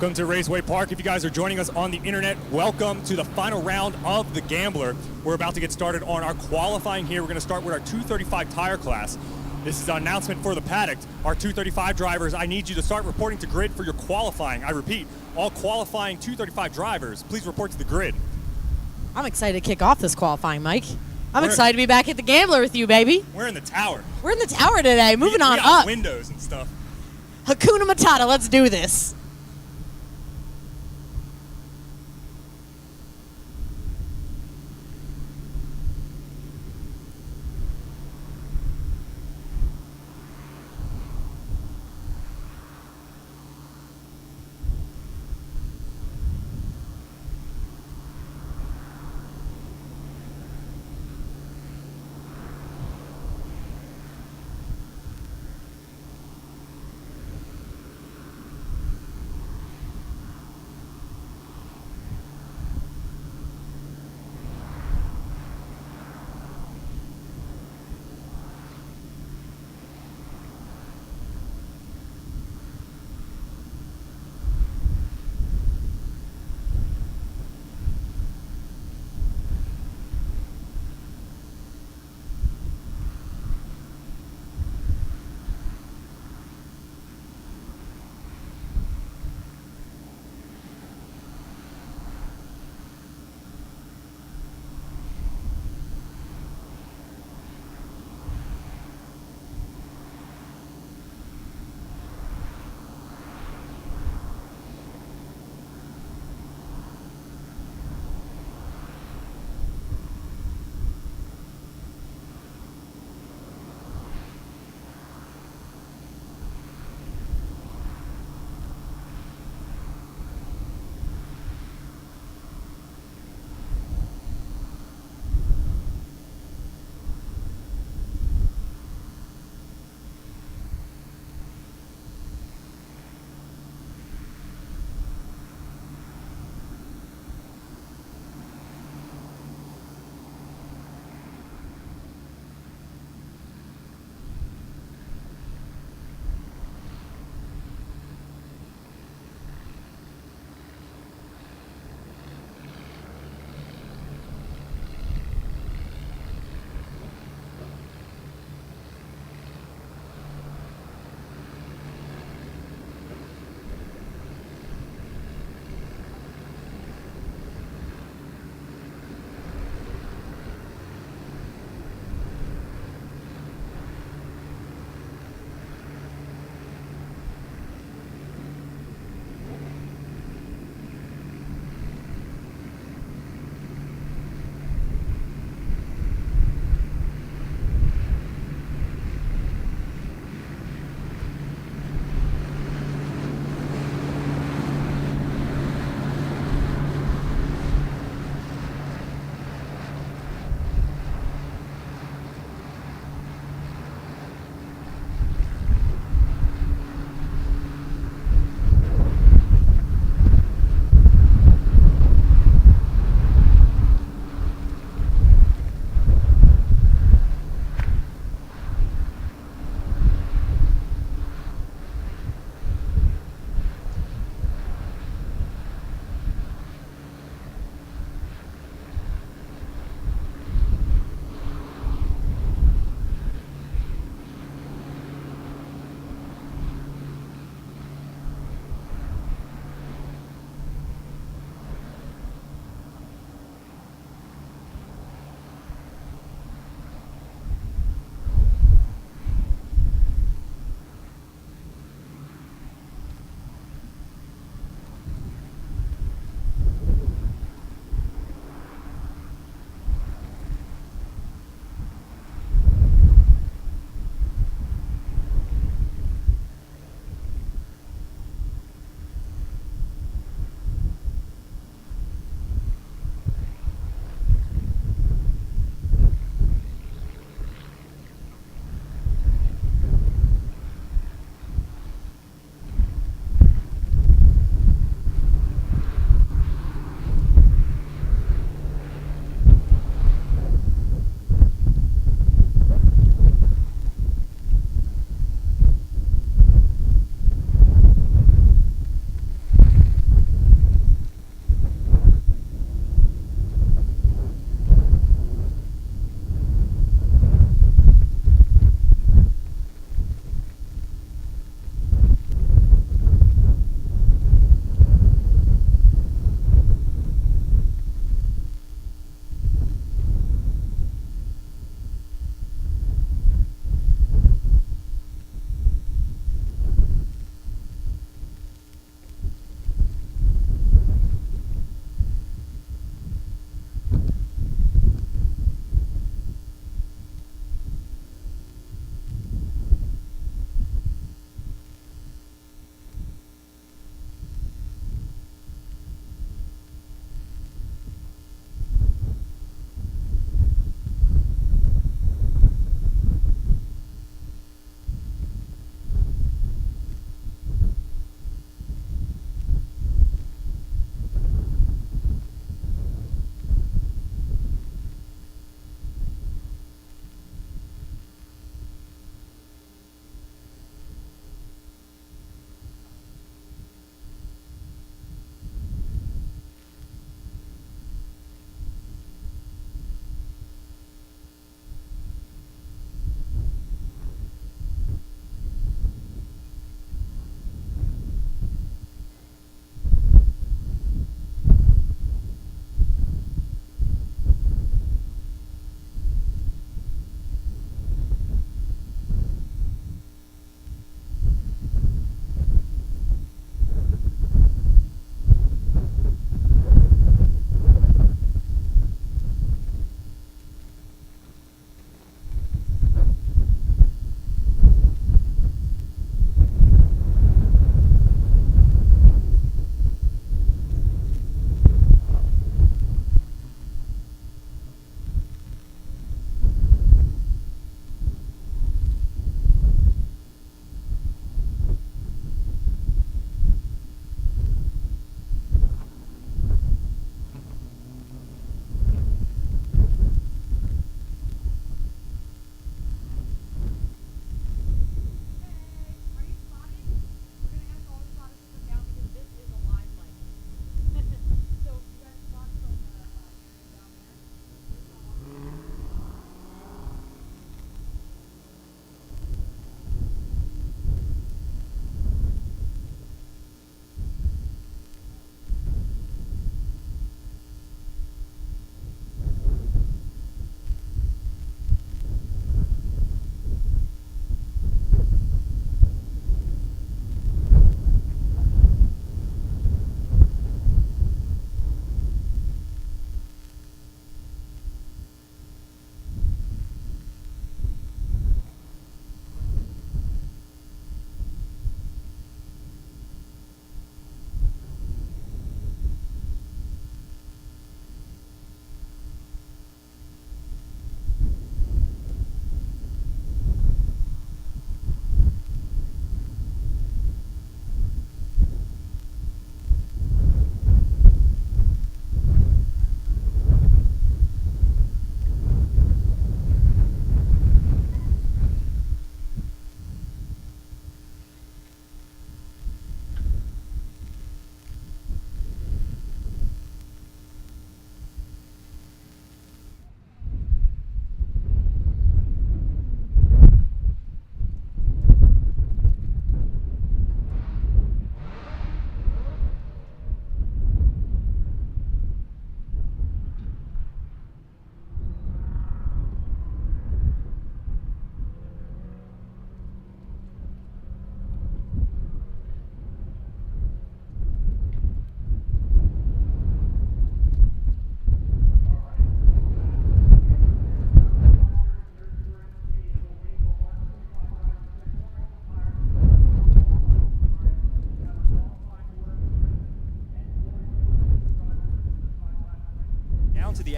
Welcome to Raceway Park. If you guys are joining us on the internet, welcome to the final round of the Gambler. We're about to get started on our qualifying here. We're going to start with our 235 tire class. This is an announcement for the paddock. Our 235 drivers, I need you to start reporting to grid for your qualifying. I repeat, all qualifying 235 drivers, please report to the grid. I'm excited to kick off this qualifying, Mike. I'm excited to be back at the Gambler with you, baby. We're in the tower. We're in the tower today, moving on got up. Windows and stuff. Hakuna Matata, let's do this.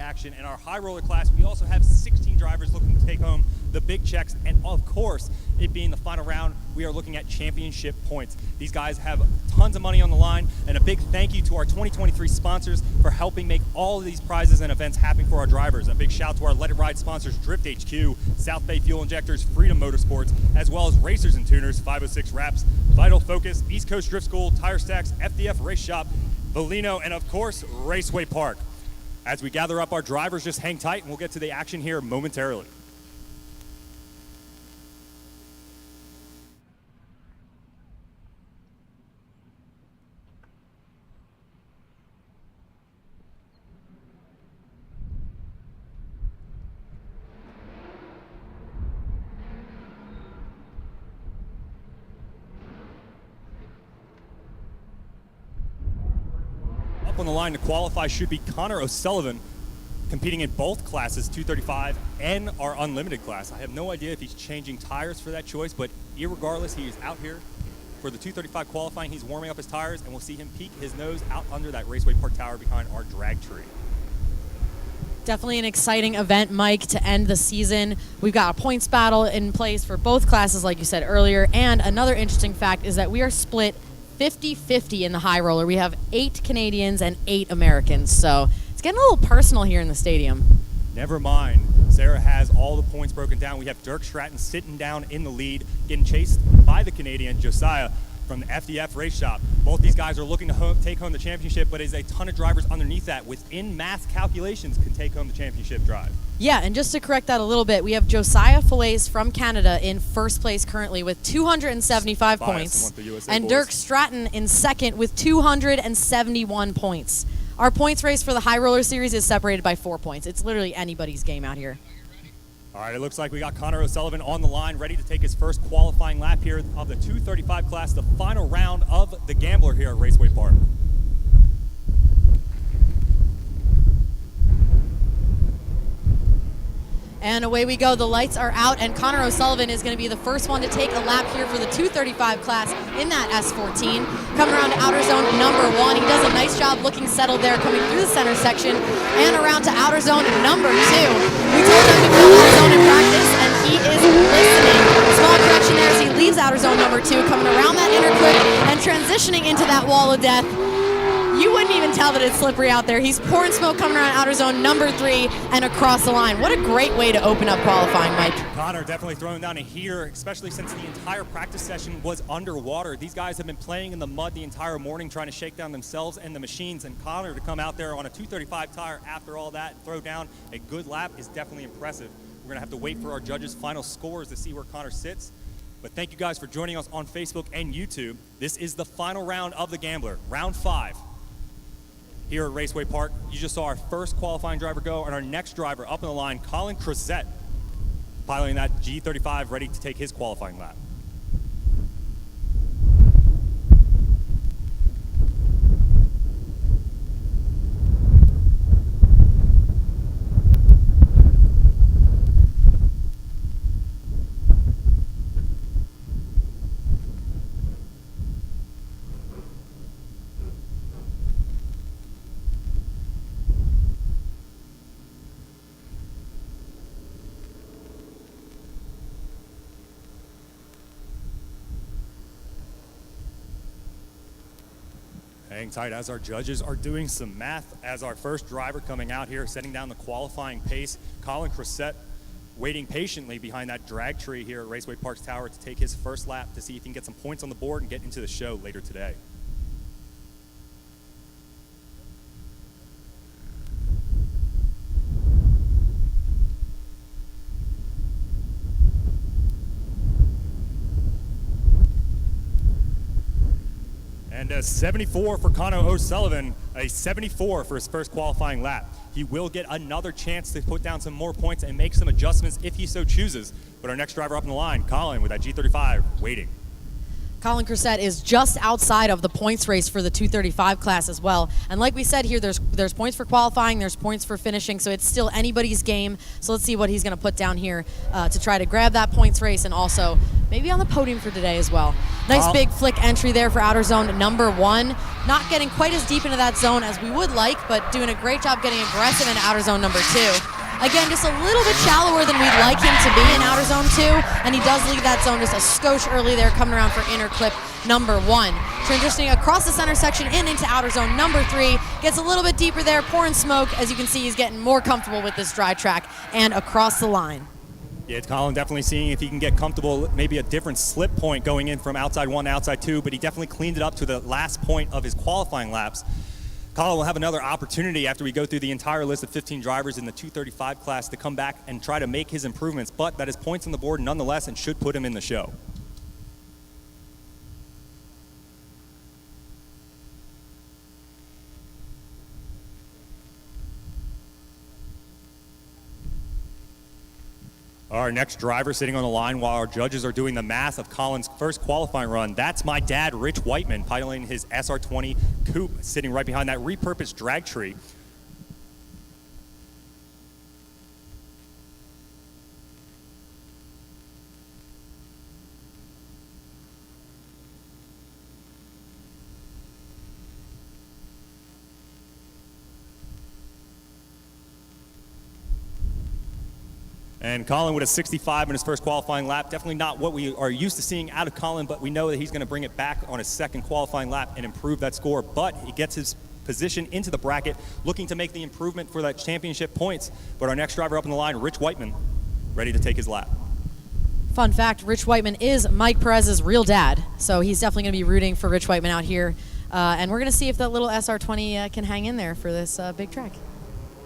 action. In our high roller class, we also have 16 drivers looking to take home the big checks. And of course, it being the final round, we are looking at championship points. These guys have tons of money on the line, and a big thank you to our 2023 sponsors for helping make all of these prizes and events happen for our drivers. A big shout to our Let It Ride sponsors, Drift HQ, South Bay Fuel Injectors, Freedom Motorsports, as well as Racers and Tuners, 506 Wraps, Vital Focus, East Coast Drift School, Tire Stacks, FDF Race Shop, Valino, and of course, Raceway Park. As we gather up our drivers, just hang tight and we'll get to the action here momentarily. On the line to qualify should be Connor O'Sullivan, competing in both classes, 235 and our unlimited class. I have no idea if he's changing tires for that choice, but irregardless, he is out here for the 235 qualifying. He's warming up his tires, and we'll see him peek his nose out under that Raceway Park tower behind our drag tree. Definitely an exciting event, Mike, to end the season. We've got a points battle in place for both classes, like you said earlier, and another interesting fact is that we are split 50-50 in the high roller. We have 8 Canadians and 8 Americans, so it's getting a little personal here in the stadium. Never mind. Sarah has all the points broken down. We have Dirk Stratton sitting down in the lead, getting chased by the Canadian Josiah from the FDF Race Shop. Both these guys are looking to take home the championship, but is a ton of drivers underneath that within math calculations can take home the championship drive. Yeah, and just to correct that a little bit, we have Josiah Fillets from Canada in first place currently with 275 points, and Dirk Stratton in second with 271 points. Our points race for the high roller series is separated by 4 points. It's literally anybody's game out here. All right, it looks like we got Connor O'Sullivan on the line, ready to take his first qualifying lap here of the 235 class, the final round of the Gambler here at Raceway Park. And away we go. The lights are out, and Connor O'Sullivan is going to be the first one to take a lap here for the 235 class in that S14. Coming around to outer zone number 1. He does a nice job looking settled there, coming through the center section and around to outer zone number 2. We told him to go outer zone in practice, and he is listening. Small correction there as he leaves outer zone number 2, coming around that inner clip and transitioning into that wall of death. You wouldn't even tell that it's slippery out there. He's pouring smoke coming around outer zone number 3 and across the line. What a great way to open up qualifying, Mike. Connor definitely throwing down a heater, especially since the entire practice session was underwater. These guys have been playing in the mud the entire morning, trying to shake down themselves and the machines. And Connor to come out there on a 235 tire after all that and throw down a good lap is definitely impressive. We're going to have to wait for our judges' final scores to see where Connor sits. But thank you guys for joining us on Facebook and YouTube. This is the final round of the Gambler, round 5. Here at Raceway Park, you just saw our first qualifying driver go, and our next driver up in the line, Colin Crozet, piloting that G35, ready to take his qualifying lap. Hang tight as our judges are doing some math as our first driver coming out here, setting down the qualifying pace. Colin Crozet waiting patiently behind that drag tree here at Raceway Park's tower to take his first lap to see if he can get some points on the board and get into the show later today. And a 74 for Connor O'Sullivan, a 74 for his first qualifying lap. He will get another chance to put down some more points and make some adjustments if he so chooses. But our next driver up in the line, Colin, with that G35, waiting. Colin Cressett is just outside of the points race for the 235 class as well. And like we said here, there's points for qualifying, there's points for finishing, so it's still anybody's game. So let's see what he's going to put down here to try to grab that points race and also maybe on the podium for today as well. Nice big flick entry there for outer zone number 1. Not getting quite as deep into that zone as we would like, but doing a great job getting aggressive into outer zone number 2. Again, just a little bit shallower than we'd like him to be in outer zone 2, and he does leave that zone just a skosh early there, coming around for inner clip number 1. Transitioning across the center section into outer zone number 3, gets a little bit deeper there, pouring smoke. As you can see, he's getting more comfortable with this dry track and across the line. Yeah, it's Colin definitely seeing if he can get comfortable, maybe a different slip point going in from outside 1 to outside 2, but he definitely cleaned it up to the last point of his qualifying laps. Colin will have another opportunity after we go through the entire list of 15 drivers in the 235 class to come back and try to make his improvements, but that is points on the board nonetheless and should put him in the show. Our next driver sitting on the line while our judges are doing the math of Colin's first qualifying run. That's my dad, Rich Whiteman, piloting his SR20 coupe, sitting right behind that repurposed drag tree. And Colin with a 65 in his first qualifying lap. Definitely not what we are used to seeing out of Colin, but we know that he's going to bring it back on his second qualifying lap and improve that score. But he gets his position into the bracket, looking to make the improvement for that championship points. But our next driver up in the line, Rich Whiteman, ready to take his lap. Fun fact, Rich Whiteman is Mike Perez's real dad, so he's definitely going to be rooting for Rich Whiteman out here. And we're going to see if that little SR20 can hang in there for this big track.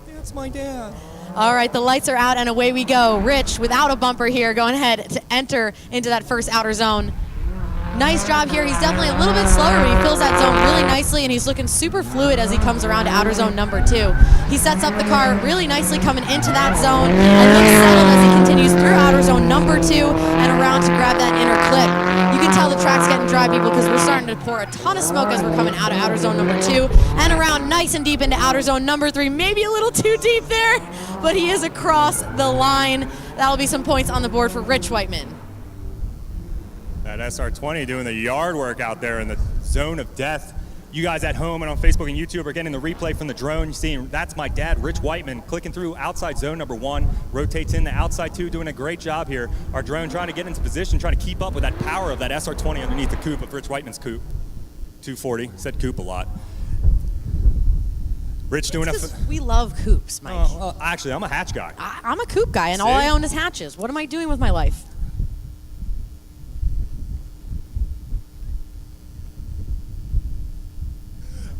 That's my dad. All right, the lights are out and away we go. Rich, without a bumper here, going ahead to enter into that first outer zone. Nice job here. He's definitely a little bit slower, but he fills that zone really nicely, and he's looking super fluid as he comes around to outer zone number 2. He sets up the car really nicely coming into that zone and looks settled as he continues through outer zone number 2 and around to grab that inner clip. You can tell the track's getting dry, people, because we're starting to pour a ton of smoke as we're coming out of outer zone number 2 and around nice and deep into outer zone number 3. Maybe a little too deep there, but he is across the line. That'll be some points on the board for Rich Whiteman. That SR20 doing the yard work out there in the zone of death. You guys at home and on Facebook and YouTube are getting the replay from the drone. You're seeing that's my dad, Rich Whiteman, clicking through outside zone number 1, rotates in the outside 2, doing a great job here. Our drone trying to get into position, trying to keep up with that power of that SR20 underneath the coupe of Rich Whiteman's coupe. 240, said coupe a lot. Rich doing we love coupes, Mike. Actually, I'm a hatch guy. I'm a coupe guy, and all I own is hatches. What am I doing with my life?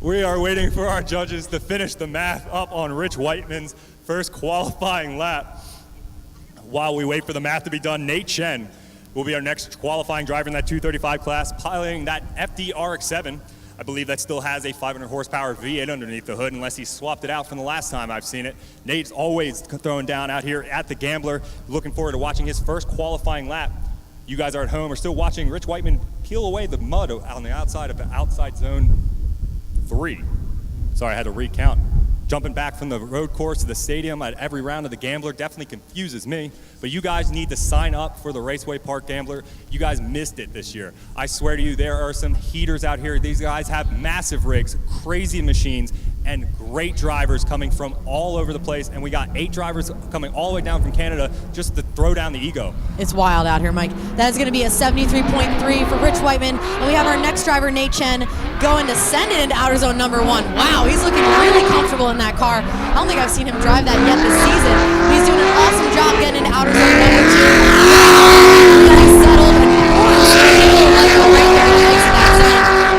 We are waiting for our judges to finish the math up on Rich Whiteman's first qualifying lap. While we wait for the math to be done, Nate Chen will be our next qualifying driver in that 235 class, piloting that FD RX-7. I believe that still has a 500 horsepower V8 underneath the hood, unless he swapped it out from the last time I've seen it. Nate's always throwing down out here at the Gambler. Looking forward to watching his first qualifying lap. You guys are at home are still watching Rich Whiteman peel away the mud on the outside of the outside zone 3. Sorry, I had to recount. Jumping back from the road course to the stadium at every round of the Gambler definitely confuses me. But you guys need to sign up for the Raceway Park Gambler. You guys missed it this year. I swear to you, there are some heaters out here. These guys have massive rigs, crazy machines, and great drivers coming from all over the place. And we got 8 drivers coming all the way down from Canada just to throw down the ego. It's wild out here, Mike. That is going to be a 73.3 for Rich Whiteman. And we have our next driver, Nate Chen, going to send it into outer zone number 1. Wow, he's looking really comfortable in that car. I don't think I've seen him drive that yet this season. He's doing an awesome job getting into outer zone number 2. Getting settled and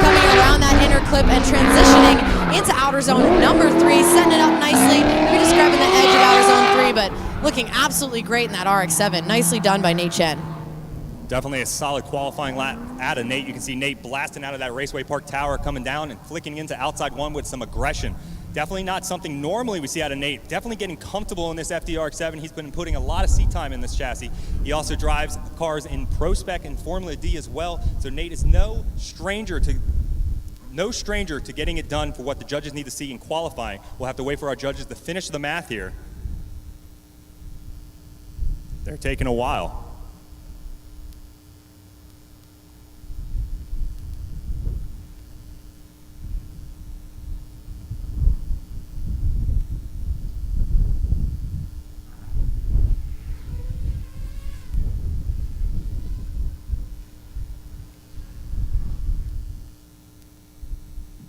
coming around that inner clip and transitioning into outer zone number 3, setting it up nicely. We're just grabbing the edge of outer zone 3, but looking absolutely great in that RX-7. Nicely done by Nate Chen. Definitely a solid qualifying lap out of Nate. You can see Nate blasting out of that Raceway Park tower, coming down and flicking into outside 1 with some aggression. Definitely not something normally we see out of Nate. Definitely getting comfortable in this FDRX7. He's been putting a lot of seat time in this chassis. He also drives cars in Pro Spec and Formula D as well. So Nate is no stranger to getting it done for what the judges need to see in qualifying. We'll have to wait for our judges to finish the math here. They're taking a while.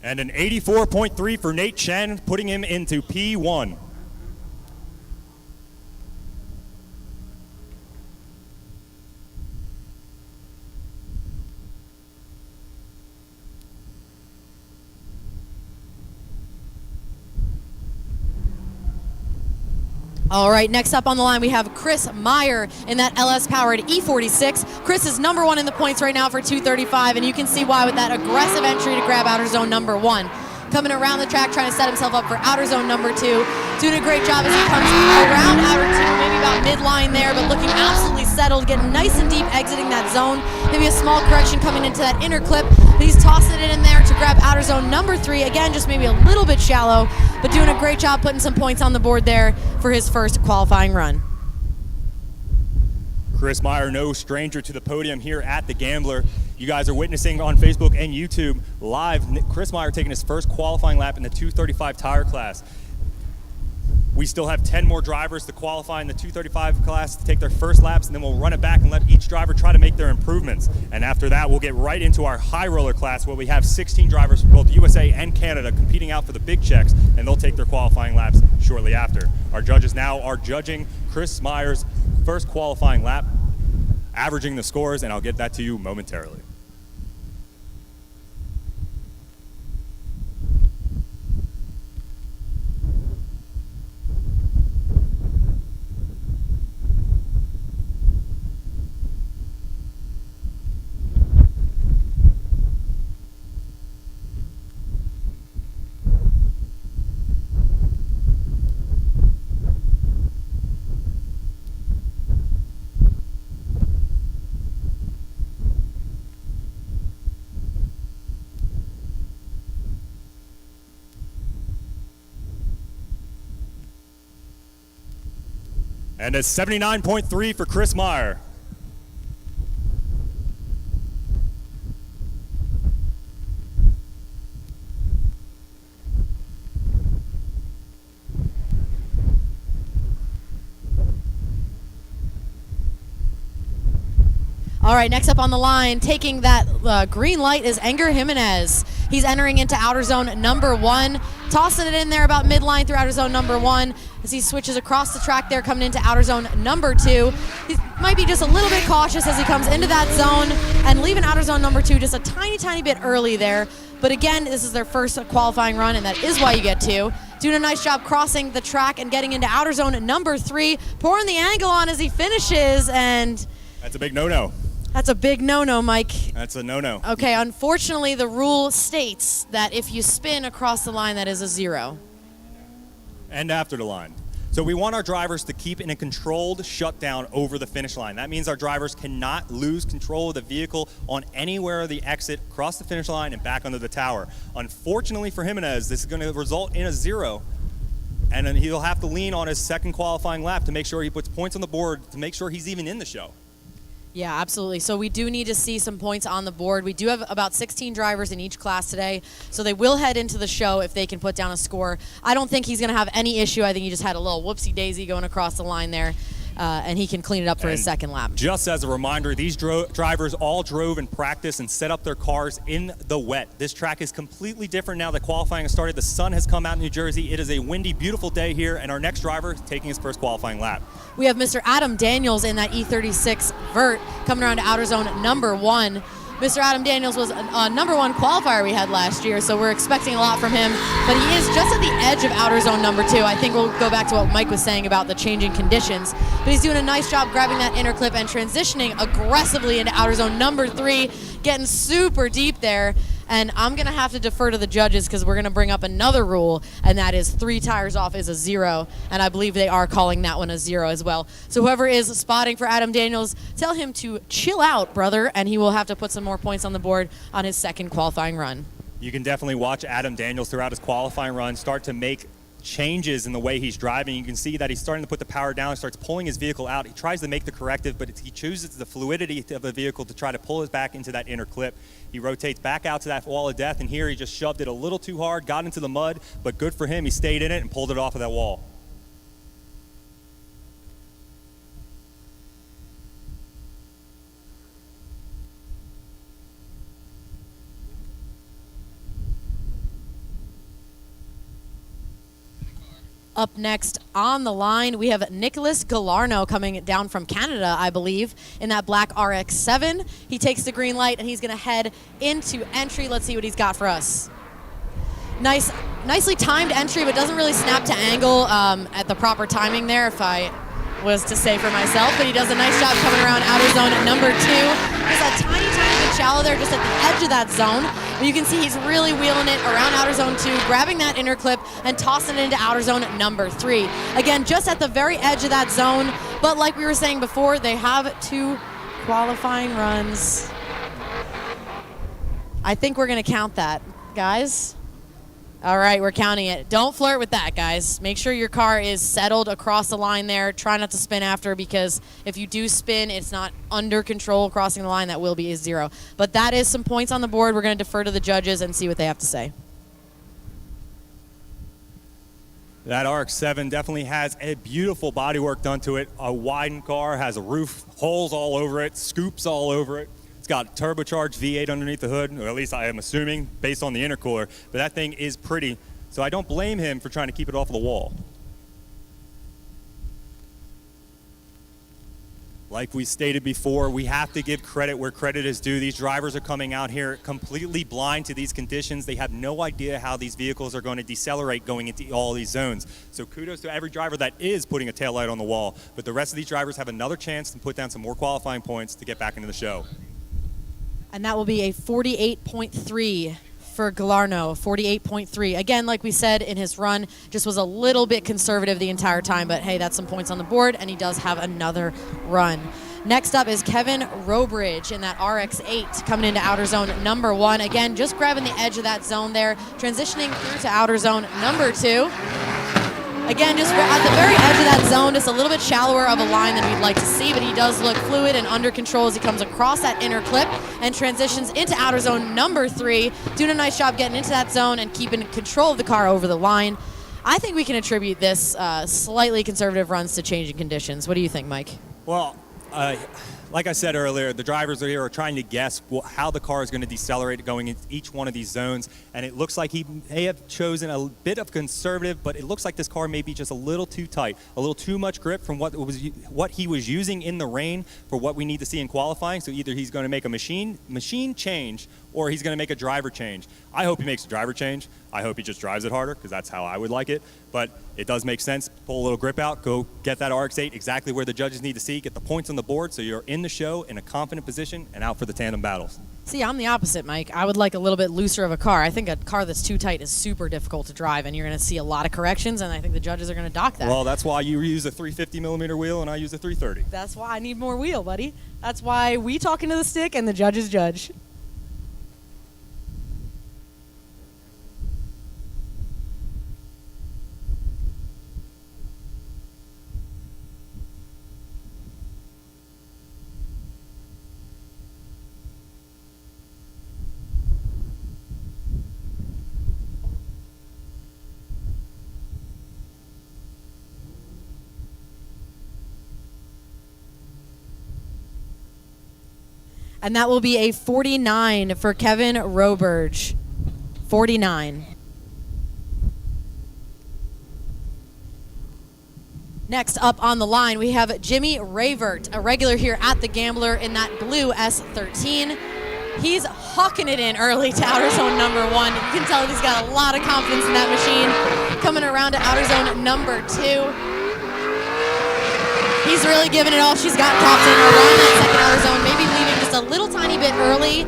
And an 84.3 for Nate Chen, putting him into P1. All right, next up on the line, we have Chris Meyer in that LS-powered E46. Chris is number 1 in the points right now for 235, and you can see why with that aggressive entry to grab outer zone number 1. Coming around the track, trying to set himself up for outer zone number 2. Doing a great job as he comes around outer 2, maybe about midline there, but looking absolutely settled, getting nice and deep, exiting that zone. Maybe a small correction coming into that inner clip, but he's tossing it in there to grab outer zone number 3. Again, just maybe a little bit shallow, but doing a great job putting some points on the board there for his first qualifying run. Chris Meyer, no stranger to the podium here at the Gambler. You guys are witnessing on Facebook and YouTube live Chris Meyer taking his first qualifying lap in the 235 tire class. We still have 10 more drivers to qualify in the 235 class to take their first laps, and then we'll run it back and let each driver try to make their improvements. And after that, we'll get right into our high roller class where we have 16 drivers from both USA and Canada competing out for the big checks, and they'll take their qualifying laps shortly after. Our judges now are judging Chris Meyer's first qualifying lap, averaging the scores, and I'll get that to you momentarily. And a 79.3 for Chris Meyer. All right, next up on the line, taking that green light is Enger Jimenez. He's entering into outer zone number 1, tossing it in there about midline through outer zone number 1 as he switches across the track there, coming into outer zone number 2. He might be just a little bit cautious as he comes into that zone and leaving outer zone number 2 just a tiny bit early there. But again, this is their first qualifying run, and that is why you get 2. Doing a nice job crossing the track and getting into outer zone number 3, pouring the angle on as he finishes, and that's a big no-no. That's a big no-no, Mike. That's a no-no. Okay, unfortunately, the rule states that if you spin across the line, that is a 0. And after the line. So we want our drivers to keep in a controlled shutdown over the finish line. That means our drivers cannot lose control of the vehicle on anywhere of the exit, across the finish line, and back under the tower. Unfortunately for Jimenez, this is going to result in a 0. And then he'll have to lean on his second qualifying lap to make sure he puts points on the board to make sure he's even in the show. Yeah, absolutely. So we do need to see some points on the board. We do have about 16 drivers in each class today, so they will head into the show if they can put down a score. I don't think he's going to have any issue. I think he just had a little whoopsie-daisy going across the line there, and he can clean it up for his second lap. Just as a reminder, these drivers all drove in practice and set up their cars in the wet. This track is completely different now that qualifying has started. The sun has come out in New Jersey. It is a windy, beautiful day here, and our next driver is taking his first qualifying lap. We have Mr. Adam Daniels in that E36 vert coming around to outer zone number 1. Mr. Adam Daniels was a number 1 qualifier we had last year, so we're expecting a lot from him. But he is just at the edge of outer zone number 2. I think we'll go back to what Mike was saying about the changing conditions. But he's doing a nice job grabbing that inner clip and transitioning aggressively into outer zone number 3, getting super deep there. And I'm going to have to defer to the judges because we're going to bring up another rule, and that is 3 tires off is a 0. And I believe they are calling that one a 0 as well. So whoever is spotting for Adam Daniels, tell him to chill out, brother, and he will have to put some more points on the board on his second qualifying run. You can definitely watch Adam Daniels throughout his qualifying run start to make changes in the way he's driving. You can see that he's starting to put the power down, starts pulling his vehicle out. He tries to make the corrective, but he chooses the fluidity of the vehicle to try to pull it back into that inner clip. He rotates back out to that wall of death, and here he just shoved it a little too hard, got into the mud, but good for him. He stayed in it and pulled it off of that wall. Up next on the line, we have Nicholas Galarno coming down from Canada, I believe, in that black RX-7. He takes the green light, and he's going to head into entry. Let's see what he's got for us. Nicely timed entry, but doesn't really snap to angle at the proper timing there, if I was to say for myself. But he does a nice job coming around outer zone at number 2. There's a tiny bit shallow there just at the edge of that zone. But you can see he's really wheeling it around outer zone 2, grabbing that inner clip and tossing it into outer zone number 3. Again, just at the very edge of that zone. But like we were saying before, they have 2 qualifying runs. I think we're going to count that, guys. All right, we're counting it. Don't flirt with that, guys. Make sure your car is settled across the line there. Try not to spin after, because if you do spin, it's not under control crossing the line. That will be a 0. But that is some points on the board. We're going to defer to the judges and see what they have to say. That RX-7 definitely has a beautiful bodywork done to it. A widened car, has a roof, holes all over it, scoops all over it. It's got turbocharged V8 underneath the hood, or at least I am assuming, based on the intercooler. But that thing is pretty, so I don't blame him for trying to keep it off of the wall. Like we stated before, we have to give credit where credit is due. These drivers are coming out here completely blind to these conditions. They have no idea how these vehicles are going to decelerate going into all these zones. So kudos to every driver that is putting a taillight on the wall. But the rest of these drivers have another chance to put down some more qualifying points to get back into the show. And that will be a 48.3 for Galarno, 48.3. Again, like we said, in his run, just was a little bit conservative the entire time, but hey, that's some points on the board, and he does have another run. Next up is Kevin Robridge in that RX-8 coming into outer zone number 1. Again, just grabbing the edge of that zone there, transitioning through to outer zone number 2. Again, just at the very edge of that zone, just a little bit shallower of a line than we'd like to see, but he does look fluid and under control as he comes across that inner clip and transitions into outer zone number 3, doing a nice job getting into that zone and keeping control of the car over the line. I think we can attribute this slightly conservative runs to changing conditions. What do you think, Mike? Well, like I said earlier, the drivers here are trying to guess how the car is going to decelerate going into each one of these zones, and it looks like he may have chosen a bit of conservative, but it looks like this car may be just a little too tight, a little too much grip from what he was using in the rain for what we need to see in qualifying. So either he's going to make a machine change, or he's going to make a driver change. I hope he makes a driver change. I hope he just drives it harder, because that's how I would like it. But it does make sense. Pull a little grip out, go get that RX-8 exactly where the judges need to see, get the points on the board so you're in the show in a confident position and out for the tandem battles. See, I'm the opposite, Mike. I would like a little bit looser of a car. I think a car that's too tight is super difficult to drive, and you're going to see a lot of corrections, and I think the judges are going to dock that. Well, that's why you use a 350 millimeter wheel and I use a 330. That's why I need more wheel, buddy. That's why we talk into the stick and the judges judge. And that will be a 49 for Kevin Robridge. 49. Next up on the line, we have Jimmy Rayvert, a regular here at the Gambler in that blue S13. He's hawking it in early to outer zone number 1. You can tell he's got a lot of confidence in that machine. Coming around to outer zone number 2. He's really giving it all she's got, Captain, around that second outer zone, maybe leaving just just a little tiny bit early,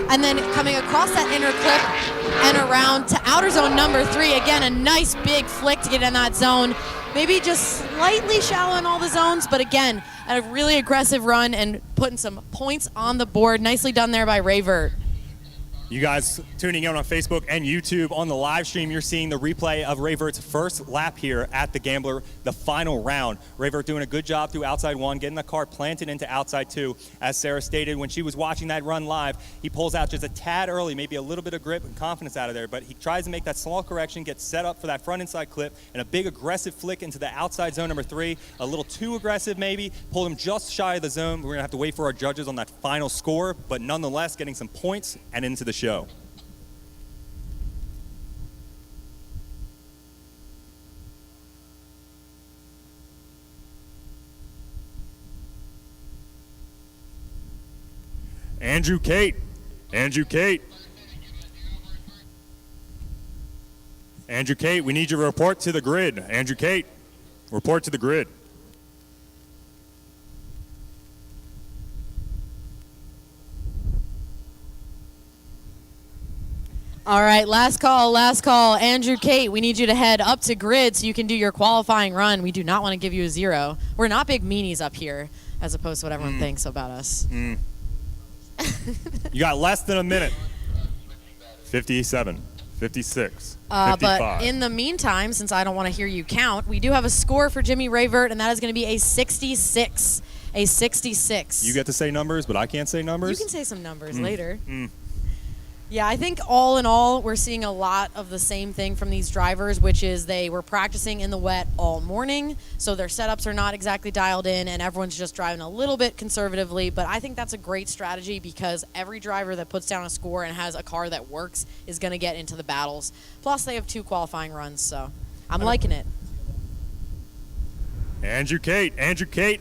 and then coming across that inner clip and around to outer zone number 3. Again, a nice big flick to get in that zone. Maybe just slightly shallow in all the zones, but again, a really aggressive run and putting some points on the board. Nicely done there by Rayvert. You guys tuning in on Facebook and YouTube on the live stream, you're seeing the replay of Rayvert's first lap here at the Gambler, the final round. Rayvert doing a good job through outside 1, getting the car planted into outside 2. As Sarah stated, when she was watching that run live, he pulls out just a tad early, maybe a little bit of grip and confidence out of there, but he tries to make that small correction, gets set up for that front inside clip, and a big aggressive flick into the outside zone number 3. A little too aggressive maybe, pulled him just shy of the zone. We're gonna have to wait for our judges on that final score, but nonetheless, getting some points and into the show. Andrew Cate. Andrew Cate, we need you to report to the grid. Andrew Cate, report to the grid. All right, last call. Andrew Cate, we need you to head up to grid so you can do your qualifying run. We do not want to give you a 0. We're not big meanies up here, as opposed to what everyone thinks about us. You got less than a minute. 57, 56, 55. But in the meantime, since I don't want to hear you count, we do have a score for Jimmy Rayvert, and that is going to be a 66. A 66. You get to say numbers, but I can't say numbers? You can say some numbers later. Yeah, I think all in all, we're seeing a lot of the same thing from these drivers, which is they were practicing in the wet all morning, so their setups are not exactly dialed in, and everyone's just driving a little bit conservatively. But I think that's a great strategy because every driver that puts down a score and has a car that works is going to get into the battles. Plus, they have 2 qualifying runs, so I'm liking it. Andrew Cate,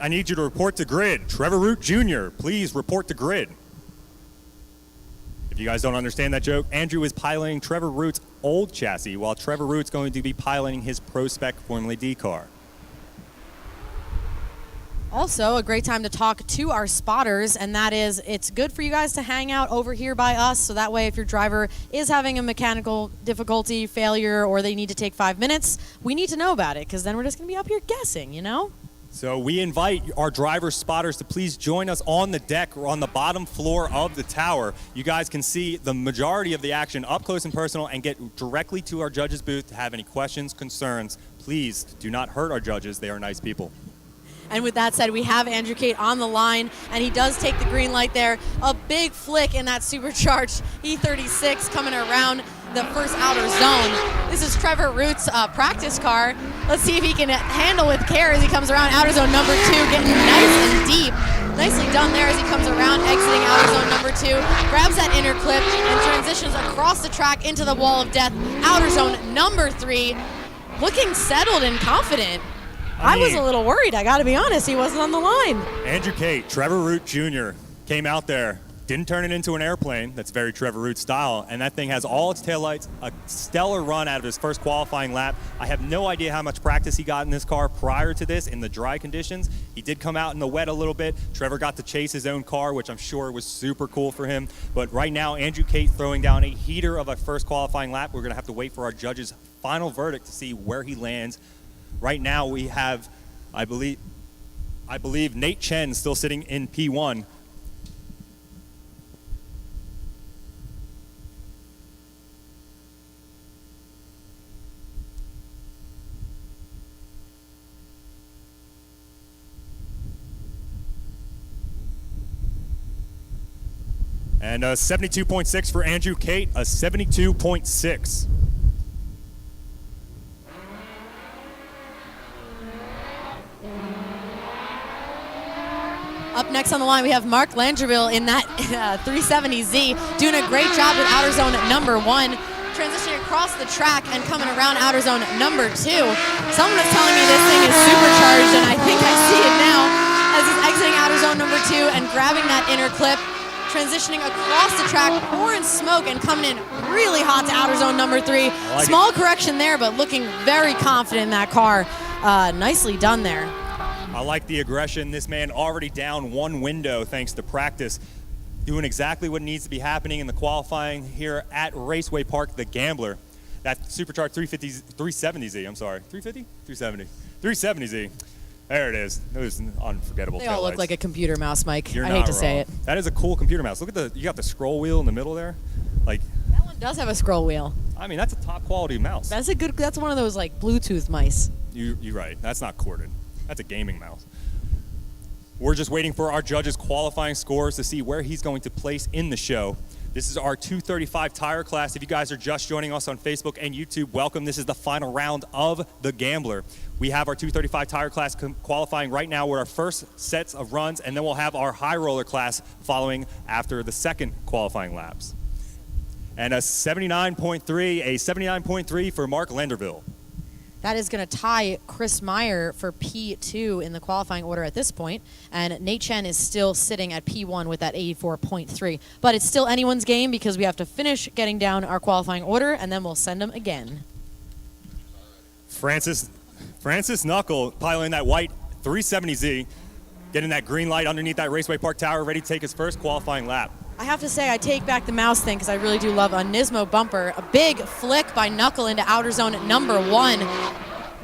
I need you to report to grid. Trevor Root Jr., please report to grid. If you guys don't understand that joke, Andrew is piloting Trevor Root's old chassis while Trevor Root's going to be piloting his Pro Spec Formula D car. Also, a great time to talk to our spotters, and that is it's good for you guys to hang out over here by us, so that way if your driver is having a mechanical difficulty, failure, or they need to take 5 minutes, we need to know about it, because then we're just going to be up here guessing, you know? So we invite our driver spotters to please join us on the deck or on the bottom floor of the tower. You guys can see the majority of the action up close and personal and get directly to our judges booth to have any questions, concerns. Please do not hurt our judges. They are nice people. And with that said, we have Andrew Cate on the line, and he does take the green light there. A big flick in that supercharged E36 coming around the first outer zone. This is Trevor Root's practice car. Let's see if he can handle with care as he comes around outer zone number 2, getting nice and deep. Nicely done there as he comes around, exiting outer zone number 2, grabs that inner clip and transitions across the track into the wall of death. Outer zone number 3, looking settled and confident. I was a little worried, I gotta be honest, he wasn't on the line. Andrew Cate, Trevor Root Jr. came out there, didn't turn it into an airplane. That's very Trevor Root style, and that thing has all its taillights, a stellar run out of his first qualifying lap. I have no idea how much practice he got in this car prior to this in the dry conditions. He did come out in the wet a little bit. Trevor got to chase his own car, which I'm sure was super cool for him. But right now, Andrew Cate throwing down a heater of a first qualifying lap. We're gonna have to wait for our judges' final verdict to see where he lands. Right now we have, I believe Nate Chen still sitting in P1. And a 72.6 for Andrew Cate, a 72.6. Up next on the line, we have Mark Landreville in that 370Z, doing a great job with outer zone number 1, transitioning across the track and coming around outer zone number 2. Someone was telling me this thing is supercharged, and I think I see it now as he's exiting outer zone number 2 and grabbing that inner clip, transitioning across the track, pouring smoke and coming in really hot to outer zone number 3. Small correction there, but looking very confident in that car. Nicely done there. I like the aggression. This man already down one window thanks to practice. doing exactly what needs to be happening in the qualifying here at Raceway Park, the Gambler. That supercharged 370Z, I'm sorry. 350? 370. 370Z. There it is. It was unforgettable. They all look like a computer mouse, Mike. You're I not hate to wrong. say it. That is a cool computer mouse. Look at you got the scroll wheel in the middle there. Like, that one does have a scroll wheel. I mean, that's a top quality mouse. That's one of those like Bluetooth mice. You're right. That's not corded. That's a gaming mouse. We're just waiting for our judges' qualifying scores to see where he's going to place in the show. This is our 235 tire class. If you guys are just joining us on Facebook and YouTube, welcome. This is the final round of the Gambler. We have our 235 tire class qualifying right now with our first sets of runs, and then we'll have our high roller class following after the second qualifying laps. And a 79.3 for Mark Lenderville. That is going to tie Chris Meyer for P2 in the qualifying order at this point. And Nate Chen is still sitting at P1 with that 84.3. But it's still anyone's game because we have to finish getting down our qualifying order, and then we'll send them again. Francis Knuckle piloting that white 370Z, getting that green light underneath that Raceway Park tower, ready to take his first qualifying lap. I have to say, I take back the mouse thing because I really do love a Nismo bumper. A big flick by Knuckle into outer zone number 1.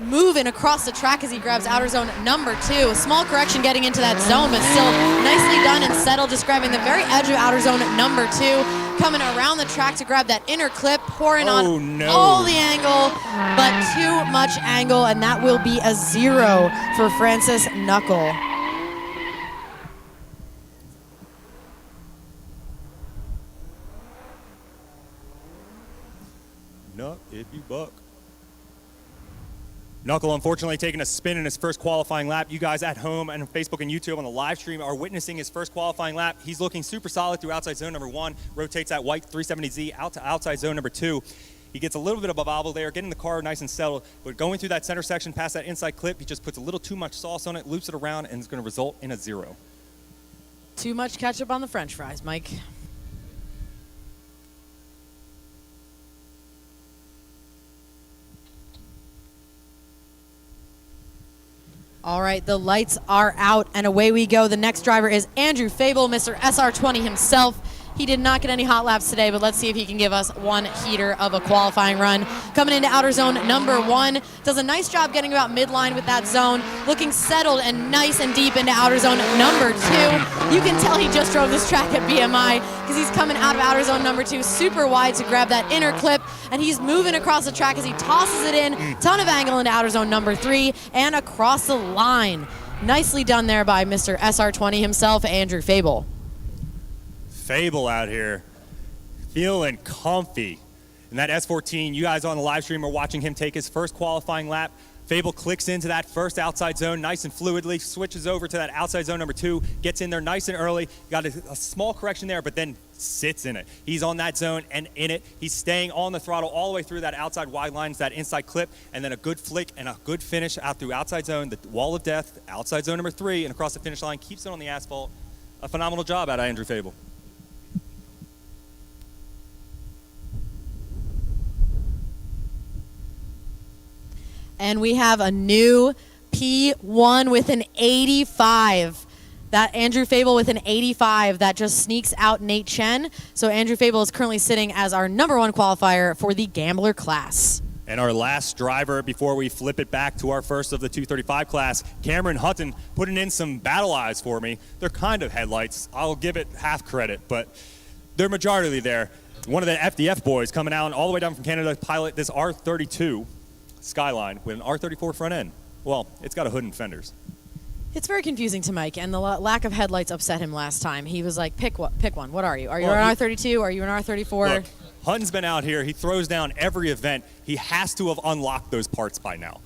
Moving across the track as he grabs outer zone number 2. A small correction getting into that zone, but still nicely done and settled, just grabbing the very edge of outer zone number 2. Coming around the track to grab that inner clip, pouring on all the angle, but too much angle, and that will be a 0 for Francis Knuckle. Nuck if you buck. Knuckle unfortunately taking a spin in his first qualifying lap. You guys at home and on Facebook and YouTube on the live stream are witnessing his first qualifying lap. He's looking super solid through outside zone number 1, rotates that white 370Z out to outside zone number 2. He gets a little bit of a bobble there, getting the car nice and settled, but going through that center section past that inside clip, he just puts a little too much sauce on it, loops it around, and it's going to result in a 0. Too much ketchup on the French fries, Mike. All right, the lights are out, and away we go. The next driver is Andrew Fable, Mr. SR20 himself. He did not get any hot laps today, but let's see if he can give us one heater of a qualifying run. Coming into outer zone number 1, does a nice job getting about midline with that zone, looking settled and nice and deep into outer zone number 2. You can tell he just drove this track at BMI because he's coming out of outer zone number 2 super wide to grab that inner clip, and he's moving across the track as he tosses it in. Ton of angle into outer zone number 3 and across the line. Nicely done there by Mr. SR20 himself, Andrew Fable. Fable out here, feeling comfy. And that S14, you guys on the live stream are watching him take his first qualifying lap. Fable clicks into that first outside zone nice and fluidly, switches over to that outside zone number 2, gets in there nice and early, got a small correction there, but then sits in it. He's on that zone and in it. He's staying on the throttle all the way through that outside wide lines, that inside clip, and then a good flick and a good finish out through outside zone, the wall of death, outside zone number 3, and across the finish line, keeps it on the asphalt. A phenomenal job out of Andrew Fable. And we have a new P1 with an 85. That Andrew Fable with an 85 that just sneaks out Nate Chen. So Andrew Fable is currently sitting as our number 1 qualifier for the Gambler class. And our last driver before we flip it back to our first of the 235 class, Cameron Hutton, putting in some battle eyes for me. They're kind of headlights. I'll give it half credit, but they're majority there. One of the FDF boys coming out all the way down from Canada to pilot this R32 Skyline with an R34 front end. Well, it's got a hood and fenders. It's very confusing to Mike, and the lack of headlights upset him last time. He was like, pick one. What are you? Are you an R32? Are you an R34? Look, Hutton's been out here. He throws down every event. He has to have unlocked those parts by now.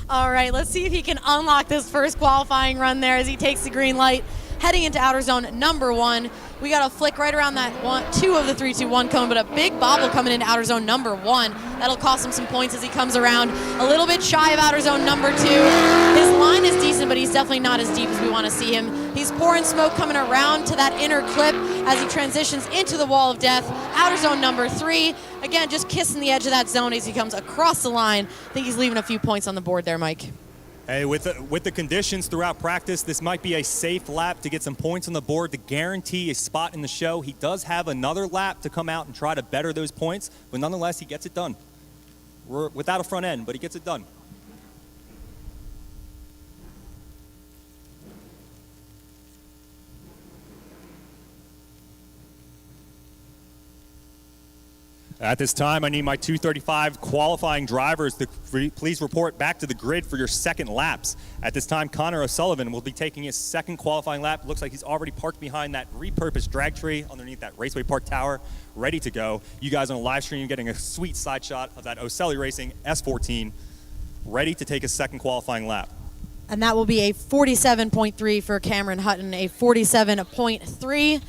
All right, let's see if he can unlock this first qualifying run there as he takes the green light. Heading into outer zone number 1. We got a flick right around that 2 of the 3-2-1 cone, but a big bobble coming into outer zone number 1. That'll cost him some points as he comes around. A little bit shy of outer zone number 2. His line is decent, but he's definitely not as deep as we want to see him. He's pouring smoke coming around to that inner clip as he transitions into the wall of death. Outer zone number 3. Again, just kissing the edge of that zone as he comes across the line. I think he's leaving a few points on the board there, Mike. Hey, with the conditions throughout practice, this might be a safe lap to get some points on the board to guarantee a spot in the show. He does have another lap to come out and try to better those points, but nonetheless, he gets it done. We're without a front end, but he gets it done. At this time, I need my 235 qualifying drivers to please report back to the grid for your second laps. At this time, Connor O'Sullivan will be taking his second qualifying lap. Looks like he's already parked behind that repurposed drag tree underneath that Raceway Park tower, ready to go. You guys on the live stream getting a sweet side shot of that O'Sully Racing S14, ready to take his second qualifying lap. And that will be a 47.3 for Cameron Hutton, a 47.3.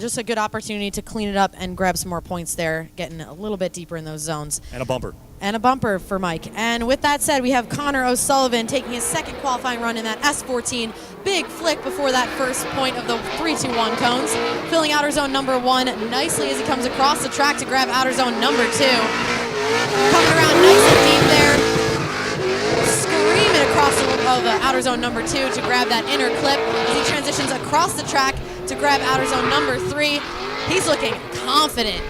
Just a good opportunity to clean it up and grab some more points there, getting a little bit deeper in those zones. And a bumper. And a bumper for Mike. And with that said, we have Connor O'Sullivan taking his second qualifying run in that S14. Big flick before that first point of the 3-2-1 cones. Filling outer zone number 1 nicely as he comes across the track to grab outer zone number 2. Coming around nice and deep there. Screaming across the outer zone number 2 to grab that inner clip as he transitions across the track to grab outer zone number 3. He's looking confident.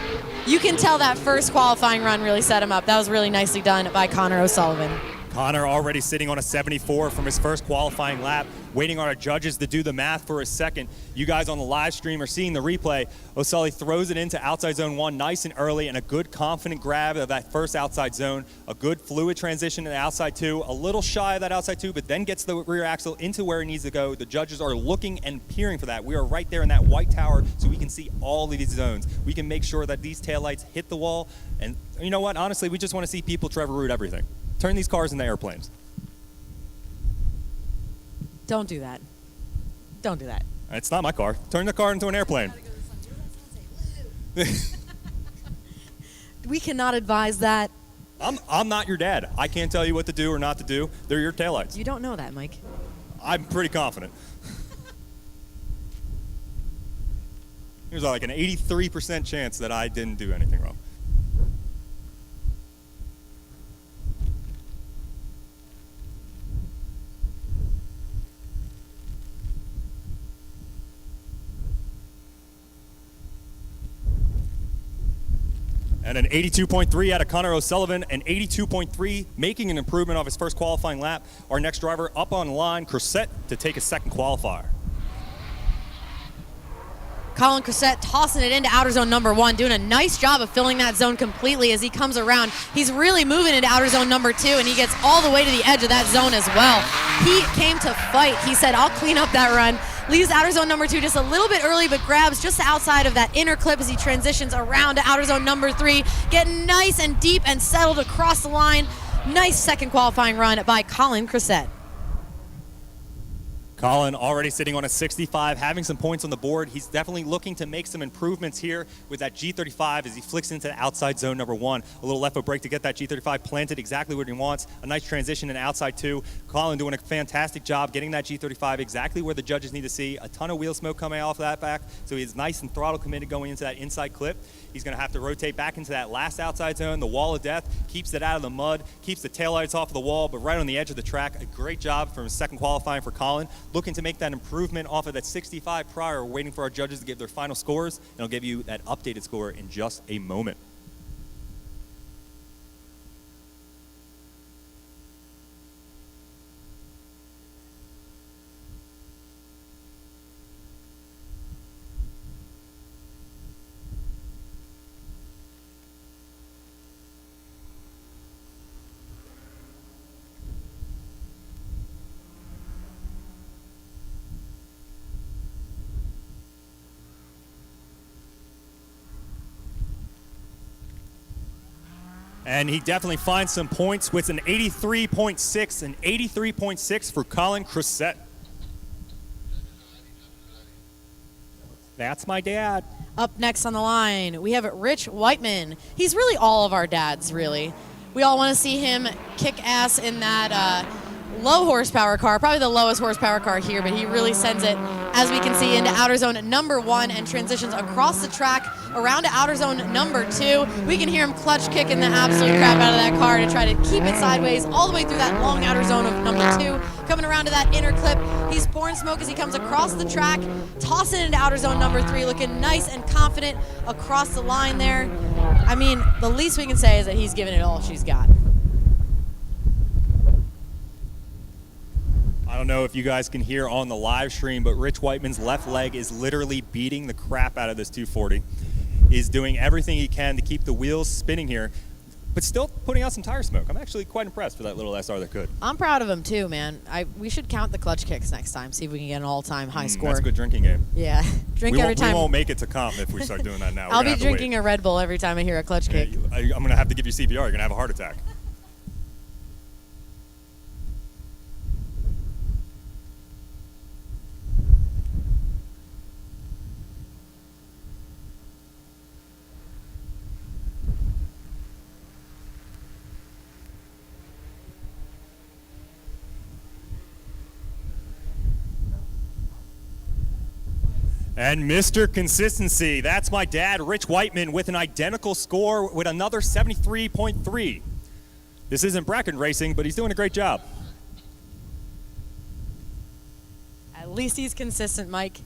You can tell that first qualifying run really set him up. That was really nicely done by Connor O'Sullivan. Connor already sitting on a 74 from his first qualifying lap, waiting on our judges to do the math for a second. You guys on the live stream are seeing the replay. O'Sully throws it into outside zone 1 nice and early, and a good confident grab of that first outside zone. A good fluid transition to the outside 2, a little shy of that outside 2, but then gets the rear axle into where it needs to go. The judges are looking and peering for that. We are right there in that white tower, so we can see all of these zones. We can make sure that these taillights hit the wall, and you know what? Honestly, we just want to see people Trevor Root everything. Turn these cars into airplanes. Don't do that. Don't do that. It's not my car. Turn the car into an airplane. We cannot advise that. I'm not your dad. I can't tell you what to do or not to do. They're your taillights. You don't know that, Mike. I'm pretty confident. There's like an 83% chance that I didn't do anything wrong. And an 82.3 out of Connor O'Sullivan, an 82.3, making an improvement off his first qualifying lap. Our next driver up on line, Cressette, to take his second qualifier. Colin Cressette tossing it into outer zone number 1, doing a nice job of filling that zone completely as he comes around. He's really moving into outer zone number 2, and he gets all the way to the edge of that zone as well. He came to fight. He said, I'll clean up that run. Leaves outer zone number 2 just a little bit early, but grabs just outside of that inner clip as he transitions around to outer zone number 3, getting nice and deep and settled across the line. Nice second qualifying run by Colin Cressette. Colin already sitting on a 65, having some points on the board. He's definitely looking to make some improvements here with that G35 as he flicks into the outside zone number 1. A little left foot brake to get that G35 planted exactly where he wants. A nice transition in outside 2. Colin doing a fantastic job getting that G35 exactly where the judges need to see. A ton of wheel smoke coming off of that back, so he's nice and throttle committed going into that inside clip. He's going to have to rotate back into that last outside zone, the wall of death, keeps it out of the mud, keeps the taillights off of the wall, but right on the edge of the track. A great job from his second qualifying for Colin. Looking to make that improvement off of that 65 prior. We're waiting for our judges to give their final scores, and I'll give you that updated score in just a moment. And he definitely finds some points with an 83.6, an 83.6 for Colin Cressette. That's my dad. Up next on the line, we have Rich Whiteman. He's really all of our dads, really. We all want to see him kick ass in that low horsepower car, probably the lowest horsepower car here, but he really sends it, as we can see, into outer zone number 1 and transitions across the track around to outer zone number 2. We can hear him clutch kicking the absolute crap out of that car to try to keep it sideways all the way through that long outer zone of number 2 coming around to that inner clip. He's pouring smoke as he comes across the track, tossing it into outer zone number 3, looking nice and confident across the line there. I mean, the least we can say is that he's giving it all she's got. I don't know if you guys can hear on the live stream, but Rich Whiteman's left leg is literally beating the crap out of this 240. He's doing everything he can to keep the wheels spinning here, but still putting out some tire smoke. I'm actually quite impressed for that little SR that could. I'm proud of him too, man. We should count the clutch kicks next time, see if we can get an all-time high score. That's a good drinking game. Yeah, drink every time. We won't make it to comp if we start doing that now. I'll be drinking a Red Bull every time I hear a clutch kick. I'm going to have to give you CPR. You're going to have a heart attack. And Mr. Consistency, that's my dad, Rich Whiteman, with an identical score with another 73.3. This isn't bracket racing, but he's doing a great job. At least he's consistent, Mike.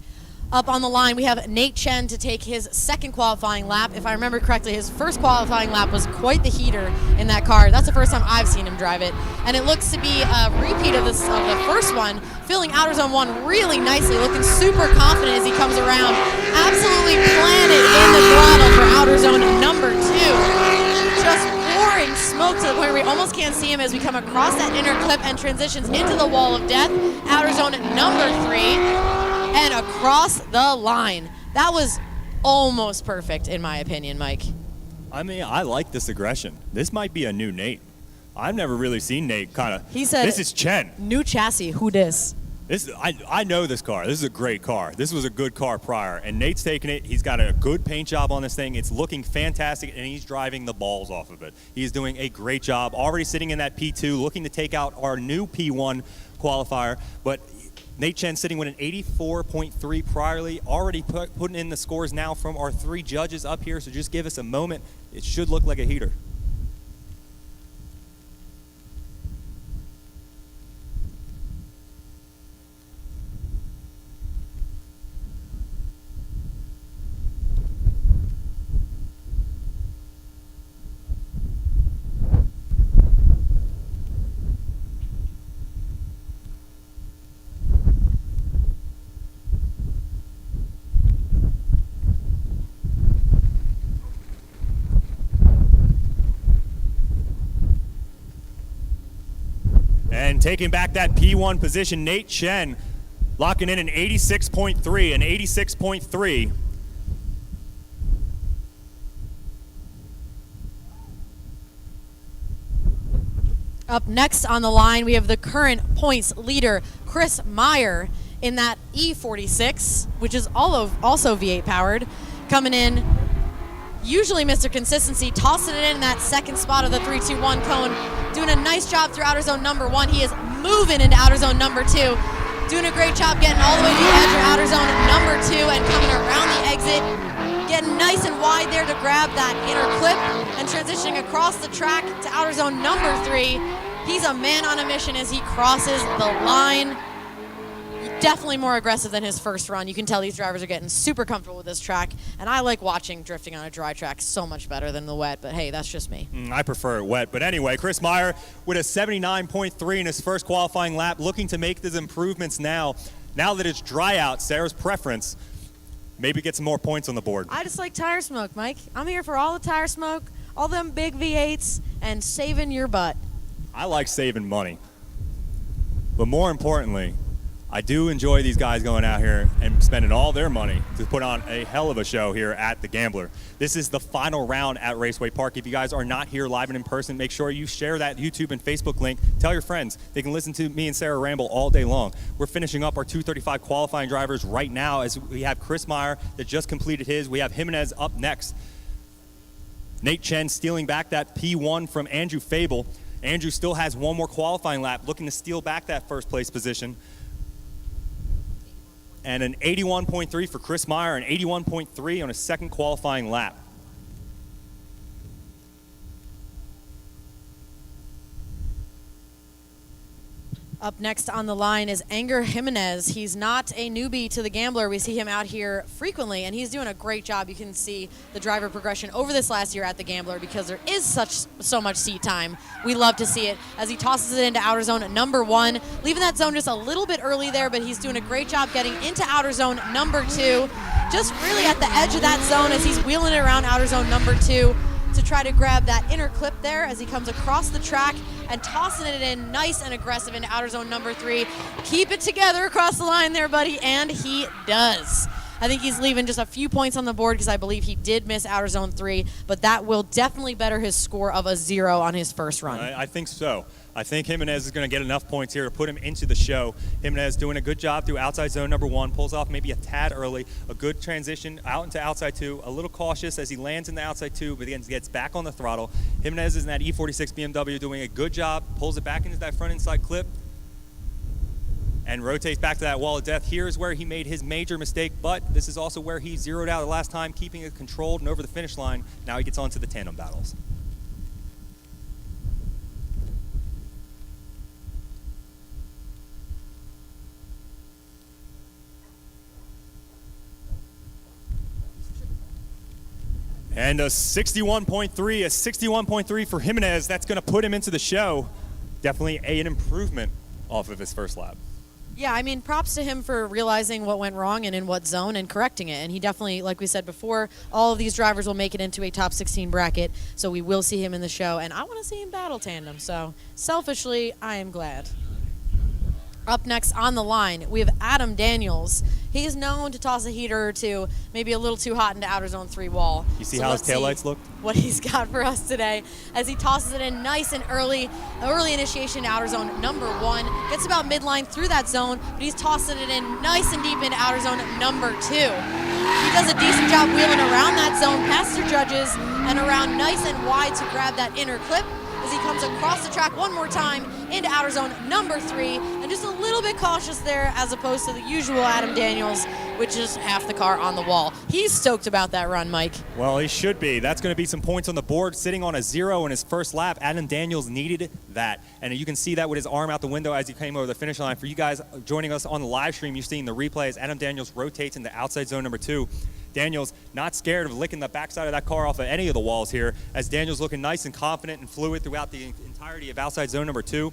Up on the line, we have Nate Chen to take his second qualifying lap. If I remember correctly, his first qualifying lap was quite the heater in that car. That's the first time I've seen him drive it. And it looks to be a repeat of the first one, filling outer zone 1 really nicely, looking super confident as he comes around. Absolutely planted in the throttle for outer zone number 2. Just pouring smoke to the point where we almost can't see him as we come across that inner clip and transitions into the wall of death. Outer zone number 3. And across the line. That was almost perfect, in my opinion, Mike. I mean, I like this aggression. This might be a new Nate. I've never really seen Nate kind of. He said, this is Chen. New chassis, who dis? I know this car. This is a great car. This was a good car prior. And Nate's taking it. He's got a good paint job on this thing. It's looking fantastic, and he's driving the balls off of it. He's doing a great job. Already sitting in that P2, looking to take out our new P1 qualifier. But Nate Chen sitting with an 84.3 priorly, already putting in the scores now from our 3 judges up here, so just give us a moment. It should look like a heater. And taking back that P1 position, Nate Chen locking in an 86.3, an 86.3. Up next on the line, we have the current points leader, Chris Meyer, in that E46, which is also V8 powered, coming in. Usually Mr. Consistency, tossing it in that second spot of the 3-2-1 cone, doing a nice job through outer zone number 1. He is moving into outer zone number 2, doing a great job getting all the way to the edge of outer zone number 2 and coming around the exit, getting nice and wide there to grab that inner clip and transitioning across the track to outer zone number 3. He's a man on a mission as he crosses the line. Definitely more aggressive than his first run. You can tell these drivers are getting super comfortable with this track, and I like watching drifting on a dry track so much better than the wet, but hey, that's just me. I prefer it wet. But anyway, Chris Meyer with a 79.3 in his first qualifying lap, looking to make these improvements now. Now that it's dry out, Sarah's preference, maybe get some more points on the board. I just like tire smoke, Mike. I'm here for all the tire smoke, all them big V8s, and saving your butt. I like saving money. But more importantly, I do enjoy these guys going out here and spending all their money to put on a hell of a show here at the Gambler. This is the final round at Raceway Park. If you guys are not here live and in person, make sure you share that YouTube and Facebook link. Tell your friends. They can listen to me and Sarah ramble all day long. We're finishing up our 235 qualifying drivers right now as we have Chris Meyer that just completed his. We have Jimenez up next. Nate Chen stealing back that P1 from Andrew Fable. Andrew still has one more qualifying lap, looking to steal back that first place position. And an 81.3 for Chris Meyer, an 81.3 on his second qualifying lap. Up next on the line is Anger Jimenez. He's not a newbie to the Gambler. We see him out here frequently, and he's doing a great job. You can see the driver progression over this last year at the Gambler because there is so much seat time. We love to see it as he tosses it into outer zone number 1, leaving that zone just a little bit early there, but he's doing a great job getting into outer zone number 2, just really at the edge of that zone as he's wheeling it around outer zone number 2 to try to grab that inner clip there as he comes across the track and tossing it in nice and aggressive into outer zone number 3. Keep it together across the line there, buddy, and he does. I think he's leaving just a few points on the board because I believe he did miss outer zone 3, but that will definitely better his score of a 0 on his first run. I think so. I think Jimenez is going to get enough points here to put him into the show. Jimenez doing a good job through outside zone number 1, pulls off maybe a tad early, a good transition out into outside 2, a little cautious as he lands in the outside 2, but then gets back on the throttle. Jimenez is in that E46 BMW doing a good job, pulls it back into that front inside clip, and rotates back to that wall of death. Here's where he made his major mistake, but this is also where he zeroed out the last time, keeping it controlled and over the finish line. Now he gets on to the tandem battles. And a 61.3 for Jimenez. That's going to put him into the show. Definitely an improvement off of his first lap. Yeah, I mean, props to him for realizing what went wrong and in what zone and correcting it. And he definitely, like we said before, all of these drivers will make it into a top 16 bracket, so we will see him in the show. And I want to see him battle Tandem, so selfishly, I am glad. Up next on the line, we have Adam Daniels. He's known to toss a heater or two, maybe a little too hot into outer zone 3 wall. You see how his taillights look? What he's got for us today as he tosses it in nice and early initiation to outer zone number 1. Gets about midline through that zone, but he's tossing it in nice and deep into outer zone number 2. He does a decent job wheeling around that zone past the judges and around nice and wide to grab that inner clip as he comes across the track one more time into outer zone number 3, and just a little bit cautious there as opposed to the usual Adam Daniels, which is half the car on the wall. He's stoked about that run, Mike. Well, he should be. That's going to be some points on the board. Sitting on a 0 in his first lap, Adam Daniels needed that. And you can see that with his arm out the window as he came over the finish line. For you guys joining us on the live stream, you're seeing the replay as Adam Daniels rotates into outside zone number 2. Daniels not scared of licking the backside of that car off of any of the walls here, as Daniels looking nice and confident and fluid throughout the entirety of outside zone number 2.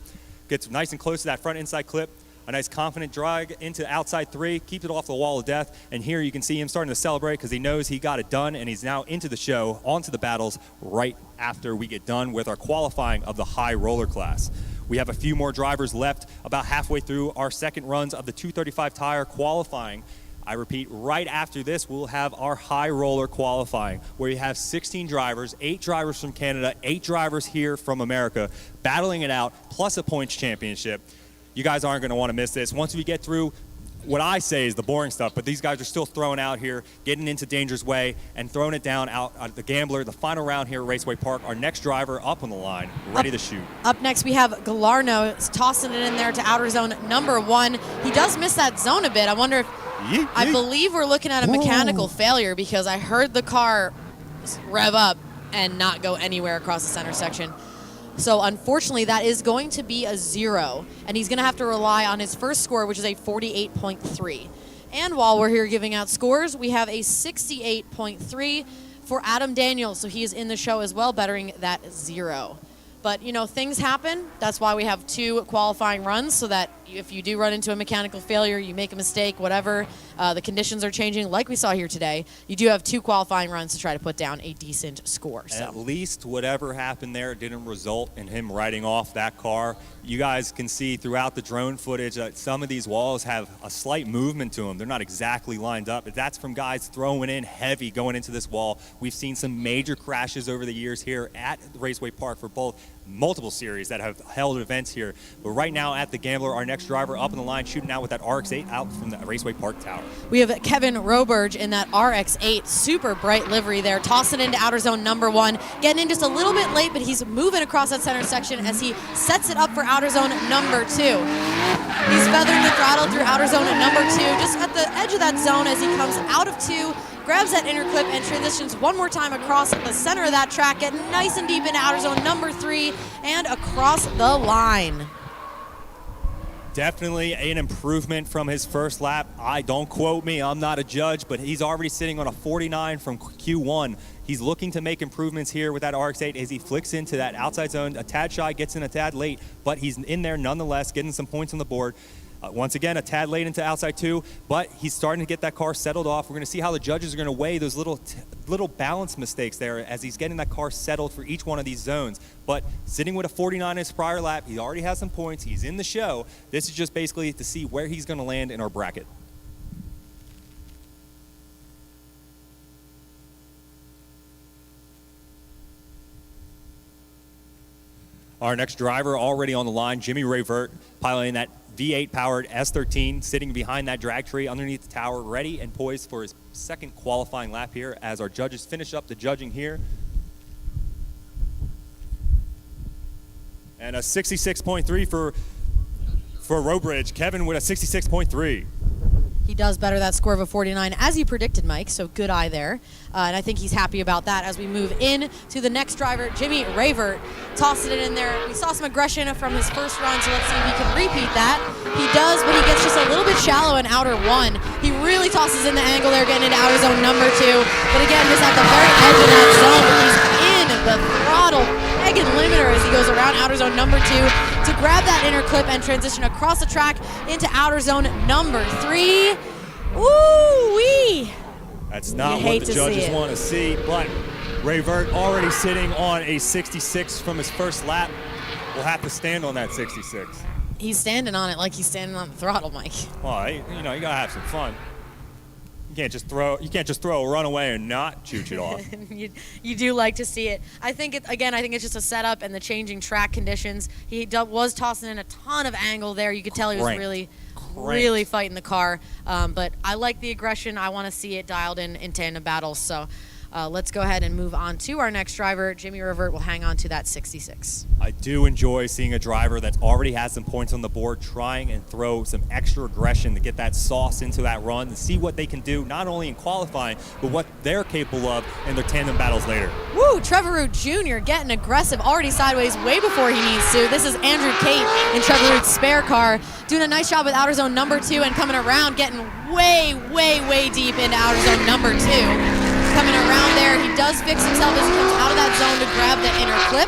Gets nice and close to that front inside clip. A nice confident drag into outside 3, keeps it off the wall of death. And here you can see him starting to celebrate because he knows he got it done, and he's now into the show, onto the battles right after we get done with our qualifying of the high roller class. We have a few more drivers left, about halfway through our second runs of the 235 tire qualifying. I repeat, right after this, we'll have our high roller qualifying, where you have 16 drivers, 8 drivers from Canada, 8 drivers here from America, battling it out, plus a points championship. You guys aren't going to want to miss this. Once we get through what I say is the boring stuff, but these guys are still throwing out here, getting into Danger's Way, and throwing it down out at the Gambler, the final round here at Raceway Park. Our next driver up on the line, ready to shoot. Up next, we have Galarno tossing it in there to outer zone number 1. He does miss that zone a bit. I wonder if, I believe we're looking at a mechanical failure because I heard the car rev up and not go anywhere across the center section. So unfortunately, that is going to be a 0, and he's going to have to rely on his first score, which is a 48.3. And while we're here giving out scores, we have a 68.3 for Adam Daniels, so he is in the show as well, bettering that 0. But, you know, things happen. That's why we have 2 qualifying runs, so that if you do run into a mechanical failure, you make a mistake, whatever, the conditions are changing, like we saw here today, you do have 2 qualifying runs to try to put down a decent score. So. At least whatever happened there didn't result in him riding off that car. You guys can see throughout the drone footage that some of these walls have a slight movement to them. They're not exactly lined up. That's from guys throwing in heavy going into this wall. We've seen some major crashes over the years here at Raceway Park for both multiple series that have held events here. But right now at the Gambler, our next driver up in the line shooting out with that RX-8 out from the Raceway Park tower. We have Kevin Roberge in that RX-8, super bright livery there, tossing into outer zone number 1, getting in just a little bit late, but he's moving across that center section as he sets it up for outer zone number 2. He's feathering the throttle through outer zone number 2, just at the edge of that zone as he comes out of 2, grabs that inner clip and transitions one more time across the center of that track, getting nice and deep into outer zone number 3 and across the line. Definitely an improvement from his first lap. Don't quote me, I'm not a judge, but he's already sitting on a 49 from Q1. He's looking to make improvements here with that RX-8 as he flicks into that outside zone. A tad shy, gets in a tad late, but he's in there nonetheless, getting some points on the board. Once again, a tad late into outside 2, but he's starting to get that car settled off. We're going to see how the judges are going to weigh those little balance mistakes there as he's getting that car settled for each one of these zones. But sitting with a 49 in his prior lap, he already has some points. He's in the show. This is just basically to see where he's going to land in our bracket. Our next driver already on the line, Jimmy Rayvert, piloting that V8-powered S13, sitting behind that drag tree underneath the tower, ready and poised for his second qualifying lap here as our judges finish up the judging here. And a 66.3 for Rowbridge. Kevin with a 66.3. He does better that score of a 49, as you predicted, Mike, so good eye there. And I think he's happy about that as we move in to the next driver, Jimmy Rayvert, tossing it in there. We saw some aggression from his first run, so let's see if he can repeat that. He does, but he gets just a little bit shallow in outer 1. He really tosses in the angle there, getting into outer zone number 2. But again, just at the very edge of that zone, he's in the throttle, pegging limiter as he goes around outer zone number 2 to grab that inner clip and transition across the track into outer zone number 3. Ooh-wee! That's not what the judges want to see, but Rayvert already sitting on a 66 from his first lap. We'll have to stand on that 66. He's standing on it like he's standing on the throttle, Mike. Well, you gotta have some fun. You can't just throw a runaway and not chooch it off. You do like to see it. I think it's just a setup and the changing track conditions. He was tossing in a ton of angle there. You could tell he was really fighting the car. But I like the aggression. I want to see it dialed in tandem battles. So let's go ahead and move on to our next driver. Jimmy Rayvert will hang on to that 66. I do enjoy seeing a driver that already has some points on the board trying and throw some extra aggression to get that sauce into that run and see what they can do, not only in qualifying, but what they're capable of in their tandem battles later. Woo, Trevor Root Jr. getting aggressive, already sideways way before he needs to. This is Andrew Cate in Trevor Root's spare car, doing a nice job with outer zone number 2 and coming around, getting way deep into outer zone number 2. Coming around there, he does fix himself as he comes out of that zone to grab the inner clip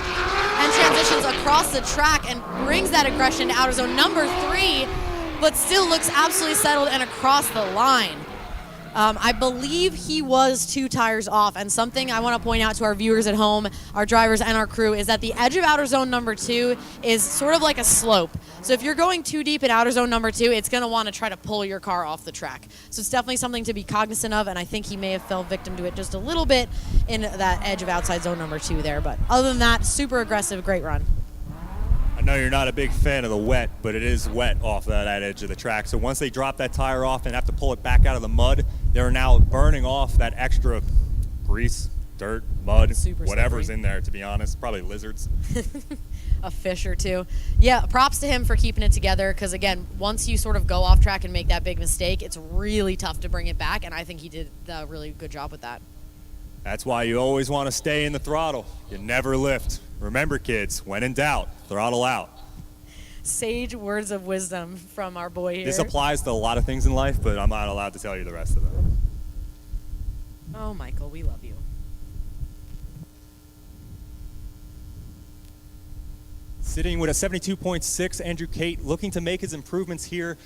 and transitions across the track and brings that aggression to outer zone number 3, but still looks absolutely settled and across the line. I believe he was 2 tires off, and something I want to point out to our viewers at home, our drivers and our crew, is that the edge of outer zone number 2 is sort of like a slope. So if you're going too deep in outer zone number 2, it's going to want to try to pull your car off the track. So it's definitely something to be cognizant of, and I think he may have fell victim to it just a little bit in that edge of outside zone number 2 there. But other than that, super aggressive, great run. I know you're not a big fan of the wet, but it is wet off that edge of the track. So once they drop that tire off and have to pull it back out of the mud, they're now burning off that extra grease, dirt, mud, whatever's in there, to be honest. Probably lizards. A fish or two. Yeah, props to him for keeping it together because, again, once you sort of go off track and make that big mistake, it's really tough to bring it back, and I think he did a really good job with that. That's why you always want to stay in the throttle. You never lift. Remember, kids, when in doubt, throttle out. Sage words of wisdom from our boy here. This applies to a lot of things in life, but I'm not allowed to tell you the rest of them. Oh, Michael, we love you. Sitting with a 72.6, Andrew Cate looking to make his improvements here.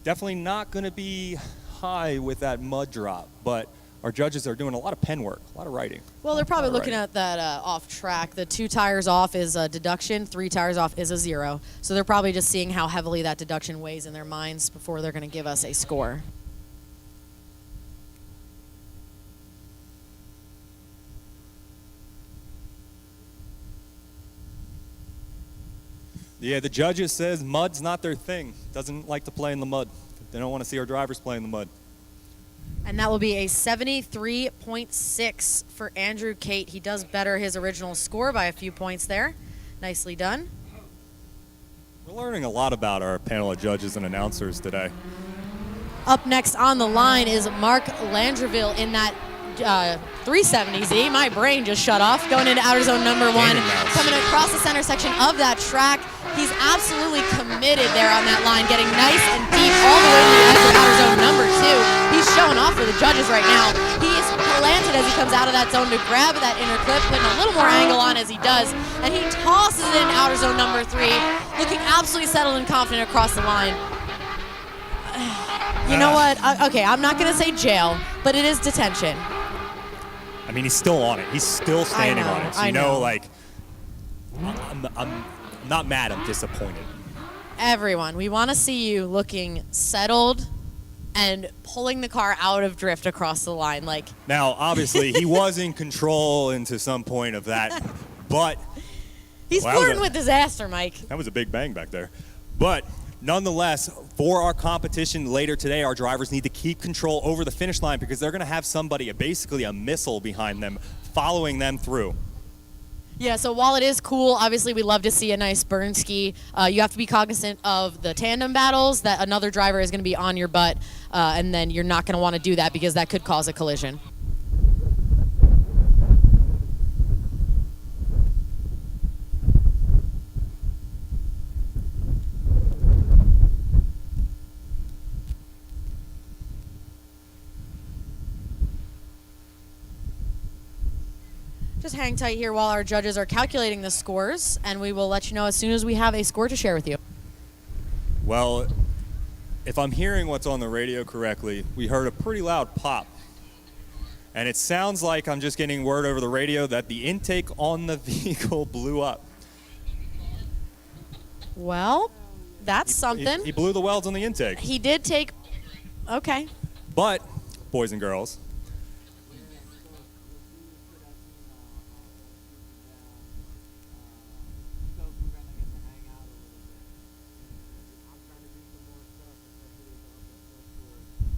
Definitely not going to be high with that mud drop, but our judges are doing a lot of pen work, a lot of writing. Well, they're probably looking at that off track. The 2 tires off is a deduction, 3 tires off is a 0. So they're probably just seeing how heavily that deduction weighs in their minds before they're going to give us a score. Yeah, the judges says mud's not their thing. Doesn't like to play in the mud. They don't want to see our drivers play in the mud. And that will be a 73.6 for Andrew Cate. He does better his original score by a few points there. Nicely done. We're learning a lot about our panel of judges and announcers today. Up next on the line is Mark Landreville in that 370Z. My brain just shut off. Going into outer zone number 1. Coming across the center section of that track. He's absolutely committed there on that line, getting nice and deep all the way to the edge of outer zone number 2. He's showing off for the judges right now. He's planted as he comes out of that zone to grab that inner clip, putting a little more angle on as he does, and he tosses it in outer zone number 3, looking absolutely settled and confident across the line. You know what? Okay, I'm not going to say jail, but it is detention. I mean, he's still on it. He's still standing on it. So you know, like, I'm not mad. I'm disappointed. Everyone, we want to see you looking settled and pulling the car out of drift across the line. Like, now, obviously, he was in control into some point of that, but he's flirting with disaster, Mike. That was a big bang back there. But nonetheless, for our competition later today, our drivers need to keep control over the finish line because they're going to have somebody, basically a missile behind them, following them through. Yeah, so while it is cool, obviously we love to see a nice burn ski. You have to be cognizant of the tandem battles, that another driver is going to be on your butt, and then you're not going to want to do that because that could cause a collision. Just hang tight here while our judges are calculating the scores, and we will let you know as soon as we have a score to share with you. Well, if I'm hearing what's on the radio correctly, we heard a pretty loud pop. And it sounds like I'm just getting word over the radio that the intake on the vehicle blew up. Well, that's something. He blew the welds on the intake. He did take, okay. But, boys and girls,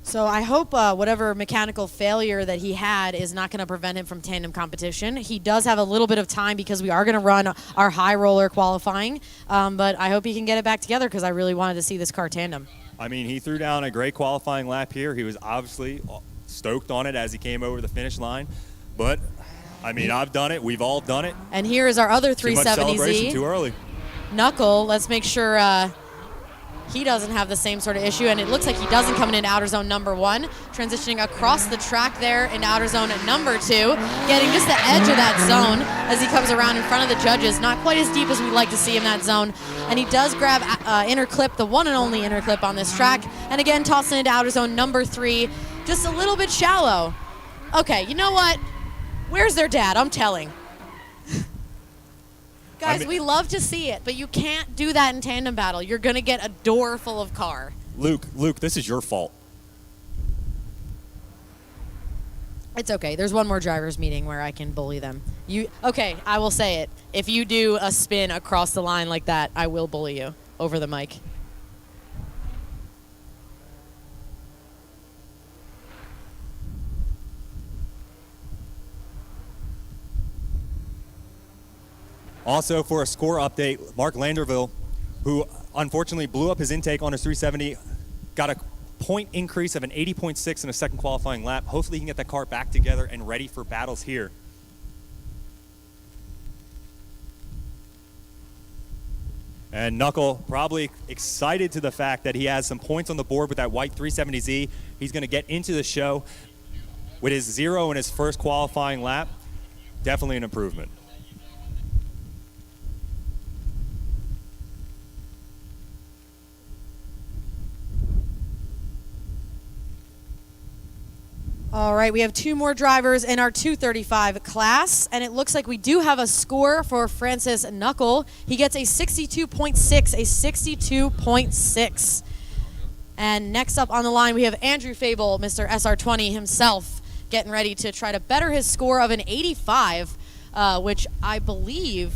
So I hope whatever mechanical failure that he had is not going to prevent him from tandem competition. He does have a little bit of time because we are going to run our high roller qualifying, but I hope he can get it back together because I really wanted to see this car tandem. I mean, he threw down a great qualifying lap here. He was obviously stoked on it as he came over the finish line, but I mean, I've done it. We've all done it. And here is our other 370Z. Too much celebration too early. Knuckle, let's make sure he doesn't have the same sort of issue, and it looks like he doesn't coming into outer zone number 1, transitioning across the track there into outer zone number 2, getting just the edge of that zone as he comes around in front of the judges. Not quite as deep as we'd like to see in that zone, and he does grab inner clip, the one and only inner clip on this track, and again tossing into outer zone number 3, just a little bit shallow. Okay, you know what? Where's their dad? I'm telling. Guys, we love to see it, but you can't do that in tandem battle. You're going to get a door full of car. Luke, this is your fault. It's okay. There's one more drivers meeting where I can bully them. Okay, I will say it. If you do a spin across the line like that, I will bully you over the mic. Also, for a score update, Mark Landerville, who unfortunately blew up his intake on his 370, got a point increase of an 80.6 in a second qualifying lap. Hopefully he can get that car back together and ready for battles here. And Knuckle probably excited to the fact that he has some points on the board with that white 370Z. He's going to get into the show with his 0 in his first qualifying lap. Definitely an improvement. All right, we have 2 more drivers in our 235 class, and it looks like we do have a score for Francis Knuckle. He gets a 62.6, a 62.6. And next up on the line, we have Andrew Fable, Mr. SR20 himself, getting ready to try to better his score of an 85, which I believe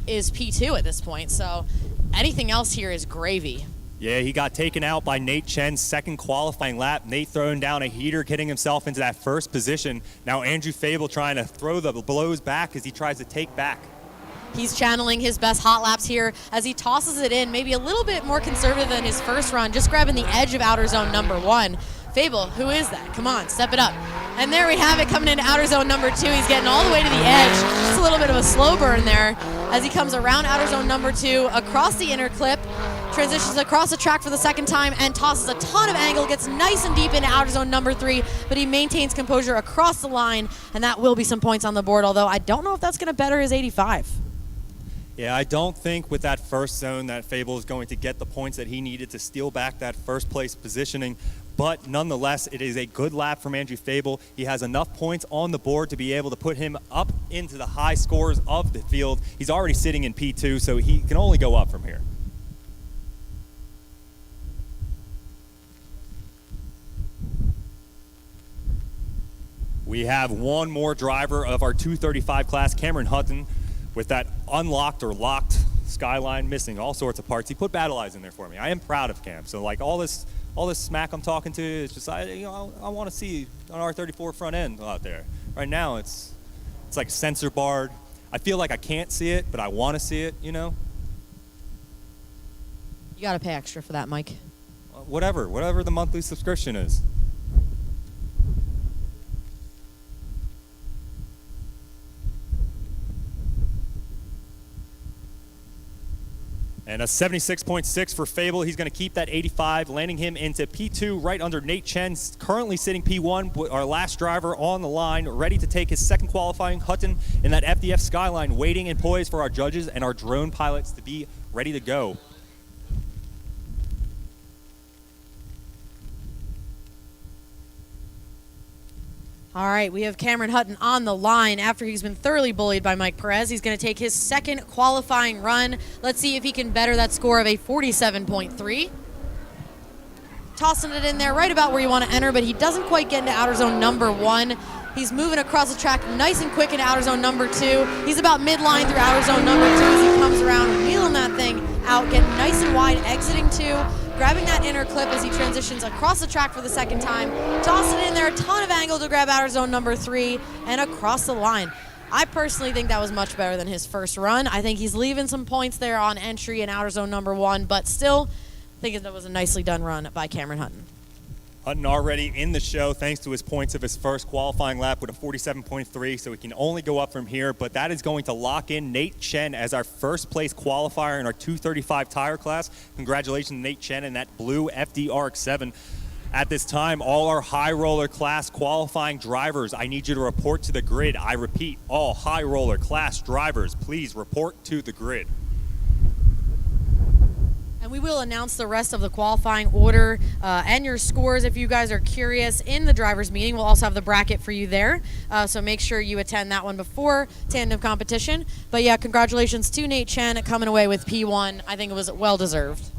is P2 at this point. So anything else here is gravy. Yeah, he got taken out by Nate Chen's second qualifying lap. Nate throwing down a heater, getting himself into that first position. Now Andrew Fable trying to throw the blows back as he tries to take back. He's channeling his best hot laps here as he tosses it in, maybe a little bit more conservative than his first run, just grabbing the edge of outer zone number 1. Fable, who is that? Come on, step it up. And there we have it coming into outer zone number 2. He's getting all the way to the edge. Just a little bit of a slow burn there. as he comes around outer zone number 2, across the inner clip, transitions across the track for the second time and tosses a ton of angle, gets nice and deep into outer zone number 3, but he maintains composure across the line, and that will be some points on the board, although I don't know if that's going to better his 85. Yeah, I don't think with that first zone that Fable is going to get the points that he needed to steal back that first place positioning. But nonetheless, it is a good lap from Andrew Fable. He has enough points on the board to be able to put him up into the high scores of the field. He's already sitting in P2, so he can only go up from here. We have one more driver of our 235 class, Cameron Hutton, with that unlocked or locked Skyline missing all sorts of parts. He put battle eyes in there for me. I am proud of Cam. So like all this smack I'm talking to is just I want to see an R34 front end out there. Right now it's like sensor barred. I feel like I can't see it, but I want to see it. You know. You got to pay extra for that, Mike. Whatever the monthly subscription is. And a 76.6 for Fable. He's going to keep that 85, landing him into P2 right under Nate Chen, currently sitting P1, our last driver on the line, ready to take his second qualifying. Hutton in that FDF Skyline, waiting and poised for our judges and our drone pilots to be ready to go. All right, we have Cameron Hutton on the line after he's been thoroughly bullied by Mike Perez. He's going to take his second qualifying run. Let's see if he can better that score of a 47.3. Tossing it in there right about where you want to enter, but he doesn't quite get into outer zone number 1. He's moving across the track nice and quick into outer zone number 2. He's about midline through outer zone number 2 as he comes around, wheeling that thing out, getting nice and wide, exiting 2. Grabbing that inner clip as he transitions across the track for the second time. Tossing it in there, a ton of angle to grab outer zone number 3 and across the line. I personally think that was much better than his first run. I think he's leaving some points there on entry in outer zone number 1, but still, I think that was a nicely done run by Cameron Hutton. Hutton already in the show thanks to his points of his first qualifying lap with a 47.3, so he can only go up from here, but that is going to lock in Nate Chen as our first place qualifier in our 235 tire class. Congratulations to Nate Chen and that blue FDRX7. At this time, all our high roller class qualifying drivers, I need you to report to the grid. I repeat, all high roller class drivers, please report to the grid. And we will announce the rest of the qualifying order and your scores if you guys are curious in the drivers' meeting. We'll also have the bracket for you there, so make sure you attend that one before Tandem competition. But yeah, congratulations to Nate Chen coming away with P1. I think it was well-deserved.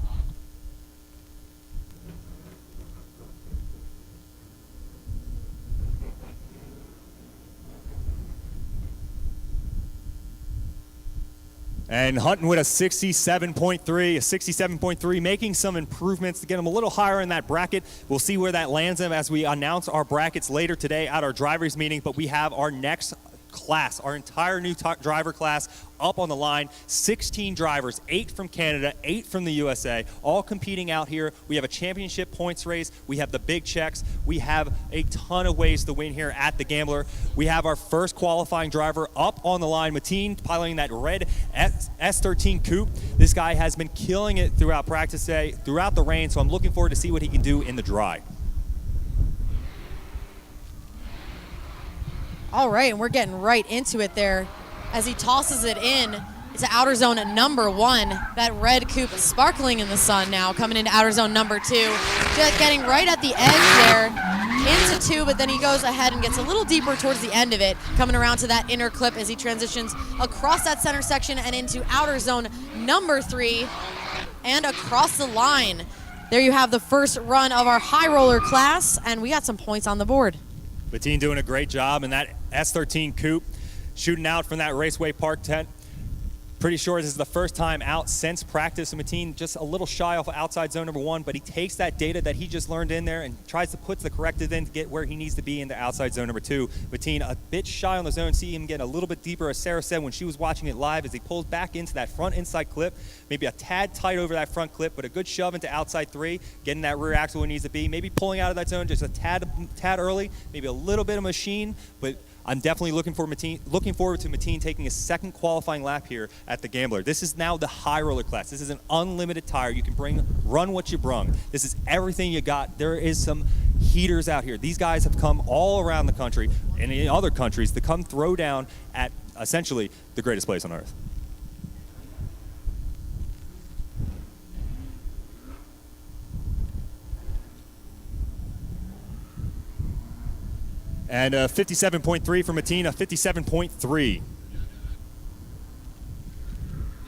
And Hutton with a 67.3, making some improvements to get him a little higher in that bracket. We'll see where that lands him as we announce our brackets later today at our drivers meeting, but we have our next class, our entire new driver class up on the line. 16 drivers, 8 from Canada, 8 from the USA, all competing out here. We have a championship points race. We have the big checks. We have a ton of ways to win here at the Gambler. We have our first qualifying driver up on the line, Mateen, piloting that red S13 coupe. This guy has been killing it throughout practice day, throughout the rain, so I'm looking forward to see what he can do in the dry. All right, and we're getting right into it there as he tosses it in to outer zone number 1. That red coupe sparkling in the sun now, coming into outer zone number 2. Just getting right at the edge there into 2, but then he goes ahead and gets a little deeper towards the end of it, coming around to that inner clip as he transitions across that center section and into outer zone number 3 and across the line. There you have the first run of our high roller class, and we got some points on the board. Mateen doing a great job in that S13 coupe, shooting out from that Raceway park tent. Pretty sure this is the first time out since practice. And Mateen just a little shy off outside zone number 1, but he takes that data that he just learned in there and tries to put the corrective in to get where he needs to be in the outside zone number 2. Mateen a bit shy on the zone. See him get a little bit deeper, as Sarah said when she was watching it live, as he pulls back into that front inside clip. Maybe a tad tight over that front clip, but a good shove into outside 3, getting that rear axle where it needs to be. Maybe pulling out of that zone just a tad early, maybe a little bit of machine, but I'm definitely looking forward to Mateen taking his second qualifying lap here at the Gambler. This is now the high roller class. This is an unlimited tire. You can run what you brung. This is everything you got. There is some heaters out here. These guys have come all around the country and in other countries to come throw down at essentially the greatest place on earth. And 57.3 for Mateen, 57.3.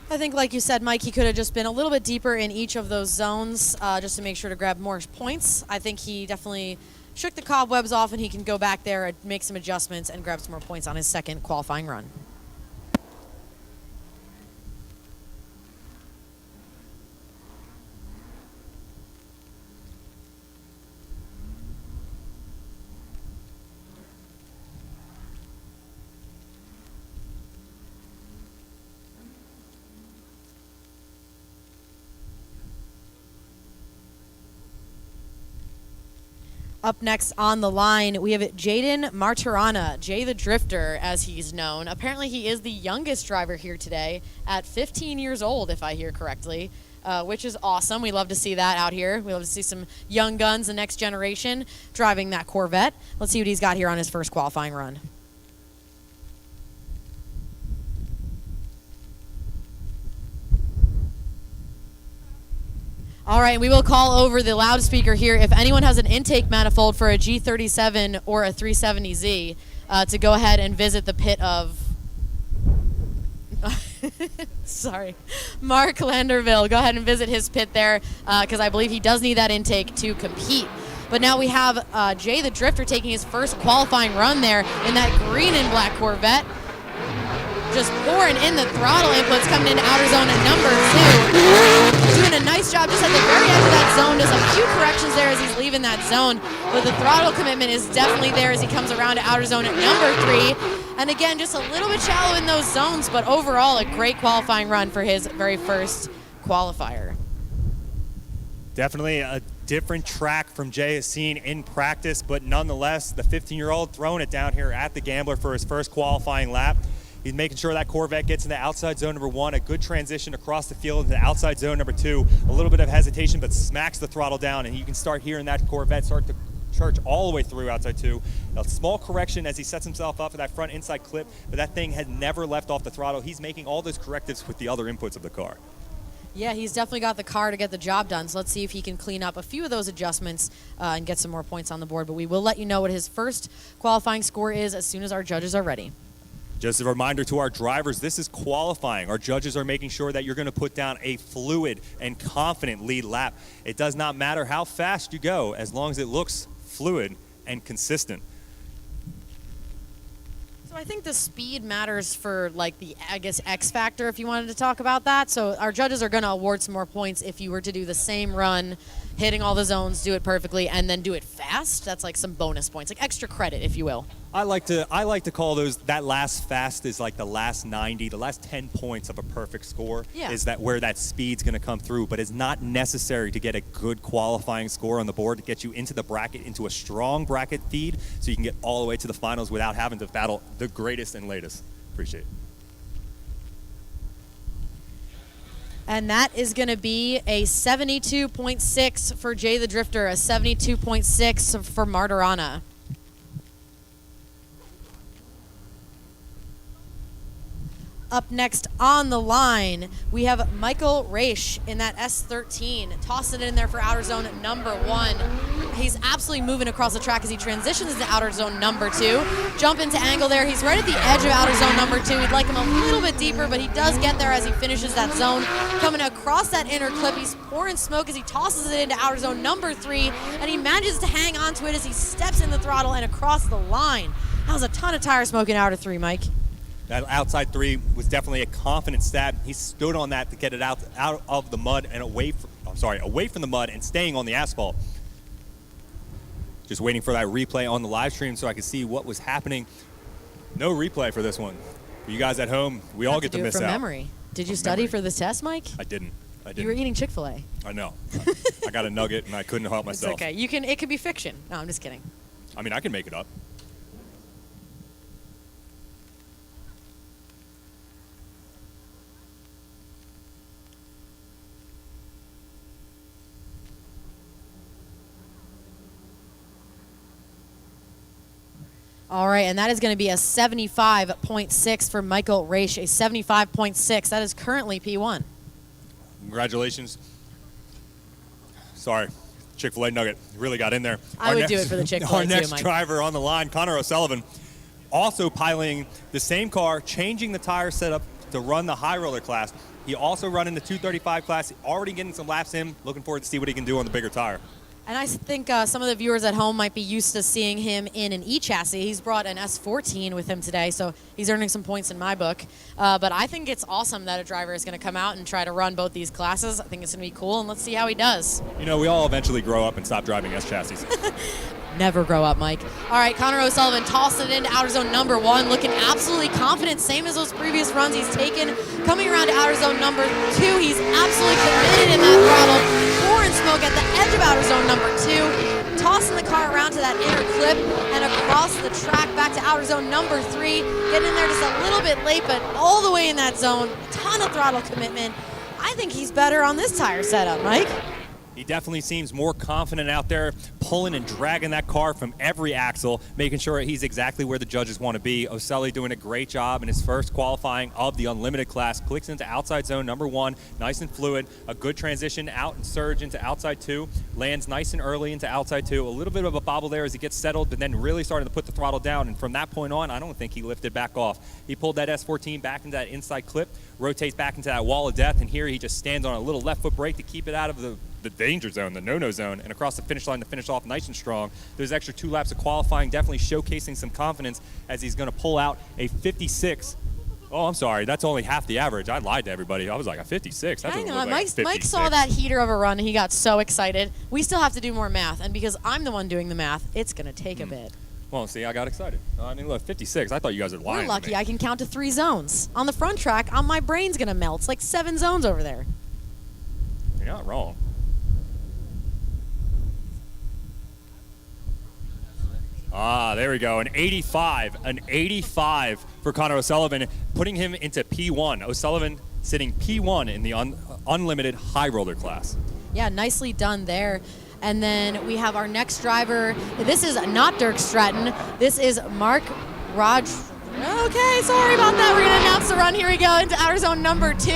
I think, like you said, Mike, he could have just been a little bit deeper in each of those zones just to make sure to grab more points. I think he definitely shook the cobwebs off, and he can go back there and make some adjustments and grab some more points on his second qualifying run. Up next on the line, we have Jaden Martirana, Jay the Drifter, as he's known. Apparently, he is the youngest driver here today at 15 years old, if I hear correctly, which is awesome. We love to see that out here. We love to see some young guns, the next generation, driving that Corvette. Let's see what he's got here on his first qualifying run. All right, we will call over the loudspeaker here. If anyone has an intake manifold for a G37 or a 370Z, to go ahead and visit the pit of, sorry, Mark Landerville. Go ahead and visit his pit there because I believe he does need that intake to compete. But now we have Jay the Drifter taking his first qualifying run there in that green and black Corvette. Just pouring in the throttle inputs, coming into outer zone at number 2. Doing a nice job just at the very edge of that zone. Does a few corrections there as he's leaving that zone. But the throttle commitment is definitely there as he comes around to outer zone at number 3. And again, just a little bit shallow in those zones, but overall a great qualifying run for his very first qualifier. Definitely a different track from Jay has seen in practice, but nonetheless, the 15-year-old throwing it down here at the Gambler for his first qualifying lap. He's making sure that Corvette gets into outside zone number 1, a good transition across the field into outside zone number 2, a little bit of hesitation, but smacks the throttle down, and you can start hearing that Corvette start to church all the way through outside 2. A small correction as he sets himself up for that front inside clip, but that thing had never left off the throttle. He's making all those correctives with the other inputs of the car. Yeah, he's definitely got the car to get the job done, so let's see if he can clean up a few of those adjustments and get some more points on the board, but we will let you know what his first qualifying score is as soon as our judges are ready. Just a reminder to our drivers, this is qualifying. Our judges are making sure that you're going to put down a fluid and confident lead lap. It does not matter how fast you go, as long as it looks fluid and consistent. So I think the speed matters for, like, the, I guess, X factor, if you wanted to talk about that. So our judges are going to award some more points if you were to do the same run, hitting all the zones, do it perfectly, and then do it fast. That's like some bonus points, like extra credit, if you will. I like to call those, that last fast is like the last 90, the last 10 points of a perfect score. Yeah. Is that where that speed's going to come through, but it's not necessary to get a good qualifying score on the board to get you into the bracket, into a strong bracket feed, so you can get all the way to the finals without having to battle the greatest and latest. Appreciate it. And that is going to be a 72.6 for Jay the Drifter, a 72.6 for Martirana. Up next on the line, we have Michael Raish in that S13, tossing it in there for outer zone number 1. He's absolutely moving across the track as he transitions to outer zone number 2. Jump into angle there. He's right at the edge of outer zone number 2. We'd like him a little bit deeper, but he does get there as he finishes that zone. Coming across that inner clip, he's pouring smoke as he tosses it into outer zone number 3, and he manages to hang on to it as he steps in the throttle and across the line. That was a ton of tire smoke in outer 3, Mike. That outside 3 was definitely a confident stab. He stood on that to get it out of the mud and away from the mud and staying on the asphalt. Just waiting for that replay on the live stream so I could see what was happening. No replay for this one. For you guys at home, we all get to miss out. From memory. Did you study for this test, Mike? I didn't. You were eating Chick-fil-A. I know. I got a nugget and I couldn't help myself. It's okay. It could be fiction. No, I'm just kidding. I mean, I can make it up. All right, and that is going to be a 75.6 for Michael Raish, a 75.6. That is currently P1. Congratulations. Sorry, Chick-fil-A nugget really got in there. I would do it for the Chick-fil-A Our next too, Mike. driver on the line, Connor O'Sullivan, also piloting the same car, changing the tire setup to run the high roller class. He also running the 235 class, already getting some laps in. Looking forward to see what he can do on the bigger tire. And I think some of the viewers at home might be used to seeing him in an E-chassis. He's brought an S14 with him today, so he's earning some points in my book. But I think it's awesome that a driver is going to come out and try to run both these classes. I think it's going to be cool, and let's see how he does. You know, we all eventually grow up and stop driving S-chassis. Never grow up, Mike. All right, Connor O'Sullivan tossing it into outer zone number 1, looking absolutely confident, same as those previous runs he's taken. Coming around to outer zone number 2, he's absolutely committed in that throttle. Pouring smoke at the edge of outer zone number 2, tossing the car around to that inner clip and across the track back to outer zone number 3. Getting in there just a little bit late, but all the way in that zone. A ton of throttle commitment. I think he's better on this tire setup, Mike. He definitely seems more confident out there, pulling and dragging that car from every axle, making sure he's exactly where the judges want to be. Oselli doing a great job in his first qualifying of the unlimited class. Clicks into outside zone number 1, nice and fluid. A good transition out and surge into outside 2. Lands nice and early into outside 2. A little bit of a bobble there as he gets settled, but then really started to put the throttle down. And from that point on, I don't think he lifted back off. He pulled that S14 back into that inside clip, rotates back into that wall of death, and here he just stands on a little left foot brake to keep it out of the danger zone, the no-no zone, and across the finish line to finish off nice and strong. Those extra 2 laps of qualifying definitely showcasing some confidence as he's going to pull out a 56. Oh, I'm sorry. That's only half the average. I lied to everybody. I was like, a 56. That Hang doesn't on. look like a 56. Mike saw that heater of a run, and he got so excited. We still have to do more math, and because I'm the one doing the math, it's going to take a bit. Well, see, I got excited. I mean, look, 56. I thought you guys were lying. We're lucky. To me. I can count to 3 zones. On the front track, my brain's going to melt. It's like 7 zones over there. You're not wrong. Ah, there we go. An 85 for Connor O'Sullivan, putting him into P1. O'Sullivan sitting P1 in the unlimited high roller class. Yeah, nicely done there. And then we have our next driver. This is not Dirk Stratton. This is Mark Raj. Okay, sorry about that. We're going to announce the run. Here we go into outer zone number 2.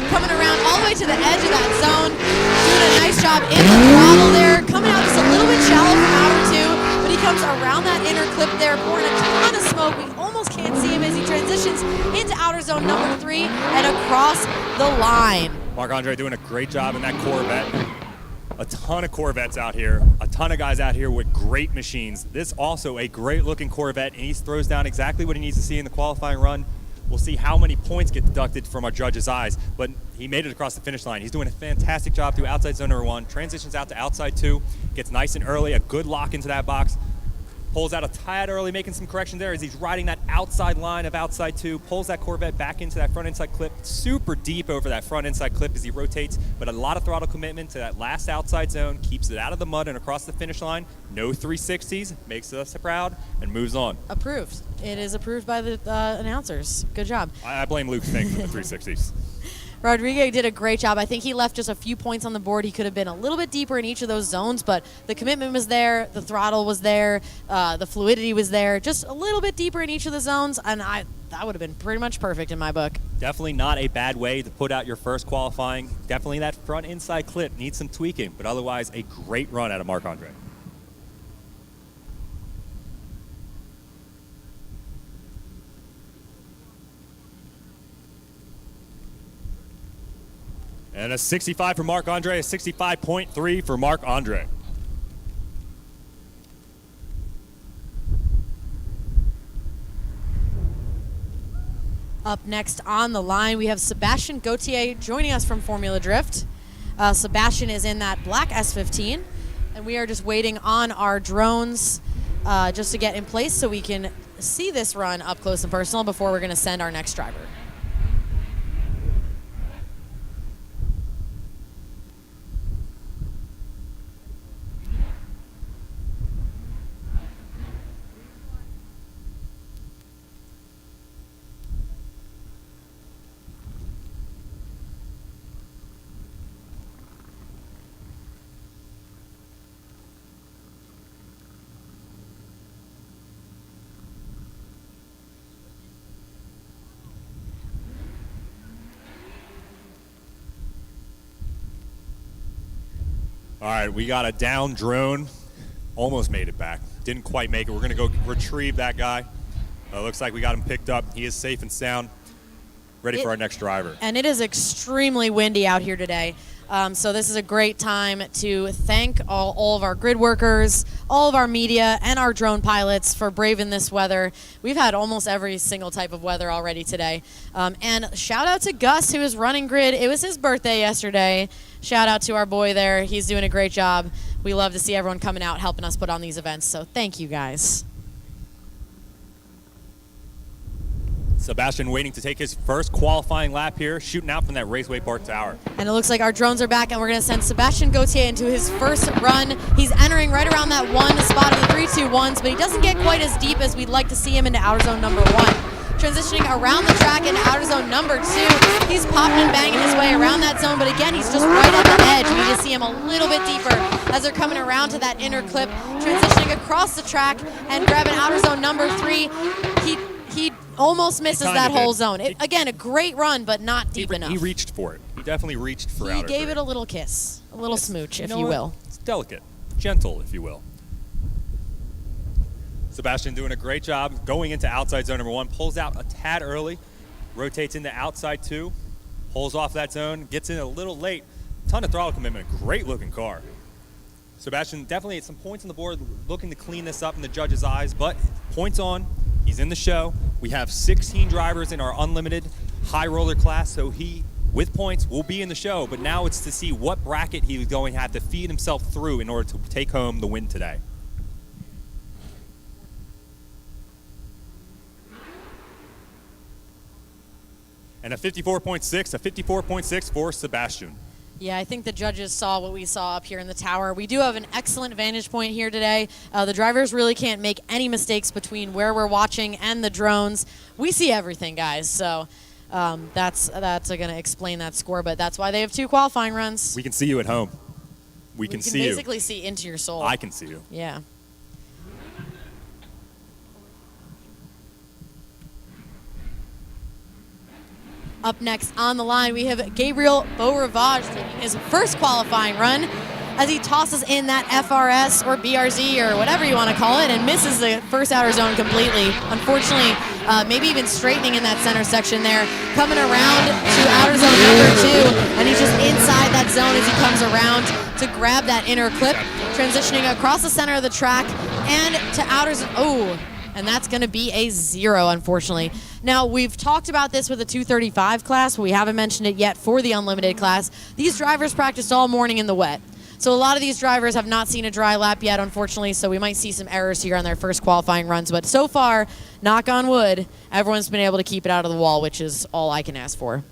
Coming around all the way to the edge of that zone. Doing a nice job in the throttle there. Coming out just a little bit shallow from outer 2. But he comes around that inner clip there, pouring a ton of smoke. We almost can't see him as he transitions into outer zone number 3 and across the line. Marc-Andre doing a great job in that Corvette. A ton of Corvettes out here, a ton of guys out here with great machines. This also a great looking Corvette, and he throws down exactly what he needs to see in the qualifying run. We'll see how many points get deducted from our judge's eyes, but he made it across the finish line. He's doing a fantastic job through outside zone number 1, transitions out to outside 2, gets nice and early, a good lock into that box, pulls out a tad early, making some correction there as he's riding that outside line of outside 2, pulls that Corvette back into that front inside clip, super deep over that front inside clip as he rotates, but a lot of throttle commitment to that last outside zone, keeps it out of the mud and across the finish line. No 360s, makes us proud, and moves on. Approved. It is approved by the announcers. Good job. I blame Luke Fink for the 360s. Rodriguez did a great job. I think he left just a few points on the board. He could have been a little bit deeper in each of those zones, but the commitment was there, the throttle was there, the fluidity was there, just a little bit deeper in each of the zones, and that would have been pretty much perfect in my book. Definitely not a bad way to put out your first qualifying. Definitely that front inside clip needs some tweaking, but otherwise a great run out of Marc-Andre. And a 65 for Marc-Andre, a 65.3 for Marc-Andre. Up next on the line, we have Sebastian Gauthier joining us from Formula Drift. Sebastian is in that black S15, and we are just waiting on our drones just to get in place so we can see this run up close and personal before we're going to send our next driver. All right, we got a down drone. Almost made it back. Didn't quite make it. We're going to go retrieve that guy. Looks like we got him picked up. He is safe and sound. Ready for our next driver. And it is extremely windy out here today. So this is a great time to thank all of our grid workers, all of our media, and our drone pilots for braving this weather. We've had almost every single type of weather already today. And shout out to Gus, who is running grid. It was his birthday yesterday. Shout out to our boy there. He's doing a great job. We love to see everyone coming out helping us put on these events. So thank you, guys. Sebastian waiting to take his first qualifying lap here, shooting out from that Raceway Park Tower. And it looks like our drones are back, and we're going to send Sebastian Gauthier into his first run. He's entering right around that one spot of the 3-2-1s, but he doesn't get quite as deep as we'd like to see him into outer zone number 1. Transitioning around the track into outer zone number 2. He's popping and banging his way around that zone, but again, he's just right at the edge. We need to see him a little bit deeper as they're coming around to that inner clip, transitioning across the track and grabbing outer zone number 3. He almost misses that whole zone. Again, a great run, but not deep enough. He reached for it. He definitely reached for outer. He gave it a little kiss, a little smooch, if you will. It's delicate, gentle, if you will. Sebastian doing a great job going into outside zone number 1, pulls out a tad early, rotates into outside 2, pulls off that zone, gets in a little late. Ton of throttle commitment, great looking car. Sebastian definitely at some points on the board looking to clean this up in the judges' eyes, but points on. He's in the show. We have 16 drivers in our unlimited high roller class, so he, with points, will be in the show. But now it's to see what bracket he's going to have to feed himself through in order to take home the win today. And a 54.6 for Sebastian. Yeah, I think the judges saw what we saw up here in the tower. We do have an excellent vantage point here today. The drivers really can't make any mistakes between where we're watching and the drones. We see everything, guys, so that's going to explain that score, but that's why they have 2 qualifying runs. We can see you at home. We can see you. Basically see into your soul. I can see you. Yeah. Up next on the line, we have Gabriel Beaurivage taking his first qualifying run as he tosses in that FRS or BRZ or whatever you want to call it and misses the first outer zone completely. Unfortunately, maybe even straightening in that center section there. Coming around to outer zone number 2, and he's just inside that zone as he comes around to grab that inner clip, transitioning across the center of the track and to outer zone. Oh, and that's going to be a 0, unfortunately. Now, we've talked about this with the 235 class, but we haven't mentioned it yet for the unlimited class. These drivers practiced all morning in the wet. So a lot of these drivers have not seen a dry lap yet, unfortunately, so we might see some errors here on their first qualifying runs. But so far, knock on wood, everyone's been able to keep it out of the wall, which is all I can ask for.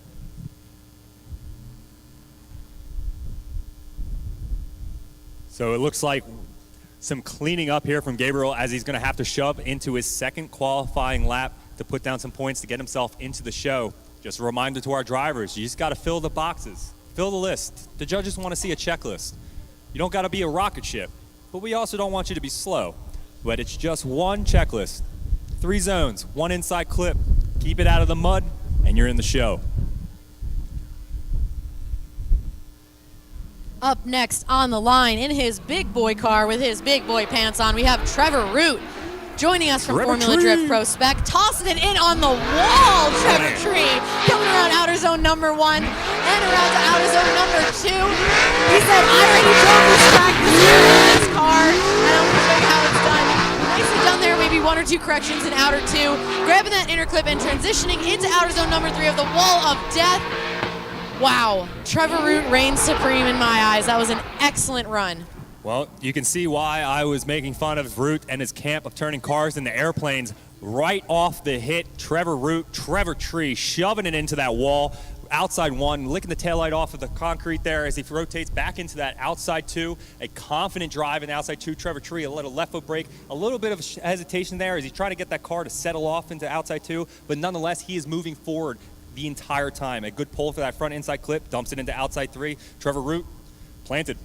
So it looks like some cleaning up here from Gabriel as he's going to have to shove into his second qualifying lap to put down some points to get himself into the show. Just a reminder to our drivers, you just got to fill the boxes, fill the list. The judges want to see a checklist. You don't got to be a rocket ship, but we also don't want you to be slow. But it's just one checklist, 3 zones, 1 inside clip, keep it out of the mud, and you're in the show. Up next on the line in his big boy car with his big boy pants on, we have Trevor Root joining us from Formula Drift Pro Spec, tossing it in on the wall. Trevor Tree coming around outer zone number 1 and around to outer zone number 2. He said, I already drove this track this car, and I'm going to show you how it's done. Nicely done there, maybe 1 or 2 corrections in outer 2, grabbing that inner clip and transitioning into outer zone number 3 of the wall of death. Wow, Trevor Root reigns supreme in my eyes. That was an excellent run. Well, you can see why I was making fun of Root and his camp of turning cars into airplanes. Right off the hit, Trevor Root, Trevor Tree, shoving it into that wall. Outside 1, licking the taillight off of the concrete there as he rotates back into that outside 2. A confident drive in outside 2. Trevor Tree, a little left foot brake, a little bit of hesitation there as he's trying to get that car to settle off into outside 2, but nonetheless, he is moving forward the entire time. A good pull for that front inside clip, dumps it into outside 3. Trevor Root, planted.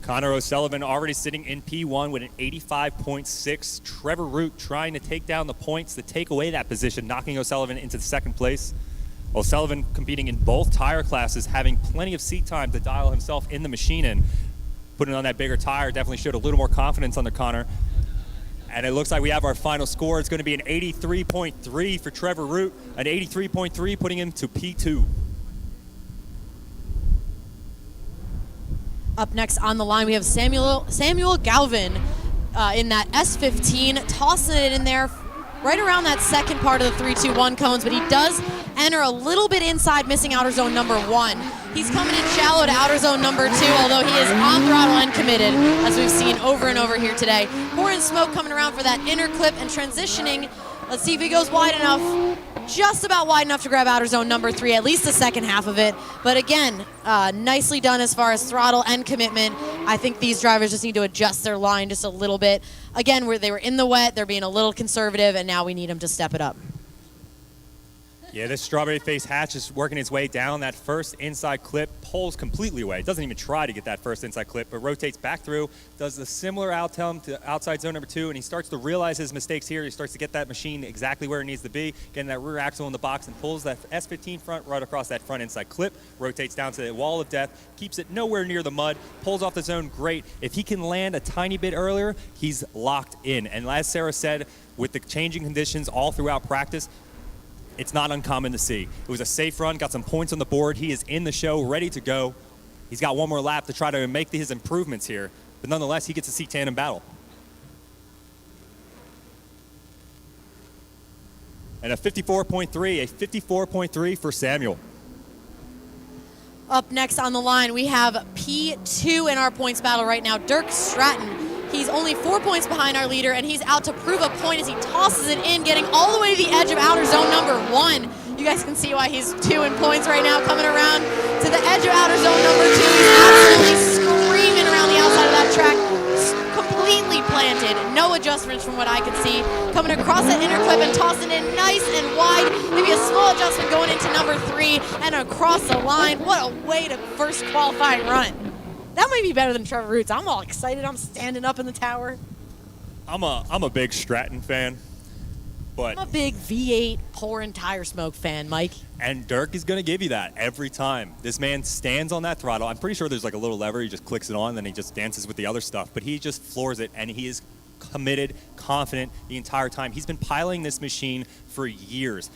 Connor O'Sullivan already sitting in P1 with an 85.6. Trevor Root trying to take down the points to take away that position, knocking O'Sullivan into the second place. O'Sullivan competing in both tire classes, having plenty of seat time to dial himself in the machine in. Putting on that bigger tire definitely showed a little more confidence under Connor. And it looks like we have our final score. It's going to be an 83.3 for Trevor Root, an 83.3 putting him to P2. Up next on the line, we have Samuel Galvin in that S15, tossing it in there right around that second part of the 3-2-1 cones, but he does enter a little bit inside, missing outer zone number 1. He's coming in shallow to outer zone number 2, although he is on throttle and committed, as we've seen over and over here today. Pouring smoke coming around for that inner clip and transitioning. Let's see if he goes wide enough. Just about wide enough to grab outer zone number 3, at least the second half of it. But again, nicely done as far as throttle and commitment. I think these drivers just need to adjust their line just a little bit. Again, where they were in the wet, they're being a little conservative, and now we need them to step it up. Yeah, this strawberry face hatch is working its way down. That first inside clip pulls completely away. It doesn't even try to get that first inside clip, but rotates back through, does the similar out-tum to outside zone number 2, and he starts to realize his mistakes here. He starts to get that machine exactly where it needs to be, getting that rear axle in the box, and pulls that S15 front right across that front inside clip, rotates down to the wall of death, keeps it nowhere near the mud, pulls off the zone great. If he can land a tiny bit earlier, he's locked in. And as Sarah said, with the changing conditions all throughout practice, it's not uncommon to see. It was a safe run, got some points on the board. He is in the show, ready to go. He's got one more lap to try to make his improvements here, but nonetheless, he gets to see Tandem battle. And a 54.3 for Samuel. Up next on the line, we have P2 in our points battle right now, Dirk Stratton. He's only 4 points behind our leader, and he's out to prove a point as he tosses it in, getting all the way to the edge of outer zone number 1. You guys can see why he's 2 in points right now, coming around to the edge of outer zone number 2. He's absolutely screaming around the outside of that track, completely planted, no adjustments from what I can see. Coming across that inner clip and tossing it nice and wide. Maybe a small adjustment going into number 3 and across the line. What a way to first qualifying run. That might be better than Trevor Root's. I'm all excited. I'm standing up in the tower. I'm a big Stratton fan, but I'm a big V8 pouring tire smoke fan, Mike. And Dirk is going to give you that every time. This man stands on that throttle. I'm pretty sure there's like a little lever. He just clicks it on, and then he just dances with the other stuff. But he just floors it, and he is committed, confident the entire time. He's been piloting this machine for years.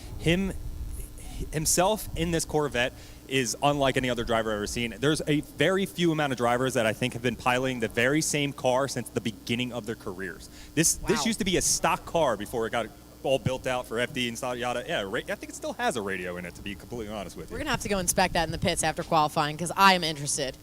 Himself in this Corvette is unlike any other driver I've ever seen. There's a very few amount of drivers that I think have been piloting the very same car since the beginning of their careers. This used to be a stock car before it got all built out for FD and stuff, yada. Yeah, I think it still has a radio in it, to be completely honest with you. We're going to have to go inspect that in the pits after qualifying because I am interested.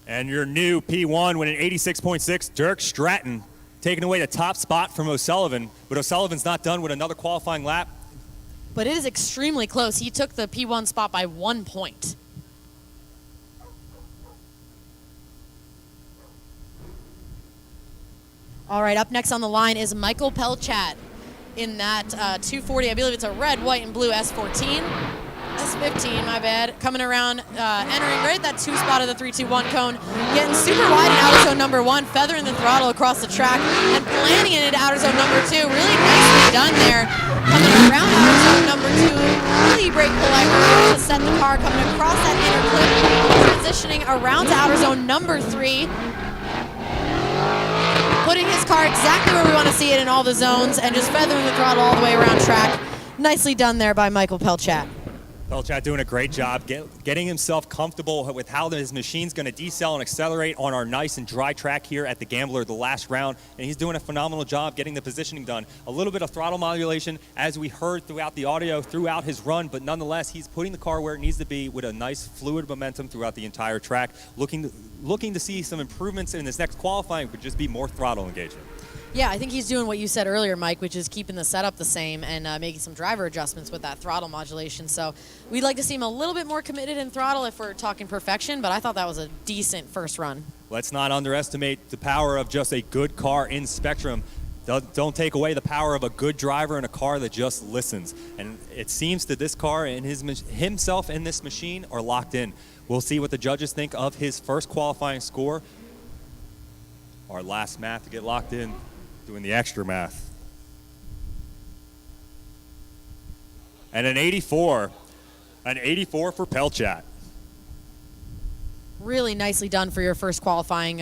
And your new P1 with an 86.6, Dirk Stratton, taking away the top spot from O'Sullivan. But O'Sullivan's not done with another qualifying lap. But it is extremely close. He took the P1 spot by 1 point. All right, up next on the line is Michael Pelchat in that 240. I believe it's a red, white, and blue S14. S15, my bad. Coming around, entering right at that 2 spot of the 3-2-1 cone, getting super wide in outer zone number 1, feathering the throttle across the track, and planting it into outer zone number 2. Really nicely done there. Coming around outer zone number 2, really great collector to set the car, coming across that inner clip, transitioning around to outer zone number 3. Putting his car exactly where we want to see it in all the zones, and just feathering the throttle all the way around track. Nicely done there by Michael Pelchat. Pelchat doing a great job getting himself comfortable with how his machine's going to decel and accelerate on our nice and dry track here at the Gambler the last round, and he's doing a phenomenal job getting the positioning done. A little bit of throttle modulation, as we heard throughout the audio, throughout his run, but nonetheless, he's putting the car where it needs to be with a nice fluid momentum throughout the entire track. Looking to see some improvements in this next qualifying would just be more throttle engagement. Yeah, I think he's doing what you said earlier, Mike, which is keeping the setup the same and making some driver adjustments with that throttle modulation. So we'd like to see him a little bit more committed in throttle if we're talking perfection, but I thought that was a decent first run. Let's not underestimate the power of just a good car in Spectrum. Don't take away the power of a good driver in a car that just listens. And it seems that this car and himself and this machine are locked in. We'll see what the judges think of his first qualifying score. Our last math to get locked in, doing the extra math. And an 84 for Pelchat. Really nicely done for your first qualifying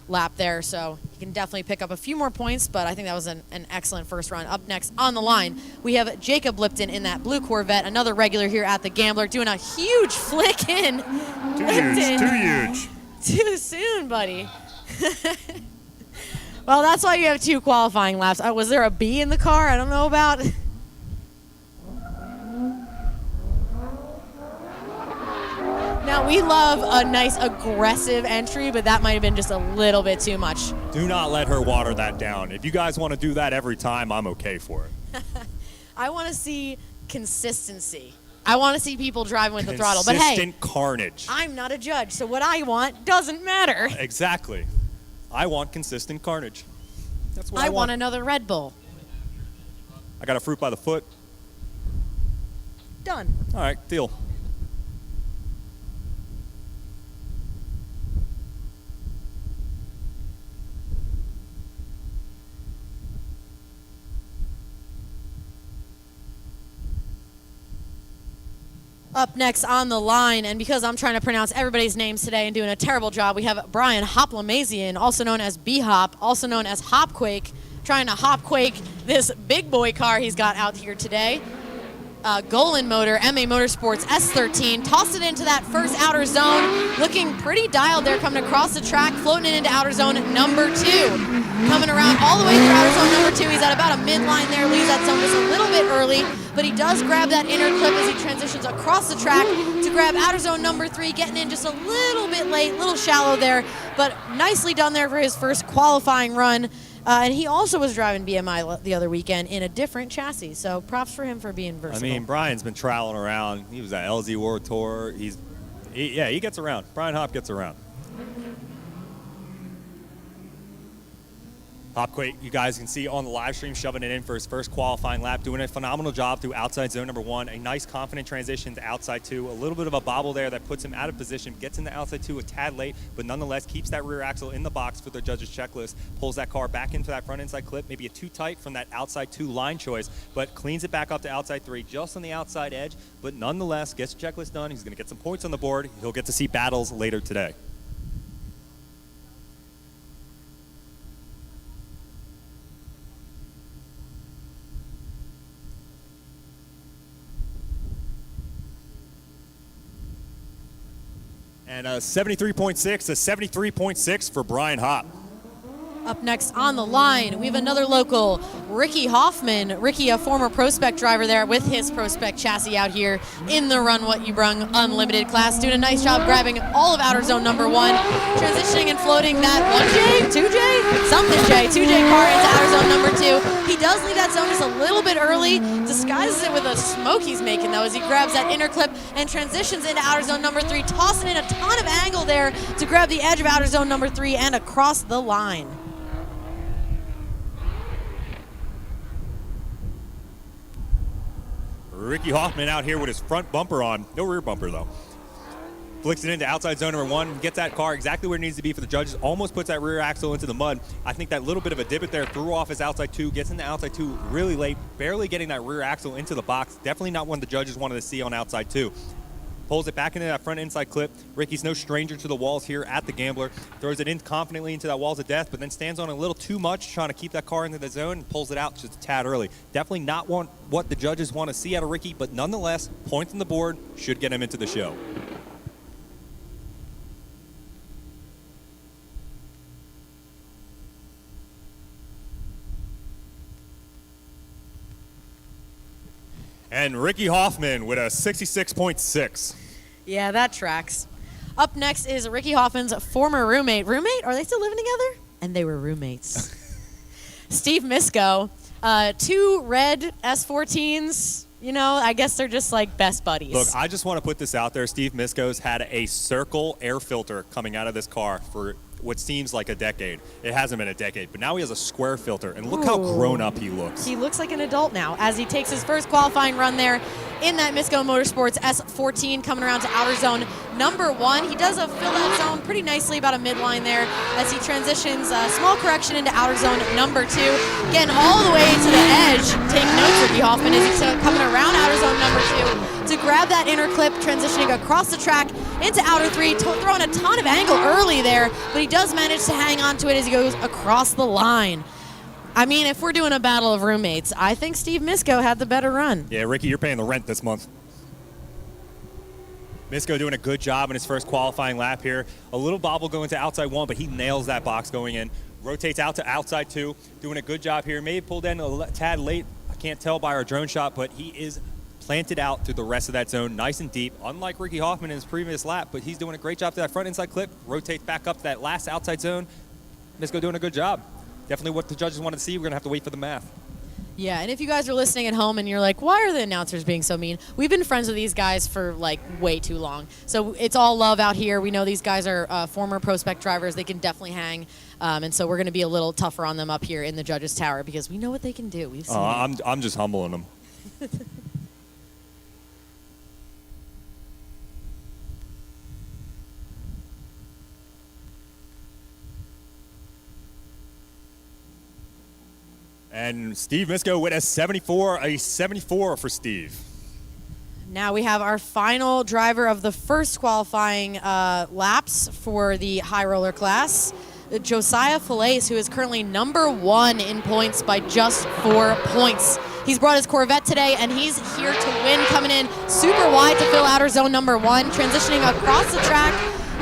lap there, so you can definitely pick up a few more points, but I think that was an excellent first run. Up next on the line, we have Jacob Lipton in that blue Corvette, another regular here at the Gambler, doing a huge flick in. Too huge. Too soon, buddy. Well, that's why you have 2 qualifying laps. Was there a B in the car? I don't know about. Now, we love a nice aggressive entry, but that might have been just a little bit too much. Do not let her water that down. If you guys want to do that every time, I'm okay for it. I want to see consistency. I want to see people driving with the throttle. But hey, consistent carnage. I'm not a judge, so what I want doesn't matter. Exactly. I want consistent carnage. That's what I want. I want another Red Bull. I got a fruit by the foot. Done. All right, deal. Up next on the line, and because I'm trying to pronounce everybody's names today and doing a terrible job, we have Brian Hoplamazian, also known as B-Hop, also known as Hopquake, trying to Hopquake this big boy car he's got out here today. Golan motor, MA Motorsports S13, tossed it into that first outer zone, looking pretty dialed there, coming across the track, floating it into outer zone number 2. Coming around all the way through outer zone number 2, he's at about a midline there, leaves that zone just a little bit early, but he does grab that inner clip as he transitions across the track to grab outer zone number 3, getting in just a little bit late, a little shallow there, but nicely done there for his first qualifying run. And he also was driving BMI the other weekend in a different chassis, so props for him for being versatile. I mean, Brian's been trialing around. He was at LZ World Tour. He gets around. Brian Hop gets around. Hopquake, you guys can see on the live stream, shoving it in for his first qualifying lap, doing a phenomenal job through outside zone number 1, a nice confident transition to outside 2, a little bit of a bobble there that puts him out of position, gets into outside 2 a tad late, but nonetheless keeps that rear axle in the box for the judges' checklist, pulls that car back into that front inside clip, maybe a too tight from that outside 2 line choice, but cleans it back up to outside 3, just on the outside edge, but nonetheless gets the checklist done. He's going to get some points on the board. He'll get to see battles later today. And a 73.6, a 73.6 for Brian Hop. Up next on the line, we have another local, Ricky Hoffman. Ricky, a former Pro Spec driver there with his Pro Spec chassis out here in the Run What You Brung Unlimited class, doing a nice job grabbing all of outer zone number 1, transitioning and floating that 1J, 2J, something J, 2J car into outer zone number 2. He does leave that zone just a little bit early, disguises it with a smoke he's making though as he grabs that inner clip and transitions into outer zone number 3, tossing in a ton of angle there to grab the edge of outer zone number 3 and across the line. Ricky Hoffman out here with his front bumper on. No rear bumper, though. Flicks it into outside zone number 1, gets that car exactly where it needs to be for the judges, almost puts that rear axle into the mud. I think that little bit of a divot there threw off his outside 2, gets into outside 2 really late, barely getting that rear axle into the box. Definitely not one the judges wanted to see on outside 2. Pulls it back into that front inside clip. Ricky's no stranger to the walls here at the Gambler. Throws it in confidently into that walls of death, but then stands on a little too much, trying to keep that car into the zone and pulls it out just a tad early. Definitely not what the judges want to see out of Ricky, but nonetheless, points on the board should get him into the show. And Ricky Hoffman with a 66.6. Yeah, that tracks. Up next is Ricky Hoffman's former roommate. Roommate? Are they still living together? And they were roommates. Steve Misko, 2 red S14s. You know, I guess they're just like best buddies. Look, I just want to put this out there. Steve Misko's had a circle air filter coming out of this car for what seems like a decade. It hasn't been a decade, but now he has a square filter, and look how grown up he looks. He looks like an adult now as he takes his first qualifying run there in that Misko Motorsports S14 coming around to outer zone number 1. He does fill that zone pretty nicely about a midline there as he transitions a small correction into outer zone number 2. Getting all the way to the edge, take notes, Ricky Hoffman, as he's coming around outer zone number 2 to grab that inner clip, transitioning across the track into outer 3, throwing a ton of angle early there, but he does manage to hang on to it as he goes across the line. I mean, if we're doing a battle of roommates, I think Steve Misko had the better run. Yeah, Ricky, you're paying the rent this month. Misko doing a good job in his first qualifying lap here. A little bobble going to outside 1, but he nails that box going in. Rotates out to outside 2, doing a good job here. May have pulled in a tad late. I can't tell by our drone shot, but he is planted out through the rest of that zone, nice and deep, unlike Ricky Hoffman in his previous lap, but he's doing a great job to that front inside clip, rotates back up to that last outside zone. Misko doing a good job. Definitely what the judges wanted to see. We're going to have to wait for the math. Yeah, and if you guys are listening at home and you're like, why are the announcers being so mean? We've been friends with these guys for, like, way too long. So it's all love out here. We know these guys are former Pro Spec drivers. They can definitely hang. And so we're going to be a little tougher on them up here in the judges' tower because we know what they can do. We've seen I'm just humbling them. And Steve Misko with a 74 for Steve. Now we have our final driver of the first qualifying laps for the high roller class, Josiah Falaise, who is currently number 1 in points by just 4 points. He's brought his Corvette today, and he's here to win, coming in super wide to fill outer zone number 1, transitioning across the track,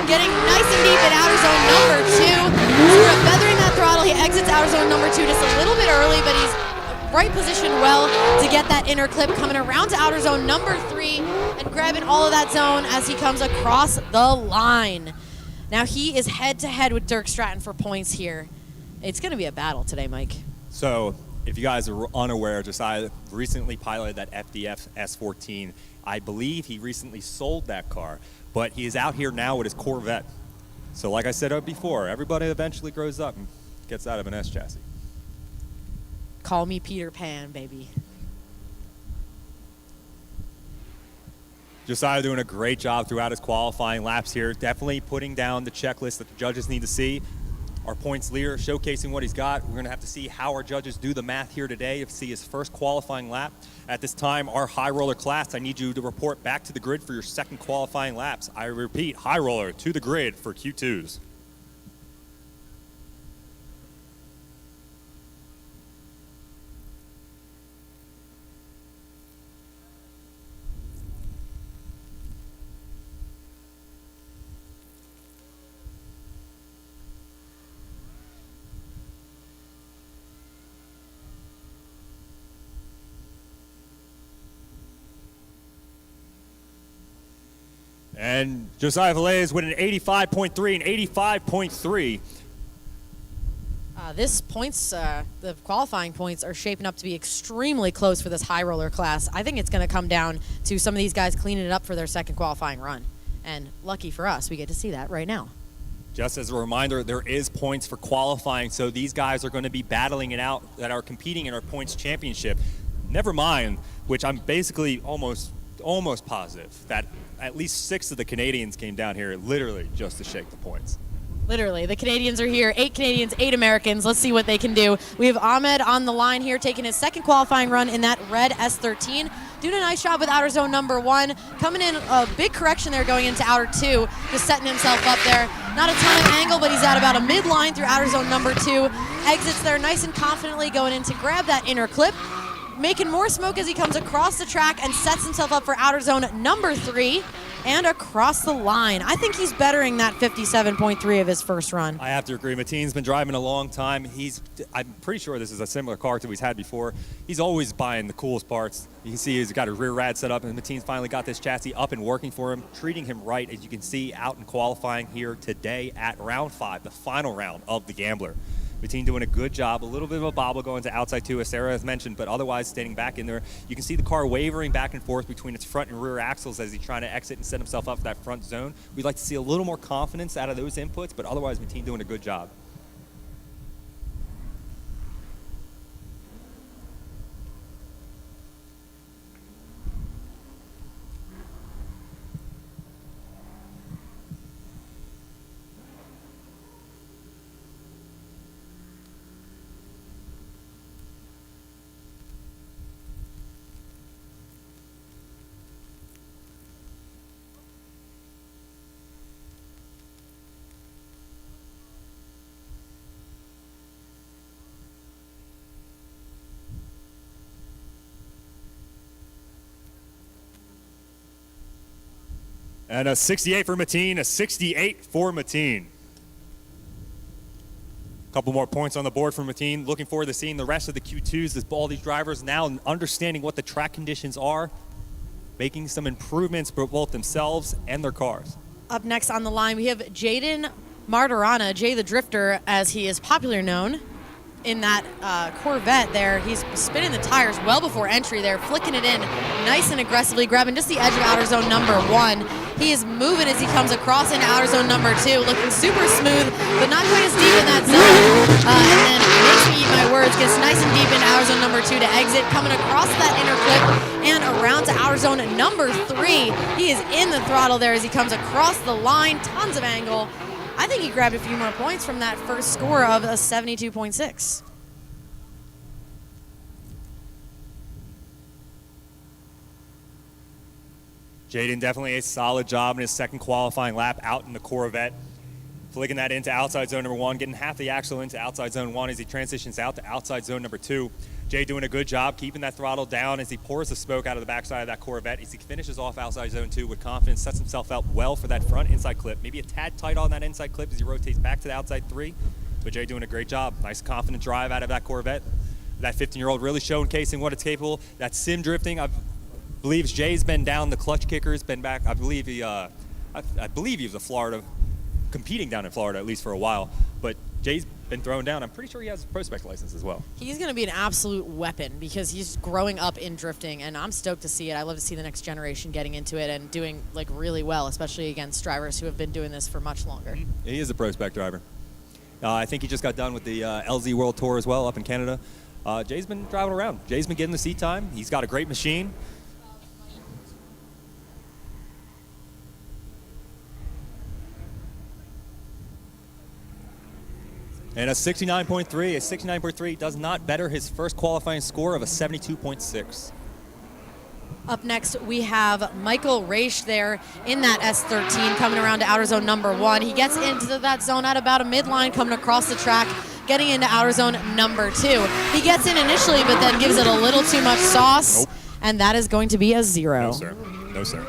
getting nice and deep in outer zone number 2. Sort of feathering that throttle. He exits outer zone number 2 just a little bit early, but he's right positioned well to get that inner clip, coming around to outer zone number 3 and grabbing all of that zone as he comes across the line. Now he is head-to-head with Dirk Stratton for points here. It's going to be a battle today, Mike. So, if you guys are unaware, Josiah recently piloted that FDF S14. I believe he recently sold that car, but he is out here now with his Corvette. So like I said before, everybody eventually grows up and gets out of an S chassis. Call me Peter Pan, baby. Josiah doing a great job throughout his qualifying laps here, definitely putting down the checklist that the judges need to see. Our points leader showcasing what he's got. We're going to have to see how our judges do the math here today to see his first qualifying lap. At this time, our high roller class, I need you to report back to the grid for your second qualifying laps. I repeat, high roller to the grid for Q2s. And Josiah Falaise with an 85.3 and 85.3. This points, the qualifying points are shaping up to be extremely close for this high roller class. I think it's going to come down to some of these guys cleaning it up for their second qualifying run. And lucky for us, we get to see that right now. Just as a reminder, there is points for qualifying, so these guys are going to be battling it out that are competing in our points championship. Never mind, which I'm basically almost positive that at least 6 of the Canadians came down here literally just to shake the points. Literally, the Canadians are here. 8 Canadians, 8 Americans. Let's see what they can do. We have Ahmed on the line here, taking his second qualifying run in that red S13. Doing a nice job with outer zone number 1. Coming in a big correction there going into outer 2. Just setting himself up there. Not a ton of angle, but he's at about a midline through outer zone number 2. Exits there nice and confidently going in to grab that inner clip. Making more smoke as he comes across the track and sets himself up for outer zone number 3 and across the line. I think he's bettering that 57.3 of his first run. I have to agree. Mateen's been driving a long time. I'm pretty sure this is a similar car to he's had before. He's always buying the coolest parts. You can see he's got a rear rad set up, and Mateen's finally got this chassis up and working for him, treating him right, as you can see out in qualifying here today at round 5, the final round of the Gambler. Mateen doing a good job. A little bit of a bobble going to outside 2, as Sarah has mentioned, but otherwise standing back in there. You can see the car wavering back and forth between its front and rear axles as he's trying to exit and set himself up for that front zone. We'd like to see a little more confidence out of those inputs, but otherwise Mateen doing a good job. And a 68 for Mateen, a 68 for Mateen. A couple more points on the board for Mateen. Looking forward to seeing the rest of the Q2s as all these drivers now understanding what the track conditions are, making some improvements for both themselves and their cars. Up next on the line, we have Jaden Martirana, Jay the Drifter, as he is popularly known. In that Corvette there, he's spinning the tires well before entry there, flicking it in nice and aggressively, grabbing just the edge of outer zone number 1. He is moving as he comes across into outer zone number 2, looking super smooth, but not quite as deep in that zone. And then makes me eat my words, gets nice and deep into outer zone number 2 to exit, coming across that inner clip and around to outer zone number 3. He is in the throttle there as he comes across the line, tons of angle. I think he grabbed a few more points from that first score of a 72.6. Jaden definitely a solid job in his second qualifying lap out in the Corvette, flicking that into outside zone number 1, getting half the axle into outside zone 1 as he transitions out to outside zone number 2. Jay doing a good job keeping that throttle down as he pours the smoke out of the backside of that Corvette as he finishes off outside zone 2 with confidence, sets himself up well for that front inside clip. Maybe a tad tight on that inside clip as he rotates back to the outside 3, but Jay doing a great job. Nice confident drive out of that Corvette. That 15-year-old really showcasing what it's capable. That sim drifting, I believe Jay's been down the clutch kickers, been back. I believe he was a Florida, competing down in Florida at least for a while, but Jay's been thrown down. I'm pretty sure he has a prospect license as well. He's going to be an absolute weapon because he's growing up in drifting, and I'm stoked to see it. I love to see the next generation getting into it and doing like really well, especially against drivers who have been doing this for much longer. He is a prospect driver. I think he just got done with the LZ World Tour as well up in Canada. Jay's been driving around. Jay's been getting the seat time. He's got a great machine. And a 69.3. A 69.3 does not better his first qualifying score of a 72.6. Up next, we have Michael Raish there in that S13 coming around to outer zone number 1. He gets into that zone at about a midline coming across the track, getting into outer zone number 2. He gets in initially, but then gives it a little too much sauce, Nope. And that is going to be a 0. No, sir. No, sir.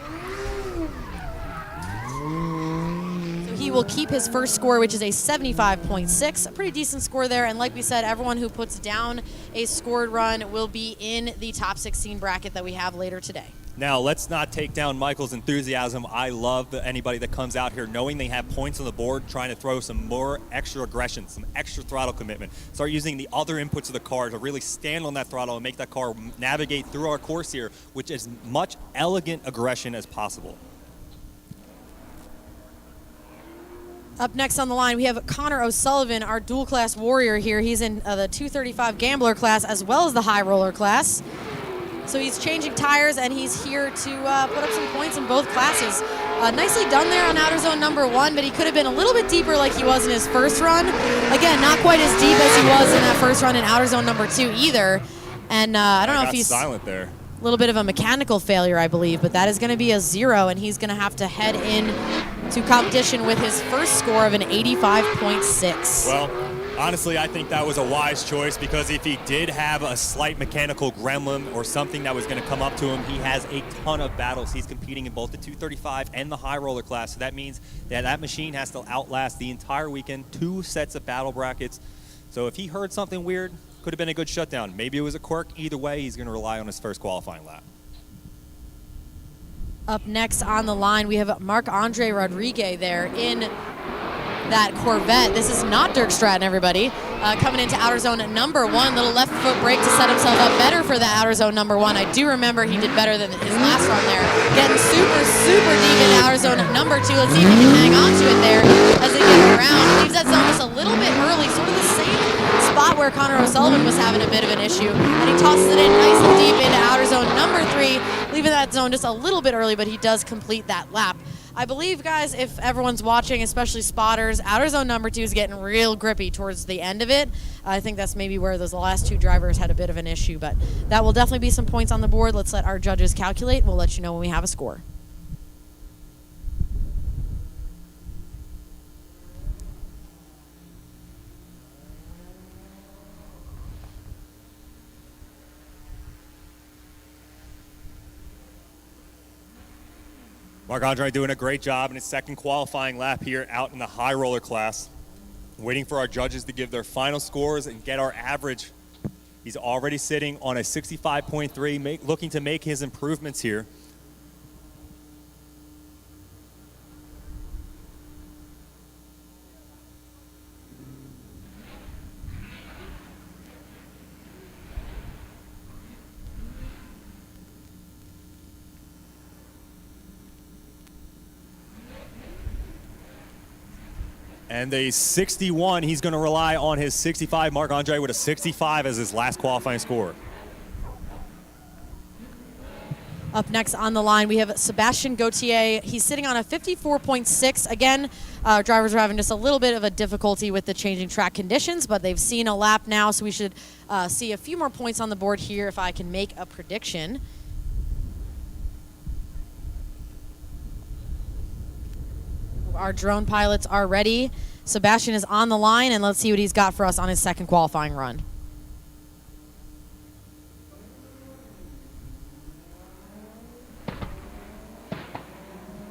He will keep his first score, which is a 75.6, a pretty decent score there. And like we said, everyone who puts down a scored run will be in the top 16 bracket that we have later today. Now, let's not take down Michael's enthusiasm. I love anybody that comes out here knowing they have points on the board, trying to throw some more extra aggression, some extra throttle commitment. Start using the other inputs of the car to really stand on that throttle and make that car navigate through our course here, which is much elegant aggression as possible. Up next on the line, we have Connor O'Sullivan, our dual-class warrior here. He's in the 235 Gambler class as well as the high roller class. So he's changing tires, and he's here to put up some points in both classes. Nicely done there on outer zone number 1, but he could have been a little bit deeper like he was in his first run. Again, not quite as deep as he was in that first run in outer zone number 2 either. And I don't know if he's silent there. A little bit of a mechanical failure, I believe, but that is going to be a 0, and he's going to have to head in to competition with his first score of an 85.6. Well, honestly, I think that was a wise choice because if he did have a slight mechanical gremlin or something that was going to come up to him, he has a ton of battles. He's competing in both the 235 and the high roller class, so that means that machine has to outlast the entire weekend, 2 sets of battle brackets. So if he heard something weird, could have been a good shutdown. Maybe it was a quirk. Either way, he's going to rely on his first qualifying lap. Up next on the line, we have Marc-Andre Rodriguez there in that Corvette. This is not Dirk Stratton, everybody. coming into outer zone number 1. Little left foot brake to set himself up better for the outer zone number 1. I do remember he did better than his last run there. Getting super, super deep into outer zone number 2. Let's see if he can hang on to it there as they get around. Leaves that zone just a little bit early, sort of the same spot where Connor O'Sullivan was having a bit of an issue. And he tosses it in nice and deep into outer zone number 3, leaving that zone just a little bit early, but he does complete that lap. I believe, guys, if everyone's watching, especially spotters, outer zone number 2 is getting real grippy towards the end of it. I think that's maybe where those last 2 drivers had a bit of an issue, but that will definitely be some points on the board. Let's let our judges calculate. We'll let you know when we have a score. Marc-Andre doing a great job in his second qualifying lap here out in the high roller class. Waiting for our judges to give their final scores and get our average. He's already sitting on a 65.3, looking to make his improvements here. And the 61, he's going to rely on his 65. Marc-Andre with a 65 as his last qualifying score. Up next on the line, we have Sebastian Gauthier. He's sitting on a 54.6. Again, drivers are having just a little bit of a difficulty with the changing track conditions, but they've seen a lap now, so we should see a few more points on the board here if I can make a prediction. Our drone pilots are ready. Sebastian is on the line, and let's see what he's got for us on his second qualifying run.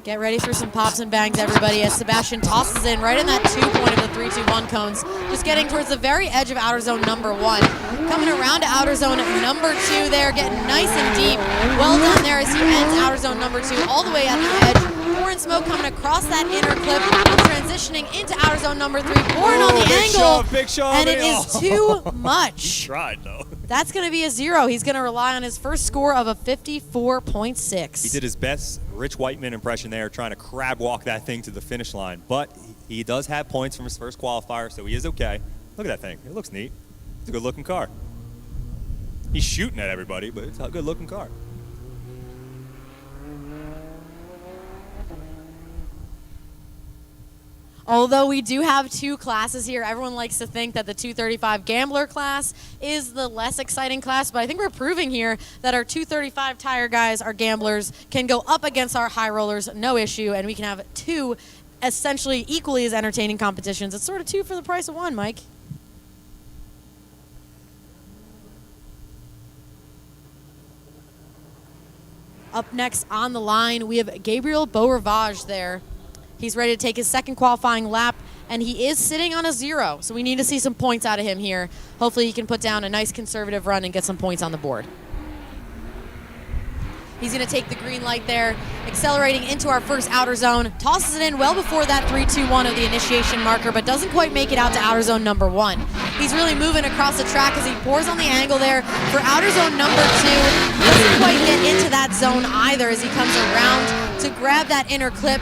Get ready for some pops and bangs, everybody, as Sebastian tosses in right in that 2 point of the 3-2-1 cones, just getting towards the very edge of outer zone number 1. Coming around to outer zone number 2 there, getting nice and deep. Well done there as he ends outer zone number 2 all the way at the edge. Pouring smoke coming across that inner clip, transitioning into outer zone number 3, pouring on the angle, big shove, and it is too much. He tried, though. That's going to be a 0. He's going to rely on his first score of a 54.6. He did his best Rich Whiteman impression there, trying to crab walk that thing to the finish line. But he does have points from his first qualifier, so he is okay. Look at that thing. It looks neat. It's a good-looking car. He's shooting at everybody, but it's a good-looking car. Although we do have 2 classes here, everyone likes to think that the 235 Gambler class is the less exciting class, but I think we're proving here that our 235 tire guys, our gamblers, can go up against our high rollers, no issue, and we can have 2 essentially equally as entertaining competitions. It's sort of 2 for the price of 1, Mike. Up next on the line, we have Gabriel Beaurivage there. He's ready to take his second qualifying lap, and he is sitting on a 0, so we need to see some points out of him here. Hopefully he can put down a nice conservative run and get some points on the board. He's going to take the green light there, accelerating into our first outer zone, tosses it in well before that 3-2-1 of the initiation marker, but doesn't quite make it out to outer zone number 1. He's really moving across the track as he pours on the angle there for outer zone number 2. Doesn't quite get into that zone either as he comes around to grab that inner clip,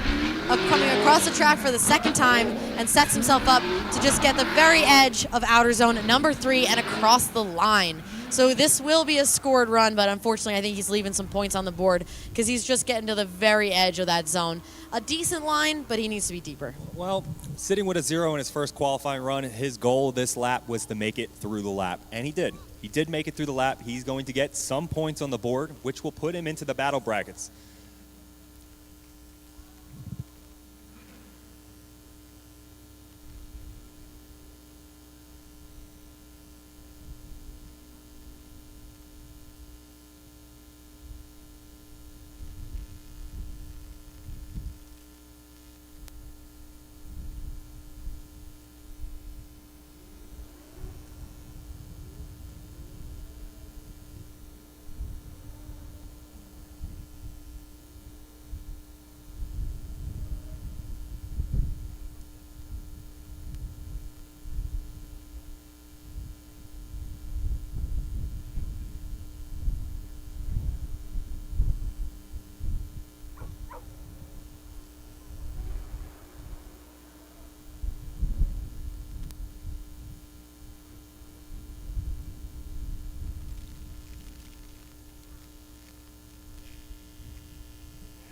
coming across the track for the second time, and sets himself up to just get the very edge of outer zone number 3 and across the line. So this will be a scored run, but unfortunately I think he's leaving some points on the board because he's just getting to the very edge of that zone. A decent line, but he needs to be deeper. Well, sitting with a 0 in his first qualifying run, his goal this lap was to make it through the lap, and he did. He did make it through the lap. He's going to get some points on the board, which will put him into the battle brackets.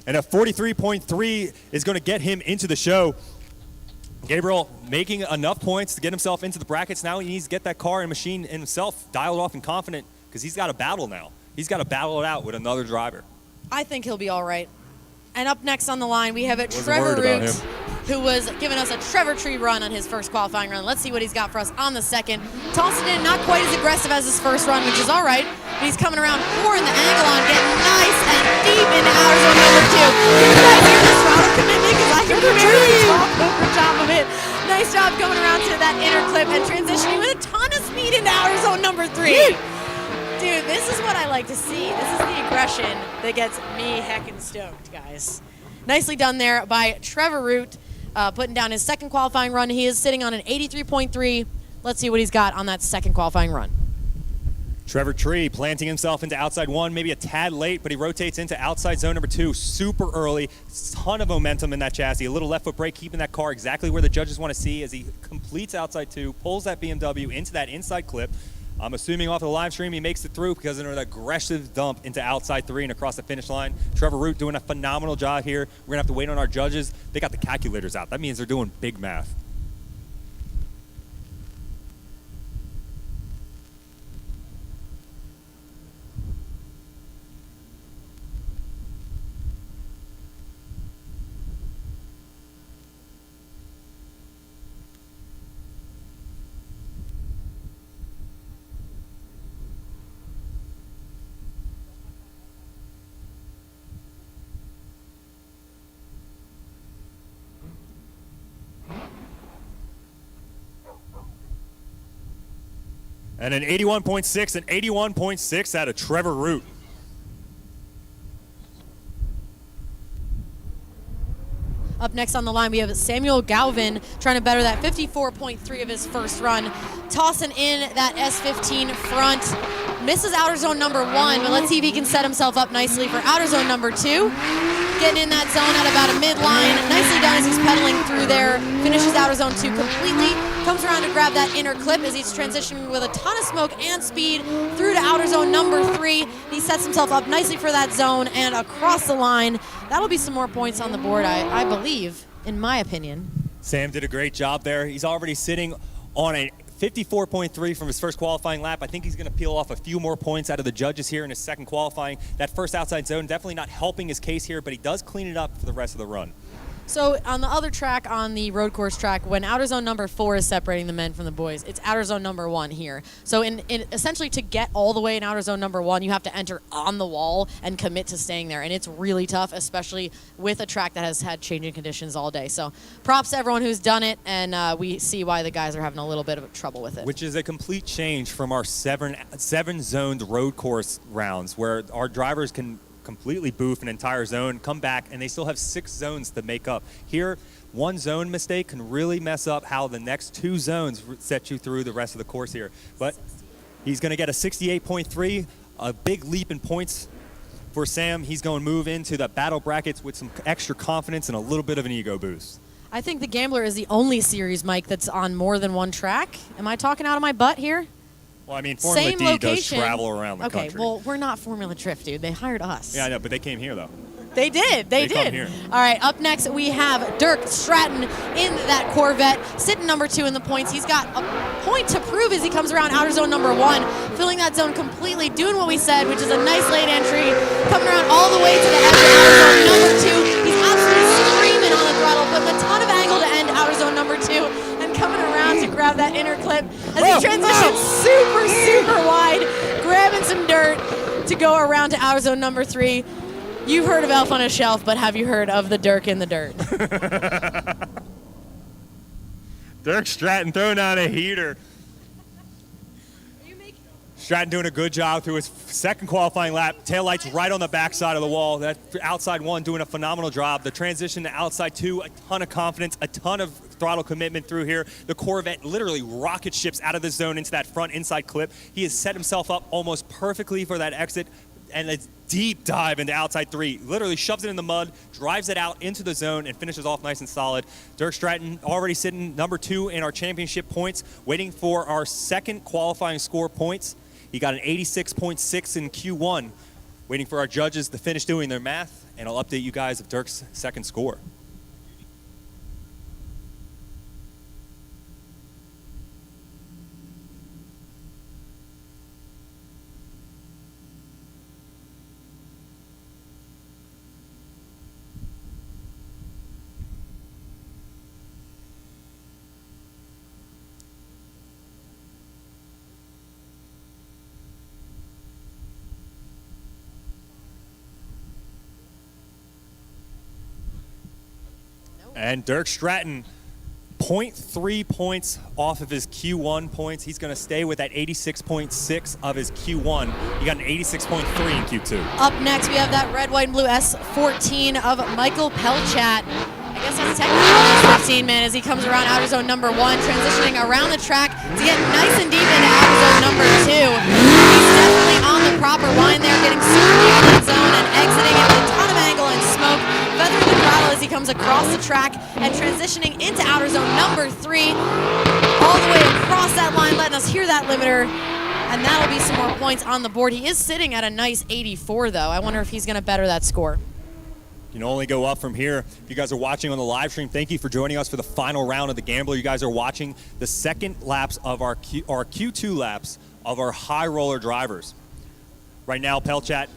And a 43.3 is going to get him into the show. Gabriel making enough points to get himself into the brackets. Now he needs to get that car and machine himself dialed off and confident because he's got a battle now. He's got to battle it out with another driver. I think he'll be all right. And up next on the line, we have a Trevor Root, who was giving us a Trevor Tree run on his first qualifying run. Let's see what he's got for us on the second. Tossing in, not quite as aggressive as his first run, which is all right. But he's coming around, pouring the angle on, getting nice and deep into outer zone number 2. You guys hear this throttle commitment? Because I can barely talk over top of it. Nice job going around to that inner clip and transitioning with a ton of speed into outer zone number 3. Dude, this is what I like to see. This is the aggression that gets me heckin' stoked, guys. Nicely done there by Trevor Root, putting down his second qualifying run. He is sitting on an 83.3. Let's see what he's got on that second qualifying run. Trevor Tree planting himself into outside 1, maybe a tad late, but he rotates into outside zone number 2 super early. Ton of momentum in that chassis. A little left foot brake, keeping that car exactly where the judges want to see as he completes outside 2, pulls that BMW into that inside clip. I'm assuming off of the live stream he makes it through because of an aggressive dump into outside 3 and across the finish line. Trevor Root doing a phenomenal job here. We're going to have to wait on our judges. They got the calculators out. That means they're doing big math. And an 81.6 and 81.6 out of Trevor Root. Up next on the line, we have Samuel Galvin trying to better that 54.3 of his first run. Tossing in that S15 front. Misses outer zone number 1, but let's see if he can set himself up nicely for outer zone number 2. Getting in that zone at about a midline. Nicely done as he's pedaling through there. Finishes outer zone 2 completely. Comes around to grab that inner clip as he's transitioning with a ton of smoke and speed through to outer zone number 3. He sets himself up nicely for that zone and across the line. That'll be some more points on the board, I believe, in my opinion. Sam did a great job there. He's already sitting on a 54.3 from his first qualifying lap. I think he's going to peel off a few more points out of the judges here in his second qualifying. That first outside zone definitely not helping his case here, but he does clean it up for the rest of the run. So on the other track, on the road course track, when outer zone number 4 is separating the men from the boys, it's outer zone number 1 here. So in essentially to get all the way in outer zone number 1, you have to enter on the wall and commit to staying there. And it's really tough, especially with a track that has had changing conditions all day. So props to everyone who's done it, and we see why the guys are having a little bit of trouble with it. Which is a complete change from our seven zoned road course rounds where our drivers can completely boof an entire zone, come back, and they still have 6 zones to make up. Here, one zone mistake can really mess up how the next 2 zones set you through the rest of the course here. But he's going to get a 68.3, a big leap in points for Sam. He's going to move into the battle brackets with some extra confidence and a little bit of an ego boost. I think the Gambler is the only series, Mike, that's on more than one track. Am I talking out of my butt here? Well, I mean, Formula D does travel around the country. Okay, well, we're not Formula Drift, dude. They hired us. Yeah, I know, but they came here, though. They did. They did. Come here. All right, up next, we have Dirk Stratton in that Corvette, sitting number 2 in the points. He's got a point to prove as he comes around outer zone number 1, filling that zone completely, doing what we said, which is a nice late entry, coming around all the way to the edge of outer zone number 2. He's absolutely screaming on the throttle, putting a ton of angle to end outer zone number 2. Coming around to grab that inner clip as he transitions super wide, grabbing some dirt to go around to outer zone number 3. You've heard of Elf on a Shelf, but have you heard of the Dirk in the dirt? Dirk Stratton throwing down a heater. Stratton doing a good job through his second qualifying lap. Taillights right on the backside of the wall. That outside 1 doing a phenomenal job. The transition to outside 2, a ton of confidence, a ton of throttle commitment through here. The Corvette literally rocket ships out of the zone into that front inside clip. He has set himself up almost perfectly for that exit and a deep dive into outside 3. Literally shoves it in the mud, drives it out into the zone, and finishes off nice and solid. Dirk Stratton already sitting number 2 in our championship points, waiting for our second qualifying score points. He got an 86.6 in Q1. Waiting for our judges to finish doing their math, and I'll update you guys of Dirk's second score. And Dirk Stratton, 0.3 points off of his Q1 points. He's going to stay with that 86.6 of his Q1. He got an 86.3 in Q2. Up next, we have that red, white, and blue S14 of Michael Pelchat. I guess that's technically S15, man, as he comes around outer zone number 1, transitioning around the track to get nice and deep into outer zone number 2. He's definitely on the proper line there, getting super deep in that zone and exiting it with a ton of angle and smoke, feathering the throttle as he comes across the track and transitioning into outer zone number 3, all the way across that line, letting us hear that limiter. And that'll be some more points on the board. He is sitting at a nice 84, though. I wonder if he's going to better that score. You can only go up from here. If you guys are watching on the live stream, thank you for joining us for the final round of the Gambler. You guys are watching the second laps of our Q2 laps of our high roller drivers. Right now, Pelchat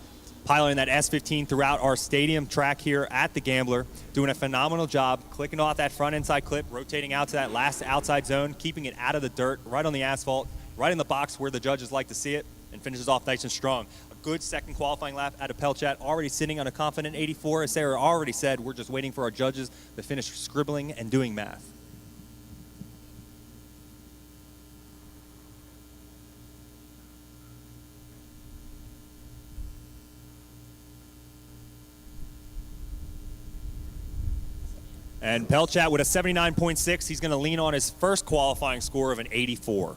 piloting that S15 throughout our stadium track here at the Gambler, doing a phenomenal job, clicking off that front inside clip, rotating out to that last outside zone, keeping it out of the dirt, right on the asphalt, right in the box where the judges like to see it, and finishes off nice and strong. Good second qualifying lap out of Pelchat, already sitting on a confident 84. As Sarah already said, we're just waiting for our judges to finish scribbling and doing math. And Pelchat with a 79.6, he's going to lean on his first qualifying score of an 84.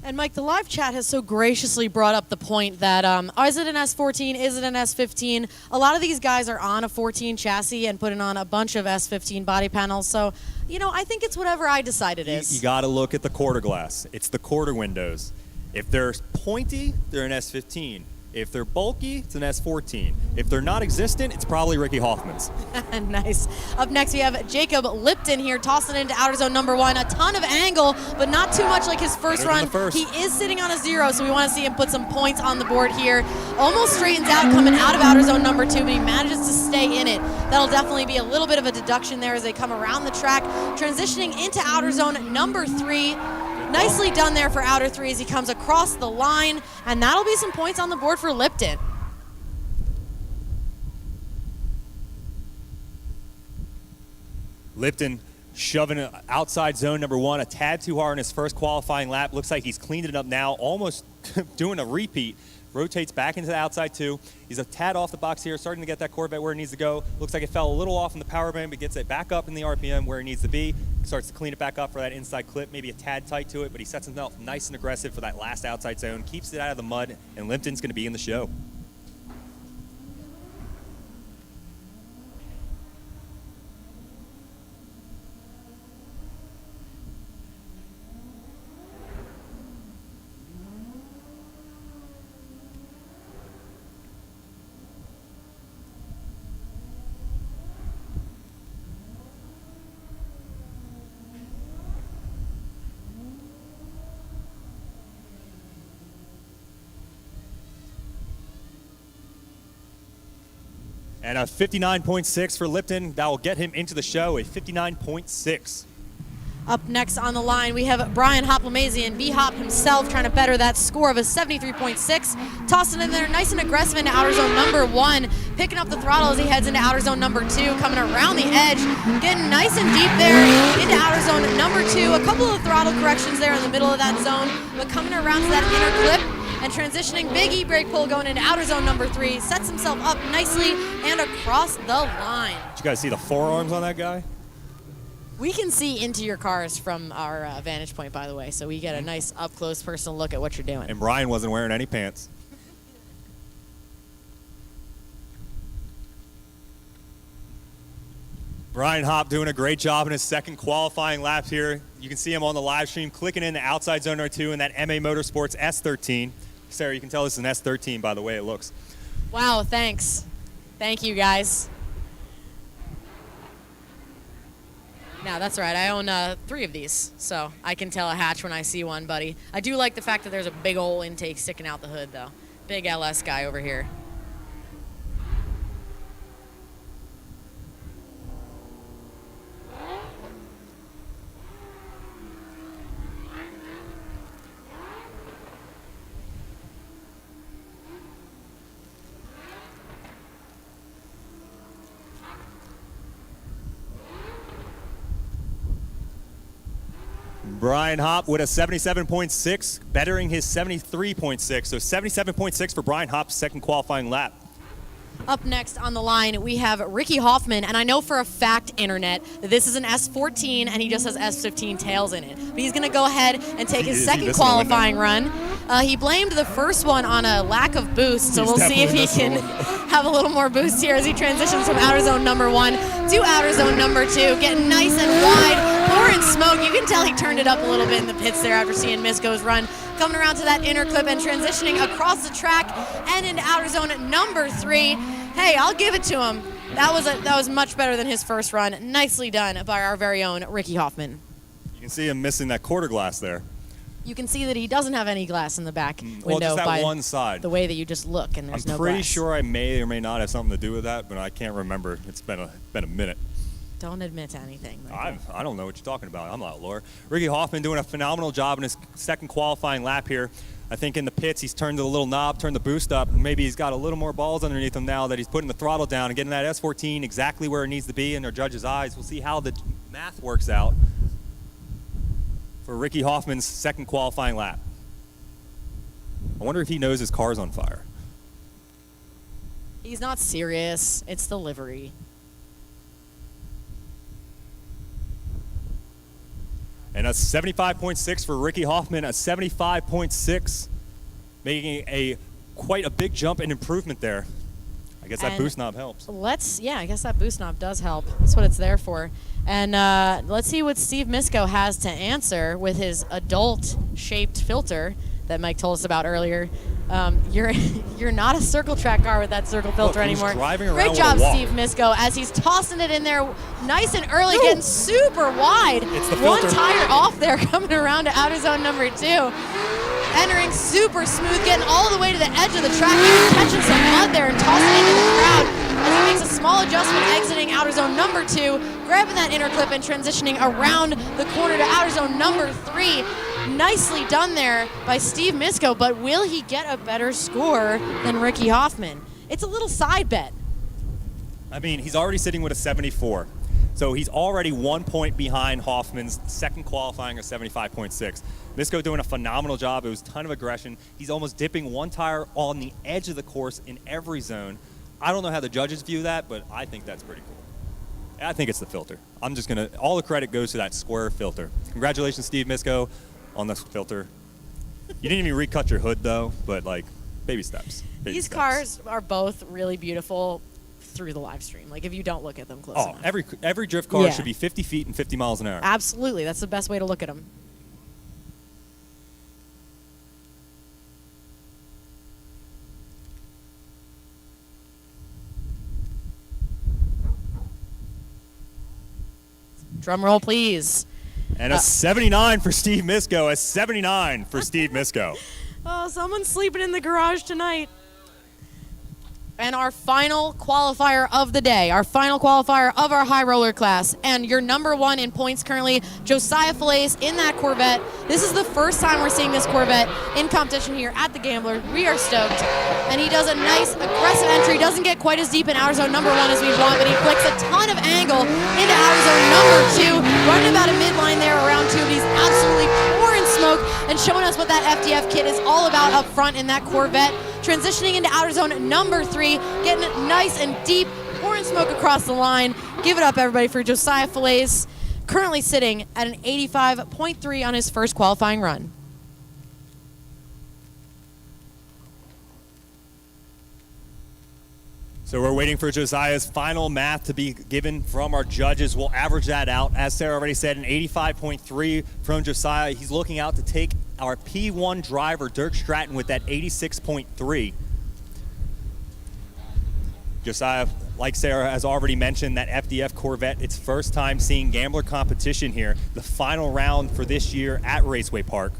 And Mike, the live chat has so graciously brought up the point that, is it an S14, is it an S15? A lot of these guys are on a 14 chassis and putting on a bunch of S15 body panels. So, you know, I think it's whatever I decide it is. You got to look at the quarter glass. It's the quarter windows. If they're pointy, they're an S15. If they're bulky, it's an S14. If they're not existent, it's probably Ricky Hoffman's. Nice. Up next, we have Jacob Lipton here, tossing into outer zone number 1. A ton of angle, but not too much like his first run. He is sitting on a 0, so we want to see him put some points on the board here. Almost straightens out coming out of outer zone number 2, but he manages to stay in it. That'll definitely be a little bit of a deduction there as they come around the track, transitioning into outer zone number 3. Nicely done there for outer 3 as he comes across the line, and that'll be some points on the board for Lipton. Lipton shoving outside zone number 1 a tad too hard in his first qualifying lap. Looks like he's cleaned it up now, almost doing a repeat. Rotates back into the outside 2. He's a tad off the box here, starting to get that Corvette where it needs to go. Looks like it fell a little off in the power band, but gets it back up in the RPM where it needs to be. Starts to clean it back up for that inside clip, maybe a tad tight to it, but he sets himself nice and aggressive for that last outside zone, keeps it out of the mud, and Lipton's going to be in the show. And a 59.6 for Lipton. That will get him into the show, a 59.6. Up next on the line, we have Brian Hopplemazian, B-Hop himself, trying to better that score of a 73.6. Tossing in there nice and aggressive into outer zone number 1, picking up the throttle as he heads into outer zone number 2, coming around the edge, getting nice and deep there into outer zone number 2. A couple of throttle corrections there in the middle of that zone, but coming around to that inner clip and transitioning, big E-brake pull going into outer zone number 3, sets himself up nicely and across the line. Did you guys see the forearms on that guy? We can see into your cars from our vantage point, by the way, so we get a nice up-close personal look at what you're doing. And Brian wasn't wearing any pants. Brian Hopp doing a great job in his second qualifying lap here. You can see him on the live stream clicking in the outside zone number 2 in that MA Motorsports S13. Sarah, you can tell this is an S13 by the way it looks. Wow, thanks. Thank you, guys. Now, that's right. I own 3 of these, so I can tell a hatch when I see one, buddy. I do like the fact that there's a big old intake sticking out the hood, though. Big LS guy over here. Brian Hopp with a 77.6, bettering his 73.6. So 77.6 for Brian Hopp's second qualifying lap. Up next on the line, we have Ricky Hoffman, and I know for a fact, Internet, that this is an S14 and he just has S15 tails in it. But he's going to go ahead and take his second qualifying run. He blamed the first one on a lack of boost, so we'll see if he can have a little more boost here as he transitions from outer zone number 1 to outer zone number 2, getting nice and wide, pouring smoke. You can tell he turned it up a little bit in the pits there after seeing Misko's run. Coming around to that inner clip and transitioning across the track and into outer zone number 3. Hey, I'll give it to him. That was much better than his first run. Nicely done by our very own Ricky Hoffman. You can see him missing that quarter glass there. You can see that he doesn't have any glass in the back window. Well, just that by one side. the way that you just look, and there's no glass. I'm pretty sure I may or may not have something to do with that, but I can't remember. It's been a minute. Don't admit to anything. I don't know what you're talking about. I'm not Laura. Ricky Hoffman doing a phenomenal job in his second qualifying lap here. I think in the pits he's turned the little knob, turned the boost up, and maybe he's got a little more balls underneath him now that he's putting the throttle down and getting that S14 exactly where it needs to be in our judges' eyes. We'll see how the math works out for Ricky Hoffman's second qualifying lap. I wonder if he knows his car's on fire. He's not serious. It's the livery. And a 75.6 for Ricky Hoffman, a 75.6, making quite a big jump and improvement there. I guess that boost knob helps. I guess that boost knob does help. That's what it's there for. And let's see what Steve Misko has to answer with his adult-shaped filter that Mike told us about earlier. You're not a circle track car with that circle filter anymore. Great job, Steve Misko, as he's tossing it in there nice and early, getting super wide. It's the filter. One tire off there, coming around to outer zone number 2. Entering super smooth, getting all the way to the edge of the track, even catching some mud there and tossing it into the crowd. As he makes a small adjustment, exiting outer zone number 2, grabbing that inner clip and transitioning around the corner to outer zone number 3. Nicely done there by Steve Misko, but will he get a better score than Ricky Hoffman? It's a little side bet. I mean, he's already sitting with a 74. So he's already 1 point behind Hoffman's second qualifying of 75.6. Misko doing a phenomenal job. It was a ton of aggression. He's almost dipping one tire on the edge of the course in every zone. I don't know how the judges view that, but I think that's pretty cool. I think it's the filter. I'm just going to, all the credit goes to that square filter. Congratulations, Steve Misko, on this filter. You didn't even recut your hood, though, but like, baby steps. These cars are both really beautiful through the live stream. Like, if you don't look at them close enough. Every drift car should be 50 feet and 50 miles an hour. Absolutely. That's the best way to look at them. Drum roll, please. And a 79 for Steve Misko. A 79 for Steve Misko. Oh, someone's sleeping in the garage tonight. And our final qualifier of the day, our final qualifier of our high roller class, and your number 1 in points currently, Josiah Fillets in that Corvette. This is the first time we're seeing this Corvette in competition here at the Gambler. We are stoked. And he does a nice aggressive entry. Doesn't get quite as deep in outer zone number 1 as we want, but he flicks a ton of angle into outer zone number 2, running about a midline there around 2, but he's absolutely pouring smoke and showing us what that FDF kit is all about up front in that Corvette. Transitioning into outer zone number 3, getting it nice and deep, pouring smoke across the line. Give it up, everybody, for Josiah Fillets, currently sitting at an 85.3 on his first qualifying run. So we're waiting for Josiah's final math to be given from our judges. We'll average that out. As Sarah already said, an 85.3 from Josiah. He's looking out to take our P1 driver, Dirk Stratton, with that 86.3. Josiah, like Sarah has already mentioned, that FDF Corvette, it's first time seeing Gambler competition here. The final round for this year at Raceway Park.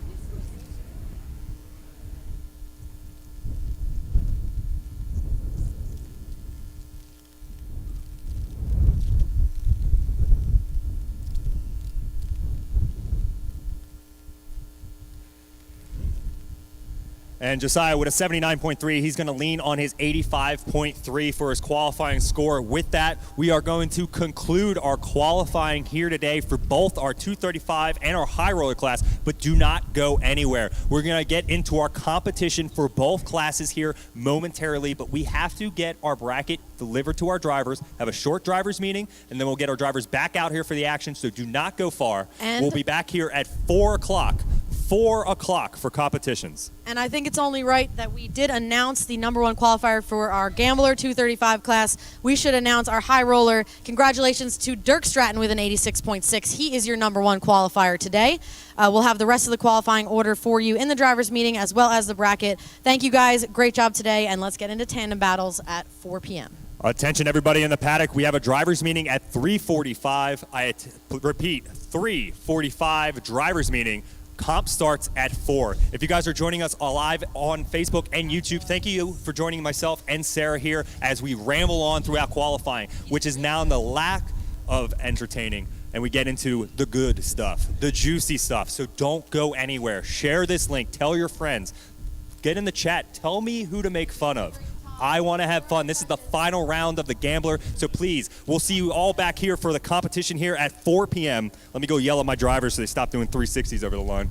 And Josiah with a 79.3, he's going to lean on his 85.3 for his qualifying score. With that, we are going to conclude our qualifying here today for both our 235 and our high roller class, but do not go anywhere. We're going to get into our competition for both classes here momentarily, but we have to get our bracket delivered to our drivers, have a short drivers meeting, and then we'll get our drivers back out here for the action, so do not go far. And we'll be back here at 4 o'clock. 4 o'clock for competitions. And I think it's only right that we did announce the #1 qualifier for our Gambler 235 class. We should announce our high roller. Congratulations to Dirk Stratton with an 86.6. He is your #1 qualifier today. We'll have the rest of the qualifying order for you in the drivers meeting as well as the bracket. Thank you guys. Great job today. And let's get into tandem battles at 4 p.m. Attention everybody in the paddock. We have a drivers meeting at 3:45. I repeat, 3:45 drivers meeting. Comp starts at 4. If you guys are joining us live on Facebook and YouTube, thank you for joining myself and Sarah here as we ramble on throughout qualifying, which is now in the lack of entertaining, and we get into the good stuff, the juicy stuff. So don't go anywhere. Share this link. Tell your friends. Get in the chat. Tell me who to make fun of. I want to have fun. This is the final round of the Gambler, so please, we'll see you all back here for the competition here at 4 p.m. Let me go yell at my drivers so they stop doing 360s over the line.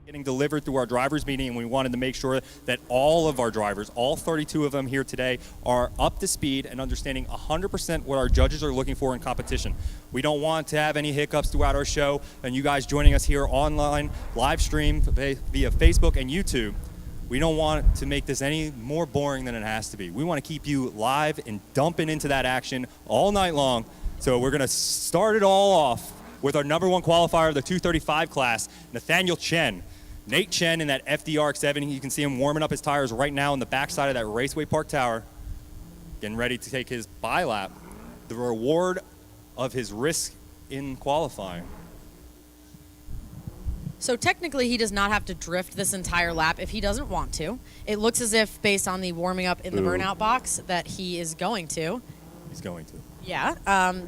getting delivered through our drivers meeting, and we wanted to make sure that all of our drivers, all 32 of them here today, are up to speed and understanding 100% what our judges are looking for in competition. We don't want to have any hiccups throughout our show, and you guys joining us here online, live stream via Facebook and YouTube. We don't want to make this any more boring than it has to be. We want to keep you live and dumping into that action all night long. So we're going to start it all off with our #1 qualifier of the 235 class, Nathaniel Chen. Nate Chen in that FDRX7. You can see him warming up his tires right now on the backside of that Raceway Park Tower, getting ready to take his bye-lap. The reward of his risk in qualifying. So technically, he does not have to drift this entire lap if he doesn't want to. It looks as if, based on the warming up in the burnout box, that he is going to. He's going to. Yeah,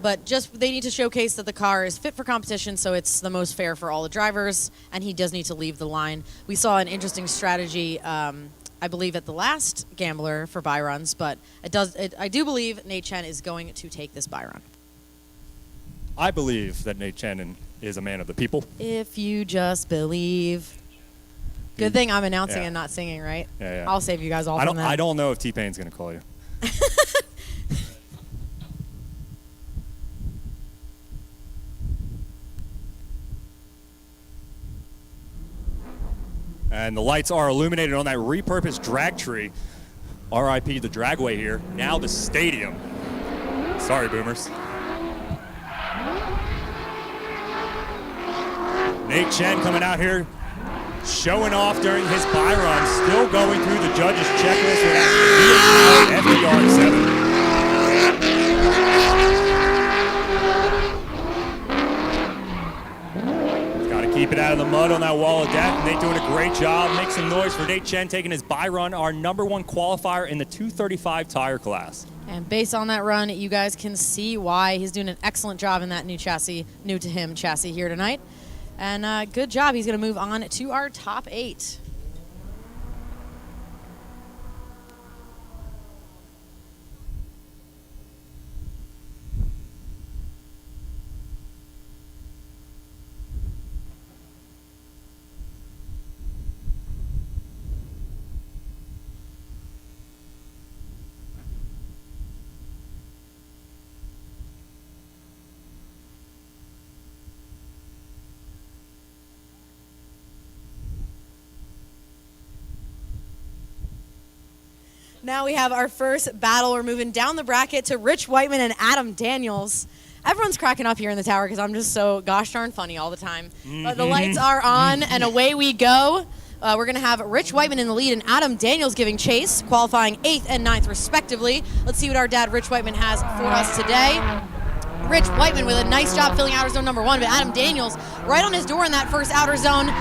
but just they need to showcase that the car is fit for competition, so it's the most fair for all the drivers, and he does need to leave the line. We saw an interesting strategy, I believe, at the last Gambler for bye runs, but I do believe Nate Chen is going to take this bye run. I believe that Nate Chen is a man of the people. If you just believe. Good thing I'm announcing and not singing, right? Yeah. I'll save you guys all from that. I don't know if T-Pain's going to call you. And the lights are illuminated on that repurposed drag tree. RIP the dragway here. Now the stadium. Sorry, boomers. Nate Chen coming out here, showing off during his bye run, still going through the judges' checklist with that FDR7. Keep it out of the mud on that wall of death. Nate doing a great job. Make some noise for Nate Chen taking his bye run, our #1 qualifier in the 235 tire class. And based on that run, you guys can see why he's doing an excellent job in that new to him chassis here tonight. And good job. He's going to move on to our top 8. Now we have our first battle. We're moving down the bracket to Rich Whiteman and Adam Daniels. Everyone's cracking up here in the tower because I'm just so gosh darn funny all the time. But the lights are on, and away we go. We're going to have Rich Whiteman in the lead and Adam Daniels giving chase, qualifying 8th and 9th respectively. Let's see what our dad, Rich Whiteman, has for us today. Rich Whiteman with a nice job filling outer zone #1, but Adam Daniels right on his door in that first outer zone.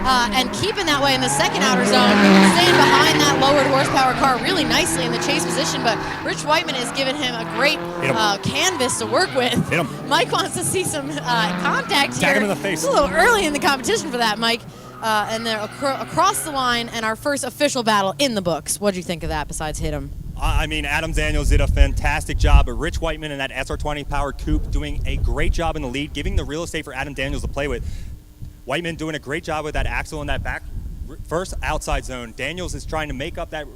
And keeping that way in the second outer zone, staying behind that lowered horsepower car really nicely in the chase position, but Rich Whiteman has given him a great canvas to work with. Mike wants to see some contact here. Tag him in the face. It's a little early in the competition for that, Mike. And they're across the line, and our first official battle in the books. What'd you think of that besides hit him? I mean, Adam Daniels did a fantastic job, but Rich Whiteman in that SR20 powered coupe doing a great job in the lead, giving the real estate for Adam Daniels to play with. Whiteman doing a great job with that axle in that back first outside zone. Daniels is trying to make up that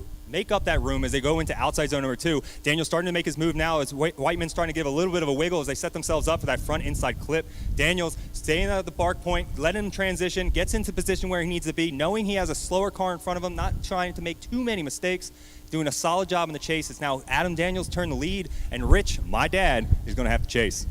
room as they go into outside zone #2. Daniels starting to make his move now as Whiteman's trying to give a little bit of a wiggle as they set themselves up for that front inside clip. Daniels staying at the park point, letting him transition, gets into position where he needs to be, knowing he has a slower car in front of him, not trying to make too many mistakes, doing a solid job in the chase. It's now Adam Daniels' turn to lead, and Rich, my dad, is going to have to chase.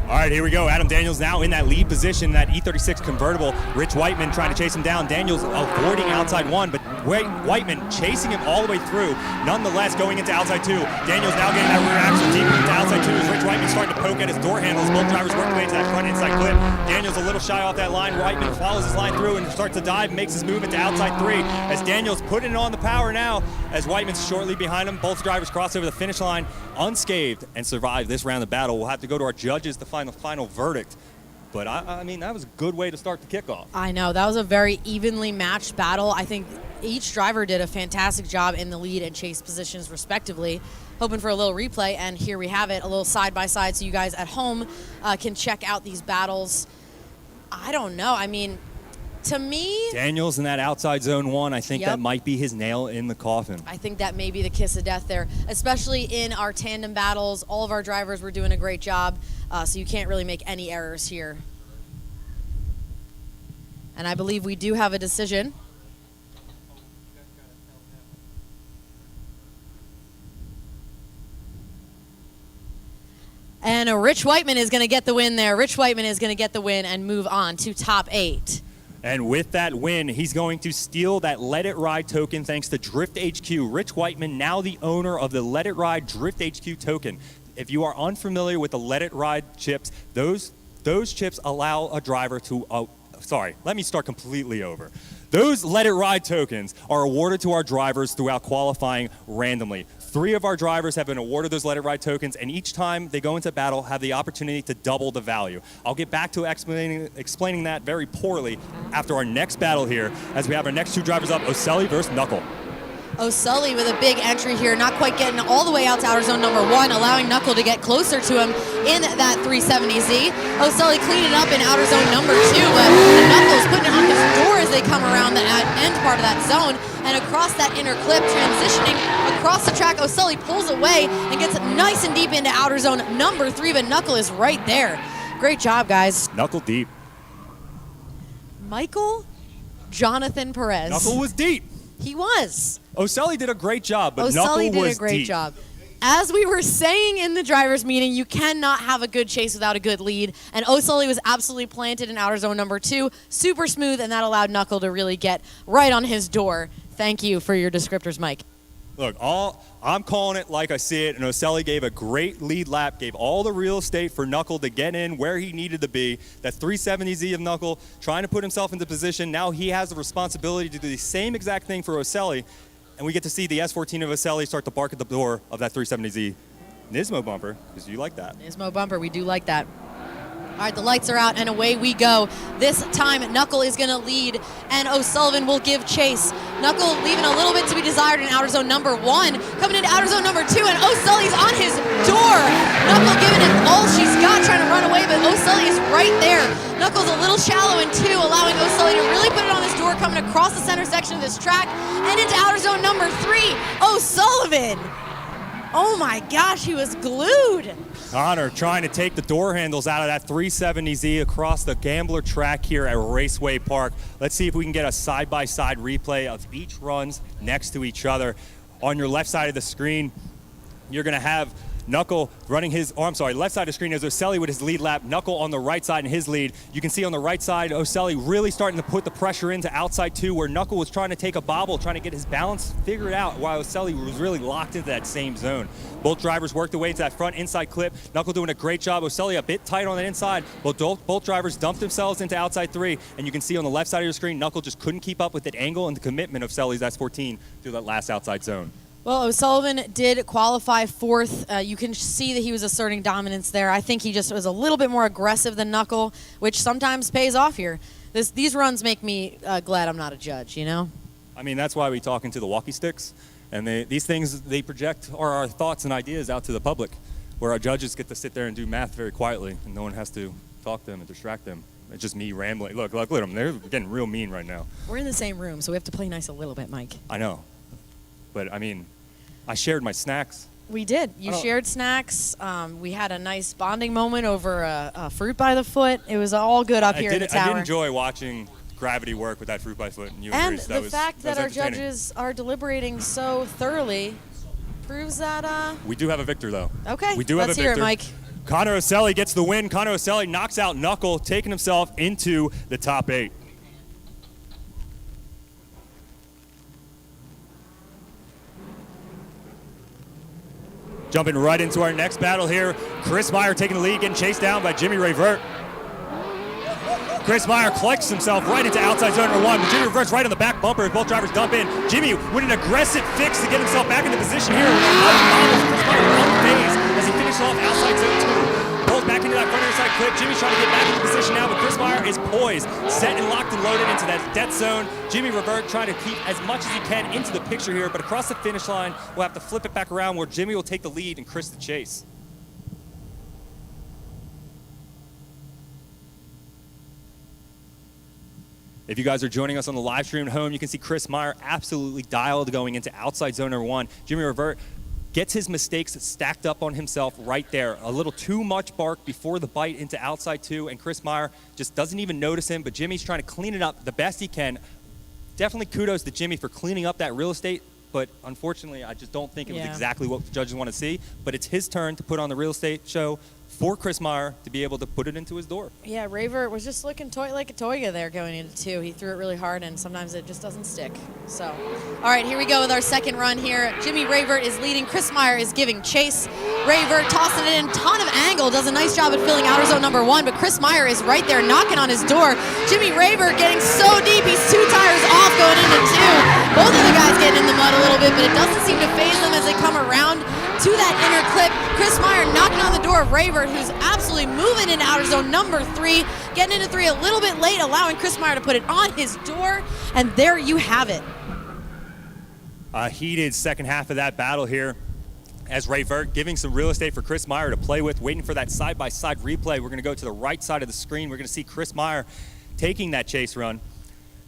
All right, here we go. Adam Daniels now in that lead position, that E36 convertible. Rich Whiteman trying to chase him down. Daniels avoiding outside 1, but Whiteman chasing him all the way through. Nonetheless, going into outside 2. Daniels now getting that rear axle deep into outside 2 as Rich Whiteman starting to poke at his door handles. Both drivers working away into that front inside clip. Daniels a little shy off that line. Whiteman follows his line through and starts to dive, makes his move into outside 3. As Daniels putting it on the power now, as Whiteman's shortly behind him. Both drivers cross over the finish line unscathed and survive this round of battle. We'll have to go to our judges to find the final verdict. But, I mean, that was a good way to start the kickoff. I know. That was a very evenly matched battle. I think each driver did a fantastic job in the lead and chase positions respectively. Hoping for a little replay, and here we have it, a little side-by-side so you guys at home can check out these battles. I don't know. I mean, to me... Daniel's in that outside zone 1. I think that might be his nail in the coffin. I think that may be the kiss of death there, especially in our tandem battles. All of our drivers were doing a great job, so you can't really make any errors here. And I believe we do have a decision. And Rich Whiteman is going to get the win there. Rich Whiteman is going to get the win and move on to top 8. And with that win, he's going to steal that Let It Ride token thanks to Drift HQ. Rich Whiteman, now the owner of the Let It Ride Drift HQ token. If you are unfamiliar with the Let It Ride chips, those chips allow a driver to... sorry, let me start completely over. Those Let It Ride tokens are awarded to our drivers throughout qualifying randomly. 3 of our drivers have been awarded those Let It Ride tokens, and each time they go into battle have the opportunity to double the value. I'll get back to explaining that very poorly after our next battle here, as we have our next 2 drivers up, Oselli versus Knuckle. O'Sully with a big entry here, not quite getting all the way out to outer zone number 1, allowing Knuckle to get closer to him in that 370Z. O'Sully cleaning up in outer zone number 2, but Knuckle's putting it on his door as they come around the end part of that zone. And across that inner clip, transitioning across the track, O'Sully pulls away and gets nice and deep into outer zone number 3, but Knuckle is right there. Great job, guys. Knuckle deep. Michael Jonathan Perez. Knuckle was deep. He was. Oselli did a great job, but Oselli Knuckle was did a great deep. job. As we were saying in the drivers' meeting, you cannot have a good chase without a good lead, and Osully was absolutely planted in outer zone number 2, super smooth, and that allowed Knuckle to really get right on his door. Thank you for your descriptors, Mike. Look, I'm calling it like I see it, and Oselli gave a great lead lap, gave all the real estate for Knuckle to get in where he needed to be. That 370Z of Knuckle, trying to put himself into position. Now he has the responsibility to do the same exact thing for Oselli, and we get to see the S14 of Oselli start to bark at the door of that 370Z. Nismo bumper, because you like that. Nismo bumper, we do like that. All right, the lights are out, and away we go. This time, Knuckle is going to lead, and O'Sullivan will give chase. Knuckle leaving a little bit to be desired in outer zone number 1. Coming into outer zone number 2, and O'Sully's on his door. Knuckle giving it all she's got, trying to run away, but O'Sully is right there. Knuckle's a little shallow in 2, allowing O'Sully to really put it on his door, coming across the center section of this track, and into outer zone number 3, O'Sullivan. Oh my gosh, he was glued. Connor trying to take the door handles out of that 370Z across the Gambler track here at Raceway Park. Let's see if we can get a side-by-side replay of each runs next to each other. On your left side of the screen, you're going to have Knuckle running his, left side of the screen is Oselli with his lead lap. Knuckle on the right side in his lead. You can see on the right side, Oselli really starting to put the pressure into outside 2, where Knuckle was trying to take a bobble, trying to get his balance figured out, while Oselli was really locked into that same zone. Both drivers worked their way into that front inside clip. Knuckle doing a great job. Oselli a bit tight on the inside, but both drivers dumped themselves into outside 3, and you can see on the left side of your screen, Knuckle just couldn't keep up with that angle and the commitment of Oselli's S14 through that last outside zone. Well, O'Sullivan did qualify 4th. You can see that he was asserting dominance there. I think he just was a little bit more aggressive than Knuckle, which sometimes pays off here. These runs make me glad I'm not a judge, you know? I mean, that's why we talk into the walkie sticks. And these things, they project our thoughts and ideas out to the public, where our judges get to sit there and do math very quietly, and no one has to talk to them and distract them. It's just me rambling. Look at them. They're getting real mean right now. We're in the same room, so we have to play nice a little bit, Mike. I know. But, I mean, I shared my snacks. We did. You shared snacks. We had a nice bonding moment over a fruit by the foot. It was all good up here in the tower. I did enjoy watching Gravity work with that fruit by foot. And the fact that our judges are deliberating so thoroughly proves that... We do have a victor, though. Okay, we do have a victor. Let's hear it, Mike. Connor Oselli gets the win. Connor Oselli knocks out Knuckle, taking himself into the top 8. Jumping right into our next battle here. Chris Meyer taking the lead, getting chased down by Jimmy Revert. Chris Meyer collects himself right into outside zone number 1. But Jimmy Revert's right on the back bumper as both drivers dump in. Jimmy with an aggressive fix to get himself back into position here. Chris Meyer on phase as he finishes off outside zone 2. Both back back into that front rear side clip. Jimmy's trying to get back into position now, but Chris Meyer is poised, set and locked and loaded into that death zone. Jimmy Revert trying to keep as much as he can into the picture here, but across the finish line, we'll have to flip it back around where Jimmy will take the lead and Chris the chase. If you guys are joining us on the live stream at home, you can see Chris Meyer absolutely dialed going into outside zone number 1. Jimmy Revert gets his mistakes stacked up on himself right there. A little too much bark before the bite into outside 2, and Chris Meyer just doesn't even notice him, but Jimmy's trying to clean it up the best he can. Definitely kudos to Jimmy for cleaning up that real estate, but unfortunately, I just don't think it was exactly what the judges want to see. But it's his turn to put on the real estate show for Chris Meyer to be able to put it into his door. Yeah, Revert was just looking like a Toyga there going into 2. He threw it really hard, and sometimes it just doesn't stick. So, all right, here we go with our second run here. Jimmy Revert is leading. Chris Meyer is giving chase. Revert tossing it in, ton of angle, does a nice job at filling outer zone number 1, but Chris Meyer is right there knocking on his door. Jimmy Revert getting so deep, he's 2 tires off going into 2. Both of the guys getting in the mud a little bit, but it doesn't seem to faze them as they come around to that inner clip. Chris Meyer knocking on the door of Revert, who's absolutely moving into outer zone number 3, getting into 3 a little bit late, allowing Chris Meyer to put it on his door, and there you have it. A heated second half of that battle here as Revert giving some real estate for Chris Meyer to play with, waiting for that side-by-side replay. We're going to go to the right side of the screen. We're going to see Chris Meyer taking that chase run.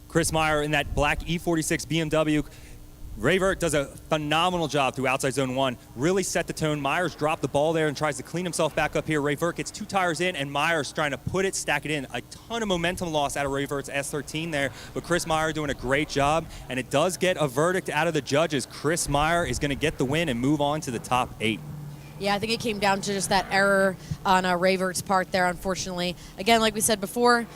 Chris Meyer in that black E46 BMW. Revert does a phenomenal job through outside zone 1, really set the tone. Myers dropped the ball there and tries to clean himself back up here. Revert gets 2 tires in, and Myers trying to put it, stack it in. A ton of momentum loss out of Revert's S13 there, but Chris Meyer doing a great job, and it does get a verdict out of the judges. Chris Meyer is going to get the win and move on to the top 8. Yeah, I think it came down to just that error on Revert's part there, unfortunately. Again, like we said before,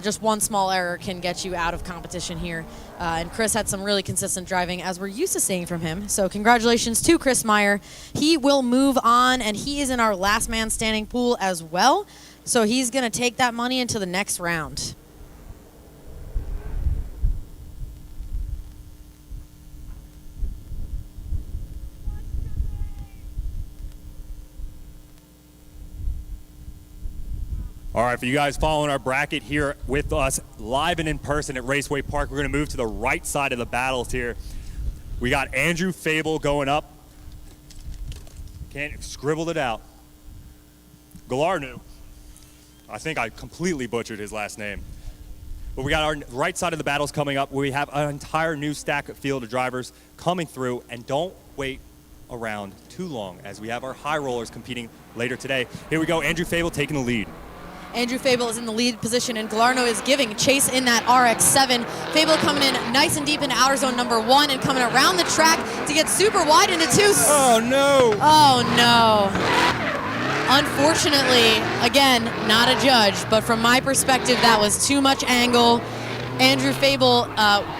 just one small error can get you out of competition here. And Chris had some really consistent driving, as we're used to seeing from him. So congratulations to Chris Meyer. He will move on, and he is in our last man standing pool as well. So he's going to take that money into the next round. All right, for you guys following our bracket here with us live and in person at Raceway Park, we're going to move to the right side of the battles here. We got Andrew Fable going up. Can't scribbled it out. Galarnu. I think I completely butchered his last name. But we got our right side of the battles coming up. We have an entire new stack of field of drivers coming through, and don't wait around too long as we have our high rollers competing later today. Here we go, Andrew Fable taking the lead. Andrew Fable is in the lead position, and Galarno is giving chase in that RX-7. Fable coming in nice and deep into outer zone number 1 and coming around the track to get super wide into 2. Oh, no. Oh, no. Unfortunately, again, not a judge, but from my perspective, that was too much angle. Andrew Fable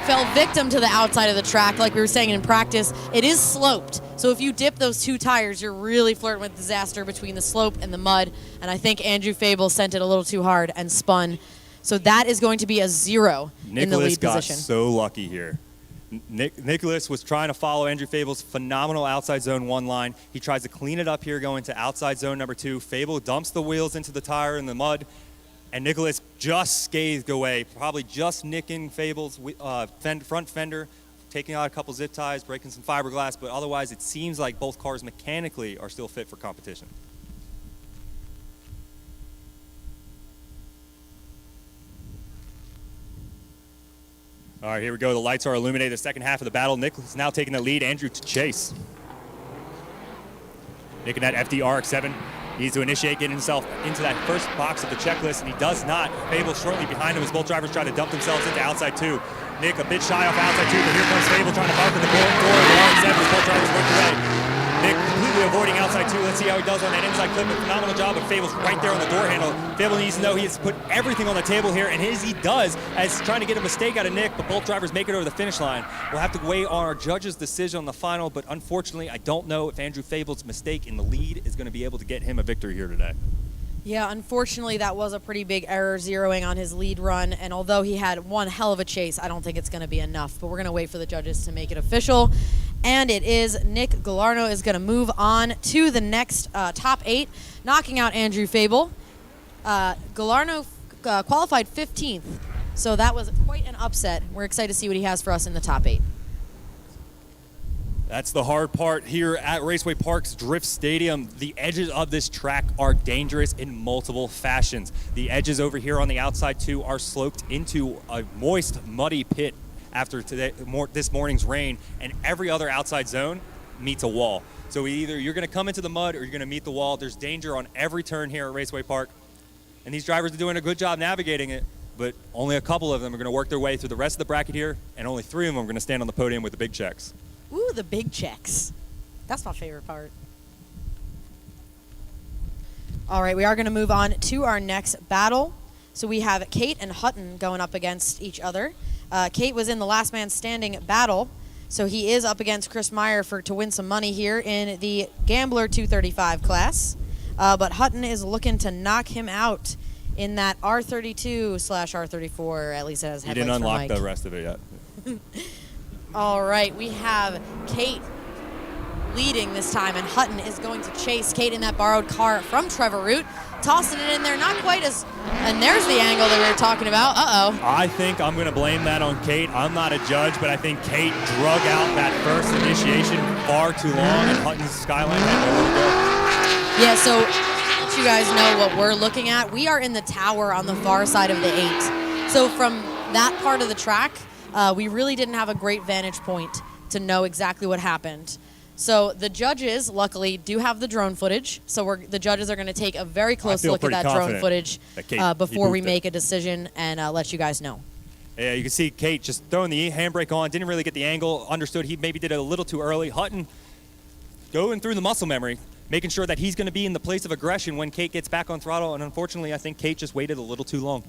fell victim to the outside of the track, like we were saying in practice. It is sloped, so if you dip those 2 tires, you're really flirting with disaster between the slope and the mud, and I think Andrew Fable sent it a little too hard and spun. So that is going to be a 0 in the lead position. Nicholas got so lucky here. Nicholas was trying to follow Andrew Fable's phenomenal outside zone 1 line. He tries to clean it up here going to outside zone number 2. Fable dumps the wheels into the tire in the mud, and Nicholas just scathed away, probably just nicking Fable's front fender, taking out a couple zip ties, breaking some fiberglass, but otherwise it seems like both cars mechanically are still fit for competition. All right, here we go. The lights are illuminated. The second half of the battle. Nicholas now taking the lead. Andrew to chase. Nick in that FD-RX-7 needs to initiate getting himself into that first box of the checklist, and he does not. Fable shortly behind him as both drivers try to dump themselves into outside 2. Nick a bit shy off outside 2, but here comes Fable trying to bump in the door of the RX-7 as both drivers work away. Nick completely avoiding outside 2. Let's see how he does on that inside clip. A phenomenal job, but Fable's right there on the door handle. Fable needs to know he has put everything on the table here, and he does, as trying to get a mistake out of Nick, but both drivers make it over the finish line. We'll have to wait on our judges' decision on the final, but unfortunately, I don't know if Andrew Fable's mistake in the lead is going to be able to get him a victory here today. Yeah, unfortunately, that was a pretty big error, zeroing on his lead run, and although he had one hell of a chase, I don't think it's going to be enough, but we're going to wait for the judges to make it official, and it is. Nick Galarno is going to move on to the next top 8, knocking out Andrew Fable, Galarno qualified 15th, so that was quite an upset. We're excited to see what he has for us in the top 8. That's the hard part here at Raceway Park's Drift Stadium. The edges of this track are dangerous in multiple fashions. The edges over here on the outside too are sloped into a moist, muddy pit after this morning's rain, and every other outside zone meets a wall. So either you're going to come into the mud or you're going to meet the wall. There's danger on every turn here at Raceway Park, and these drivers are doing a good job navigating it, but only a couple of them are going to work their way through the rest of the bracket here, and only 3 of them are going to stand on the podium with the big checks. Ooh, the big checks. That's my favorite part. All right, we are going to move on to our next battle. So we have Kate and Hutton going up against each other. Kate was in the last man standing battle, so he is up against Chris Meyer to win some money here in the Gambler 235 class. But Hutton is looking to knock him out in that R32/R34, at least it has headlights. He didn't unlock Mike. the rest of it yet. All right, we have Kate leading this time, and Hutton is going to chase Kate in that borrowed car from Trevor Root, tossing it in there, not quite as, and there's the angle that we were talking about. Uh-oh. I think I'm going to blame that on Kate. I'm not a judge, but I think Kate drug out that first initiation far too long, and Hutton's Skyline had nowhere to go. Yeah, so let you guys know what we're looking at. We are in the tower on the far side of the 8. So from that part of the track, we really didn't have a great vantage point to know exactly what happened. So the judges, luckily, do have the drone footage. So the judges are going to take a very close look at that drone footage before we make a decision and let you guys know. Yeah, you can see Kate just throwing the handbrake on, didn't really get the angle, understood he maybe did it a little too early. Hutton going through the muscle memory, making sure that he's going to be in the place of aggression when Kate gets back on throttle, and unfortunately, I think Kate just waited a little too long.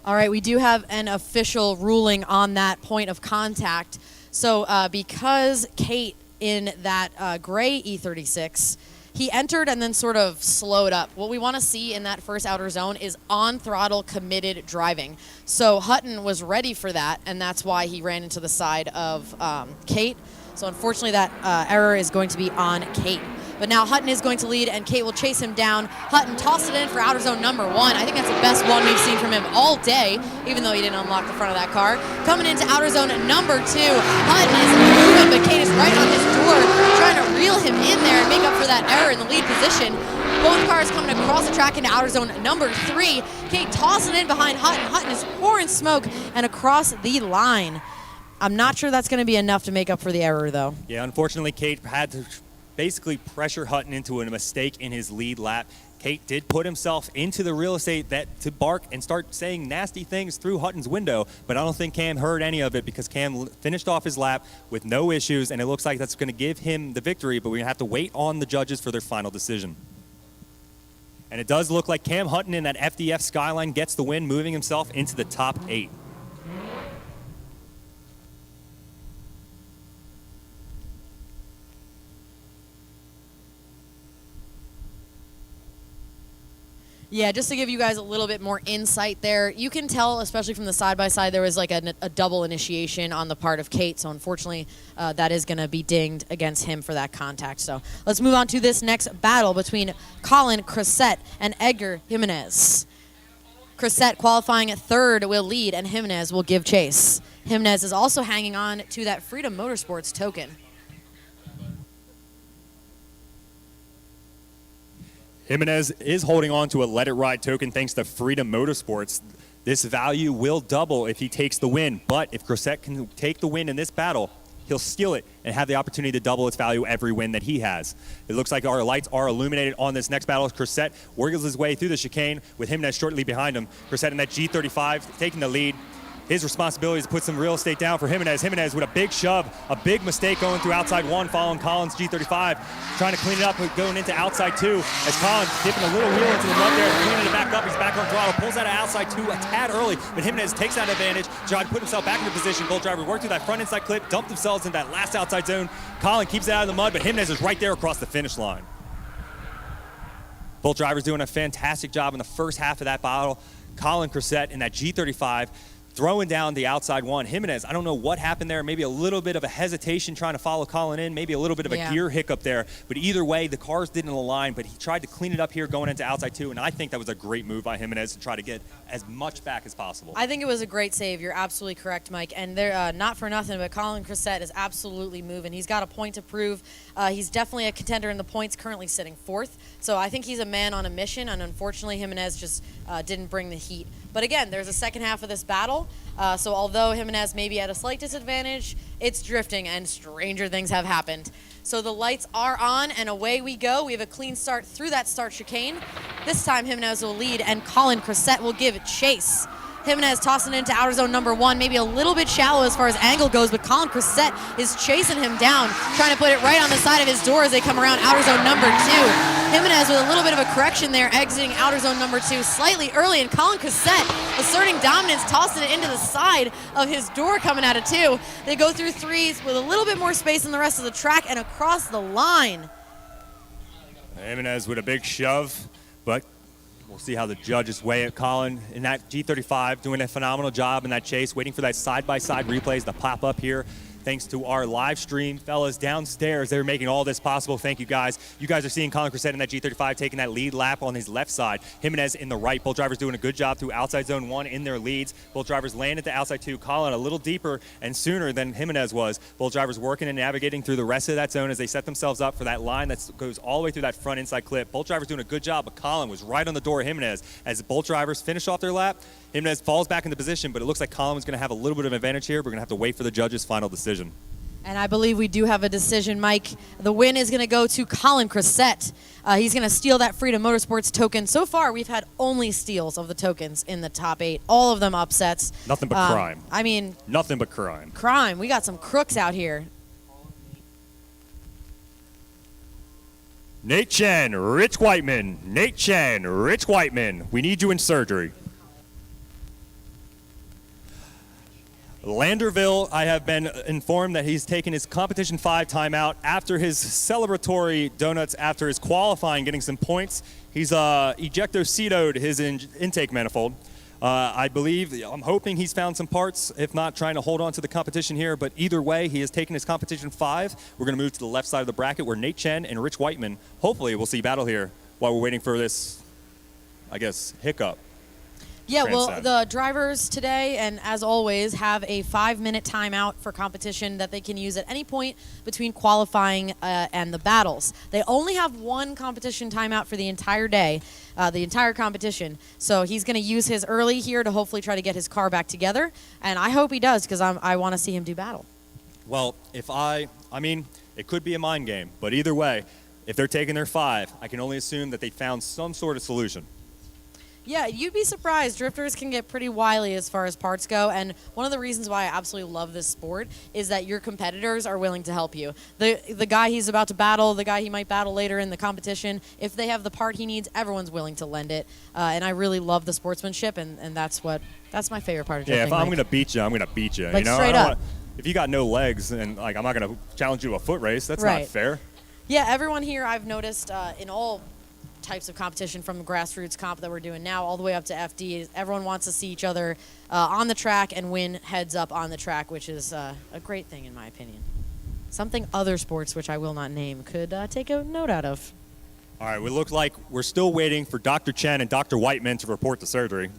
All right, we do have an official ruling on that point of contact. So because Kate in that gray E36, he entered and then sort of slowed up. What we want to see in that first outer zone is on-throttle committed driving. So Hutton was ready for that, and that's why he ran into the side of Kate. So unfortunately, that error is going to be on Kate. But now Hutton is going to lead, and Kate will chase him down. Hutton tossed it in for outer zone number 1. I think that's the best one we've seen from him all day, even though he didn't unlock the front of that car. Coming into outer zone number 2, Hutton is moving, but Kate is right on his door, trying to reel him in there and make up for that error in the lead position. Both cars coming across the track into outer zone number 3. Kate tossing in behind Hutton. Hutton is pouring smoke and across the line. I'm not sure that's going to be enough to make up for the error, though. Yeah, unfortunately, Kate had to basically pressure Hutton into a mistake in his lead lap. Kate did put himself into the real estate to bark and start saying nasty things through Hutton's window, but I don't think Cam heard any of it because Cam finished off his lap with no issues, and it looks like that's going to give him the victory, but we're going to have to wait on the judges for their final decision. And it does look like Cam Hutton in that FDF Skyline gets the win, moving himself into the top 8. Yeah, just to give you guys a little bit more insight there, you can tell, especially from the side-by-side, there was like a double initiation on the part of Kate, so unfortunately that is going to be dinged against him for that contact. So let's move on to this next battle between Colin Cressette and Edgar Jimenez. Cressette qualifying at 3rd will lead, and Jimenez will give chase. Jimenez is also hanging on to that Freedom Motorsports token. Jimenez is holding on to a Let It Ride token thanks to Freedom Motorsports. This value will double if he takes the win, but if Cressette can take the win in this battle, he'll steal it and have the opportunity to double its value every win that he has. It looks like our lights are illuminated on this next battle. Cressette wiggles his way through the chicane with Jimenez shortly behind him. Cressette in that G35 taking the lead. his responsibility is to put some real estate down for Jimenez. Jimenez with a big shove, a big mistake going through outside 1, following Collins' G35, trying to clean it up, going into outside 2, as Collins dipping a little wheel into the mud there, cleaning it back up. He's back on throttle, pulls out of outside 2 a tad early, but Jimenez takes that advantage, trying to put himself back into position. Bolt driver worked through that front inside clip, dumped themselves in that last outside zone. Collins keeps it out of the mud, but Jimenez is right there across the finish line. Both drivers doing a fantastic job in the first half of that battle. Colin Cressett in that G35 throwing down the outside 1. Jimenez, I don't know what happened there. Maybe a little bit of a hesitation trying to follow Colin in. Maybe a little bit of a gear hiccup there. But either way, the cars didn't align. But he tried to clean it up here going into outside 2. And I think that was a great move by Jimenez to try to get as much back as possible. I think it was a great save. You're absolutely correct, Mike. And they're not for nothing, but Colin Cressett is absolutely moving. He's got a point to prove. He's definitely a contender in the points, currently sitting 4th. So I think he's a man on a mission. And unfortunately, Jimenez just didn't bring the heat. But again, there's a second half of this battle. So although Jimenez may be at a slight disadvantage, it's drifting and stranger things have happened. So the lights are on and away we go. We have a clean start through that start chicane. This time Jimenez will lead and Colin Cressett will give chase. Jimenez tossing into outer zone number 1, maybe a little bit shallow as far as angle goes, but Colin Cressett is chasing him down, trying to put it right on the side of his door as they come around outer zone number 2. Jimenez with a little bit of a correction there, exiting outer zone number 2 slightly early, and Colin Cressett asserting dominance, tossing it into the side of his door coming out of 2. They go through 3s with a little bit more space than the rest of the track and across the line. Jimenez with a big shove, but we'll see how the judges weigh it. Colin in that G35 doing a phenomenal job in that chase, waiting for that side-by-side replays to pop up here. Thanks to our live stream fellas downstairs. They're making all this possible. Thank you, guys. You guys are seeing Colin Cressett in that G35 taking that lead lap on his left side. Jimenez in the right. Both drivers doing a good job through outside zone 1 in their leads. Both drivers land at the outside 2. Colin a little deeper and sooner than Jimenez was. Both drivers working and navigating through the rest of that zone as they set themselves up for that line that goes all the way through that front inside clip. Both drivers doing a good job, but Colin was right on the door of Jimenez. As both drivers finish off their lap, Jimenez falls back into position, but it looks like Colin was going to have a little bit of advantage here. We're going to have to wait for the judges' final decision. And I believe we do have a decision, Mike. The win is going to go to Colin Cressett. He's going to steal that Freedom Motorsports token. So far, we've had only steals of the tokens in the top 8. All of them upsets. Nothing but crime. I mean... Nothing but crime. Crime. We got some crooks out here. Nate Chen, Rich Whiteman. Nate Chen, Rich Whiteman. We need you in surgery. Landerville, I have been informed that he's taken his Competition 5 timeout after his celebratory donuts after his qualifying, getting some points. He's ejectocetoed his intake manifold. I believe, I'm hoping he's found some parts, if not trying to hold on to the competition here, but either way, he has taken his Competition 5. We're going to move to the left side of the bracket where Nate Chen and Rich Whiteman, hopefully we'll see battle here while we're waiting for this, I guess, hiccup. Yeah, well, the drivers today, and as always, have a 5-minute timeout for competition that they can use at any point between qualifying and the battles. They only have 1 competition timeout for the entire day, the entire competition. So he's going to use his early here to hopefully try to get his car back together, and I hope he does because I want to see him do battle. Well, I mean, it could be a mind game, but either way, if they're taking their 5, I can only assume that they found some sort of solution. Yeah, you'd be surprised. Drifters can get pretty wily as far as parts go, and one of the reasons why I absolutely love this sport is that your competitors are willing to help you. The guy he's about to battle, the guy he might battle later in the competition, if they have the part he needs, everyone's willing to lend it. And I really love the sportsmanship, and that's my favorite part of drifting. Yeah, if I'm going to beat you, I'm going to beat you. Like, you know? straight up. If you got no legs, and like I'm not going to challenge you to a foot race, that's not fair. Yeah, everyone here I've noticed in all types of competition, from the grassroots comp that we're doing now all the way up to FD, everyone wants to see each other on the track and win heads up on the track, which is a great thing in my opinion. Something other sports, which I will not name, could take a note out of. All right, we look like we're still waiting for Dr. Chen and Dr. Whiteman to report the surgery.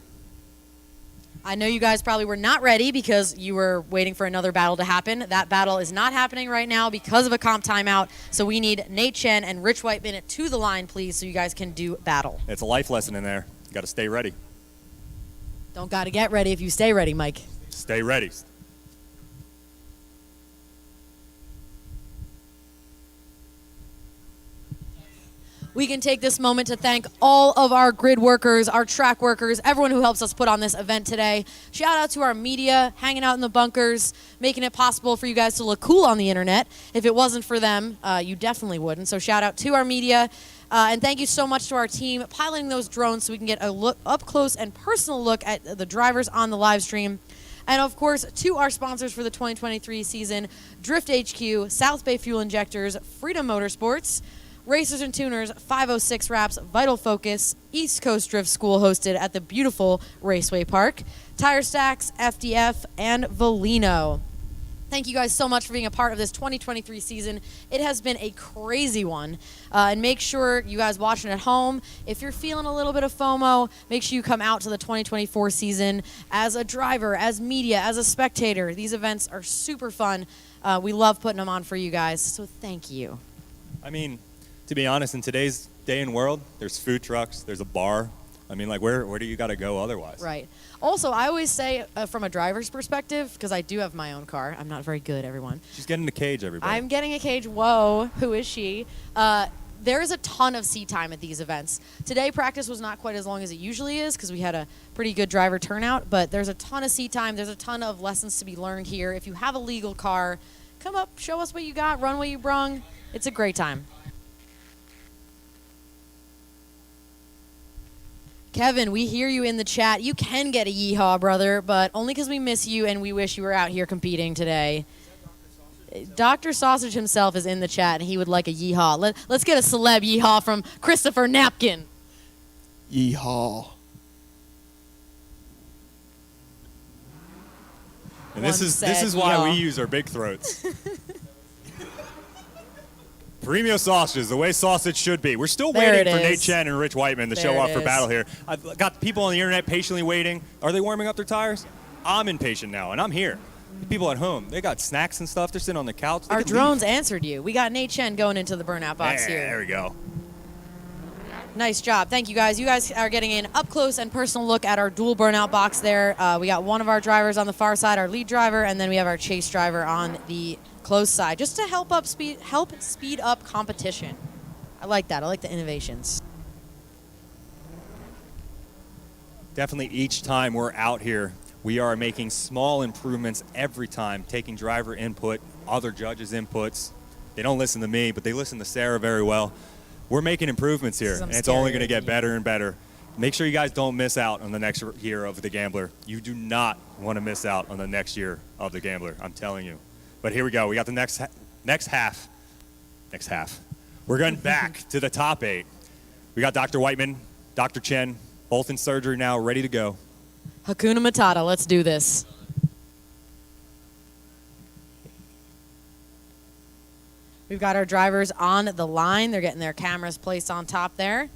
I know you guys probably were not ready because you were waiting for another battle to happen. That battle is not happening right now because of a comp timeout. So we need Nate Chen and Rich Whiteman to the line, please, so you guys can do battle. It's a life lesson in there. You got to stay ready. Don't got to get ready if you stay ready, Mike. Stay ready. We can take this moment to thank all of our grid workers, our track workers, everyone who helps us put on this event today. Shout out to our media, hanging out in the bunkers, making it possible for you guys to look cool on the internet. If it wasn't for them, you definitely wouldn't. So shout out to our media. And thank you so much to our team piloting those drones so we can get a look up close and personal look at the drivers on the live stream. And of course, to our sponsors for the 2023 season, Drift HQ, South Bay Fuel Injectors, Freedom Motorsports, Racers and Tuners, 506 Wraps, Vital Focus, East Coast Drift School hosted at the beautiful Raceway Park, Tire Stacks, FDF, and Volino. Thank you guys so much for being a part of this 2023 season. It has been a crazy one. And make sure you guys watching at home, if you're feeling a little bit of FOMO, make sure you come out to the 2024 season as a driver, as media, as a spectator. These events are super fun. We love putting them on for you guys, so thank you. I mean, to be honest, in today's day and world, there's food trucks, there's a bar. I mean, like, where do you got to go otherwise? Right. Also, I always say, from a driver's perspective, because I do have my own car. I'm not very good, everyone. She's getting the cage, everybody. I'm getting a cage. Whoa, who is she? There is a ton of seat time at these events. Today, practice was not quite as long as it usually is because we had a pretty good driver turnout, but there's a ton of seat time. There's a ton of lessons to be learned here. If you have a legal car, come up, show us what you got, run what you brung. It's a great time. Kevin, we hear you in the chat. You can get a yeehaw, brother, but only because we miss you and we wish you were out here competing today. Dr. Sausage himself is in the chat, and he would like a yeehaw. Let's get a celeb yeehaw from Christopher Napkin. Yeehaw. And this is why we use our big throats. Premium sausages, the way sausage should be. We're still waiting for Nate Chen and Rich Whiteman to show up for battle here. I've got people on the internet patiently waiting. Are they warming up their tires? I'm impatient now, and I'm here. The people at home, they got snacks and stuff. They're sitting on the couch. Our drones answered you. We got Nate Chen going into the burnout box here. There we go. Nice job. Thank you, guys. You guys are getting an up-close and personal look at our dual burnout box there. We got one of our drivers on the far side, our lead driver, and then we have our chase driver on the close side, just to help speed up competition. I like that. I like the innovations. Definitely each time we're out here, we are making small improvements every time, taking driver input, other judges' inputs. They don't listen to me, but they listen to Sarah very well. We're making improvements here, and it's only going to get better and better. Make sure you guys don't miss out on the next year of The Gambler. You do not want to miss out on the next year of The Gambler, I'm telling you. But here we go. We got the next half. We're going back to the top 8. We got Dr. Whiteman, Dr. Chen, both in surgery now, ready to go. Hakuna Matata. Let's do this. We've got our drivers on the line. They're getting their cameras placed on top there.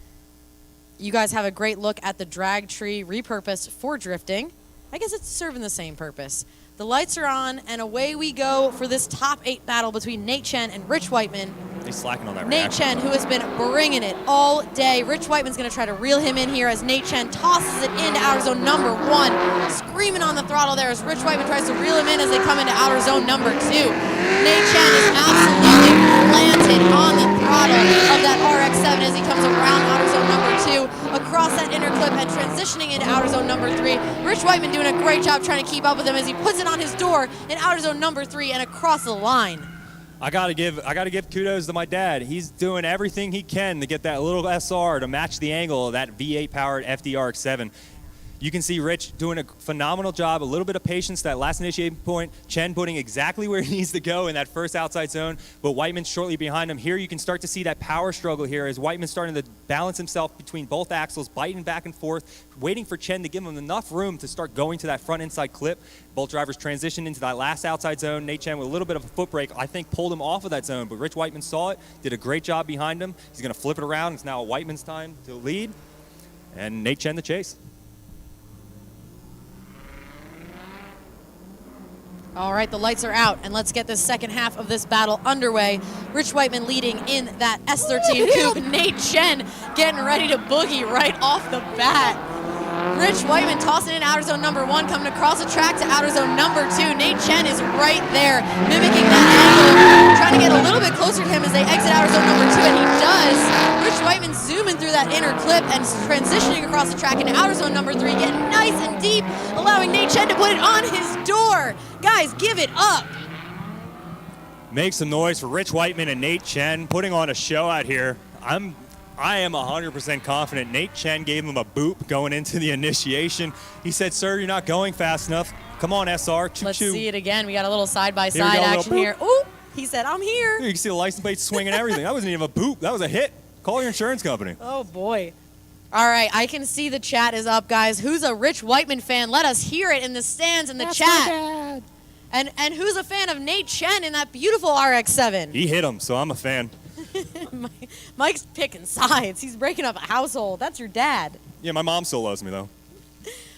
You guys have a great look at the drag tree repurposed for drifting. I guess it's serving the same purpose. The lights are on, and away we go for this top 8 battle between Nate Chen and Rich Whiteman. He's slacking on that Nate Chen, who has been bringing it all day. Rich Whiteman's going to try to reel him in here as Nate Chen tosses it into outer zone number 1. Screaming on the throttle there as Rich Whiteman tries to reel him in as they come into outer zone number 2. Nate Chen is absolutely planted on the throttle of that RX-7 as he comes around outer zone number 2, across that inner clip and transitioning into outer zone number 3. Rich Whiteman doing a great job trying to keep up with him as he puts it on his door in outer zone number 3 and across the line. I gotta give kudos to my dad. He's doing everything he can to get that little SR to match the angle of that V8 powered FDRX7. You can see Rich doing a phenomenal job, a little bit of patience, that last initiating point, Chen putting exactly where he needs to go in that first outside zone, but Whiteman shortly behind him. Here you can start to see that power struggle here as Whiteman's starting to balance himself between both axles, biting back and forth, waiting for Chen to give him enough room to start going to that front inside clip. Both drivers transitioned into that last outside zone. Nate Chen with a little bit of a foot brake, I think pulled him off of that zone, but Rich Whiteman saw it, did a great job behind him. He's gonna flip it around. It's now Whiteman's time to lead, and Nate Chen the chase. All right, the lights are out, and let's get the second half of this battle underway. Rich Whiteman leading in that S13 coupe. Nate Chen getting ready to boogie right off the bat. Rich Whiteman tossing in outer zone number 1, coming across the track to outer zone number 2. Nate Chen is right there, mimicking that angle, trying to get a little bit closer to him as they exit outer zone number 2, and he does. Rich Whiteman zooming through that inner clip and transitioning across the track into outer zone number 3, getting nice and deep, allowing Nate Chen to put it on his door. Guys, give it up. Make some noise for Rich Whiteman and Nate Chen putting on a show out here. I am 100% confident Nate Chen gave him a boop going into the initiation. He said, "Sir, you're not going fast enough. Come on, SR, choo-choo." Let's see it again. We got a little side-by-side action here. Ooh, he said, "I'm here." You can see the license plate swinging and everything. That wasn't even a boop. That was a hit. Call your insurance company. Oh, boy. All right, I can see the chat is up, guys. Who's a Rich Whiteman fan? Let us hear it in the stands in the chat. My dad. And who's a fan of Nate Chen in that beautiful RX-7? He hit him, so I'm a fan. Mike's picking sides. He's breaking up a household. That's your dad. Yeah, my mom still loves me, though.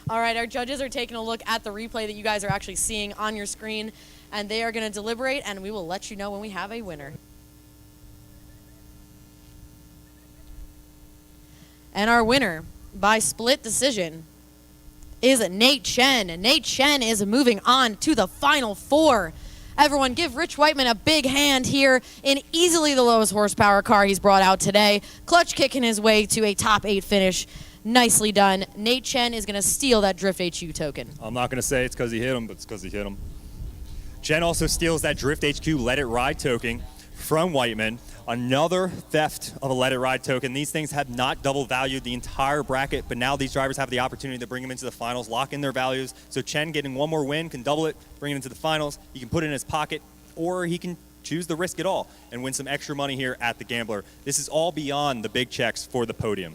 All right, our judges are taking a look at the replay that you guys are actually seeing on your screen, and they are going to deliberate, and we will let you know when we have a winner. And our winner by split decision is Nate Chen. Nate Chen is moving on to the Final Four. Everyone give Rich Whiteman a big hand here in easily the lowest horsepower car he's brought out today. Clutch kicking his way to a top 8 finish. Nicely done. Nate Chen is going to steal that Drift HQ token. I'm not going to say it's because he hit him, but it's because he hit him. Chen also steals that Drift HQ Let It Ride token from Whiteman. Another theft of a Let It Ride token. These things have not double valued the entire bracket, but now these drivers have the opportunity to bring them into the finals, lock in their values. So Chen getting one more win can double it, bring it into the finals. He can put it in his pocket, or he can choose to risk it all and win some extra money here at the Gambler. This is all beyond the big checks for the podium.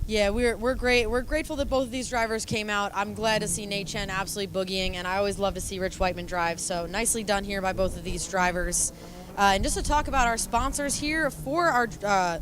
Yeah, we're great. We're grateful that both of these drivers came out. I'm glad to see Nate Chen absolutely boogieing, and I always love to see Rich Whiteman drive. So nicely done here by both of these drivers. And just to talk about our sponsors here for our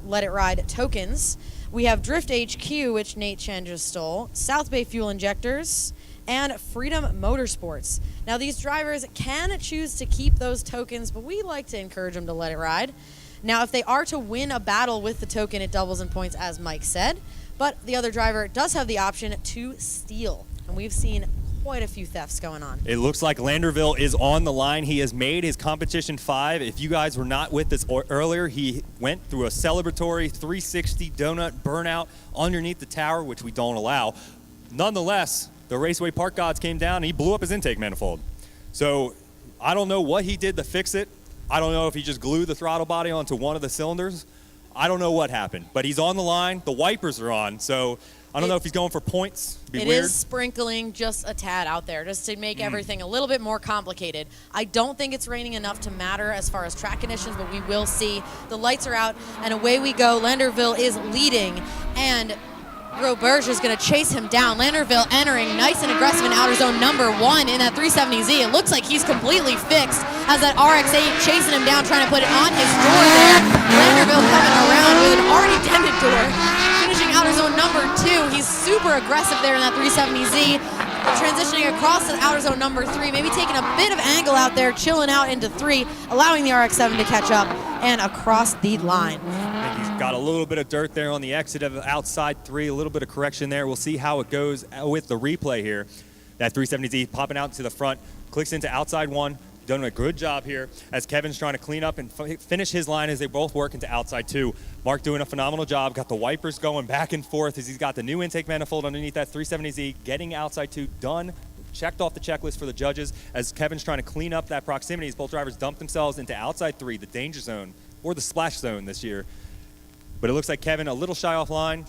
Let It Ride tokens, we have Drift HQ, which Nate Chen just stole, South Bay Fuel Injectors, and Freedom Motorsports. Now, these drivers can choose to keep those tokens, but we like to encourage them to let it ride. Now, if they are to win a battle with the token, it doubles in points, as Mike said. But the other driver does have the option to steal. And we've seen quite a few thefts going on. It looks like Landerville is on the line. He has made his competition 5. If you guys were not with us earlier, he went through a celebratory 360 donut burnout underneath the tower, which we don't allow. Nonetheless, the Raceway Park gods came down and he blew up his intake manifold. So I don't know what he did to fix it. I don't know if he just glued the throttle body onto one of the cylinders. I don't know what happened, but he's on the line. The wipers are on, so I don't know if he's going for points. It'd be weird. It is sprinkling just a tad out there, just to make everything a little bit more complicated. I don't think it's raining enough to matter as far as track conditions, but we will see. The lights are out, and away we go. Landerville is leading, and Roberge is going to chase him down. Landerville entering nice and aggressive in outer zone number 1 in that 370Z. It looks like he's completely fixed as that RX-8 chasing him down, trying to put it on his door there. Landerville coming around with an already dented door. Finishing outer zone number 2. He's super aggressive there in that 370Z. Transitioning across to outer zone number 3, maybe taking a bit of angle out there, chilling out into 3, allowing the RX-7 to catch up and across the line. I think he's got a little bit of dirt there on the exit of outside 3, a little bit of correction there. We'll see how it goes with the replay here. That 370Z popping out to the front, clicks into outside 1. Done a good job here as Kevin's trying to clean up and finish his line as they both work into outside 2. Mark doing a phenomenal job. Got the wipers going back and forth as he's got the new intake manifold underneath that 370Z. Getting outside 2 done. Checked off the checklist for the judges as Kevin's trying to clean up that proximity as both drivers dump themselves into outside 3, the danger zone or the splash zone this year. But it looks like Kevin a little shy offline.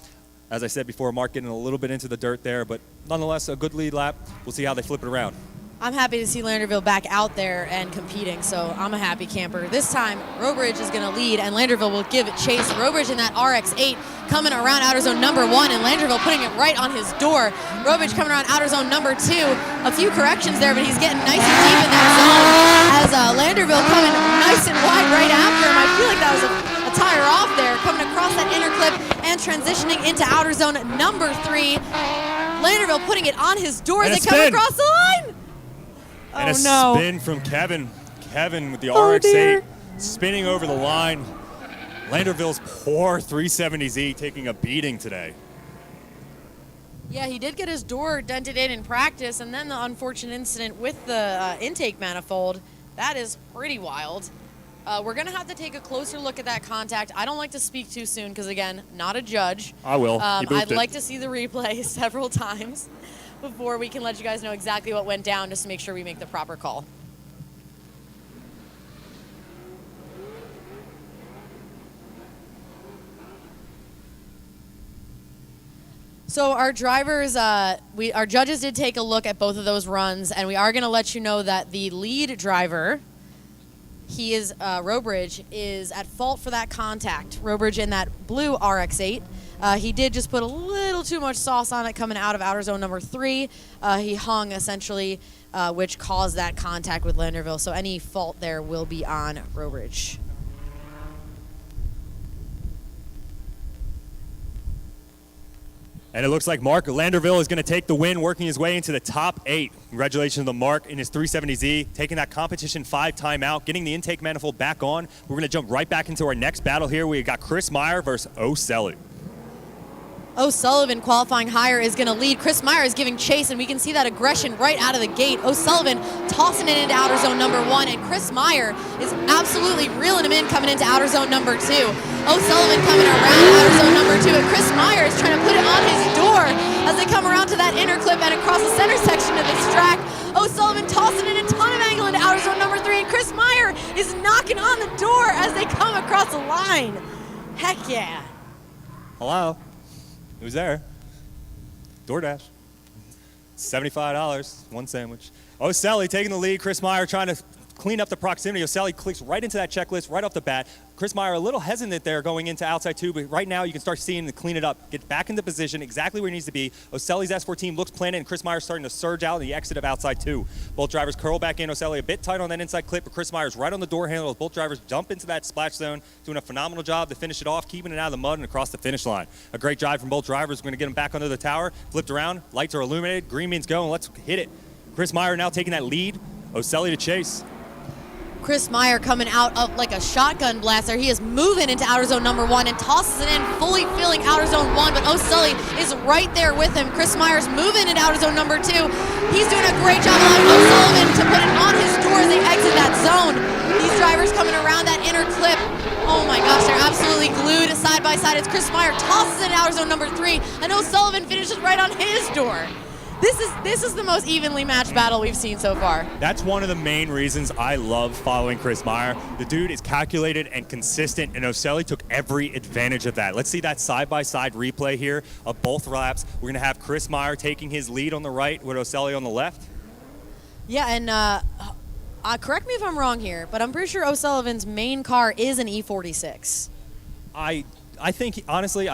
As I said before, Mark getting a little bit into the dirt there, but nonetheless a good lead lap. We'll see how they flip it around. I'm happy to see Landerville back out there and competing, so I'm a happy camper. This time, Robridge is going to lead, and Landerville will give it chase. Robridge in that RX-8 coming around outer zone number 1, and Landerville putting it right on his door. Robridge coming around outer zone number 2. A few corrections there, but he's getting nice and deep in that zone as Landerville coming nice and wide right after him. I feel like that was a tire off there, coming across that inner clip and transitioning into outer zone number 3. Landerville putting it on his door as they come across the line. And a spin from Kevin. Kevin with the RX-8 spinning over the line. Landerville's poor 370Z taking a beating today. Yeah, he did get his door dented in practice, and then the unfortunate incident with the intake manifold. That is pretty wild. We're going to have to take a closer look at that contact. I don't like to speak too soon because, again, not a judge. I will. I'd like to see the replay several times before we can let you guys know exactly what went down, just to make sure we make the proper call. So our drivers, our judges did take a look at both of those runs, and we are going to let you know that the lead driver, he is Robridge, is at fault for that contact. Robridge in that blue RX-8. He did just put a little too much sauce on it coming out of outer zone number 3. He hung essentially, which caused that contact with Landerville. So any fault there will be on Robridge. And it looks like Mark Landerville is going to take the win, working his way into the top 8. Congratulations to Mark in his 370Z, taking that competition 5 timeout, getting the intake manifold back on. We're going to jump right back into our next battle here. We got Chris Meyer versus O'Sully. O'Sullivan qualifying higher is going to lead. Chris Meyer is giving chase, and we can see that aggression right out of the gate. O'Sullivan tossing it into outer zone number 1, and Chris Meyer is absolutely reeling him in coming into outer zone number 2. O'Sullivan coming around outer zone number 2, and Chris Meyer is trying to put it on his door as they come around to that inner clip and across the center section of this track. O'Sullivan tossing in a ton of angle into outer zone number 3, and Chris Meyer is knocking on the door as they come across the line. Heck yeah. Hello? Who's there? DoorDash. $75, one sandwich. O'Sully taking the lead. Chris Meyer trying to clean up the proximity. O'Sully clicks right into that checklist right off the bat. Chris Meyer a little hesitant there going into outside 2, but right now you can start seeing him clean it up, get back into position exactly where he needs to be. O'Sully's S14 looks planted, and Chris Meyer's starting to surge out in the exit of outside 2. Both drivers curl back in. O'Sully a bit tight on that inside clip, but Chris Meyer's right on the door handle as both drivers jump into that splash zone, doing a phenomenal job to finish it off, keeping it out of the mud and across the finish line. A great drive from both drivers. We're going to get them back under the tower, flipped around, lights are illuminated, green means go, and let's hit it. Chris Meyer now taking that lead. O'Sully to chase. Chris Meyer coming out of like a shotgun blast there. He is moving into outer zone number 1 and tosses it in, fully filling outer zone 1, but O'Sully is right there with him. Chris Meyer's moving into outer zone number 2. He's doing a great job allowing O'Sullivan to put it on his door as they exit that zone. These drivers coming around that inner clip. Oh my gosh, they're absolutely glued side by side as Chris Meyer tosses it in outer zone number 3, and O'Sullivan finishes right on his door. This is the most evenly matched battle we've seen so far. That's one of the main reasons I love following Chris Meyer. The dude is calculated and consistent, and O'Sully took every advantage of that. Let's see that side-by-side replay here of both laps. We're going to have Chris Meyer taking his lead on the right with O'Sully on the left. Yeah, and correct me if I'm wrong here, but I'm pretty sure O'Sullivan's main car is an E46. I think, honestly,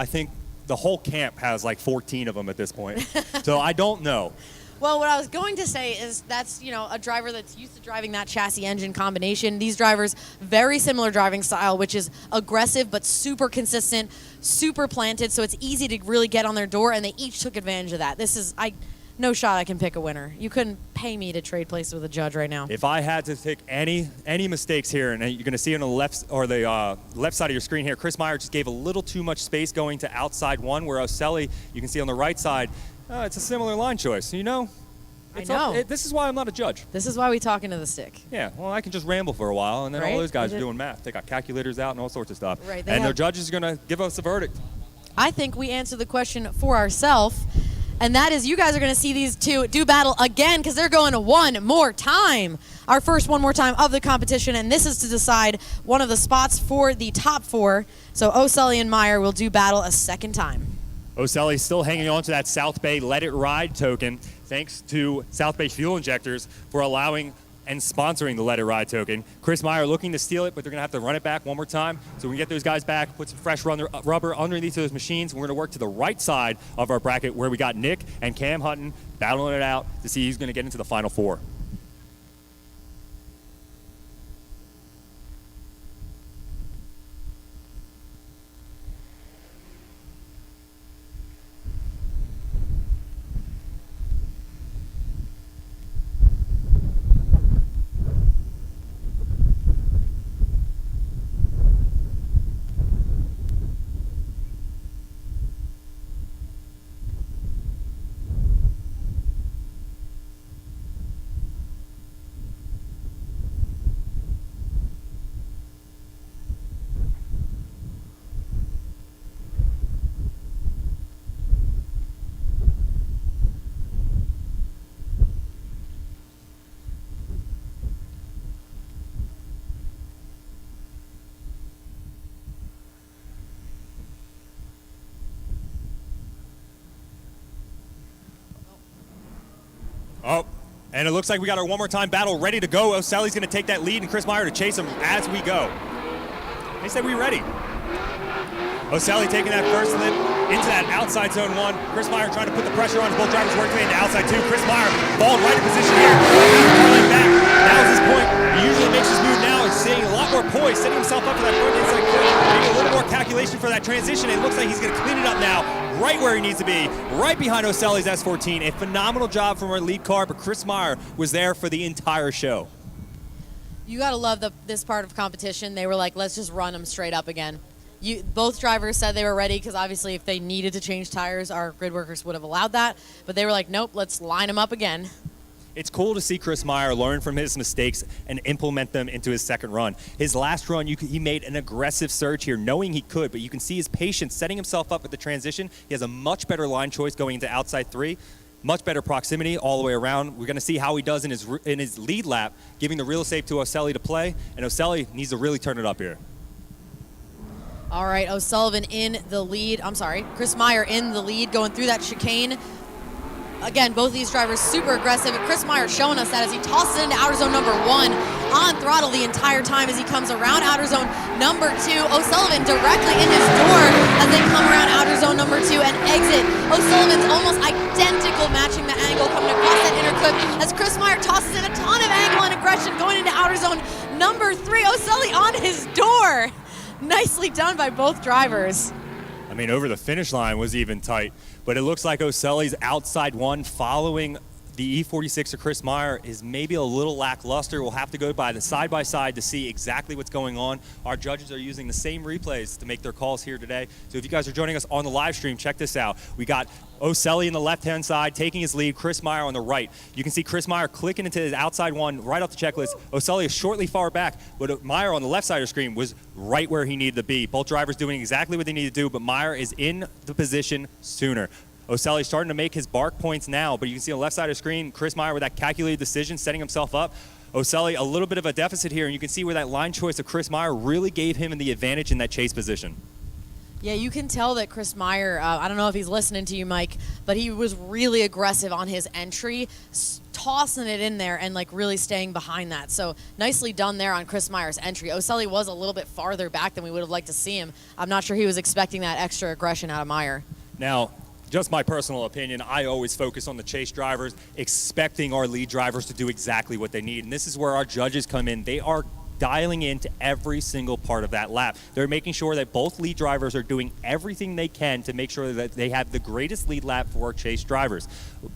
the whole camp has like 14 of them at this point. So I don't know. Well, what I was going to say is that's, a driver that's used to driving that chassis engine combination. These drivers, very similar driving style, which is aggressive but super consistent, super planted, so it's easy to really get on their door, and they each took advantage of that. No shot I can pick a winner. You couldn't pay me to trade places with a judge right now. If I had to pick any mistakes here, and you're going to see on the left or the left side of your screen here, Chris Meyer just gave a little too much space going to outside 1, where O'Sully, you can see on the right side, it's a similar line choice. I know. This is why I'm not a judge. This is why we talk into the stick. Yeah, well, I can just ramble for a while, and then all Right? those guys are doing math. They got calculators out and all sorts of stuff. Right, And their judge is going to give us a verdict. I think we answered the question for ourselves, and that is you guys are going to see these two do battle again because they're going to one more time. Our first one more time of the competition, and this is to decide one of the spots for the top 4. So O'Sully and Meyer will do battle a second time. O'Sully still hanging on to that South Bay Let It Ride token, thanks to South Bay Fuel Injectors for allowing and sponsoring the Let It Ride token. Chris Meyer looking to steal it, but they're going to have to run it back one more time. So we can get those guys back, put some fresh rubber underneath those machines. We're going to work to the right side of our bracket where we got Nick and Cam Hutton battling it out to see who's going to get into the Final 4. Oh, and it looks like we got our one more time battle ready to go. Oselli's going to take that lead and Chris Meyer to chase him as we go. They said we ready. Oselli taking that first lip into that outside zone 1. Chris Meyer trying to put the pressure on as both drivers work into outside 2. Chris Meyer balled right in position here. Falling back. Now's his point. He usually makes his move now. He's seeing a lot more poise, setting himself up for that front inside clip. Maybe a little more calculation for that transition. It looks like he's going to clean it up now, right where he needs to be, right behind Oselli's S14. A phenomenal job from our lead car, but Chris Meyer was there for the entire show. You got to love this part of competition. They were like, let's just run them straight up again. Both drivers said they were ready because obviously if they needed to change tires, our grid workers would have allowed that. But they were like, nope, let's line them up again. It's cool to see Chris Meyer learn from his mistakes and implement them into his second run. His last run, he made an aggressive surge here, knowing he could, but you can see his patience setting himself up at the transition. He has a much better line choice going into outside 3. Much better proximity all the way around. We're going to see how he does in his lead lap, giving the real estate to Oselli to play, and Oselli needs to really turn it up here. All right, O'Sullivan in the lead. I'm sorry, Chris Meyer in the lead, going through that chicane. Again, both of these drivers super aggressive. Chris Meyer showing us that as he tosses it into outer zone number 1, on throttle the entire time as he comes around outer zone number 2. O'Sullivan directly in his door as they come around outer zone number 2 and exit. O'Sullivan's almost identical, matching the angle coming across that inner clip as Chris Meyer tosses in a ton of angle and aggression going into outer zone number 3. O'Sully on his door. Nicely done by both drivers. I mean, over the finish line was even tight, but it looks like Oselli's outside 1 following the E46 of Chris Meyer is maybe a little lackluster. We'll have to go by the side-by-side to see exactly what's going on. Our judges are using the same replays to make their calls here today. So if you guys are joining us on the live stream, check this out. We got Oselli in the left-hand side taking his lead, Chris Meyer on the right. You can see Chris Meyer clicking into his outside 1 right off the checklist. Oselli is shortly far back, but Meyer on the left side of the screen was right where he needed to be. Both drivers doing exactly what they need to do, but Meyer is in the position sooner. Oselli's starting to make his bark points now, but you can see on the left side of the screen, Chris Meyer with that calculated decision, setting himself up. Oselli, a little bit of a deficit here, and you can see where that line choice of Chris Meyer really gave him the advantage in that chase position. Yeah, you can tell that Chris Meyer, I don't know if he's listening to you, Mike, but he was really aggressive on his entry, tossing it in there and like really staying behind that. So nicely done there on Chris Meyer's entry. Oselli was a little bit farther back than we would have liked to see him. I'm not sure he was expecting that extra aggression out of Meyer. Now, just my personal opinion, I always focus on the chase drivers, expecting our lead drivers to do exactly what they need. And this is where our judges come in. They are dialing into every single part of that lap. They're making sure that both lead drivers are doing everything they can to make sure that they have the greatest lead lap for our chase drivers.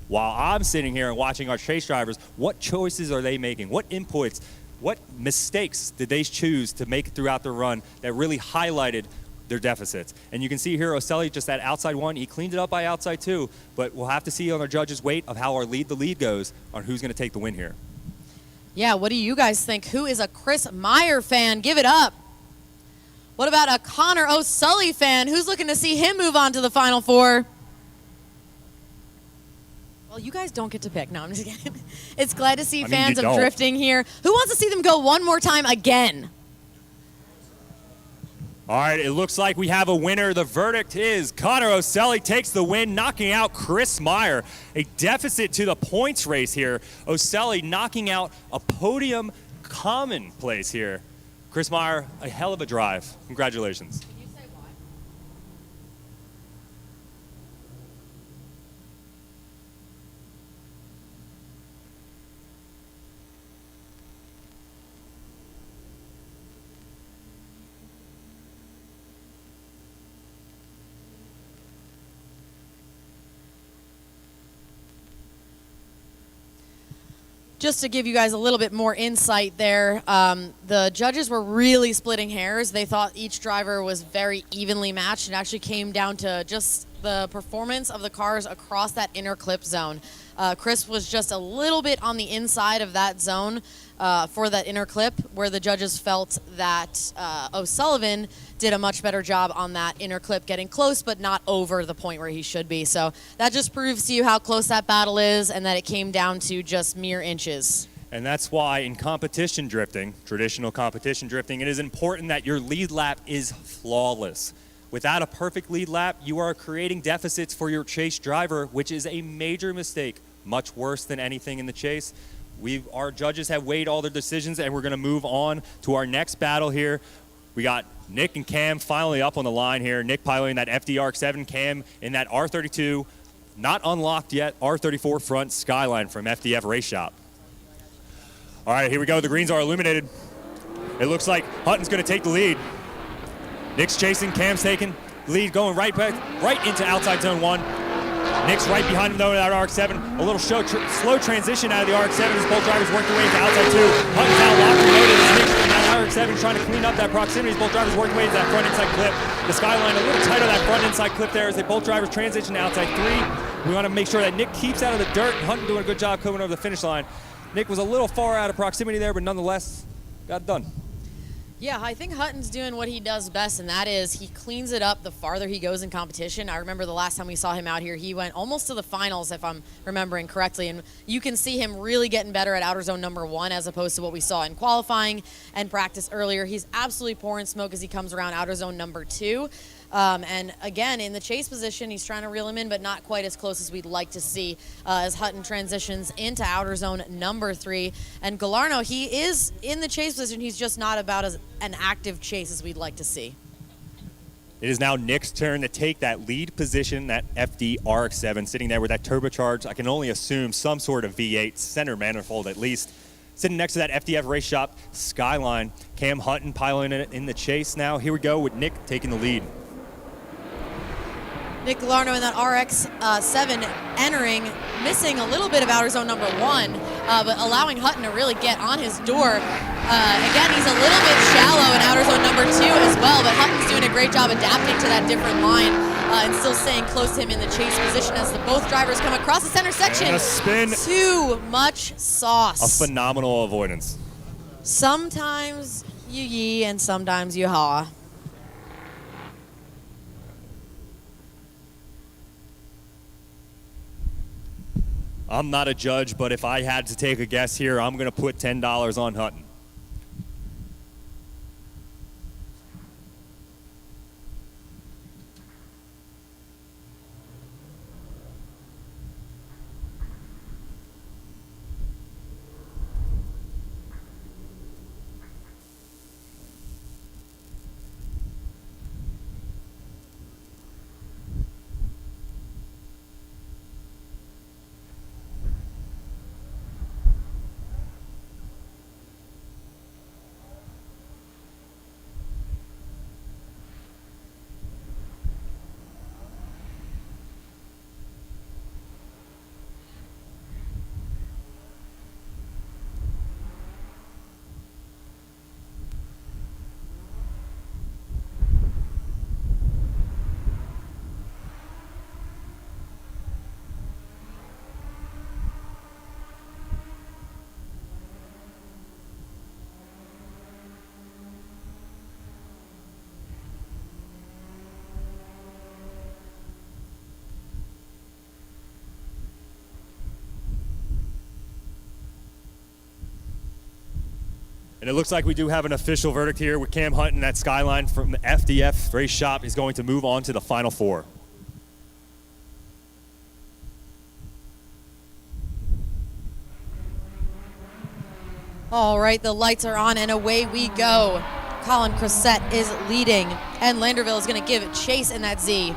While I'm sitting here and watching our chase drivers, what choices are they making? What inputs, what mistakes did they choose to make throughout the run that really highlighted their deficits? And you can see here, Oselli, just that outside 1, he cleaned it up by outside 2, but we'll have to see on our judges' weight of how our the lead goes on who's going to take the win here. Yeah, what do you guys think? Who is a Chris Meyer fan? Give it up. What about a Connor Oselli fan? Who's looking to see him move on to the Final Four? Well, you guys don't get to pick. No, I'm just kidding. It's glad to see fans of drifting here. Who wants to see them go one more time again? All right, it looks like we have a winner. The verdict is Connor Oselli takes the win, knocking out Chris Meyer. A deficit to the points race here. Oselli knocking out a podium commonplace here. Chris Meyer, a hell of a drive. Congratulations. Just to give you guys a little bit more insight there, the judges were really splitting hairs. They thought each driver was very evenly matched. It actually came down to just the performance of the cars across that inner clip zone. Chris was just a little bit on the inside of that zone for that inner clip, where the judges felt that O'Sullivan did a much better job on that inner clip, getting close but not over the point where he should be. So that just proves to you how close that battle is and that it came down to just mere inches. And that's why in competition drifting, traditional competition drifting, it is important that your lead lap is flawless. Without a perfect lead lap, you are creating deficits for your chase driver, which is a major mistake much worse than anything in the chase. Our judges have weighed all their decisions, and we're going to move on to our next battle here. We got Nick and Cam finally up on the line here. Nick piloting that FD-RX-7, Cam in that R32, not unlocked yet, R34 front Skyline from FDF Race Shop. All right, here we go. The greens are illuminated. It looks like Hutton's going to take the lead. Nick's chasing, Cam's taking lead, going right into outside zone 1. Nick's right behind him though in that RX-7. A little slow transition out of the RX-7 as both drivers work their way into outside 2. Hutton's out locked and loaded as Nick's in that RX-7 trying to clean up that proximity as both drivers work their way into that front inside clip. The Skyline a little tight on that front inside clip there as they both drivers transition to outside 3. We want to make sure that Nick keeps out of the dirt, and Hutton doing a good job coming over the finish line. Nick was a little far out of proximity there, but nonetheless, got it done. Yeah, I think Hutton's doing what he does best, and that is he cleans it up the farther he goes in competition. I remember the last time we saw him out here, he went almost to the finals, if I'm remembering correctly, and you can see him really getting better at outer zone number 1 as opposed to what we saw in qualifying and practice earlier. He's absolutely pouring smoke as he comes around outer zone number 2. And again, in the chase position, he's trying to reel him in, but not quite as close as we'd like to see as Hutton transitions into outer zone number 3. And Galarno, he is in the chase position. He's just not about as an active chase as we'd like to see. It is now Nick's turn to take that lead position, that FD-RX-7, sitting there with that turbocharged, I can only assume some sort of V8 center manifold at least. Sitting next to that FDF Race Shop Skyline. Cam Hutton piloting it in the chase now. Here we go with Nick taking the lead. Nick Galarno in that RX-7 entering, missing a little bit of outer zone number 1, but allowing Hutton to really get on his door. Again, he's a little bit shallow in outer zone number 2 as well, but Hutton's doing a great job adapting to that different line and still staying close to him in the chase position as both drivers come across the center section. And a spin. Too much sauce. A phenomenal avoidance. Sometimes you yee and sometimes you haw. I'm not a judge, but if I had to take a guess here, I'm going to put $10 on Hutton. And it looks like we do have an official verdict here with Cam Hutton. That Skyline from the FDF Race Shop is going to move on to the Final Four. All right, the lights are on and away we go. Colin Cressette is leading, and Landerville is going to give chase in that Z.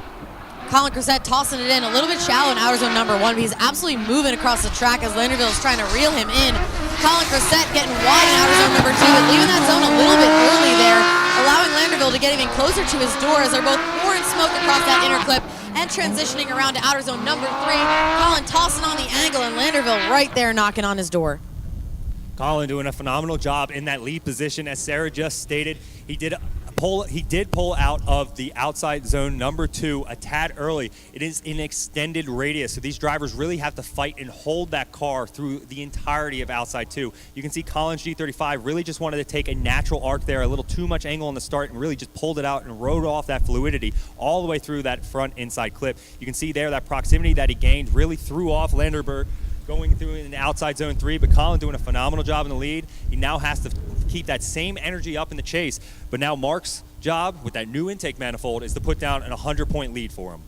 Colin Cressette tossing it in a little bit shallow in outer zone number 1, but he's absolutely moving across the track as Landerville is trying to reel him in. Colin Cressette getting wide in outer zone number 2, but leaving that zone a little bit early there, allowing Landerville to get even closer to his door as they're both pouring smoke across that inner clip and transitioning around to outer zone number 3. Colin tossing on the angle, and Landerville right there knocking on his door. Colin doing a phenomenal job in that lead position. As Sarah just stated, he did pull out of the outside zone number 2 a tad early. It is an extended radius, so these drivers really have to fight and hold that car through the entirety of outside 2. You can see Colin's G35 really just wanted to take a natural arc there, a little too much angle on the start, and really just pulled it out and rode off that fluidity all the way through that front inside clip. You can see there that proximity that he gained really threw off Landerberg going through in the outside zone 3, but Colin doing a phenomenal job in the lead. He now has to keep that same energy up in the chase, but now Mark's job with that new intake manifold is to put down an 100-point lead for him.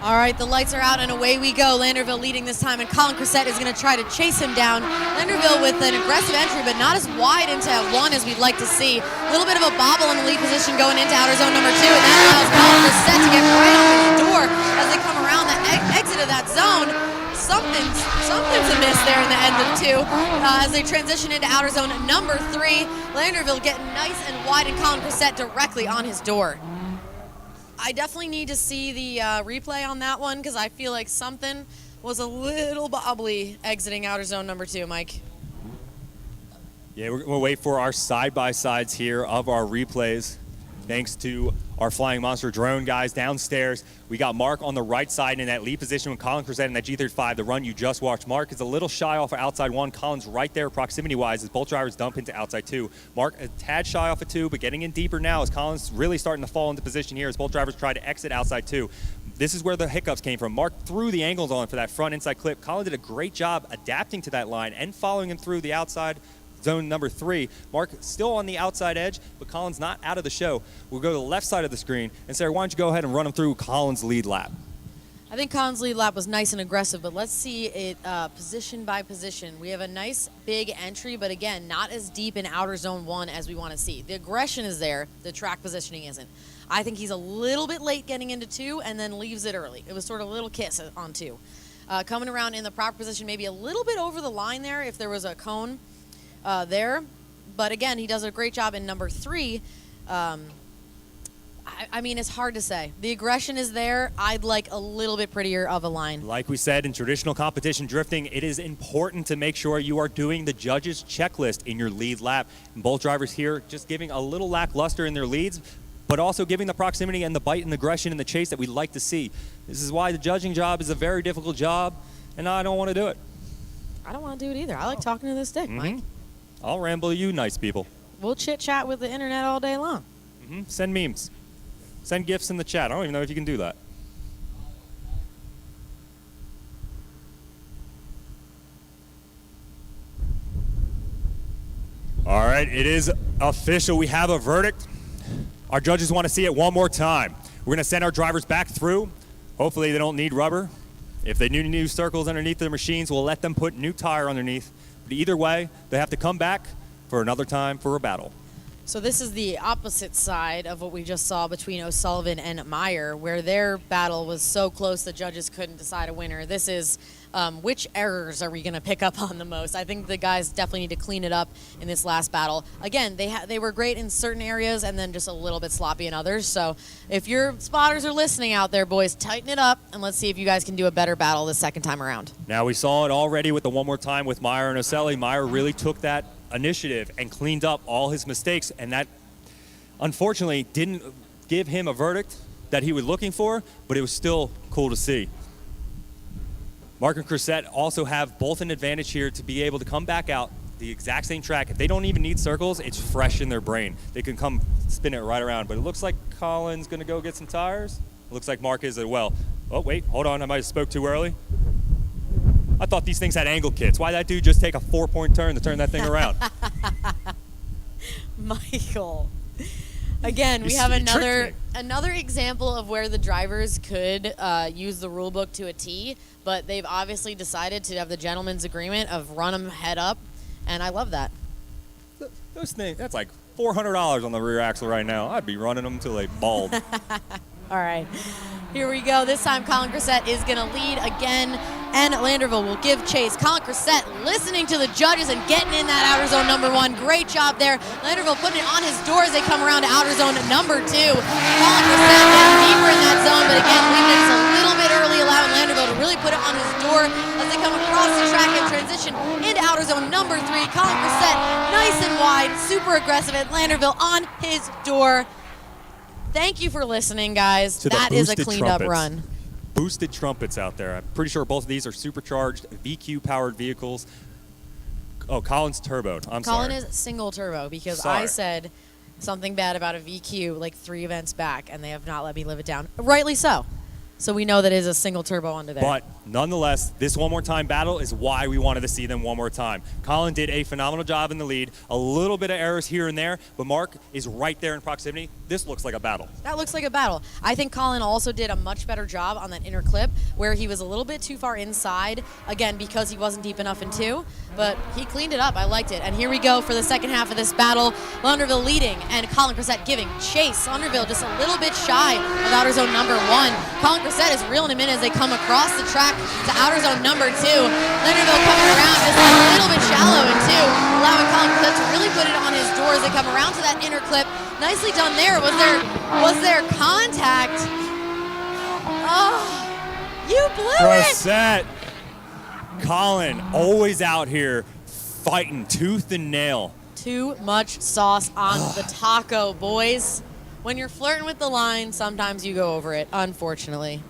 All right, the lights are out and away we go. Landerville leading this time, and Colin Cressette is going to try to chase him down. Landerville with an aggressive entry, but not as wide into one as we'd like to see. A little bit of a bobble in the lead position going into outer zone number 2, and that allows Colin Cressette to get right on his door as they come around the exit of that zone. Something's amiss there in the end of 2 as they transition into outer zone number 3. Landerville getting nice and wide, and Colin Cressette directly on his door. I definitely need to see the replay on that one because I feel like something was a little bobbly exiting outer zone number 2, Mike. Yeah, we're going to wait for our side-by-sides here of our replays. Thanks to our Flying Monster drone guys downstairs. We got Mark on the right side in that lead position with Colin Cressette in that G35, the run you just watched. Mark is a little shy off of outside 1. Colin's right there proximity-wise as both drivers dump into outside 2. Mark a tad shy off of 2, but getting in deeper now as Colin's really starting to fall into position here as both drivers try to exit outside 2. This is where the hiccups came from. Mark threw the angles on for that front inside clip. Colin did a great job adapting to that line and following him through the outside zone number 3. Mark still on the outside edge, but Colin's not out of the show. We'll go to the left side of the screen. And Sarah, why don't you go ahead and run him through Colin's lead lap? I think Colin's lead lap was nice and aggressive, but let's see it position by position. We have a nice big entry, but again, not as deep in outer zone 1 as we want to see. The aggression is there, the track positioning isn't. I think he's a little bit late getting into 2 and then leaves it early. It was sort of a little kiss on 2. Coming around in the proper position, maybe a little bit over the line there if there was a cone there, but again, he does a great job in number 3. I mean, it's hard to say. The aggression is there. I'd like a little bit prettier of a line. Like we said, in traditional competition drifting, it is important to make sure you are doing the judges' checklist in your lead lap. And both drivers here just giving a little lackluster in their leads, but also giving the proximity and the bite and aggression and the chase that we'd like to see. This is why the judging job is a very difficult job, and I don't want to do it. I don't want to do it either. I like talking to this stick, Mike. I'll ramble you nice people. We'll chit-chat with the internet all day long. Send memes. Send gifs in the chat. I don't even know if you can do that. All right, it is official. We have a verdict. Our judges want to see it one more time. We're going to send our drivers back through. Hopefully they don't need rubber. If they need new circles underneath their machines, we'll let them put new tire underneath. But either way, they have to come back for another time for a battle. So this is the opposite side of what we just saw between O'Sullivan and Meyer, where their battle was so close the judges couldn't decide a winner. This is which errors are we going to pick up on the most? I think the guys definitely need to clean it up in this last battle. Again, they were great in certain areas and then just a little bit sloppy in others. So if your spotters are listening out there, boys, tighten it up, and let's see if you guys can do a better battle the second time around. Now, we saw it already with the one more time with Meyer and Oselli. Meyer really took that initiative and cleaned up all his mistakes, and that unfortunately didn't give him a verdict that he was looking for, but it was still cool to see. Mark and Cressette also have both an advantage here to be able to come back out the exact same track. If they don't even need circles, it's fresh in their brain. They can come spin it right around, but it looks like Colin's gonna go get some tires. It looks like Mark is as well. Oh wait, hold on, I might have spoke too early. I thought these things had angle kits. Why that dude just take a 4-point turn to turn that thing around? Michael. Again, we have another example of where the drivers could use the rule book to a T, but they've obviously decided to have the gentleman's agreement of run them head up, and I love that. Those things, that's like $400 on the rear axle right now. I'd be running them until they bald. All right, here we go. This time Colin Cressette is going to lead again, and Landerville will give chase. Colin Cressette listening to the judges and getting in that outer zone number 1. Great job there. Landerville putting it on his door as they come around to outer zone number 2. Colin Cressette getting deeper in that zone, but again, leaving it just a little bit early, allowing Landerville to really put it on his door as they come across the track and transition into outer zone number 3. Colin Cressette, nice and wide, super aggressive at Landerville on his door. Thank you for listening, guys. That is a cleaned up run. Boosted trumpets out there. I'm pretty sure both of these are supercharged VQ-powered vehicles. Oh, Colin's turboed. I'm sorry. Colin is single turbo because Sorry. I said something bad about a VQ like 3 events back, and they have not let me live it down. Rightly so. So we know that it is a single turbo under there. But nonetheless, this one more time battle is why we wanted to see them one more time. Colin did a phenomenal job in the lead. A little bit of errors here and there, but Mark is right there in proximity. This looks like a battle. That looks like a battle. I think Colin also did a much better job on that inner clip where he was a little bit too far inside, again, because he wasn't deep enough in two, but he cleaned it up. I liked it. And here we go for the second half of this battle. Launderville leading and Colin Cressette giving chase. Launderville just a little bit shy of outer zone number 1. Colin Cressette is reeling him in as they come across the track to outer zone number 2. Launderville coming around just a little bit shallow in 2, allowing Colin Cressette to really put it on his door as they come around to that inner clip. Nicely done there. Was there contact? Oh, you blew it. Cressette. Colin always out here fighting tooth and nail. Too much sauce on the taco, boys. When you're flirting with the line, sometimes you go over it, unfortunately.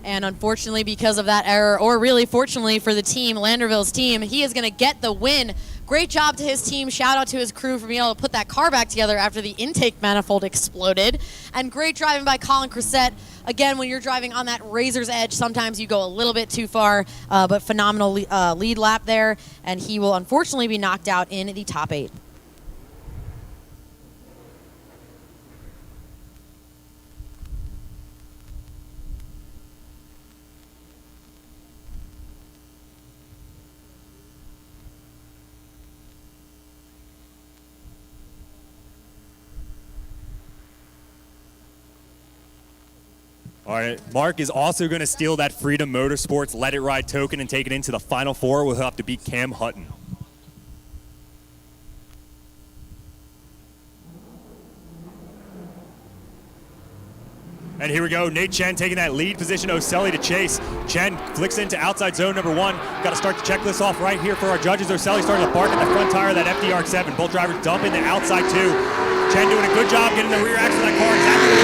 And unfortunately, because of that error, or really fortunately for the team, Landerville's team, he is going to get the win. Great job to his team. Shout out to his crew for being able to put that car back together after the intake manifold exploded. And great driving by Colin Cressette. Again, when you're driving on that razor's edge, sometimes you go a little bit too far, but phenomenal lead lap there. And he will unfortunately be knocked out in the top 8. All right, Mark is also going to steal that Freedom Motorsports Let It Ride token and take it into the Final Four. We'll have to beat Cam Hutton. And here we go, Nate Chen taking that lead position, Oselli to chase. Chen flicks into outside zone number 1. Got to start the checklist off right here for our judges. Oselli starting to bark at the front tire of that FDR7. Both drivers dump into outside 2. Chen doing a good job getting the rear axle of that car. Exactly what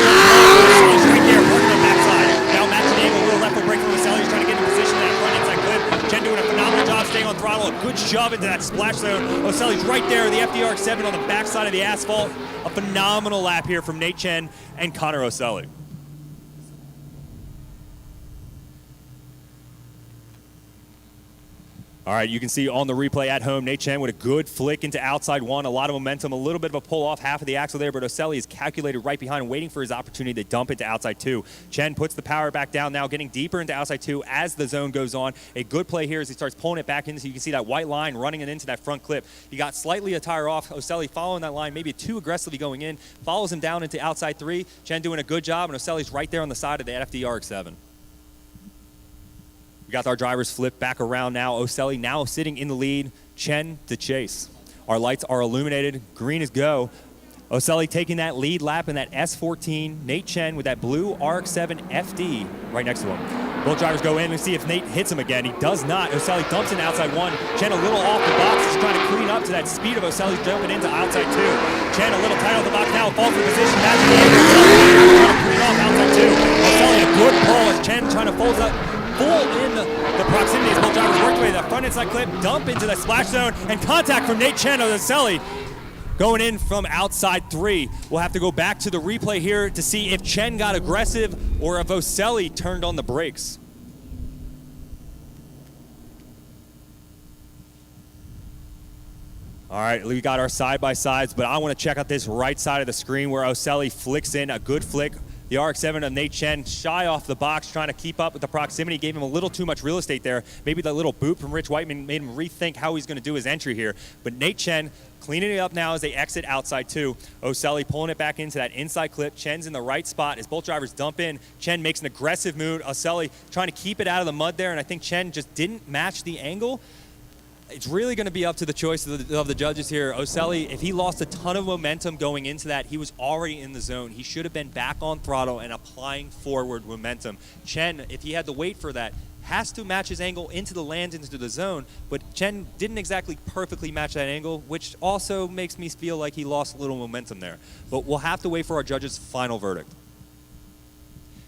Oselli's right there, working the backside. Now matching the angle, a little left foot brake from Oselli. He's trying to get in position in that front inside clip. Chen doing a phenomenal job staying on throttle. A good shove into that splash zone. Oselli's right there, the FDR7 on the backside of the asphalt. A phenomenal lap here from Nate Chen and Connor Oselli. All right, you can see on the replay at home, Nate Chen with a good flick into outside 1, a lot of momentum, a little bit of a pull off half of the axle there, but Oselli is calculated right behind, waiting for his opportunity to dump into outside 2. Chen puts the power back down now, getting deeper into outside 2 as the zone goes on. A good play here as he starts pulling it back in, so you can see that white line running it into that front clip. He got slightly a tire off. Oselli following that line, maybe too aggressively going in, follows him down into outside 3. Chen doing a good job, and Oselli's right there on the side of the FDR7. We got our drivers flipped back around now. Oselli now sitting in the lead. Chen to chase. Our lights are illuminated. Green is go. Oselli taking that lead lap in that S14. Nate Chen with that blue RX-7 FD right next to him. Both drivers go in and see if Nate hits him again. He does not. Oselli dumps in outside 1. Chen a little off the box. He's trying to clean up to that speed of Oselli jumping into outside 2. Chen a little tight off the box now. Falls in position. That's the end. Oselli trying to clean off outside 2. Oselli a good pull as Chen trying to fold up. Full in the proximity as both drivers work away. The front inside clip, dump into the splash zone, and contact from Nate Chen of Oselli going in from outside 3. We'll have to go back to the replay here to see if Chen got aggressive or if Oselli turned on the brakes. All right, we got our side-by-sides, but I want to check out this right side of the screen where Oselli flicks in a good flick. The RX-7 of Nate Chen shy off the box, trying to keep up with the proximity, gave him a little too much real estate there. Maybe that little boot from Rich Whiteman made him rethink how he's going to do his entry here. But Nate Chen cleaning it up now as they exit outside 2. Oselli pulling it back into that inside clip. Chen's in the right spot as both drivers dump in. Chen makes an aggressive move. Oselli trying to keep it out of the mud there, and I think Chen just didn't match the angle. It's really going to be up to the choice of the judges here. Oselli, if he lost a ton of momentum going into that, he was already in the zone. He should have been back on throttle and applying forward momentum. Chen, if he had to wait for that, has to match his angle into the land, into the zone, but Chen didn't exactly perfectly match that angle, which also makes me feel like he lost a little momentum there. But we'll have to wait for our judges' final verdict.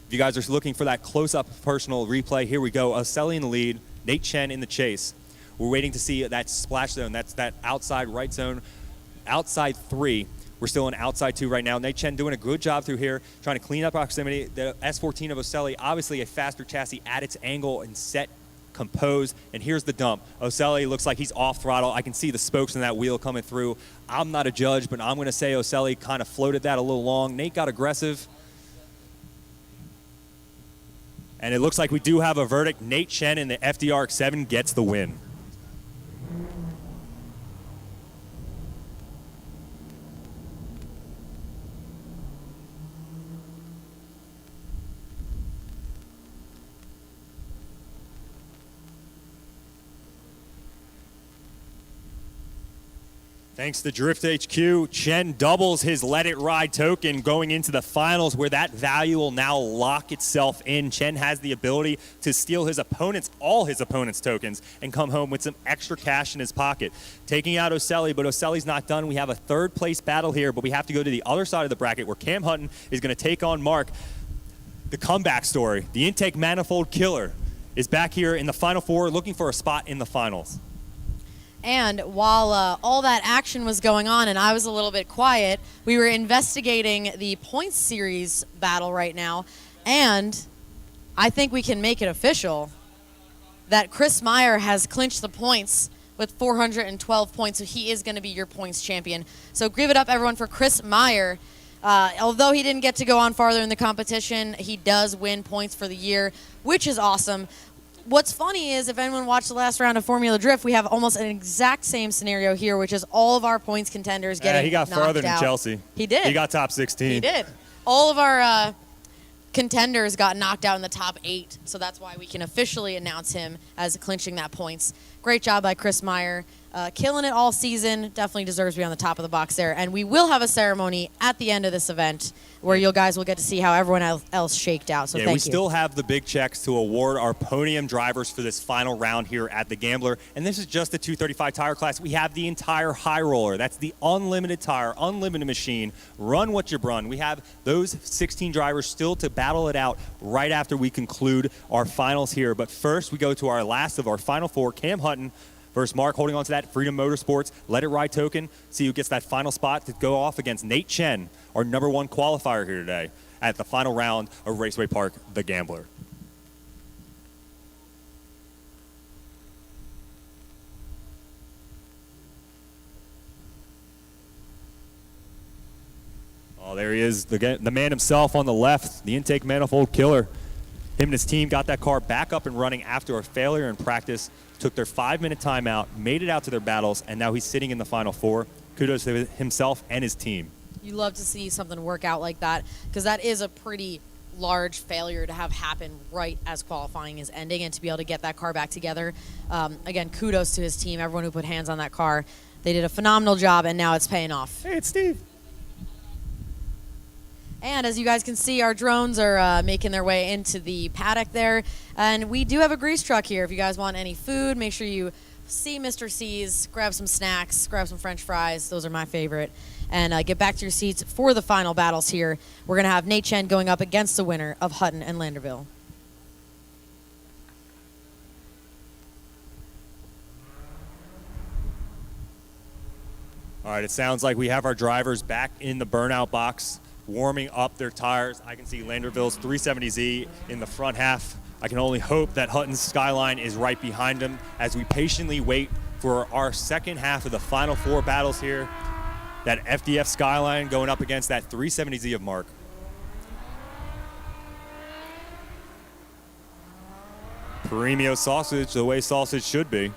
If you guys are looking for that close-up personal replay, here we go. Oselli in the lead, Nate Chen in the chase. We're waiting to see that splash zone. That's that outside right zone, outside 3. We're still in outside 2 right now. Nate Chen doing a good job through here, trying to clean up proximity. The S14 of Oselli, obviously a faster chassis at its angle and set, composed. And here's the dump. Oselli looks like he's off throttle. I can see the spokes in that wheel coming through. I'm not a judge, but I'm going to say Oselli kind of floated that a little long. Nate got aggressive. And it looks like we do have a verdict. Nate Chen in the FDRX7 gets the win. Thanks to Drift HQ, Chen doubles his Let It Ride token going into the finals where that value will now lock itself in. Chen has the ability to steal all his opponent's tokens and come home with some extra cash in his pocket. Taking out Oselli, but Oselli's not done. We have a third place battle here, but we have to go to the other side of the bracket where Cam Hutton is going to take on Mark. The comeback story, the intake manifold killer, is back here in the Final Four looking for a spot in the finals. And while all that action was going on and I was a little bit quiet, we were investigating the points series battle right now. And I think we can make it official that Chris Meyer has clinched the points with 412 points. So he is going to be your points champion. So give it up, everyone, for Chris Meyer. Although he didn't get to go on farther in the competition, he does win points for the year, which is awesome. What's funny is if anyone watched the last round of Formula Drift, we have almost an exact same scenario here, which is all of our points contenders getting he got knocked farther than out. Chelsea. He did. He got top 16. He did. All of our contenders got knocked out in the top 8, so that's why we can officially announce him as clinching that points. Great job by Chris Meyer. Killing it all season. Definitely deserves to be on the top of the box there. And we will have a ceremony at the end of this event where you guys will get to see how everyone else shaked out. So thank you. We still have the big checks to award our podium drivers for this final round here at the Gambler. And this is just the 235 tire class. We have the entire high roller. That's the unlimited tire, unlimited machine. Run what you run. We have those 16 drivers still to battle it out right after we conclude our finals here. But first, we go to our last of our final 4, Cam Hutton versus Mark, holding on to that Freedom Motorsports Let It Ride token. See who gets that final spot to go off against Nate Chen, our #1 qualifier here today at the final round of Raceway Park, the Gambler. Oh, there he is, the man himself on the left, the intake manifold killer. Him and his team got that car back up and running after a failure in practice, took their 5-minute timeout, made it out to their battles, and now he's sitting in the Final Four. Kudos to himself and his team. You love to see something work out like that because that is a pretty large failure to have happen right as qualifying is ending, and to be able to get that car back together. Again, kudos to his team, everyone who put hands on that car. They did a phenomenal job, and now it's paying off. Hey, it's Steve. And as you guys can see, our drones are making their way into the paddock there. And we do have a grease truck here. If you guys want any food, make sure you see Mr. C's, grab some snacks, grab some French fries. Those are my favorite. And get back to your seats for the final battles here. We're going to have Nate Chen going up against the winner of Hutton and Landerville. All right, it sounds like we have our drivers back in the burnout box, warming up their tires. I can see Landerville's 370Z in the front half. I can only hope that Hutton's Skyline is right behind him as we patiently wait for our second half of the Final Four battles here. That FDF Skyline going up against that 370Z of Mark. Premio sausage, the way sausage should be.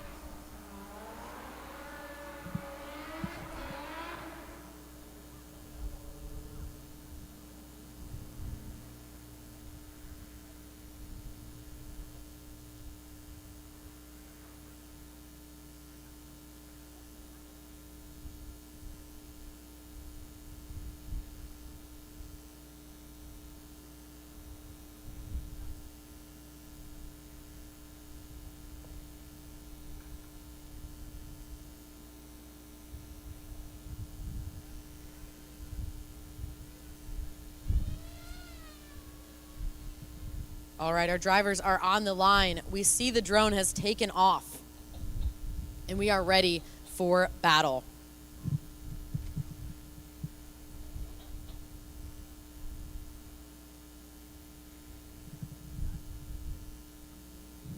All right, our drivers are on the line. We see the drone has taken off. And we are ready for battle.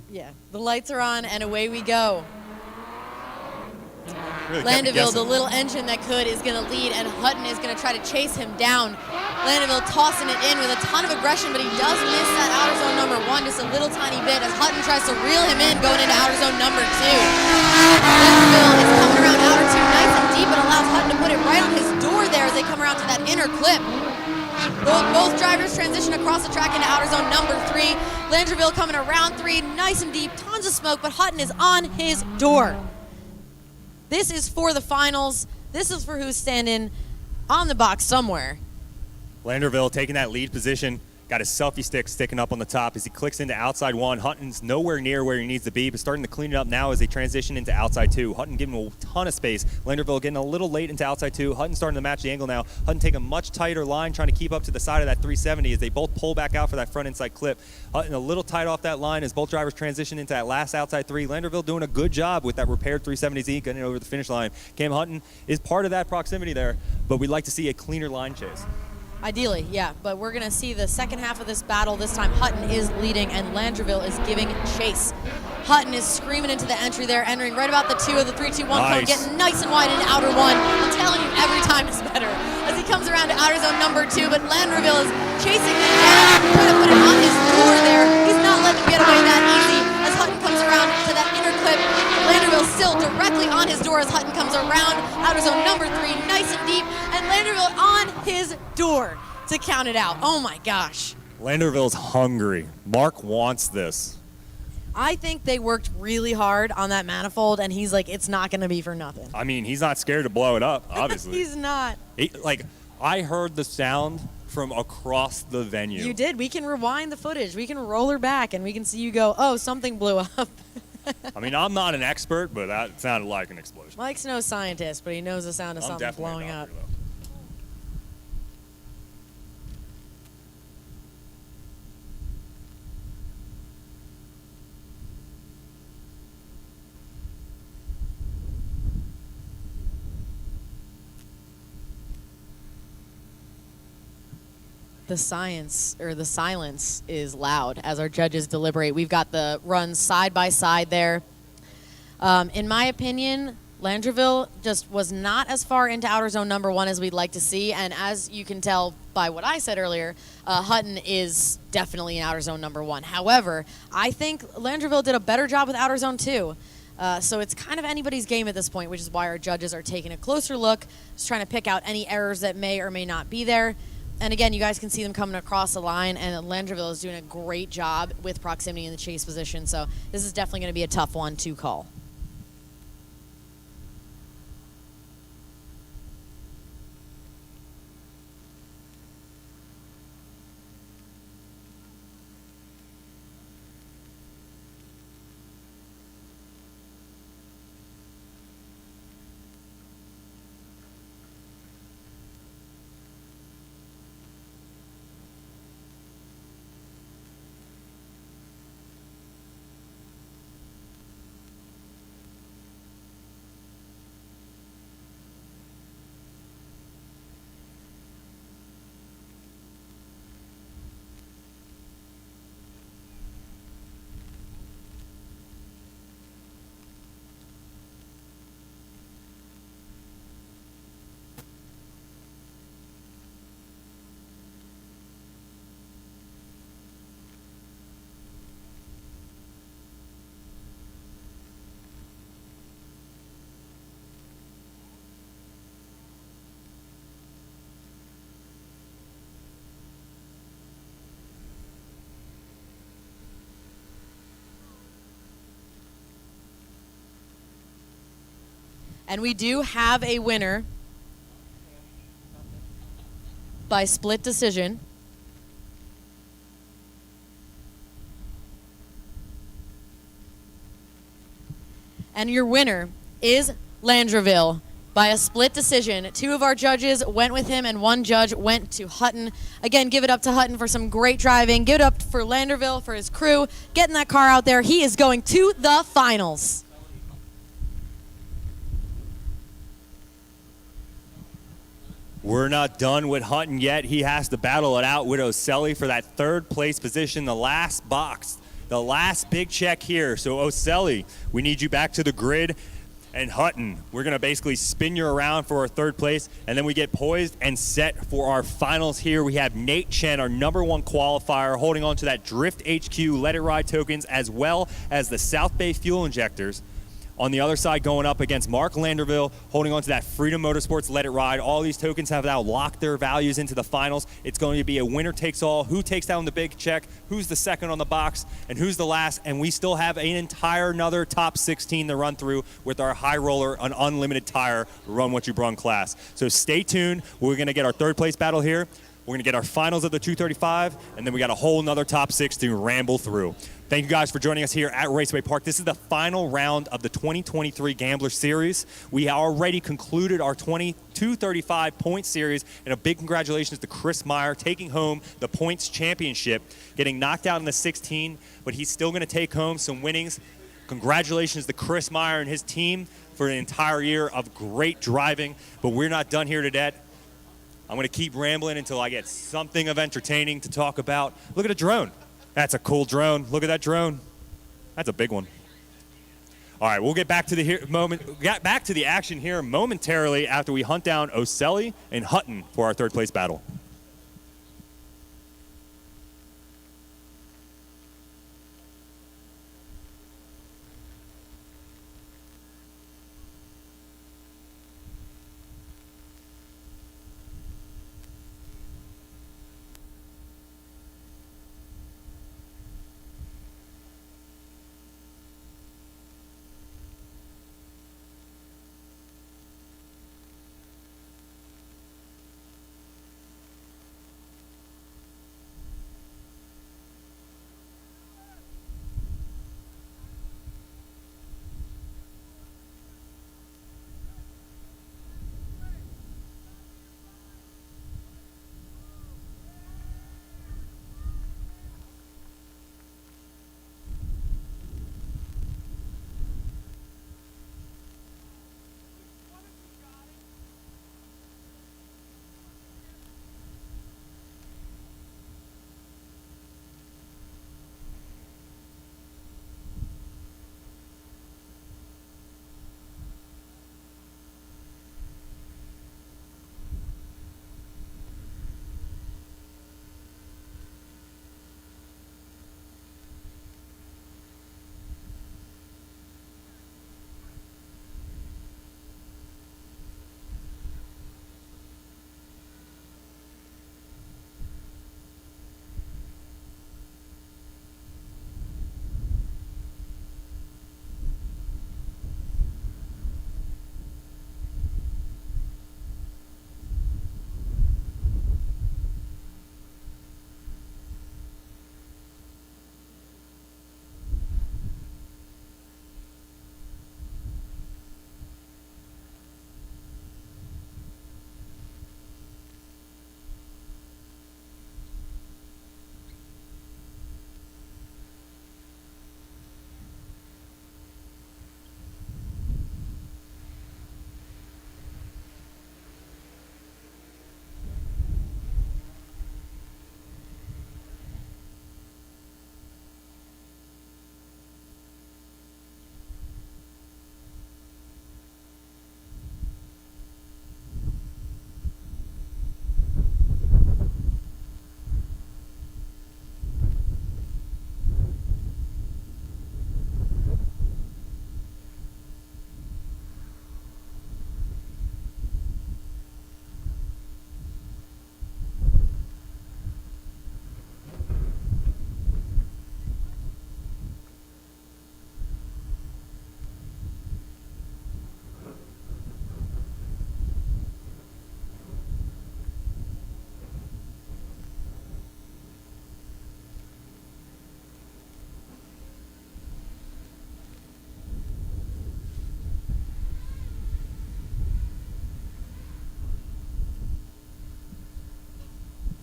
Yeah, the lights are on and away we go. Really Landeville, the little engine that could, is going to lead, and Hutton is going to try to chase him down. Landeville tossing it in with a ton of aggression, but he does miss that outer zone number 1 just a little tiny bit as Hutton tries to reel him in going into outer zone number 2. Landeville is coming around outer 2 nice and deep and allows Hutton to put it right on his door there as they come around to that inner clip. Both drivers transition across the track into outer zone number 3. Landeville coming around 3, nice and deep, tons of smoke, but Hutton is on his door. This is for the finals. This is for who's standing on the box somewhere. Landeville taking that lead position, got his selfie stick sticking up on the top as he clicks into outside 1. Hutton's nowhere near where he needs to be, but starting to clean it up now as they transition into outside 2. Hutton giving him a ton of space. Landeville getting a little late into outside 2. Hutton starting to match the angle now. Hutton taking a much tighter line, trying to keep up to the side of that 370 as they both pull back out for that front inside clip. Hutton a little tight off that line as both drivers transition into that last outside 3. Landeville doing a good job with that repaired 370Z getting over the finish line. Cam Hutton is part of that proximity there, but we'd like to see a cleaner line chase. Ideally, yeah, but we're going to see the second half of this battle. This time Hutton is leading and Landeville is giving chase. Hutton is screaming into the entry there, entering right about the 2 of the 3-2-1 cone, getting nice and wide into outer 1. I'm telling you, every time it's better. As he comes around to outer zone number 2, but Landeville is chasing him down, trying to put him on his door there. He's not letting him get away that easy as Hutton comes around to that inner clip. Landeville still directly on his door as Hutton comes around outer zone number 3, nice and deep, and Landeville on his door to count it out. Oh my gosh. Landeville's hungry. Mark wants this. I think they worked really hard on that manifold, and he's like, it's not going to be for nothing. I mean, he's not scared to blow it up, obviously. He's not. I heard the sound from across the venue. You did. We can rewind the footage. We can roll her back, and we can see you go, oh, something blew up. I mean, I'm not an expert, but that sounded like an explosion. Mike's no scientist, but he knows the sound of something blowing up. Though. The silence is loud as our judges deliberate. We've got the runs side by side there. In my opinion, Landeville just was not as far into outer zone number 1 as we'd like to see, and as you can tell by what I said earlier, Hutton is definitely in outer zone number 1. However, I think Landeville did a better job with outer zone 2. So it's kind of anybody's game at this point, which is why our judges are taking a closer look, just trying to pick out any errors that may or may not be there. And again, you guys can see them coming across the line, and Landeville is doing a great job with proximity in the chase position. So this is definitely going to be a tough one to call. And we do have a winner by split decision. And your winner is Landeville by a split decision. 2 of our judges went with him and 1 judge went to Hutton. Again, give it up to Hutton for some great driving. Give it up for Landeville for his crew, getting that car out there. He is going to the finals. We're not done with Hutton yet. He has to battle it out with Oselli for that third place position, the last box, the last big check here. So Oselli, we need you back to the grid. And Hutton, we're gonna basically spin you around for our third place, and then we get poised and set for our finals here. We have Nate Chen, our #1 qualifier, holding on to that Drift HQ Let It Ride tokens, as well as the South Bay fuel injectors. On the other side, going up against Mark Landerville, holding on to that Freedom Motorsports Let It Ride. All these tokens have now locked their values into the finals. It's going to be a winner takes all. Who takes down the big check, who's the second on the box, and who's the last. And we still have an entire another top 16 to run through with our high roller, an unlimited tire, run what you brung class. So stay tuned. We're going to get our third place battle here. We're going to get our finals of the 235, and then we got a whole nother top 6 to ramble through. Thank you guys for joining us here at Raceway Park. This is the final round of the 2023 Gambler Series. We already concluded our 235 point series, and a big congratulations to Chris Meyer taking home the points championship, getting knocked out in the 16, but he's still going to take home some winnings. Congratulations to Chris Meyer and his team for an entire year of great driving, but we're not done here today. I'm going to keep rambling until I get something of entertaining to talk about. Look at a drone. That's a cool drone. Look at that drone. That's a big one. All right, we'll get back to the action here momentarily after we hunt down Oselli and Hutton for our third place battle.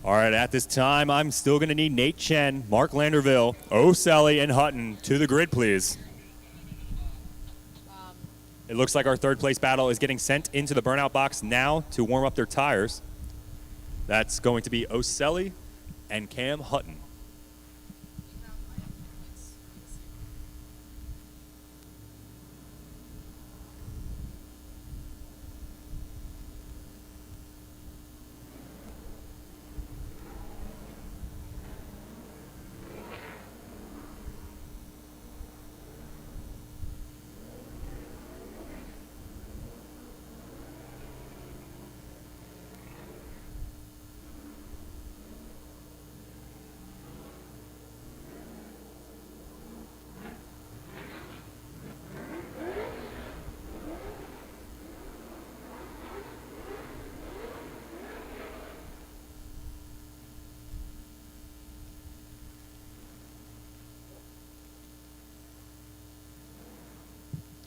All right, at this time, I'm still going to need Nate Chen, Mark Landerville, Oselli, and Hutton to the grid, please. It looks like our third place battle is getting sent into the burnout box now to warm up their tires. That's going to be Oselli and Cam Hutton.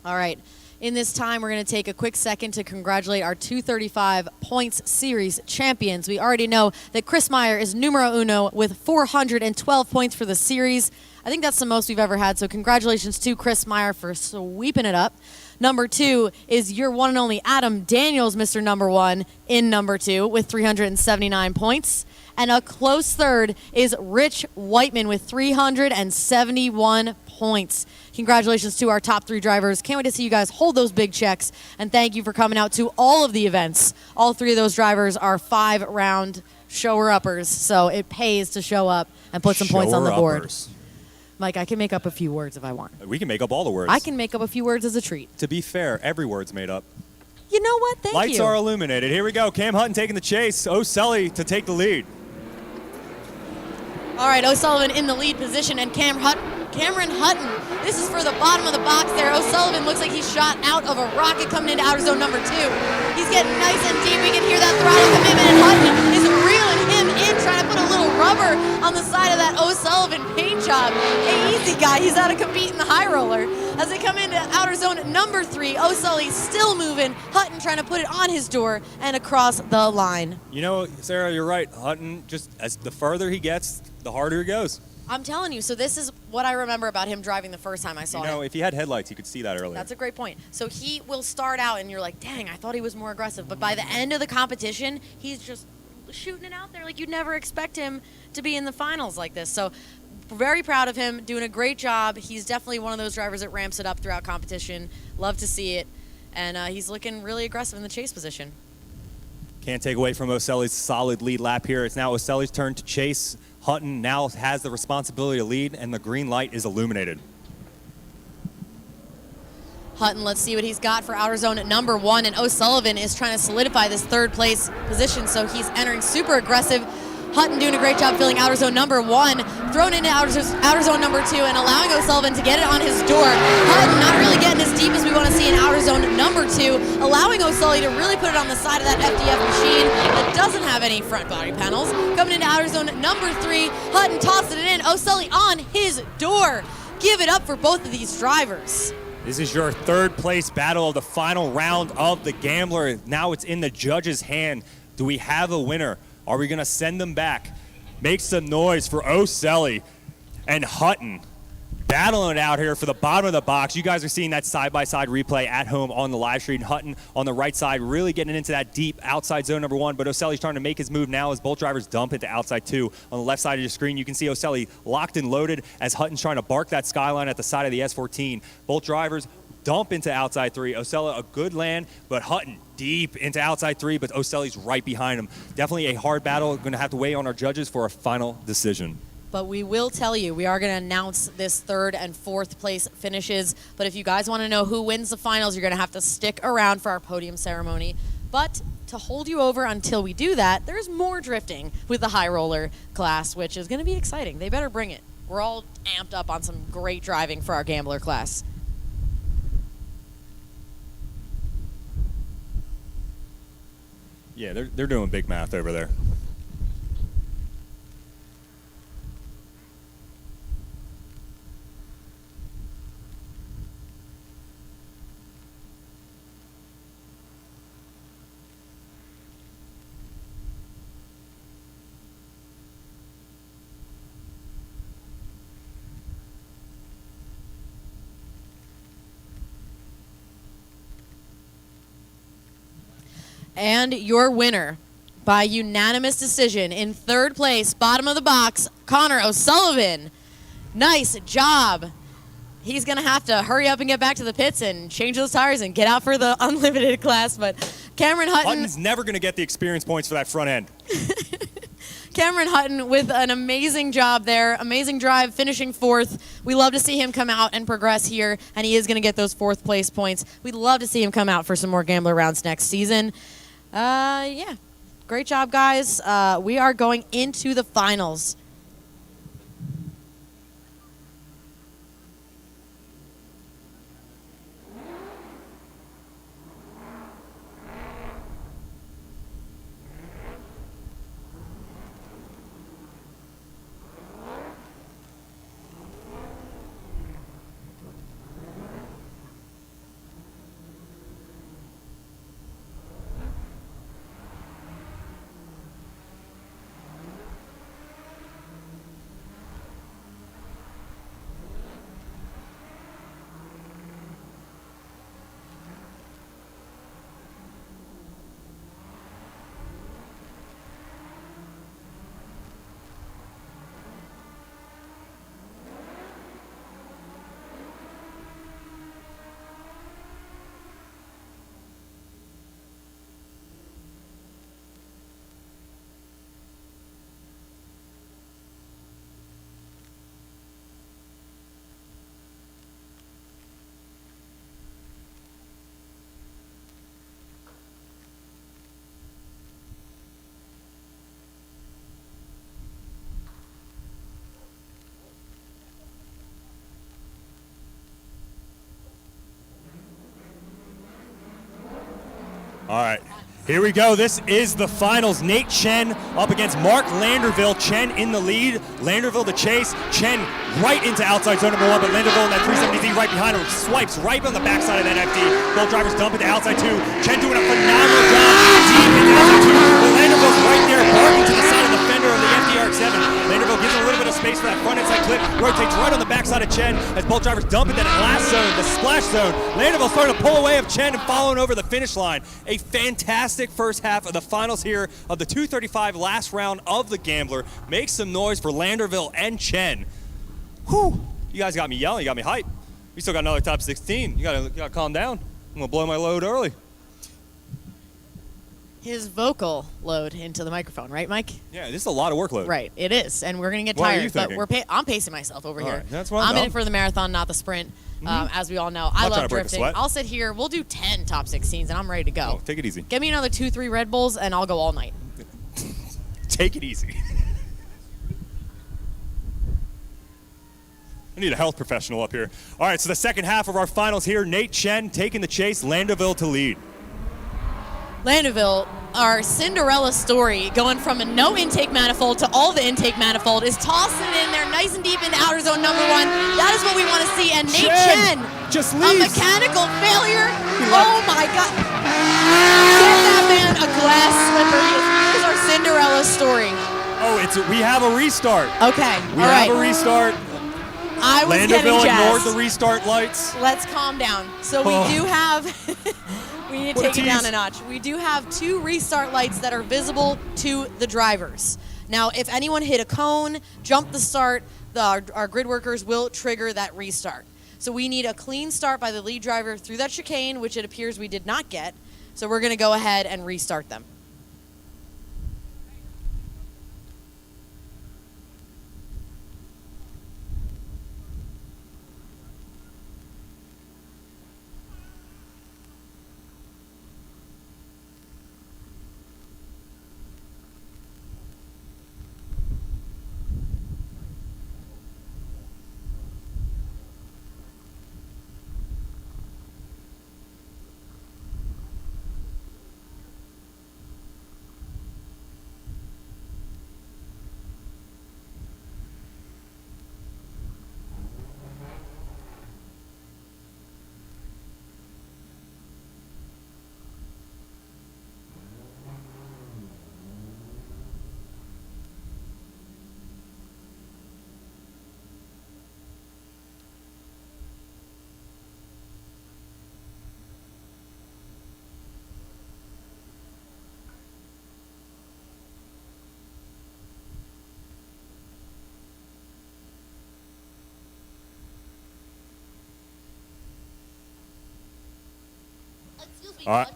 All right. In this time, we're going to take a quick second to congratulate our 235 points series champions. We already know that Chris Meyer is numero uno with 412 points for the series. I think that's the most we've ever had, so congratulations to Chris Meyer for sweeping it up. Number 2 is your one and only Adam Daniels, Mr. Number 1, in number 2 with 379 points. And a close third is Rich Whiteman with 371 points. Congratulations to our top 3 drivers. Can't wait to see you guys hold those big checks. And thank you for coming out to all of the events. All 3 of those drivers are 5-round shower-uppers, so it pays to show up and put some points on the board. Shower-uppers. Mike, I can make up a few words if I want. We can make up all the words. I can make up a few words as a treat. To be fair, every word's made up. You know what? Thank you. Lights are illuminated. Here we go. Cam Hutton taking the chase. Oselli to take the lead. All right, O'Sullivan in the lead position, and Cameron Hutton. This is for the bottom of the box there. O'Sullivan looks like he's shot out of a rocket coming into outer zone number 2. He's getting nice and deep. We can hear that throttle commitment, and Hutton is reeling him in, trying to put a little rubber on the side of that O'Sullivan paint job. Hey, easy guy. He's out of compete in the high roller. As they come into outer zone number 3, O'Sully still moving. Hutton trying to put it on his door and across the line. You know, Sarah, you're right. Hutton, just as the further he gets, the harder he goes. I'm telling you, so this is what I remember about him driving the first time I saw him. You know, if he had headlights, you could see that earlier. That's a great point. So he will start out and you're like, dang, I thought he was more aggressive. But by the end of the competition, he's just shooting it out there like you'd never expect him to be in the finals like this. So very proud of him, doing a great job. He's definitely one of those drivers that ramps it up throughout competition. Love to see it. And he's looking really aggressive in the chase position. Can't take away from Oselli's solid lead lap here. It's now Oselli's turn to chase. Hutton now has the responsibility to lead, and the green light is illuminated. Hutton, let's see what he's got for outer zone at number 1, and O'Sullivan is trying to solidify this 3rd place position, so he's entering super aggressive. Hutton doing a great job filling outer zone number 1, thrown into outer zone number 2, and allowing O'Sullivan to get it on his door. Hutton not really getting as deep as we want to see in outer zone number 2, allowing O'Sully to really put it on the side of that FDF machine that doesn't have any front body panels. Coming into outer zone number 3, Hutton tossing it in, O'Sully on his door. Give it up for both of these drivers. This is your 3rd place battle of the final round of the Gambler. Now it's in the judge's hand. Do we have a winner? Are we going to send them back? Make some noise for Oselli and Hutton battling it out here for the bottom of the box. You guys are seeing that side-by-side replay at home on the live stream. Hutton on the right side really getting into that deep outside zone number 1, but Oselli's trying to make his move now as both drivers dump into outside 2. On the left side of your screen, you can see Oselli locked and loaded as Hutton's trying to bark that skyline at the side of the S14. Both drivers dump into outside 3. Oselli a good land, but Hutton deep into outside 3, but Oselli's right behind him. Definitely a hard battle. Going to have to weigh on our judges for a final decision. But we will tell you, we are going to announce this 3rd and 4th place finishes. But if you guys want to know who wins the finals, you're going to have to stick around for our podium ceremony. But to hold you over until we do that, there's more drifting with the high roller class, which is going to be exciting. They better bring it. We're all amped up on some great driving for our Gambler class. Yeah, they're doing big math over there. And your winner by unanimous decision. In third place, bottom of the box, Connor O'Sullivan. Nice job. He's going to have to hurry up and get back to the pits and change those tires and get out for the unlimited class. But Cameron Hutton... Hutton's never going to get the experience points for that front end. Cameron Hutton with an amazing job there. Amazing drive, finishing fourth. We love to see him come out and progress here, and he is going to get those fourth place points. We'd love to see him come out for some more Gambler rounds next season. Yeah, great job, guys. We are going into the finals. All right, here we go. This is the finals. Nate Chen up against Mark Landerville. Chen in the lead. Landerville to chase. Chen right into outside zone number one, but Landerville in that 370Z right behind him. Swipes right on the backside of that FD. Both drivers dump it to outside two. Chen doing a phenomenal job deep into outside two. But Landerville's right there, barking to the side of the fender of the FDRX7. Landerville gives a little bit of space for that front inside clip. Rotates right on the backside of Chen as both drivers dump it to that last zone, the splash zone. Landerville starting to pull away of Chen and following over the finish line. A fantastic first half of the finals here of the 235 last round of the Gambler. Make some noise for Landerville and Chen. Whew, you guys got me yelling, you got me hyped. We still got another top 16. You gotta calm down. I'm gonna blow my load early. His vocal load into the microphone, right, Mike? Yeah, this is a lot of workload. Right, it is, and we're gonna get What are tired. you But thinking? I'm pacing myself over here. Right, that's what I'm in I'm it for the marathon, not the sprint. As we all know, I Not trying love to break a drifting. sweat. I'll sit here. We'll do 10 top 16s, and I'm ready to go. Oh, take it easy. Get me another 2-3 Red Bulls, and I'll go all night. Take it easy. I need a health professional up here. All right, so the second half of our finals here, Nate Chen taking the chase, Landerville to lead. Landerville, our Cinderella story, going from a no intake manifold to all the intake manifold, is tossing it in there nice and deep into outer zone number one. That is what we want to see. And Nate Chen, just a leaves. mechanical failure. Oh my God. Get that man a glass slipper. This is our Cinderella story. Oh, we have a restart. Okay, We all right. have a restart. I was getting Landerville ignored jazzed. the restart lights. Let's calm down. So we do have, we need to What a take it down tease. a notch. We do have 2 restart lights that are visible to the drivers. Now, if anyone hit a cone, jumped the start, our grid workers will trigger that restart. So we need a clean start by the lead driver through that chicane, which it appears we did not get. So we're going to go ahead and restart them. All right.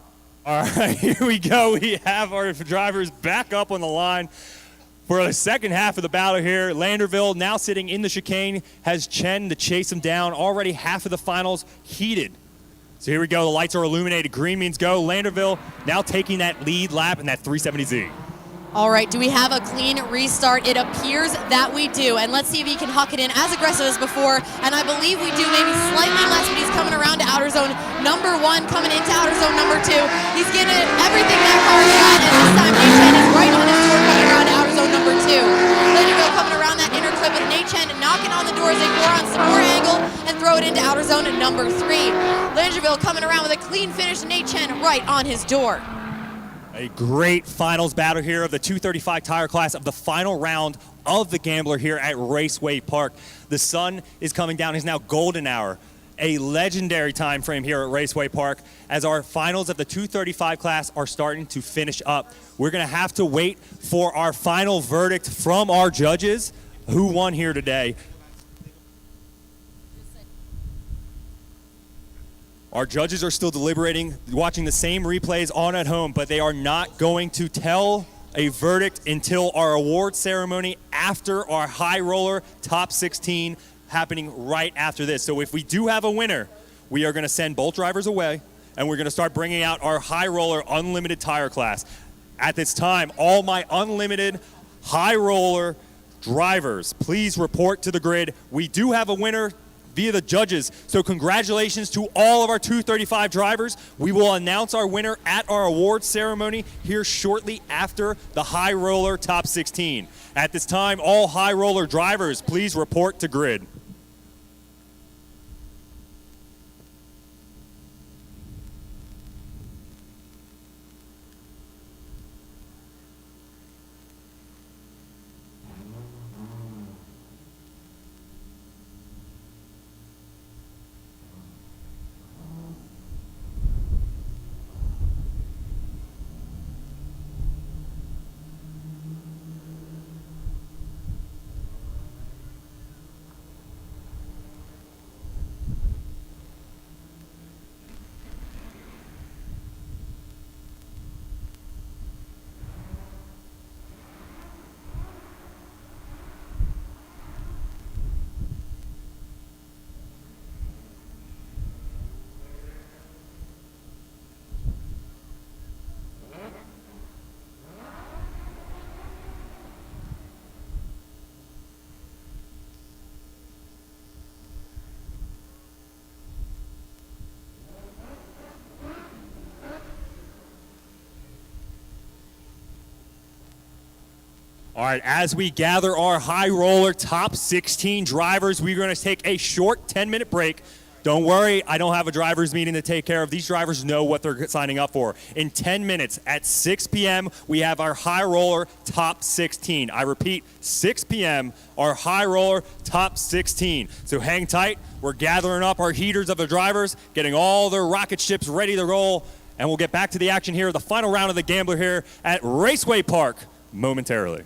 All right, here we go. We have our drivers back up on the line for the second half of the battle here. Landerville now sitting in the chicane, has Chen to chase him down. Already half of the finals heated. So here we go. The lights are illuminated. Green means go. Landerville now taking that lead lap in that 370Z. All right, do we have a clean restart? It appears that we do, and let's see if he can huck it in as aggressive as before, and I believe we do, maybe slightly less, but he's coming around to outer zone number 1, coming into outer zone number 2. He's getting everything that car's got, and this time Nate is right on his door coming around to outer zone number 2. Landerville coming around that inner clip with Nate knocking on the door as they pour on some more angle and throw it into outer zone number 3. Landerville coming around with a clean finish, Nate right on his door. A great finals battle here of the 235 tire class of the final round of the Gambler here at Raceway Park. The sun is coming down. It's now golden hour, a legendary time frame here at Raceway Park as our finals of the 235 class are starting to finish up. We're going to have to wait for our final verdict from our judges who won here today. Our judges are still deliberating, watching the same replays on at home, but they are not going to tell a verdict until our award ceremony after our high roller top 16 happening right after this. So if we do have a winner, we are going to send both drivers away, and we're going to start bringing out our high roller unlimited tire class. At this time, all my unlimited high roller drivers, please report to the grid. We do have a winner via the judges. So congratulations to all of our 235 drivers. We will announce our winner at our awards ceremony here shortly after the high roller top 16. At this time, all high roller drivers, please report to grid. All right, as we gather our high roller top 16 drivers, we're going to take a short 10-minute break. Don't worry, I don't have a drivers meeting to take care of. These drivers know what they're signing up for. In 10 minutes at 6 p.m., we have our high roller top 16. I repeat, 6 p.m., our high roller top 16. So hang tight. We're gathering up our heaters of the drivers, getting all their rocket ships ready to roll, and we'll get back to the action here, the final round of the Gambler here at Raceway Park momentarily.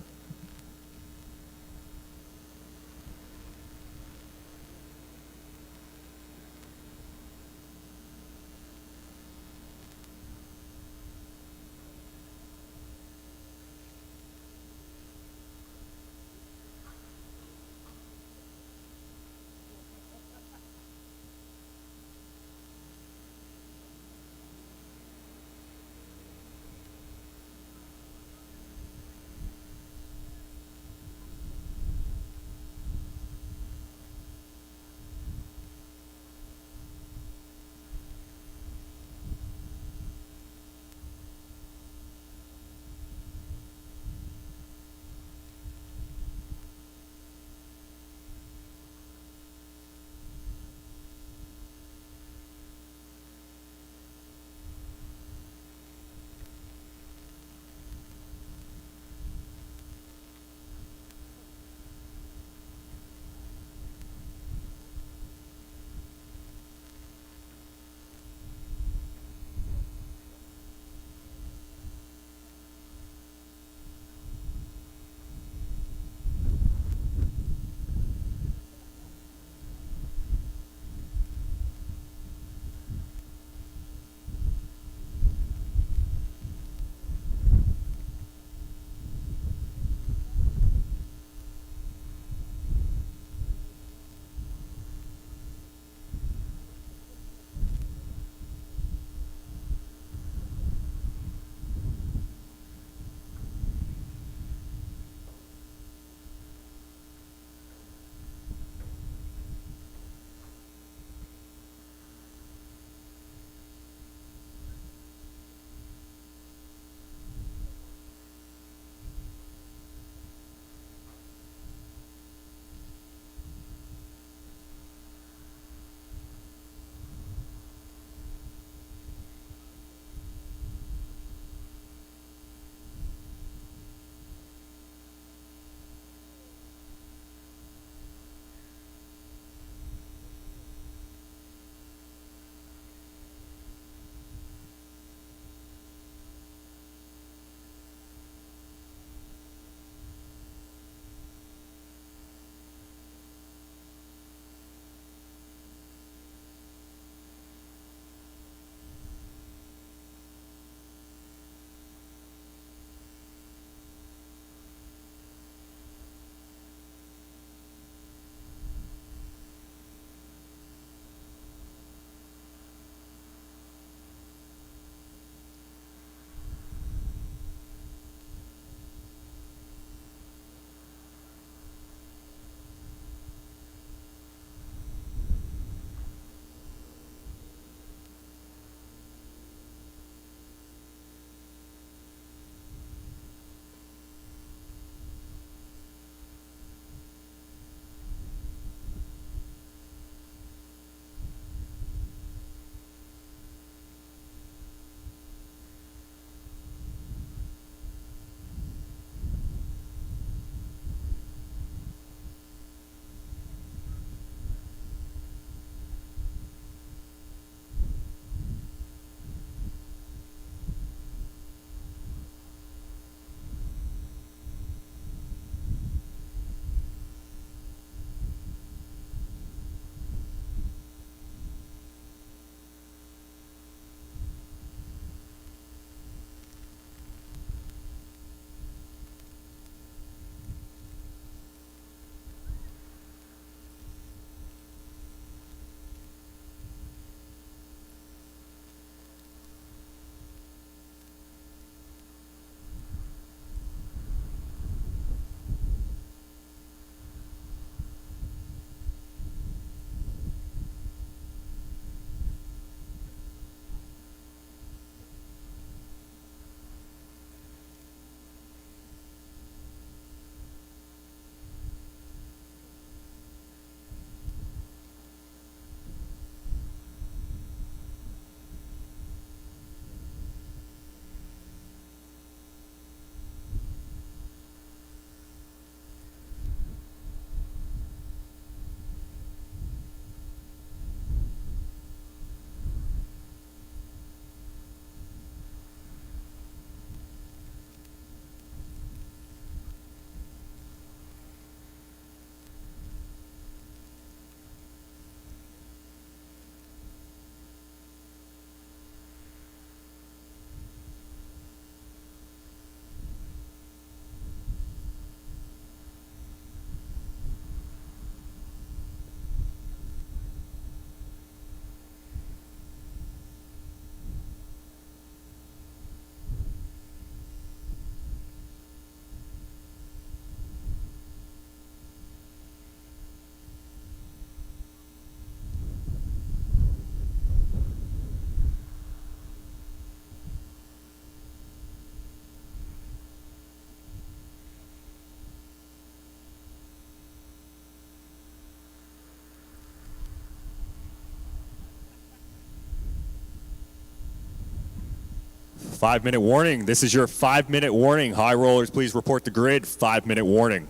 5-minute warning. This is your 5-minute warning. High rollers, please report the grid. 5-minute warning.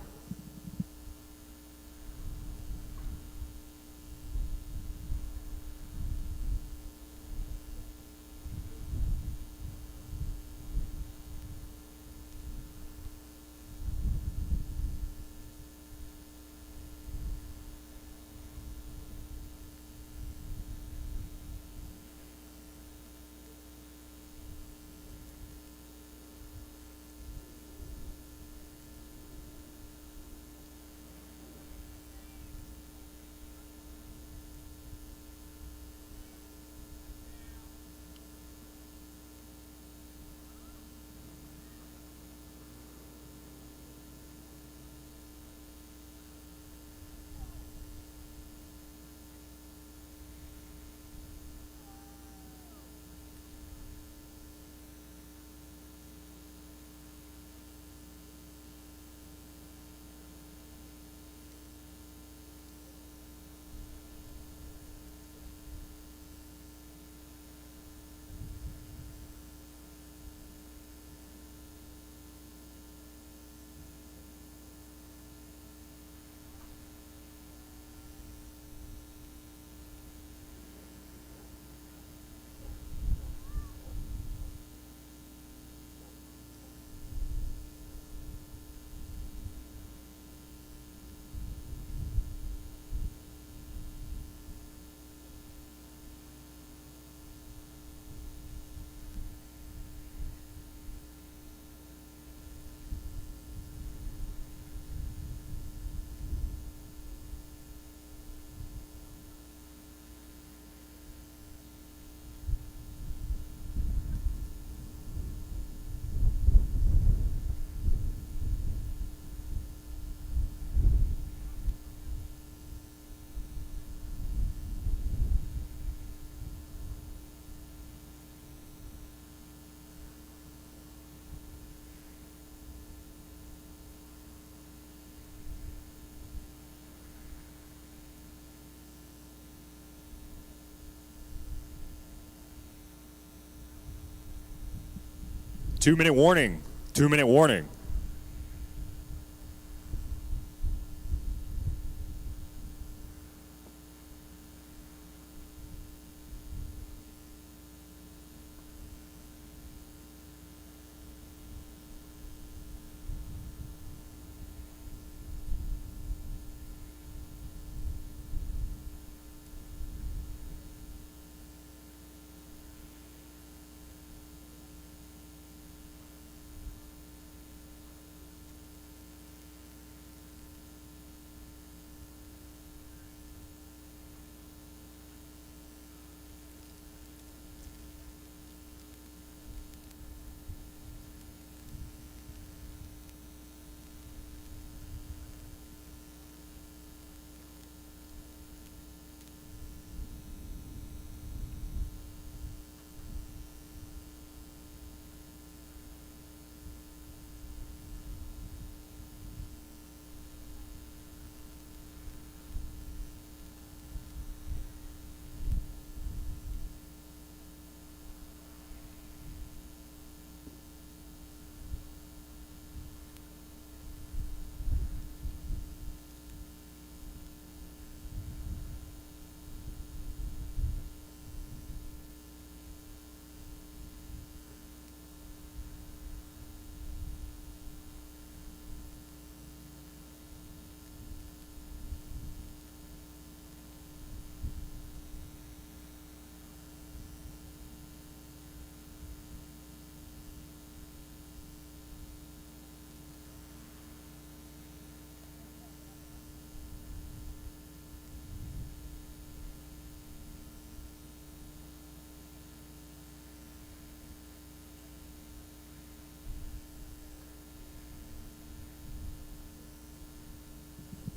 Two-minute warning. 2-minute warning.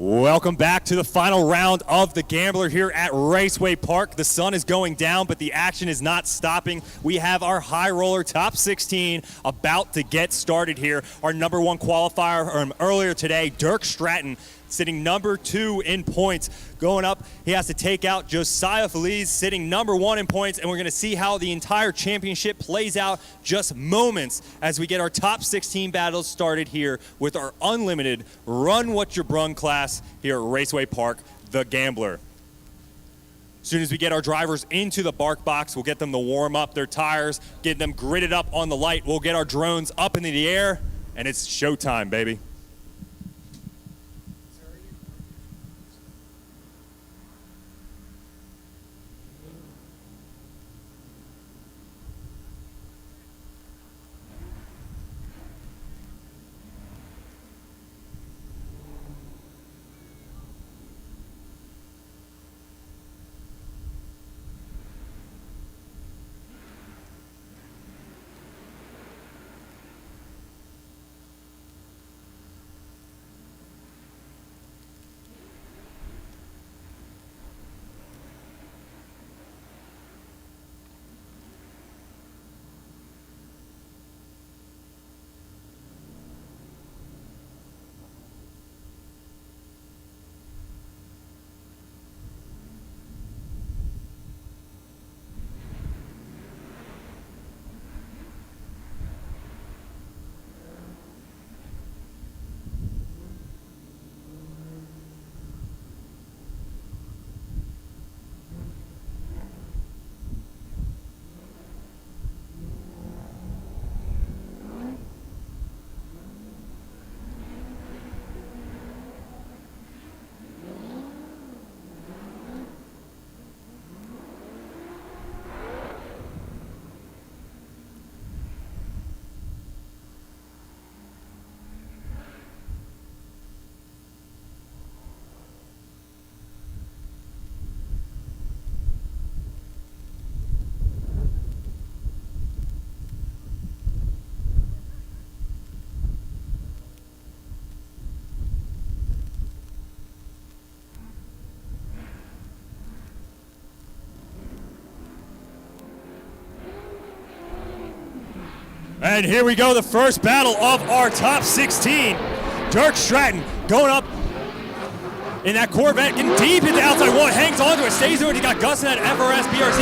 Welcome back to the final round of the Gambler here at Raceway Park. The sun is going down, but the action is not stopping. We have our high roller top 16 about to get started here. Our number one qualifier from earlier today, Dirk Stratton, sitting number 2 in points. Going up, he has to take out Josiah Feliz, sitting number 1 in points, and we're gonna see how the entire championship plays out just moments as we get our top 16 battles started here with our unlimited Run What You Brung class here at Raceway Park, the Gambler. As soon as we get our drivers into the bark box, we'll get them to warm up their tires, get them gridded up on the light. We'll get our drones up into the air, and it's showtime, baby. And here we go, the first battle of our top 16. Dirk Stratton going up in that Corvette, getting deep into outside one, hangs onto it, stays there, and he got Gus in that FRS BRZ,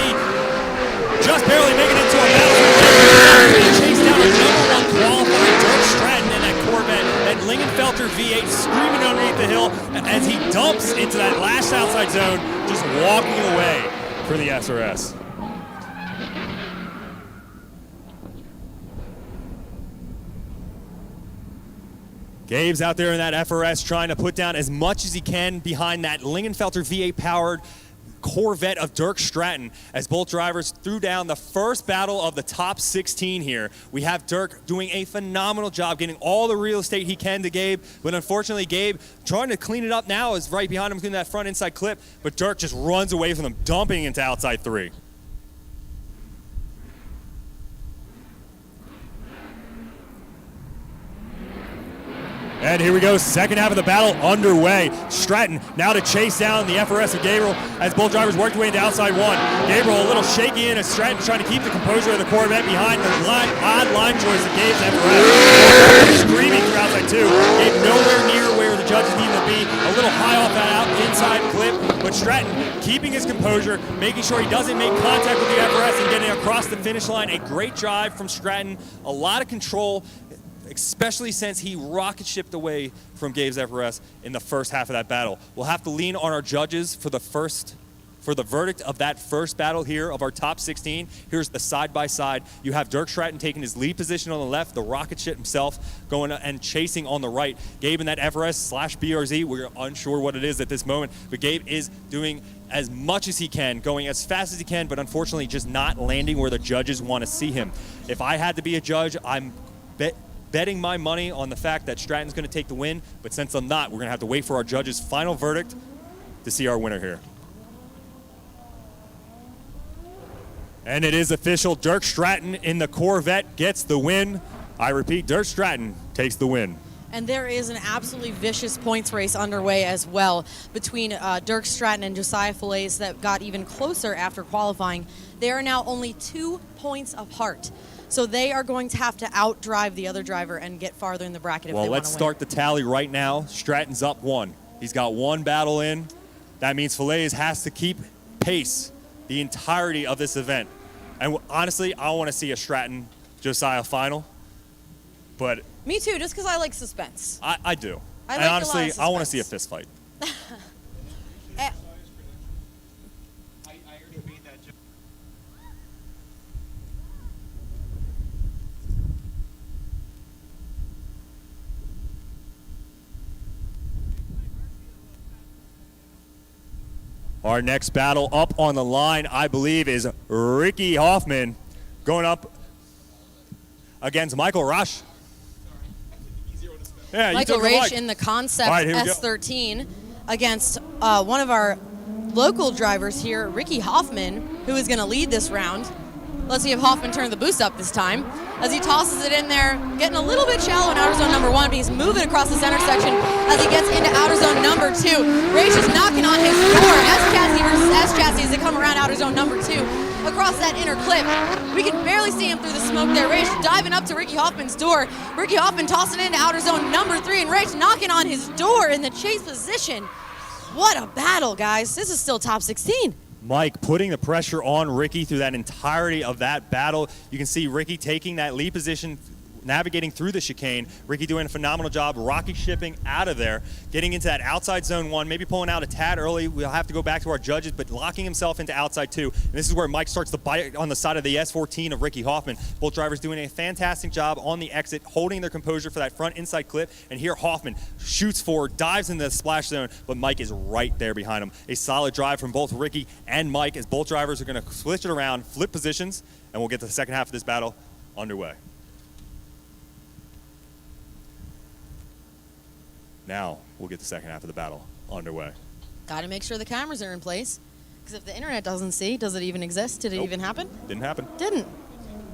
just barely making it to a battle. Chased down a #1 qualifier, Dirk Stratton in that Corvette, that Lingenfelter V8 screaming underneath the hill as he dumps into that last outside zone, just walking away for the SRS. Gabe's out there in that FRS trying to put down as much as he can behind that Lingenfelter V8 powered Corvette of Dirk Stratton as both drivers threw down the first battle of the top 16 here. We have Dirk doing a phenomenal job getting all the real estate he can to Gabe, but unfortunately Gabe trying to clean it up now is right behind him doing that front inside clip, but Dirk just runs away from him, dumping into outside 3. And here we go, second half of the battle underway. Stratton now to chase down the FRS of Gabriel as both drivers work their way into outside 1. Gabriel a little shaky in as Stratton trying to keep the composure of the Corvette behind the odd line choice of Gabe's FRS. Screaming through outside 2. Gabe nowhere near where the judges need him to be. A little high off that out inside clip, but Stratton keeping his composure, making sure he doesn't make contact with the FRS and getting across the finish line. A great drive from Stratton, a lot of control, especially since he rocket shipped away from Gabe's FRS in the first half of that battle. We'll have to lean on our judges for the verdict of that first battle here of our top 16. Here's the side-by-side. You have Dirk Stratton taking his lead position on the left, the rocket ship himself going and chasing on the right. Gabe in that FRS/BRZ, we're unsure what it is at this moment, but Gabe is doing as much as he can, going as fast as he can, but unfortunately just not landing where the judges want to see him. If I had to be a judge, I'm betting my money on the fact that Stratton's going to take the win, but since I'm not, we're going to have to wait for our judges' final verdict to see our winner here. And it is official, Dirk Stratton in the Corvette gets the win. I repeat, Dirk Stratton takes the win. And there is an absolutely vicious points race underway as well between Dirk Stratton and Josiah Feliz that got even closer after qualifying. They are now only 2 points apart. So they are going to have to outdrive the other driver and get farther in the bracket if they want to win. Well, let's start the tally right now. Stratton's up 1. He's got one battle in. That means Fillets has to keep pace the entirety of this event. And honestly, I want to see a Stratton Josiah final. But me too, just because I like suspense. I do. I and like honestly, I want to see a fist fight. Our next battle up on the line, I believe, is Ricky Hoffman going up against Michael Rush. Yeah, Michael Raish in the Concept S13 against one of our local drivers here, Ricky Hoffman, who is going to lead this round. Let's see if Hoffman turns the boost up this time. As he tosses it in there, getting a little bit shallow in outer zone number 1, but he's moving across the center section as he gets into outer zone number 2. Raish is knocking on his door. S-chassis versus S-chassis as they come around outer zone number 2. Across that inner clip. We can barely see him through the smoke there. Raish diving up to Ricky Hoffman's door. Ricky Hoffman tossing into outer zone number 3, and Raish knocking on his door in the chase position. What a battle, guys. This is still top 16. Mike putting the pressure on Ricky through that entirety of that battle. You can see Ricky taking that lead position, navigating through the chicane. Ricky doing a phenomenal job, rocket shipping out of there, getting into that outside zone 1, maybe pulling out a tad early. We'll have to go back to our judges, but locking himself into outside 2. And this is where Mike starts to bite on the side of the S14 of Ricky Hoffman. Both drivers doing a fantastic job on the exit, holding their composure for that front inside clip. And here Hoffman shoots forward, dives into the splash zone, but Mike is right there behind him. A solid drive from both Ricky and Mike as both drivers are going to switch it around, flip positions, and we'll get to the second half of this battle underway. Now we'll get the second half of the battle underway. Got to make sure the cameras are in place, because if the internet doesn't see, does it even exist? Did it even happen? Didn't happen. Didn't.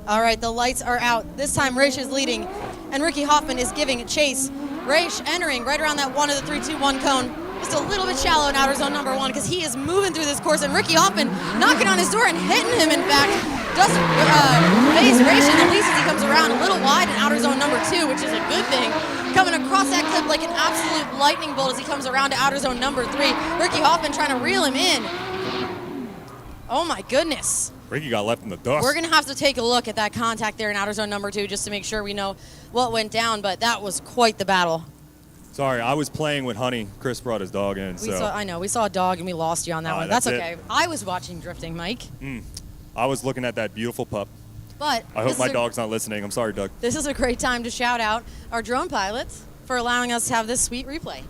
All right, the lights are out. This time Raish is leading, and Ricky Hoffman is giving chase. Raish entering right around that 1 of the 3-2-1 cone. Just a little bit shallow in outer zone number 1 because he is moving through this course, and Ricky Hoffman knocking on his door and hitting him, in fact. Doesn't phase Raish in, at least as he comes around a little wide in outer zone number 2, which is a good thing. Coming across that clip like an absolute lightning bolt as he comes around to outer zone number 3. Ricky Hoffman trying to reel him in. Oh my goodness. Ricky got left in the dust. We're going to have to take a look at that contact there in outer zone number 2 just to make sure we know what went down, but that was quite the battle. Sorry, I was playing with Honey. Chris brought his dog in. I know, we saw a dog and we lost you on that one. That's okay. I was watching drifting, Mike. I was looking at that beautiful pup. But I hope my dog's not listening. I'm sorry, Doug. This is a great time to shout out our drone pilots for allowing us to have this sweet replay.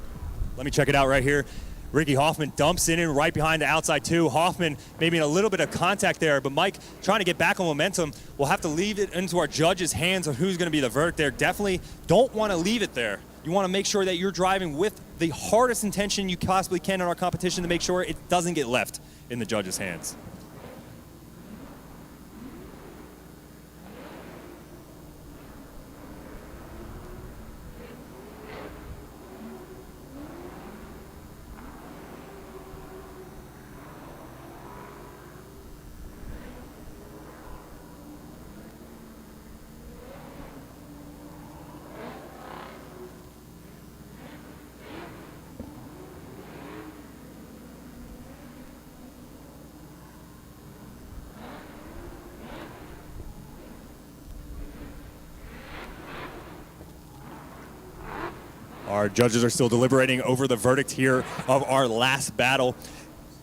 Let me check it out right here. Ricky Hoffman dumps it in right behind the outside 2. Hoffman maybe in a little bit of contact there, but Mike trying to get back on momentum. We'll have to leave it into our judges' hands on who's going to be the verdict there. Definitely don't want to leave it there. You want to make sure that you're driving with the hardest intention you possibly can in our competition to make sure it doesn't get left in the judges' hands. Our judges are still deliberating over the verdict here of our last battle.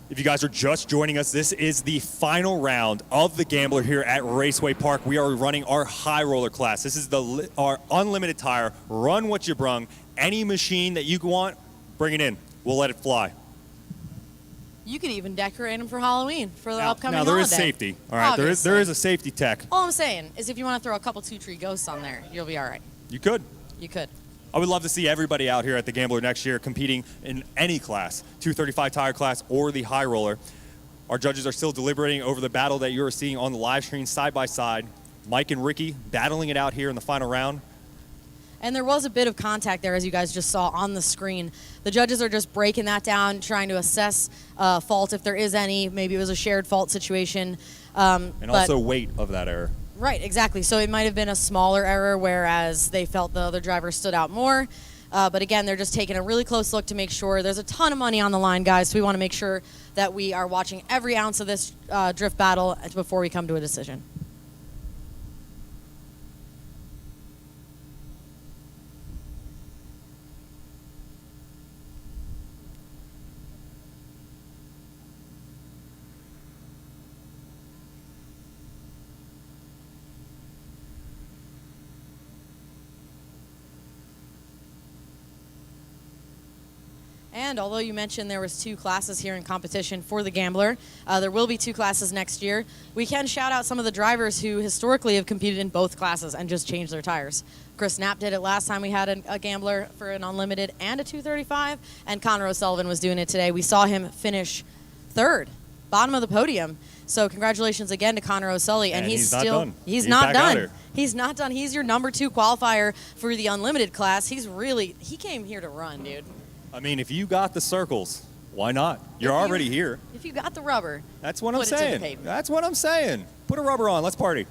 If you guys are just joining us, this is the final round of the Gambler here at Raceway Park. We are running our high roller class. This is our unlimited tire. Run what you brung. Any machine that you want, bring it in. We'll let it fly. You could even decorate them for Halloween for the upcoming holiday. Now, there is safety. All right, there is a safety tech. All I'm saying is if you want to throw a couple two-tree ghosts on there, you'll be all right. You could. You could. I would love to see everybody out here at the Gambler next year competing in any class, 235 tire class or the high roller. Our judges are still deliberating over the battle that you're seeing on the live stream side by side. Mike and Ricky battling it out here in the final round. And there was a bit of contact there, as you guys just saw on the screen. The judges are just breaking that down, trying to assess fault if there is any. Maybe it was a shared fault situation. And also weight of that error. Right, exactly. So it might have been a smaller error, whereas they felt the other driver stood out more. But again, they're just taking a really close look to make sure. There's a ton of money on the line, guys, so we want to make sure that we are watching every ounce of this drift battle before we come to a decision. And although you mentioned there was 2 classes here in competition for the Gambler, there will be 2 classes next year. We can shout out some of the drivers who historically have competed in both classes and just changed their tires. Chris Knapp did it last time we had a Gambler for an Unlimited and a 235, and Connor O'Sullivan was doing it today. We saw him finish 3rd, bottom of the podium. So congratulations again to Connor O'Sullivan. And he's not done. He's not done. He's not done. He's your number 2 qualifier for the Unlimited class. He came here to run, dude. I mean, if you got the circles, why not? You're already here. If you got the rubber, that's what I'm saying. That's what I'm saying. Put a rubber on. Let's party.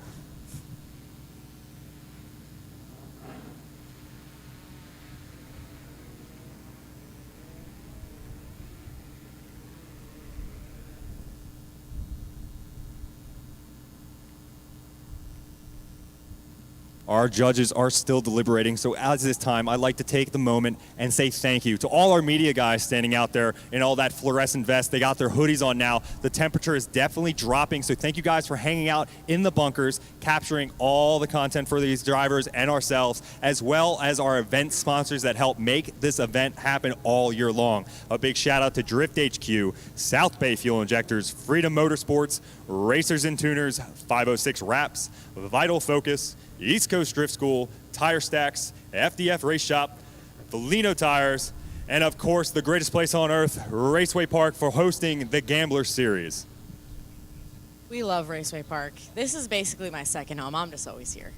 Our judges are still deliberating, so as this time, I'd like to take the moment and say thank you to all our media guys standing out there in all that fluorescent vest. They got their hoodies on now. The temperature is definitely dropping, so thank you guys for hanging out in the bunkers, capturing all the content for these drivers and ourselves, as well as our event sponsors that help make this event happen all year long. A big shout out to Drift HQ, South Bay Fuel Injectors, Freedom Motorsports, Racers and Tuners, 506 Wraps, Vital Focus, East Coast Drift School, Tire Stacks, FDF Race Shop, Valino Tires, and of course, the greatest place on earth, Raceway Park, for hosting the Gambler Series. We love Raceway Park. This is basically my second home. I'm just always here.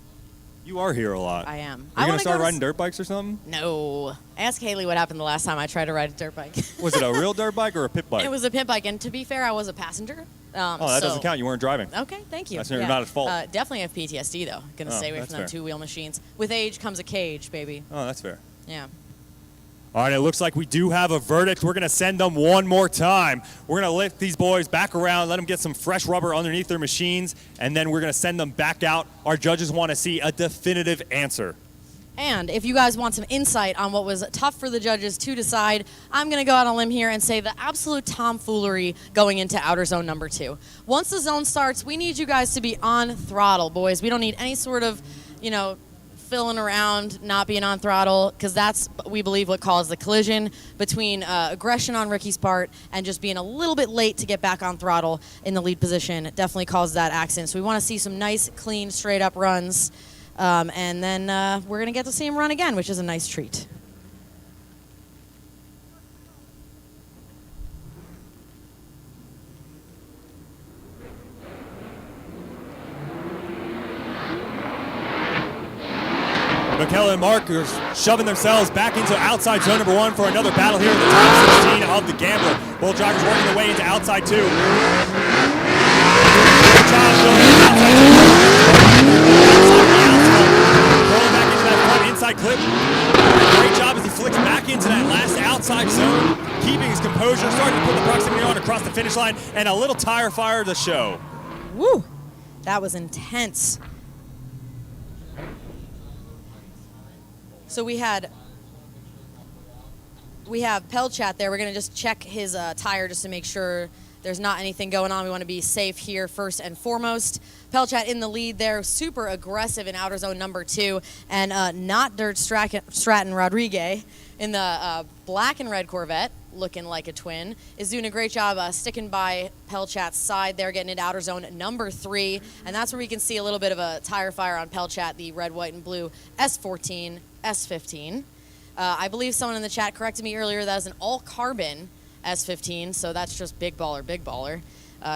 You are here a lot. I am. You're going to start riding dirt bikes or something? No. Ask Haley what happened the last time I tried to ride a dirt bike. Was it a real dirt bike or a pit bike? It was a pit bike, and to be fair, I was a passenger. That doesn't count. You weren't driving. Okay, thank you. That's not at fault. Definitely have PTSD, though. Going to stay away from them 2-wheel machines. With age comes a cage, baby. Oh, that's fair. Yeah. All right, it looks like we do have a verdict. We're going to send them one more time. We're going to lift these boys back around, let them get some fresh rubber underneath their machines, and then we're going to send them back out. Our judges want to see a definitive answer. And if you guys want some insight on what was tough for the judges to decide, I'm going to go out on a limb here and say the absolute tomfoolery going into outer zone number 2. Once the zone starts, we need you guys to be on throttle, boys. We don't need any sort of, filling around, not being on throttle, because that's, we believe, what caused the collision between aggression on Ricky's part and just being a little bit late to get back on throttle in the lead position. It definitely caused that accident. So we want to see some nice, clean, straight-up runs. And then we're going to get to see him run again, which is a nice treat. Michaela and Mark are shoving themselves back into outside zone number 1 for another battle here in the top 16 of the Gambler. Both drivers working their way into outside 2. Good job going outside 2. Rolling back into that front inside clip. Great job as he flicks back into that last outside zone, keeping his composure, starting to put the proximity on across the finish line, and a little tire fire to show. Woo! That was intense. So we have Pelchat there. We're going to just check his tire just to make sure there's not anything going on. We want to be safe here first and foremost. Pelchat in the lead there, super aggressive in outer zone number 2, and not Dirt Stratton Rodriguez in the black and red Corvette, looking like a twin, is doing a great job sticking by Pelchat's side there, getting into outer zone number 3, and that's where we can see a little bit of a tire fire on Pelchat, the red, white, and blue S14, S15. I believe someone in the chat corrected me earlier, that is an all-carbon S15, so that's just big baller, big baller.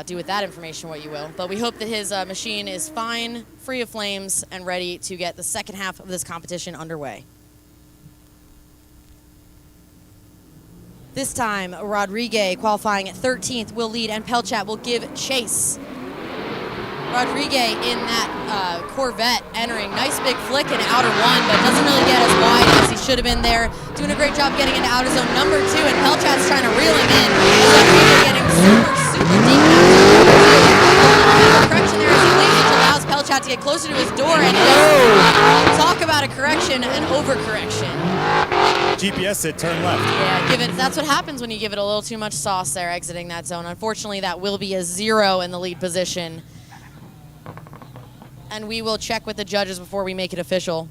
Do with that information what you will. But we hope that his machine is fine, free of flames, and ready to get the second half of this competition underway. This time, Rodriguez qualifying at 13th will lead, and Pelchat will give chase. Rodriguez in that Corvette entering. Nice big flick in outer 1, but doesn't really get as wide as he should have been there. Doing a great job getting into outer zone number 2, and Pelchat's trying to reel him in. Rodriguez getting super deep in outer zone number 2. A little bit of a correction there as he leaves, which allows Pelchat to get closer to his door, and talk about a correction, an overcorrection. GPS said turn left. Yeah, that's what happens when you give it a little too much sauce there exiting that zone. Unfortunately, that will be a 0 in the lead position. And we will check with the judges before we make it official.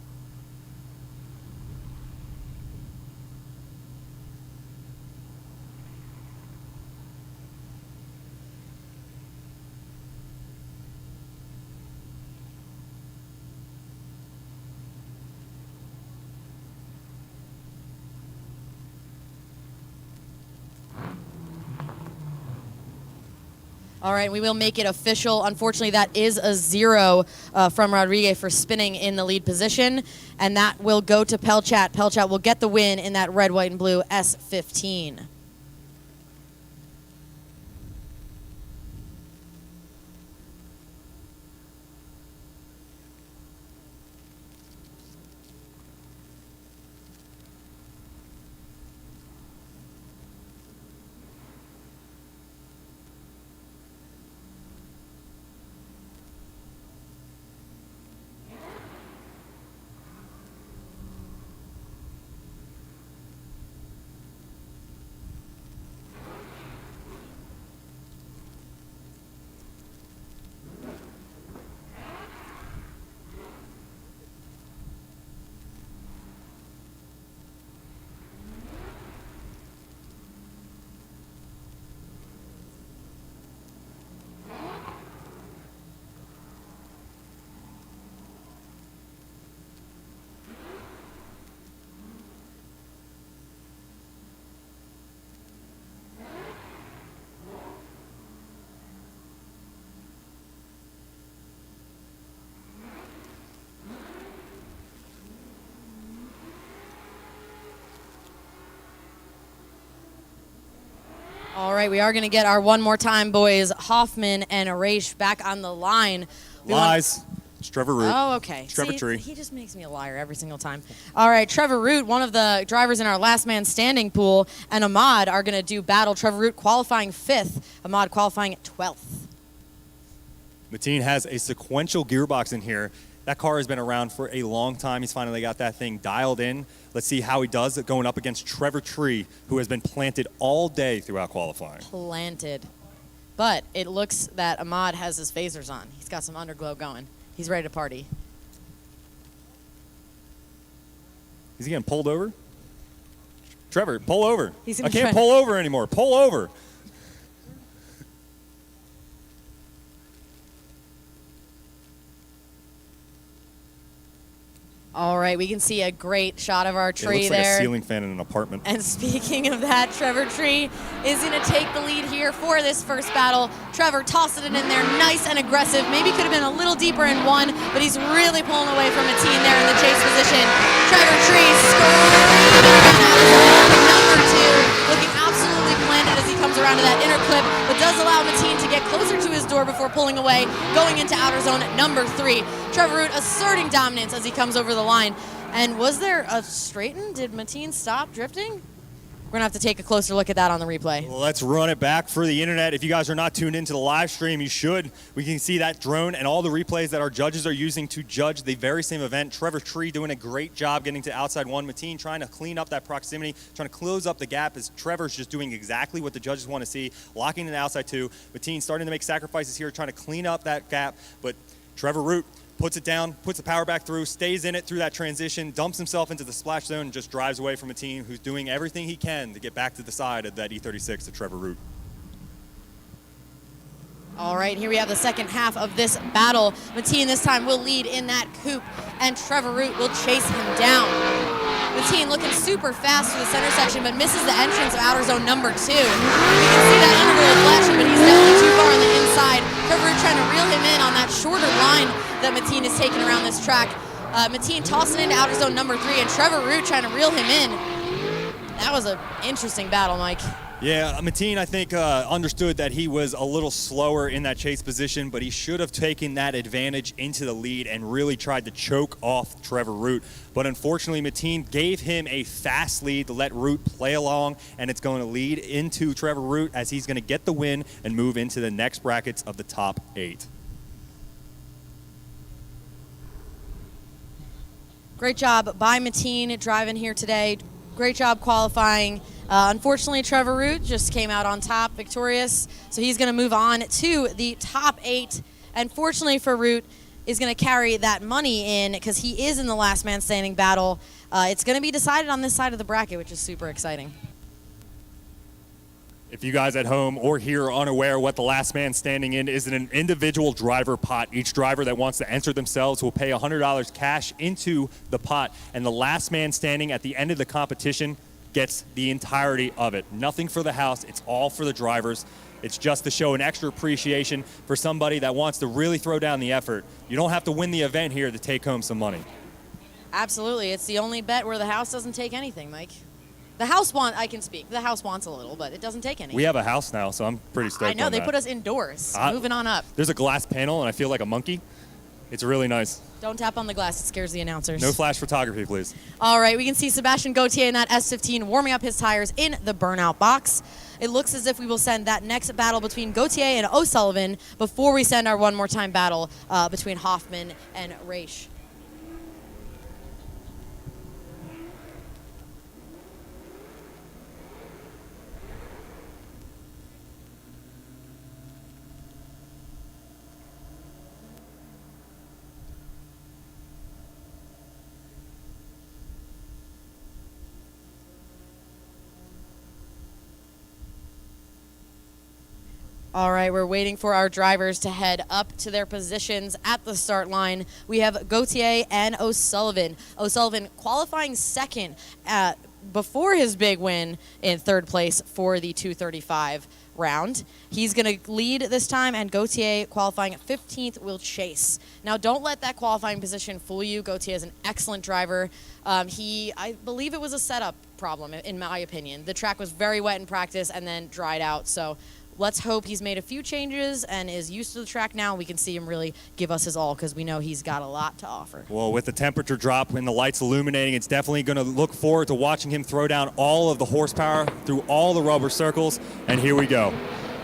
All right, we will make it official. Unfortunately, that is a 0 from Rodriguez for spinning in the lead position, and that will go to Pelchat. Pelchat will get the win in that red, white, and blue S15. All right, we are going to get our one more time, boys. Hoffman and Arash back on the line. Lies. It's Trevor Root. Oh, okay. Trevor Tree. He just makes me a liar every single time. All right, Trevor Root, one of the drivers in our last man standing pool, and Ahmad are going to do battle. Trevor Root qualifying 5th, Ahmad qualifying 12th. Mateen has a sequential gearbox in here. That car has been around for a long time. He's finally got that thing dialed in. Let's see how he does it going up against Trevor Tree, who has been planted all day throughout qualifying. Planted. But it looks that Ahmad has his phasers on. He's got some underglow going. He's ready to party. Is he getting pulled over? Trevor, pull over. I can't try. pull over anymore. Pull over. All right, we can see a great shot of our tree it looks there. like a ceiling fan in an apartment. And speaking of that, Trevor Tree is going to take the lead here for this first battle. Trevor tossed it in there, nice and aggressive. Maybe could have been a little deeper in one, but he's really pulling away from Mateen there in the chase position. Trevor Tree screaming around number 2, looking absolutely planted as he comes around to that inner clip, but does allow Mateen to get closer to his door before pulling away, going into outer zone number 3. Trevor Root asserting dominance as he comes over the line. And was there a straighten? Did Mateen stop drifting? We're going to have to take a closer look at that on the replay. Well, let's run it back for the internet. If you guys are not tuned into the live stream, you should. We can see that drone and all the replays that our judges are using to judge the very same event. Trevor Tree doing a great job getting to outside 1. Mateen trying to clean up that proximity, trying to close up the gap as Trevor's just doing exactly what the judges want to see, locking in the outside 2. Mateen starting to make sacrifices here, trying to clean up that gap, but Trevor Root puts it down, puts the power back through, stays in it through that transition, dumps himself into the splash zone, and just drives away from a team who's doing everything he can to get back to the side of that E36 to Trevor Root. All right, here we have the second half of this battle. Mateen this time will lead in that coupe, and Trevor Root will chase him down. Mateen looking super fast through the center section, but misses the entrance of outer zone number 2. You can see that integral flashing, but he's definitely too far on the inside. Trevor Root trying to reel him in on that shorter line that Mateen is taking around this track. Mateen tossing into outer zone number 3, and Trevor Root trying to reel him in. That was an interesting battle, Mike. Yeah, Mateen, I think, understood that he was a little slower in that chase position, but he should have taken that advantage into the lead and really tried to choke off Trevor Root. But unfortunately, Mateen gave him a fast lead to let Root play along, and it's going to lead into Trevor Root as he's going to get the win and move into the next brackets of the top 8. Great job by Mateen driving here today. Great job qualifying. Unfortunately, Trevor Root just came out on top, victorious. So he's going to move on to the top 8. And fortunately for Root, is going to carry that money in because he is in the last man standing battle. It's going to be decided on this side of the bracket, which is super exciting. If you guys at home or here are unaware what the last man standing in is, an individual driver pot. Each driver that wants to enter themselves will pay $100 cash into the pot, and the last man standing at the end of the competition gets the entirety of it. Nothing for the house, it's all for the drivers. It's just to show an extra appreciation for somebody that wants to really throw down the effort. You don't have to win the event here to take home some money. Absolutely, it's the only bet where the house doesn't take anything, Mike. The house I can speak. The house wants a little, but it doesn't take any. We have a house now, so I'm pretty stoked I know, on they that. put us indoors. Moving on up. There's a glass panel, and I feel like a monkey. It's really nice. Don't tap on the glass. It scares the announcers. No flash photography, please. All right, we can see Sebastian Gauthier in that S15 warming up his tires in the burnout box. It looks as if we will send that next battle between Gauthier and O'Sullivan before we send our one more time battle between Hoffman and Raish. All right, we're waiting for our drivers to head up to their positions at the start line. We have Gauthier and O'Sullivan. O'Sullivan qualifying second before his big win in third place for the 235 round. He's going to lead this time, and Gauthier qualifying at 15th will chase. Now, don't let that qualifying position fool you. Gauthier is an excellent driver. I believe it was a setup problem, in my opinion. The track was very wet in practice and then dried out, so let's hope he's made a few changes and is used to the track now. We can see him really give us his all because we know he's got a lot to offer. Well, with the temperature drop and the lights illuminating, it's definitely going to look forward to watching him throw down all of the horsepower through all the rubber circles. And here we go.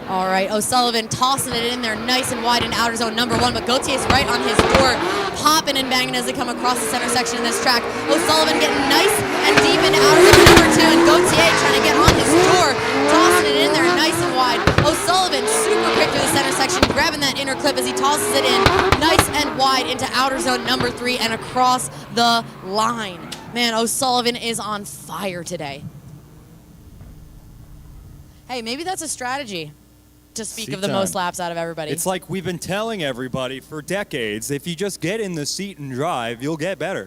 All right, O'Sullivan tossing it in there nice and wide in outer zone number 1, but Gauthier's right on his door, popping and banging as they come across the center section of this track. O'Sullivan getting nice and deep into outer zone number 2, and Gauthier trying to get on his door, tossing it in there nice and wide. O'Sullivan super quick through the center section, grabbing that inner clip as he tosses it in nice and wide into outer zone number 3 and across the line. Man, O'Sullivan is on fire today. Hey, maybe that's a strategy to speak of the most laps out of everybody. It's like we've been telling everybody for decades, if you just get in the seat and drive, you'll get better.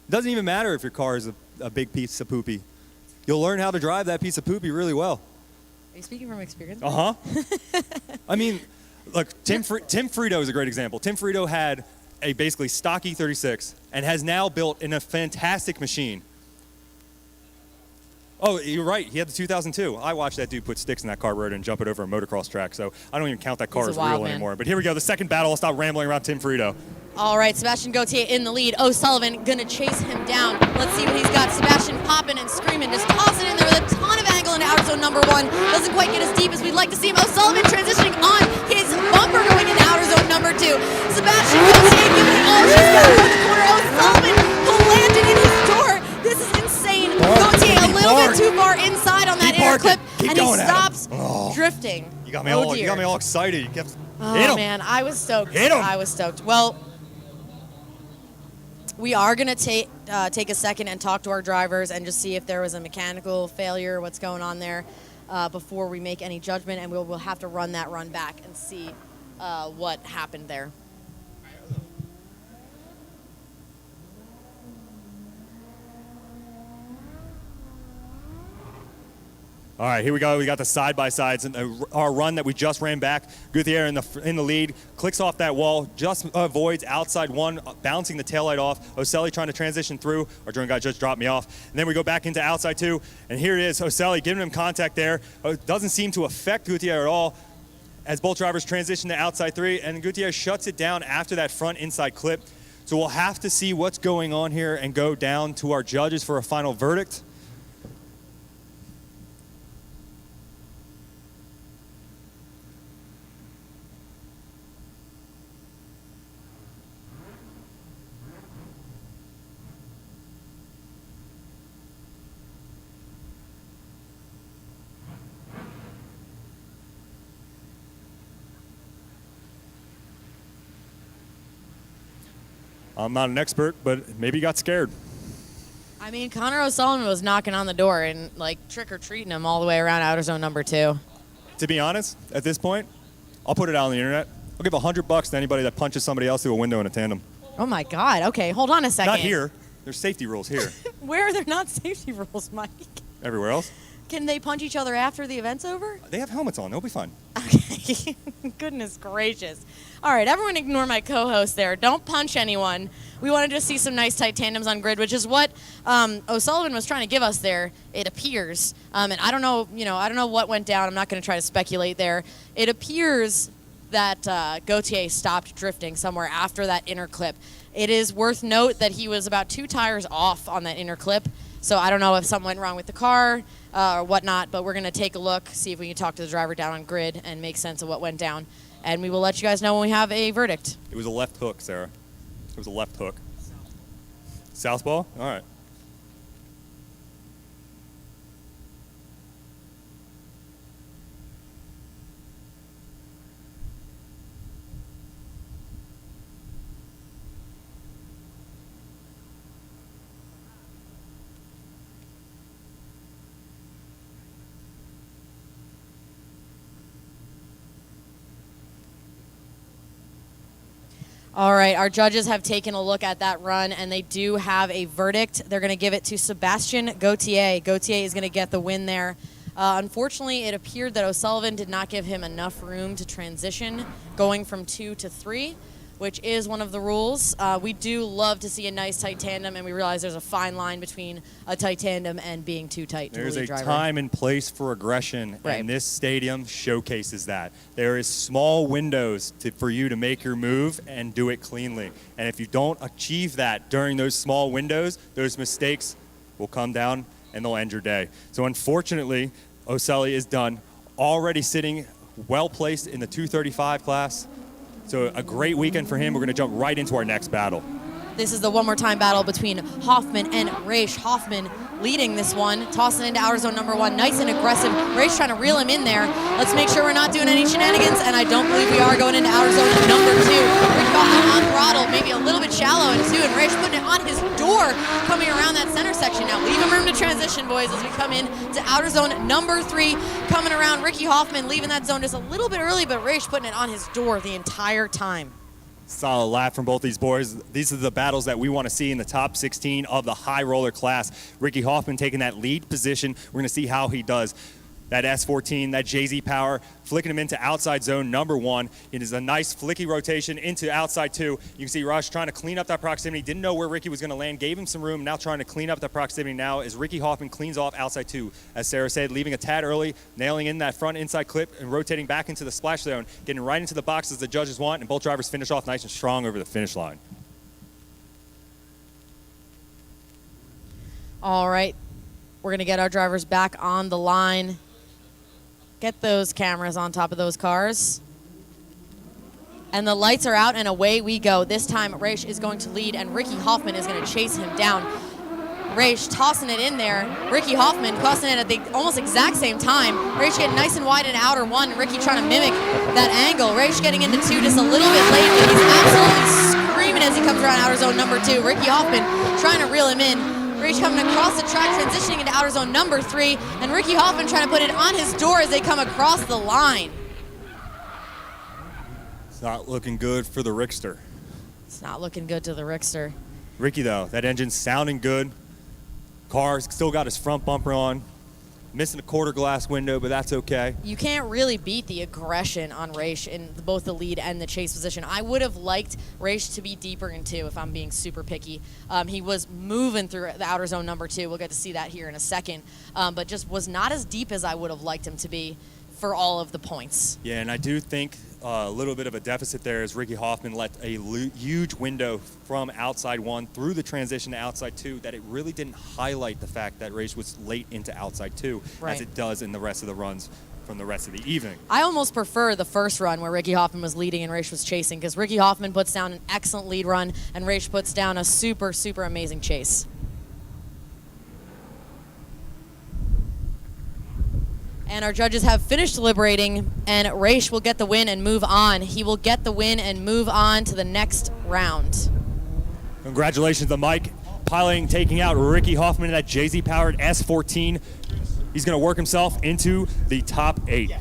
It doesn't even matter if your car is a big piece of poopy. You'll learn how to drive that piece of poopy really well. Are you speaking from experience? Uh-huh. I mean, look, Tim Frito is a great example. Tim Frito had a basically stock E36 and has now built in a fantastic machine. Oh, you're right. He had the 2002. I watched that dude put sticks in that carburetor and jump it over a motocross track, so I don't even count that car as real anymore. But here we go, the second battle. I'll stop rambling around Tim Frito. All right, Sebastian Gauthier in the lead. O'Sullivan gonna chase him down. Let's see what he's got. Sebastian popping and screaming, just tossing it in there with a ton of angle into outer zone number 1. Doesn't quite get as deep as we'd like to see him. O'Sullivan transitioning on his bumper going into outer zone number 2. Sebastian Gauthier giving it all she's got around the corner. O'Sullivan who landed in his door. This is insane. Gauthier a little bit too far inside on that air clip, and he stops drifting. You got me all excited. You kept hit him. Man, I was stoked. Hit him. I was stoked. Well, we are going to take a second and talk to our drivers and just see if there was a mechanical failure, what's going on there, before we make any judgment, and we'll have to run that run back and see what happened there. All right, here we go. We got the side-by-sides and our run that we just ran back. Gutierrez in the lead, clicks off that wall, just avoids outside one, bouncing the taillight off. Oselli trying to transition through. Our drone guy just dropped me off. And then we go back into outside two, and here it is. Oselli giving him contact there. Doesn't seem to affect Gutierrez at all as both drivers transition to outside three, and Gutierrez shuts it down after that front inside clip. So we'll have to see what's going on here and go down to our judges for a final verdict. I'm not an expert, but maybe he got scared. I mean, Connor O'Sullivan was knocking on the door and, like, trick-or-treating him all the way around outer zone number 2. To be honest, at this point, I'll put it out on the internet. I'll give $100 to anybody that punches somebody else through a window in a tandem. Oh, my God. Okay, hold on a second. Not here. There's safety rules here. Where are there not safety rules, Mike? Everywhere else? Can they punch each other after the event's over? They have helmets on. They'll be fine. Okay. Goodness gracious. All right, everyone ignore my co-host there. Don't punch anyone. We want to just see some nice tight tandems on grid, which is what O'Sullivan was trying to give us there, it appears. And I don't know what went down. I'm not going to try to speculate there. It appears that Gautier stopped drifting somewhere after that inner clip. It is worth note that he was about 2 tires off on that inner clip. So I don't know if something went wrong with the car or whatnot, but we're going to take a look, see if we can talk to the driver down on grid and make sense of what went down. And we will let you guys know when we have a verdict. It was a left hook, Sarah. It was a left hook. Southpaw? All right. All right, our judges have taken a look at that run, and they do have a verdict. They're going to give it to Sebastian Gautier. Gautier is going to get the win there. Unfortunately, it appeared that O'Sullivan did not give him enough room to transition, going from 2 to 3, which is one of the rules. We do love to see a nice tight tandem, and we realize there's a fine line between a tight tandem and being too tight to There's the lead a driver. time and place for aggression, Right. and this stadium showcases that. There is small windows for you to make your move and do it cleanly. And if you don't achieve that during those small windows, those mistakes will come down and they'll end your day. So unfortunately, Oselli is done, already sitting well-placed in the 235 class. So a great weekend for him. We're going to jump right into our next battle. This is the one more time battle between Hoffman and Raish. Hoffman leading this one, tossing into outer zone number 1. Nice and aggressive. Raish trying to reel him in there. Let's make sure we're not doing any shenanigans, and I don't believe we are, going into outer zone number 2. Rick Hoffman on throttle, maybe a little bit shallow in 2, and Raish putting it on his door, coming around that center section now. Leaving room to transition, boys, as we come in to outer zone number 3. Coming around, Ricky Hoffman leaving that zone just a little bit early, but Raish putting it on his door the entire time. Solid lap from both these boys. These are the battles that we want to see in the top 16 of the high roller class. Ricky Hoffman taking that lead position. We're going to see how he does. That S14, that JZ power, flicking him into outside zone number 1. It is a nice flicky rotation into outside 2. You can see Rush trying to clean up that proximity. Didn't know where Ricky was going to land. Gave him some room. Now trying to clean up that proximity now as Ricky Hoffman cleans off outside 2. As Sarah said, leaving a tad early, nailing in that front inside clip and rotating back into the splash zone, getting right into the boxes the judges want, and both drivers finish off nice and strong over the finish line. All right, we're going to get our drivers back on the line. Get those cameras on top of those cars. And the lights are out, and away we go. This time, Raish is going to lead, and Ricky Hoffman is going to chase him down. Raish tossing it in there. Ricky Hoffman tossing it at the almost exact same time. Raish getting nice and wide in outer 1. Ricky trying to mimic that angle. Raish getting into 2 just a little bit late, and he's absolutely screaming as he comes around outer zone number 2. Ricky Hoffman trying to reel him in. Raish coming across the track, transitioning into outer zone number 3, and Ricky Hoffman trying to put it on his door as they come across the line. It's not looking good for the Rickster. It's not looking good to the Rickster. Ricky, though, that engine's sounding good. Car's still got his front bumper on. Missing a quarter glass window, but that's okay. You can't really beat the aggression on Raish in both the lead and the chase position. I would have liked Raish to be deeper in 2 if I'm being super picky. He was moving through the outer zone number 2. We'll get to see that here in a second. But just was not as deep as I would have liked him to be for all of the points. Yeah, and I do think a little bit of a deficit there as Ricky Hoffman let a huge window from outside 1 through the transition to outside 2 that it really didn't highlight the fact that Raish was late into outside 2 as it does in the rest of the runs from the rest of the evening. I almost prefer the first run where Ricky Hoffman was leading and Raish was chasing, because Ricky Hoffman puts down an excellent lead run and Raish puts down a super, super amazing chase. And our judges have finished deliberating, and Raish will get the win and move on. He will get the win and move on to the next round. Congratulations to Mike, piloting, taking out Ricky Hoffman in that JZ-powered S14. He's going to work himself into the top 8.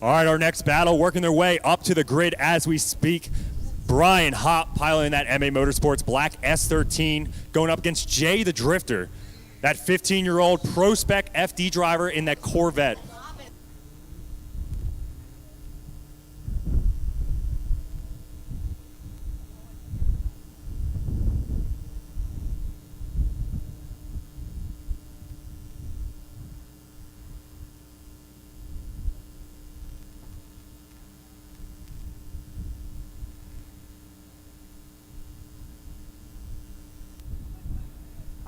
All right, our next battle, working their way up to the grid as we speak. Brian Hopp piloting that MA Motorsports black S13, going up against Jay the Drifter, that 15-year-old pro-spec FD driver in that Corvette.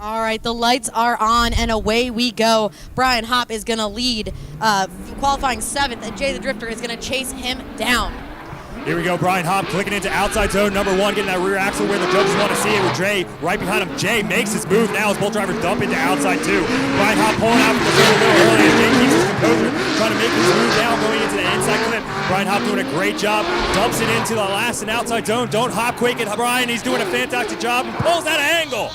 All right, the lights are on, and away we go. Brian Hopp is going to lead, qualifying 7th, and Jay the Drifter is going to chase him down. Here we go, Brian Hopp clicking into outside zone number 1, getting that rear axle where the judges want to see it with Jay right behind him. Jay makes his move now as both drivers dump into outside 2. Brian Hopp pulling out from the zone a little early, and Jay keeps his composure, trying to make his move down, going into the inside clip. Brian Hopp doing a great job, dumps it into the last and outside zone. Don't hop quick at Brian, he's doing a fantastic job and pulls that angle.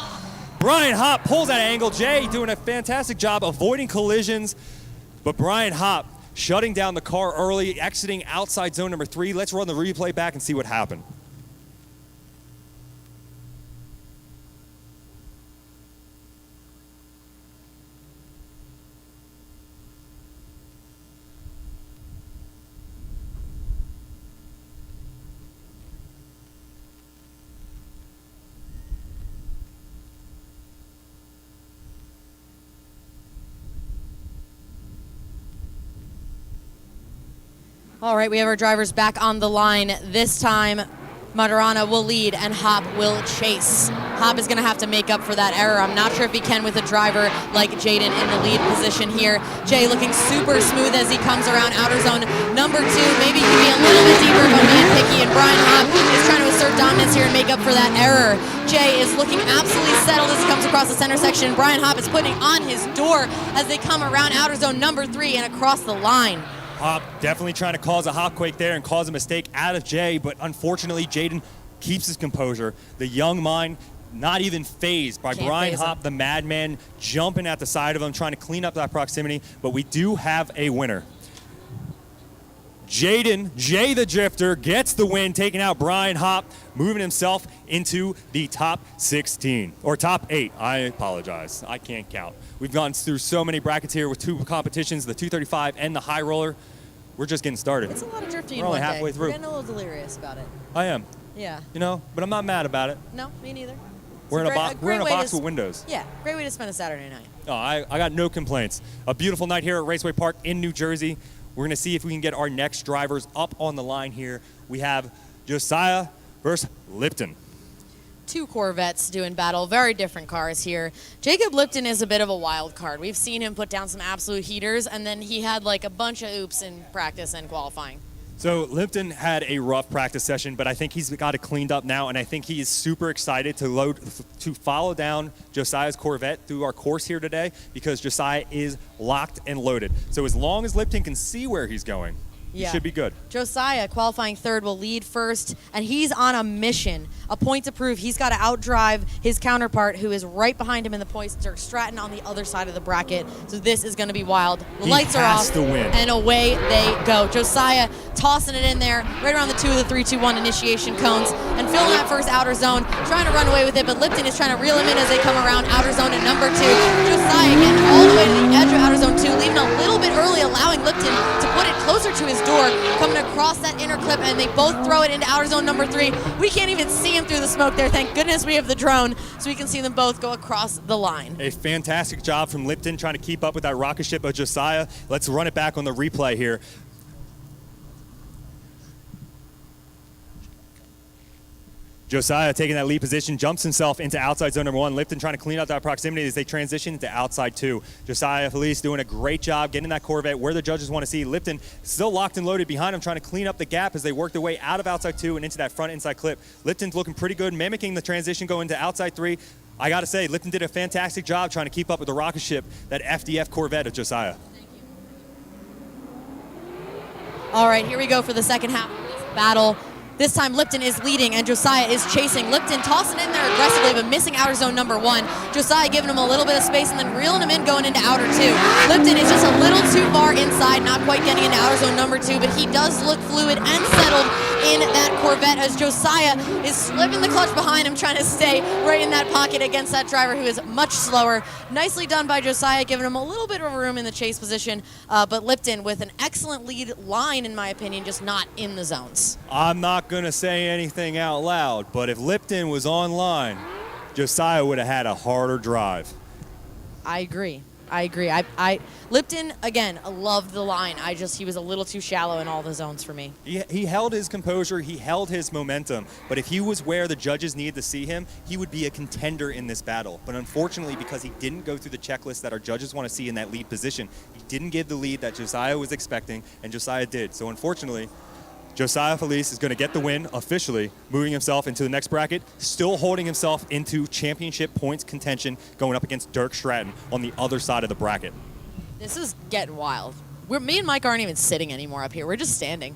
Brian Hopp pulls that angle. Jay doing a fantastic job avoiding collisions, but Brian Hopp shutting down the car early, exiting outside zone number 3. Let's run the replay back and see what happened. All right, we have our drivers back on the line. This time, Maturana will lead and Hopp will chase. Hopp is going to have to make up for that error. I'm not sure if he can with a driver like Jaden in the lead position here. Jay looking super smooth as he comes around outer zone number 2. Maybe he can be a little bit deeper if I'm being picky, and Brian Hopp is trying to assert dominance here and make up for that error. Jay is looking absolutely settled as he comes across the center section. Brian Hopp is putting on his door as they come around outer zone number 3 and across the line. Hopp definitely trying to cause a hop quake there and cause a mistake out of Jay, but unfortunately Jaden keeps his composure. The young mind not even phased by Brian Hopp, the madman, jumping at the side of him, trying to clean up that proximity, but we do have a winner. Jaden, Jay the Drifter, gets the win, taking out Brian Hopp, moving himself into the top 16, or top 8. I apologize, I can't count. We've gone through so many brackets here with 2 competitions, the 235 and the high roller. We're just getting started. It's a lot of drifting We're only one halfway day. through. We're getting a little delirious about it. I am. Yeah. You know, but I'm not mad about it. No, me neither. We're in a box with windows. Yeah, great way to spend a Saturday night. Oh, I got no complaints. A beautiful night here at Raceway Park in New Jersey. We're going to see if we can get our next drivers up on the line here. We have Josiah versus Lipton. 2 Corvettes doing battle, very different cars here. Jacob Lipton is a bit of a wild card. We've seen him put down some absolute heaters, and then he had like a bunch of oops in practice and qualifying. So Lipton had a rough practice session, but I think he's got it cleaned up now, and I think he is super excited to follow down Josiah's Corvette through our course here today, because Josiah is locked and loaded. So as long as Lipton can see where he's going, You should be good. Josiah, qualifying third, will lead first, and he's on a mission, a point to prove. He's got to outdrive his counterpart, who is right behind him in the points, Dirk Stratton, on the other side of the bracket. So this is going to be wild. The lights are off, and away they go. Josiah tossing it in there, right around the 2 of the 3, 2, 1 initiation cones, and filling that first outer zone, trying to run away with it, but Lipton is trying to reel him in as they come around outer zone at number 2. Josiah getting all the way to the edge of outer zone 2, leaving a little bit early, allowing Lipton to put it closer to his door, coming across that inner clip, and they both throw it into outer zone number 3. We can't even see him through the smoke there. Thank goodness we have the drone, so we can see them both go across the line. A fantastic job from Lipton trying to keep up with that rocket ship of Josiah. Let's run it back on the replay here. Josiah taking that lead position, jumps himself into outside zone number 1. Lipton trying to clean up that proximity as they transition into outside 2. Josiah Felice doing a great job getting that Corvette where the judges want to see. Lipton still locked and loaded behind him, trying to clean up the gap as they work their way out of outside 2 and into that front inside clip. Lipton's looking pretty good, mimicking the transition going into outside 3. I got to say, Lipton did a fantastic job trying to keep up with the rocket ship, that FDF Corvette of Josiah. All right, here we go for the second half of this battle. This time Lipton is leading and Josiah is chasing. Lipton tossing in there aggressively, but missing outer zone number 1. Josiah giving him a little bit of space and then reeling him in going into outer 2. Lipton is just a little too far inside, not quite getting into outer zone number 2, but he does look fluid and settled in that Corvette as Josiah is slipping the clutch behind him, trying to stay right in that pocket against that driver who is much slower. Nicely done by Josiah, giving him a little bit of room in the chase position, but Lipton with an excellent lead line, in my opinion, just not in the zones. I'm not going to say anything out loud, but if Lipton was online, Josiah would have had a harder drive. I agree. Lipton, again, loved the line. He was a little too shallow in all the zones for me. He held his composure, he held his momentum, but if he was where the judges needed to see him, he would be a contender in this battle. But unfortunately, because he didn't go through the checklist that our judges want to see in that lead position, he didn't give the lead that Josiah was expecting, and Josiah did. So unfortunately, Josiah Felice is going to get the win officially, moving himself into the next bracket, still holding himself into championship points contention, going up against Dirk Stratton on the other side of the bracket. This is getting wild. Me and Mike aren't even sitting anymore up here. We're just standing.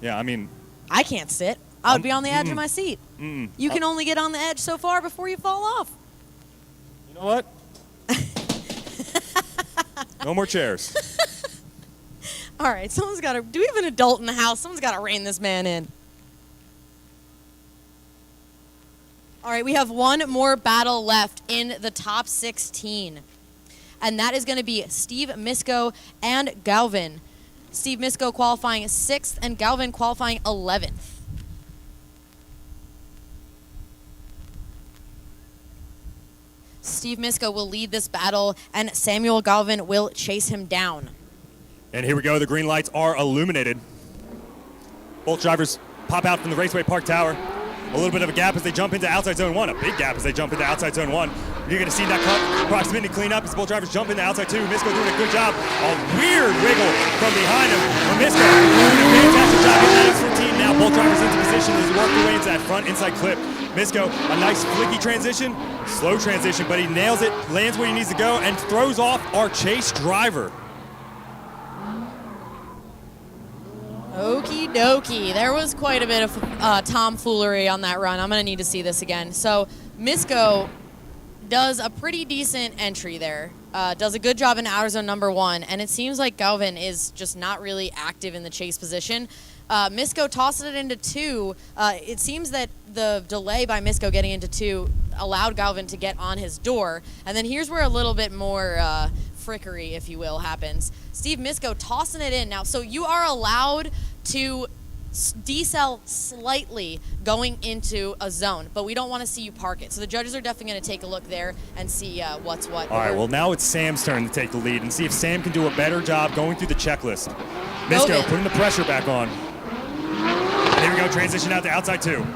Yeah, I mean, I can't sit. I would be on the edge of my seat. You can only get on the edge so far before you fall off. You know what? No more chairs. All right, someone's got to, do we have an adult in the house? Someone's got to rein this man in. All right, we have one more battle left in the top 16. And that is going to be Steve Misko and Galvin. Steve Misko qualifying 6th and Galvin qualifying 11th. Steve Misko will lead this battle, and Samuel Galvin will chase him down. And here we go, the green lights are illuminated. Both drivers pop out from the Raceway Park Tower. A little bit of a gap as they jump into outside zone 1, a big gap as they jump into outside zone 1. You're gonna see that proximity clean up as both drivers jump into outside 2. Misko doing a good job. A weird wiggle from behind him. Misko doing a fantastic job in that S14. Now both drivers into position as he works their way into that front inside clip. Misko, a nice flicky transition, slow transition, but he nails it, lands where he needs to go, and throws off our chase driver. Okie dokie. There was quite a bit of tomfoolery on that run. I'm going to need to see this again. So Misko does a pretty decent entry there. Does a good job in outer zone number 1, and it seems like Galvin is just not really active in the chase position. Misko tosses it into 2. It seems that the delay by Misko getting into 2 allowed Galvin to get on his door. And then here's where a little bit more frickery, if you will, happens. Steve Misko tossing it in. Now, so you are allowed to decel slightly going into a zone, but we don't want to see you park it. So the judges are definitely going to take a look there and see what's what. All right, well, now it's Sam's turn to take the lead and see if Sam can do a better job going through the checklist. Misko putting the pressure back on. And here we go, transition out to outside 2.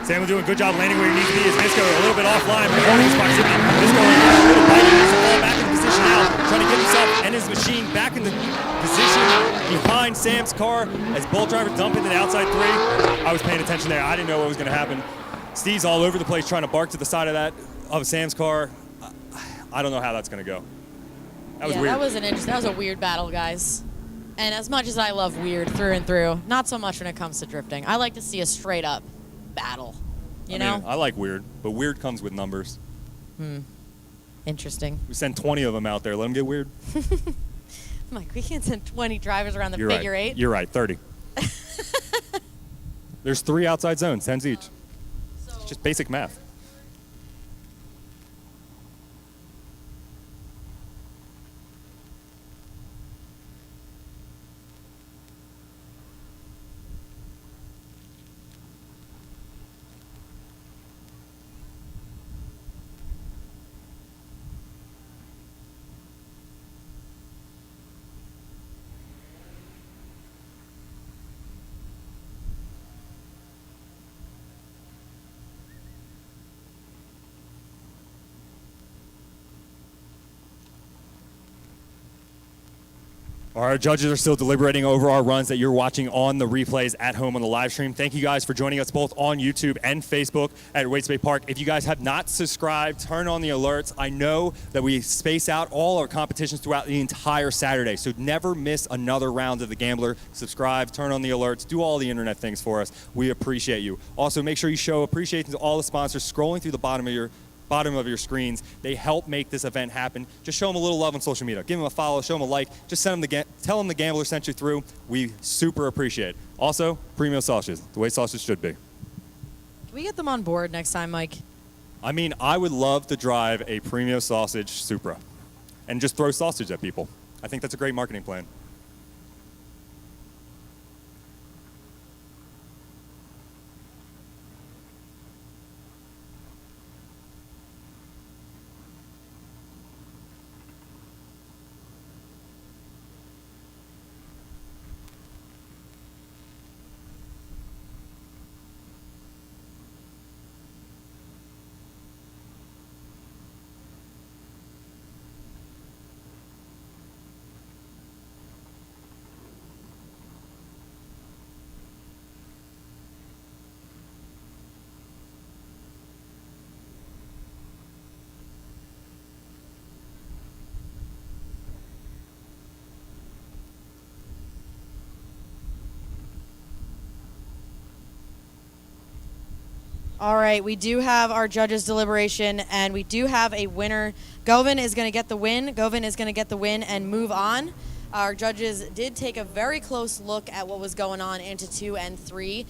Sam will do a good job landing where he needs to be. As Misko a little bit offline, but holding his proximity. Misko a little bite, he needs to fall back into position now, trying to get himself and his machine back in the position behind Sam's car as both drivers dump into the outside 3. I was paying attention there. I didn't know what was going to happen. Steve's all over the place trying to bark to the side of Sam's car. I don't know how that's going to go. That was weird. That was an interesting. That was a weird battle, guys. And as much as I love weird through and through, not so much when it comes to drifting. I like to see a straight up battle. You know? I like weird, but weird comes with numbers. Interesting. We send 20 of them out there. Let them get weird. Mike, we can't send 20 drivers around the You're figure right. eight. You're right, 30. There's 3 outside zones, 10s each. It's just basic math. Our judges are still deliberating over our runs that you're watching on the replays at home on the live stream. Thank you guys for joining us both on YouTube and Facebook at Raceway Park. If you guys have not subscribed, turn on the alerts. I know that we space out all our competitions throughout the entire Saturday, so never miss another round of the Gambler. Subscribe, turn on the alerts, do all the internet things for us. We appreciate you. Also, make sure you show appreciation to all the sponsors scrolling through the bottom of your screens. They help make this event happen. Just show them a little love on social media. Give them a follow, show them a like. Just tell them the Gambler sent you through. We super appreciate it. Also, premium sausages, the way sausages should be. Can we get them on board next time, Mike? I mean, I would love to drive a premium sausage Supra and just throw sausage at people. I think that's a great marketing plan. All right, we do have our judges' deliberation, and we do have a winner. Govin is going to get the win. Govin is going to get the win and move on. Our judges did take a very close look at what was going on into 2 and 3,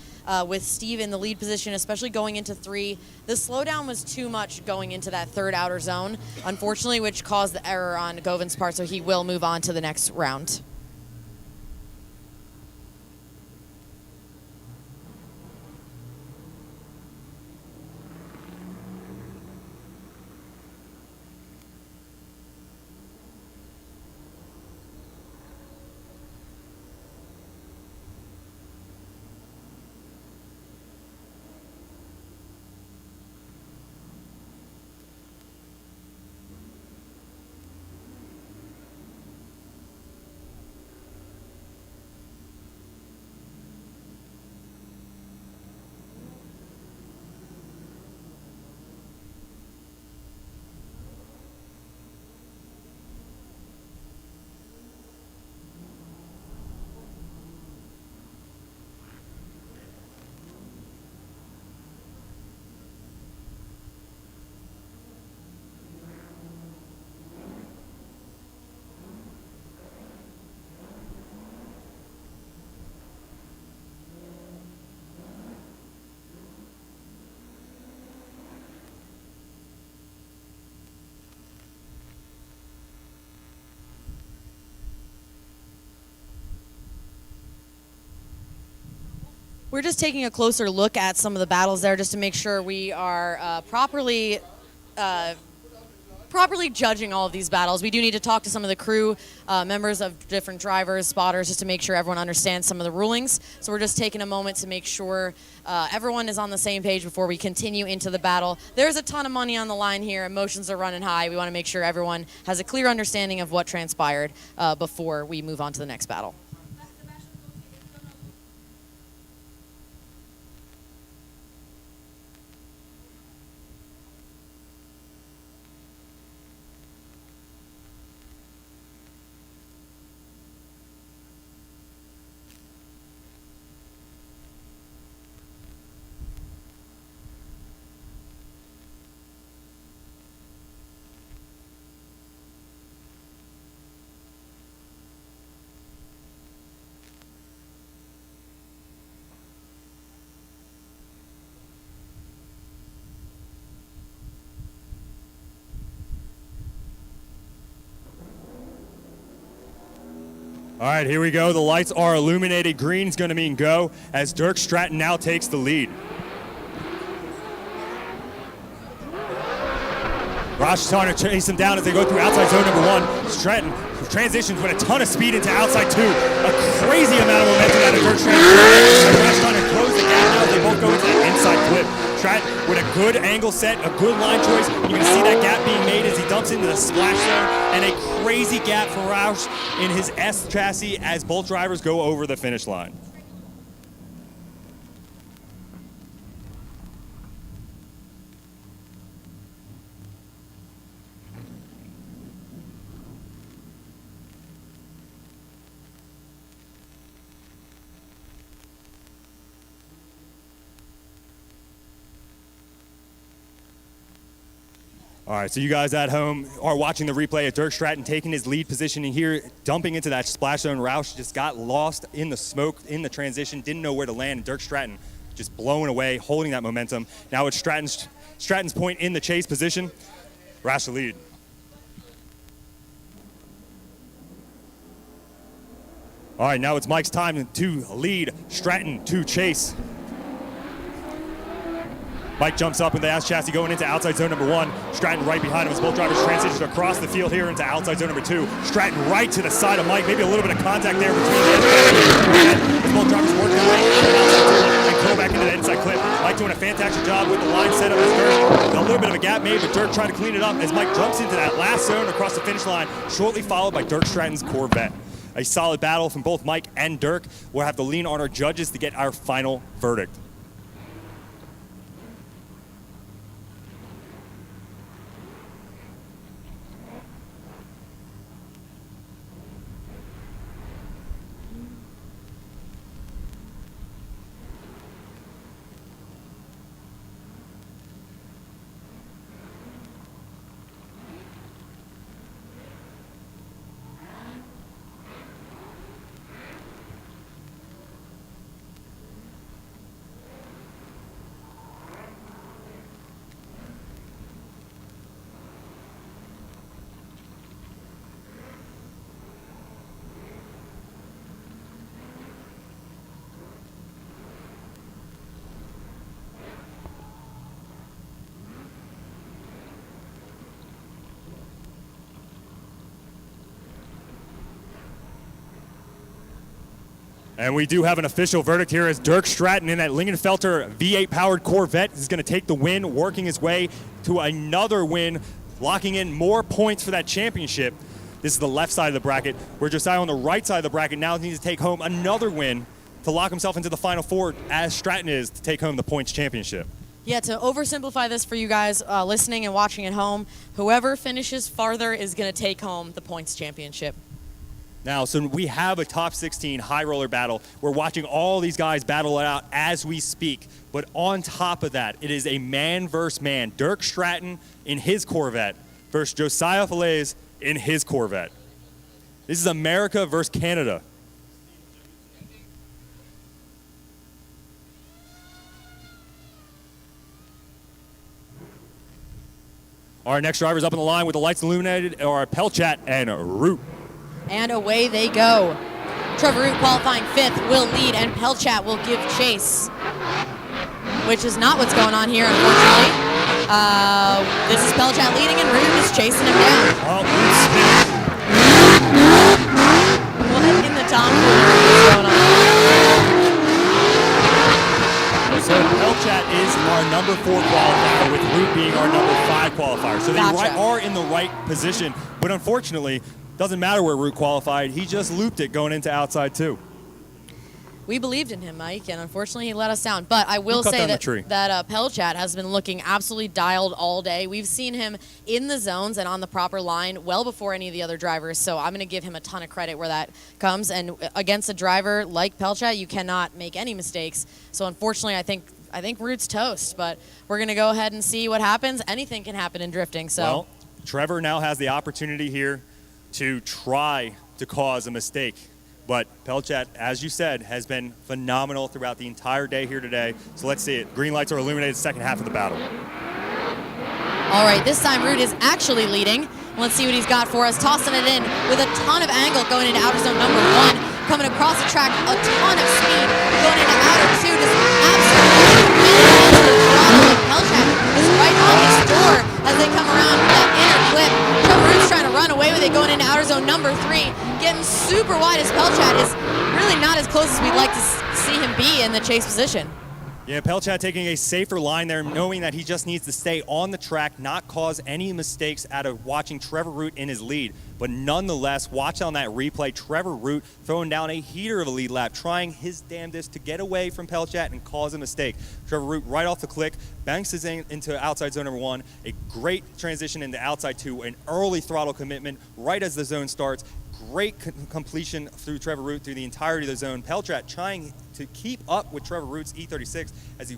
with Steve in the lead position, especially going into 3. The slowdown was too much going into that third outer zone, unfortunately, which caused the error on Govin's part, so he will move on to the next round. We're just taking a closer look at some of the battles there just to make sure we are properly judging all of these battles. We do need to talk to some of the crew members of different drivers, spotters, just to make sure everyone understands some of the rulings. So we're just taking a moment to make sure everyone is on the same page before we continue into the battle. There's a ton of money on the line here. Emotions are running high. We want to make sure everyone has a clear understanding of what transpired before we move on to the next battle. All right, here we go. The lights are illuminated. Green's going to mean go as Dirk Stratton now takes the lead. Roush is trying to chase him down as they go through outside zone number 1. Stratton transitions with a ton of speed into outside 2. A crazy amount of momentum out of Dirk Stratton. Roush trying to close the gap now as they both go into the inside flip. Stratton with a good angle set, a good line choice. You can see that gap being made as he dumps into the splash zone, and a crazy gap for Roush in his S chassis as both drivers go over the finish line. All right, so you guys at home are watching the replay of Dirk Stratton taking his lead position in here, dumping into that splash zone. Roush just got lost in the smoke, in the transition, didn't know where to land. And Dirk Stratton just blowing away, holding that momentum. Now it's Stratton's point in the chase position. Roush the lead. All right, now it's Mike's time to lead, Stratton to chase. Mike jumps up with the S chassis going into outside zone number 1. Stratton right behind him as both drivers transition across the field here into outside zone number 2. Stratton right to the side of Mike. Maybe a little bit of contact there between them. As both drivers work their way into outside zone and go back into the inside clip. Mike doing a fantastic job with the line setup as Dirk. A little bit of a gap made, but Dirk trying to clean it up as Mike jumps into that last zone across the finish line, shortly followed by Dirk Stratton's Corvette. A solid battle from both Mike and Dirk. We'll have to lean on our judges to get our final verdict. And we do have an official verdict here as Dirk Stratton in that Lingenfelter V8 powered Corvette is going to take the win, working his way to another win, locking in more points for that championship. This is the left side of the bracket, where Josiah on the right side of the bracket now needs to take home another win to lock himself into the Final Four, as Stratton is to take home the points championship. Yeah, to oversimplify this for you guys listening and watching at home, whoever finishes farther is going to take home the points championship. Now, so we have a top 16 high roller battle. We're watching all these guys battle it out as we speak. But on top of that, it is a man versus man. Dirk Stratton in his Corvette versus Josiah Falaise in his Corvette. This is America versus Canada. Our next driver's up on the line with the lights illuminated are Pelchat and Root. And away they go. Trevor Root qualifying 5th will lead, and Pelchat will give chase, which is not what's going on here, unfortunately. This is Pelchat leading, and Root is chasing him down. Oh, Root's spinning. What in the Tom is going on? So Pelchat is our number 4 qualifier, with Root being our number 5 qualifier. So they are in the right position, but unfortunately, doesn't matter where Root qualified. He just looped it going into outside 2. We believed in him, Mike, and unfortunately he let us down. But I will say that Pelchat has been looking absolutely dialed all day. We've seen him in the zones and on the proper line well before any of the other drivers, so I'm going to give him a ton of credit where that comes. And against a driver like Pelchat, you cannot make any mistakes. So unfortunately, I think Root's toast, but we're going to go ahead and see what happens. Anything can happen in drifting. So well, Trevor now has the opportunity here to try to cause a mistake. But Pelchat, as you said, has been phenomenal throughout the entire day here today. So let's see it. Green lights are illuminated second half of the battle. All right, this time Root is actually leading, Let's see what he's got for us. Tossing it in with a ton of angle going into outer zone number 1. Coming across the track, a ton of speed going into outer 2. Just absolutely into the throttle. And Pelchat is right on his door as they come around that inner clip. Trevor Root's trying to run away with it going into outer zone number 3. Getting super wide as Pelchat is really not as close as we'd like to see him be in the chase position. Yeah, Pelchat taking a safer line there, knowing that he just needs to stay on the track, not cause any mistakes out of watching Trevor Root in his lead. But nonetheless, watch on that replay, Trevor Root throwing down a heater of a lead lap, trying his damnedest to get away from Pelchat and cause a mistake. Trevor Root right off the click, banks his into outside zone number 1, a great transition into outside 2, an early throttle commitment right as the zone starts. Great completion through Trevor Root through the entirety of the zone. Pelchat trying to keep up with Trevor Root's E36 as he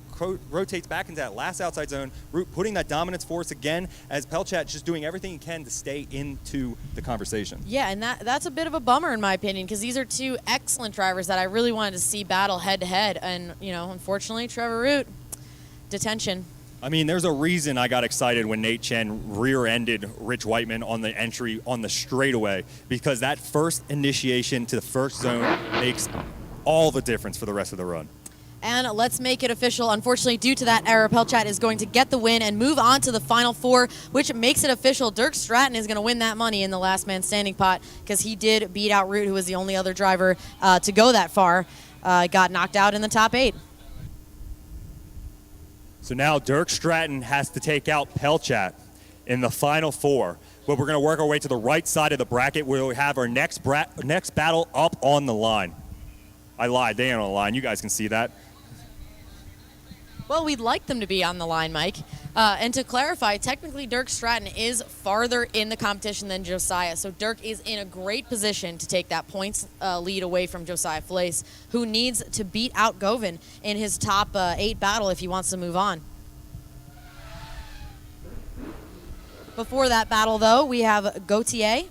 rotates back into that last outside zone. Root putting that dominance force again as Pelchat just doing everything he can to stay into the conversation. Yeah, and that's a bit of a bummer in my opinion because these are two excellent drivers that I really wanted to see battle head-to-head. And, you know, unfortunately, Trevor Root, detention. I mean, there's a reason I got excited when Nate Chen rear-ended Rich Whiteman on the entry on the straightaway, because that first initiation to the first zone makes all the difference for the rest of the run. And let's make it official. Unfortunately, due to that error, Pelchat is going to get the win and move on to the Final Four, which makes it official. Dirk Stratton is going to win that money in the last man standing pot because he did beat out Root, who was the only other driver to go that far. Got knocked out in the top 8. So now Dirk Stratton has to take out Pelchat in the Final Four. But we're going to work our way to the right side of the bracket where we have our next battle up on the line. I lied, they ain't on the line. You guys can see that. Well, we'd like them to be on the line, Mike. And to clarify, technically Dirk Stratton is farther in the competition than Josiah. So Dirk is in a great position to take that points lead away from Josiah Flace, who needs to beat out Govin in his top 8 battle if he wants to move on. Before that battle, though, we have Gautier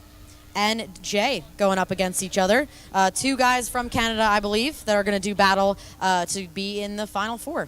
and Jay going up against each other. 2 guys from Canada, I believe, that are going to do battle to be in the Final Four.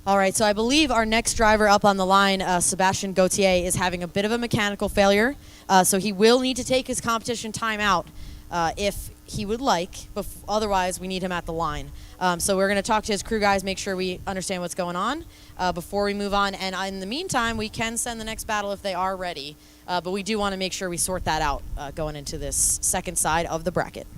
All right, so I believe our next driver up on the line, Sebastian Gautier, is having a bit of a mechanical failure, so he will need to take his competition time out if he would like. Otherwise, we need him at the line. So we're going to talk to his crew guys, make sure we understand what's going on before we move on. And in the meantime, we can send the next battle if they are ready, but we do want to make sure we sort that out going into this second side of the bracket.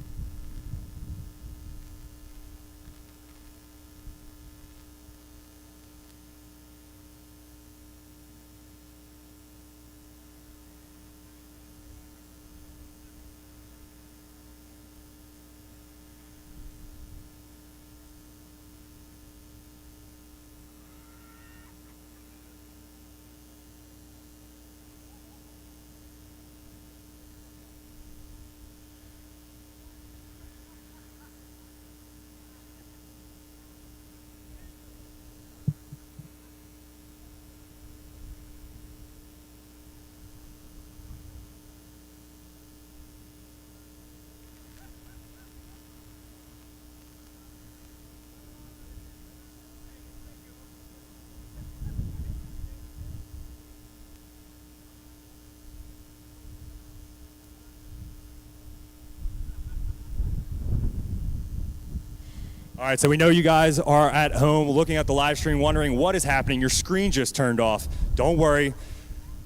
All right, so we know you guys are at home looking at the live stream wondering what is happening. Your screen just turned off. Don't worry.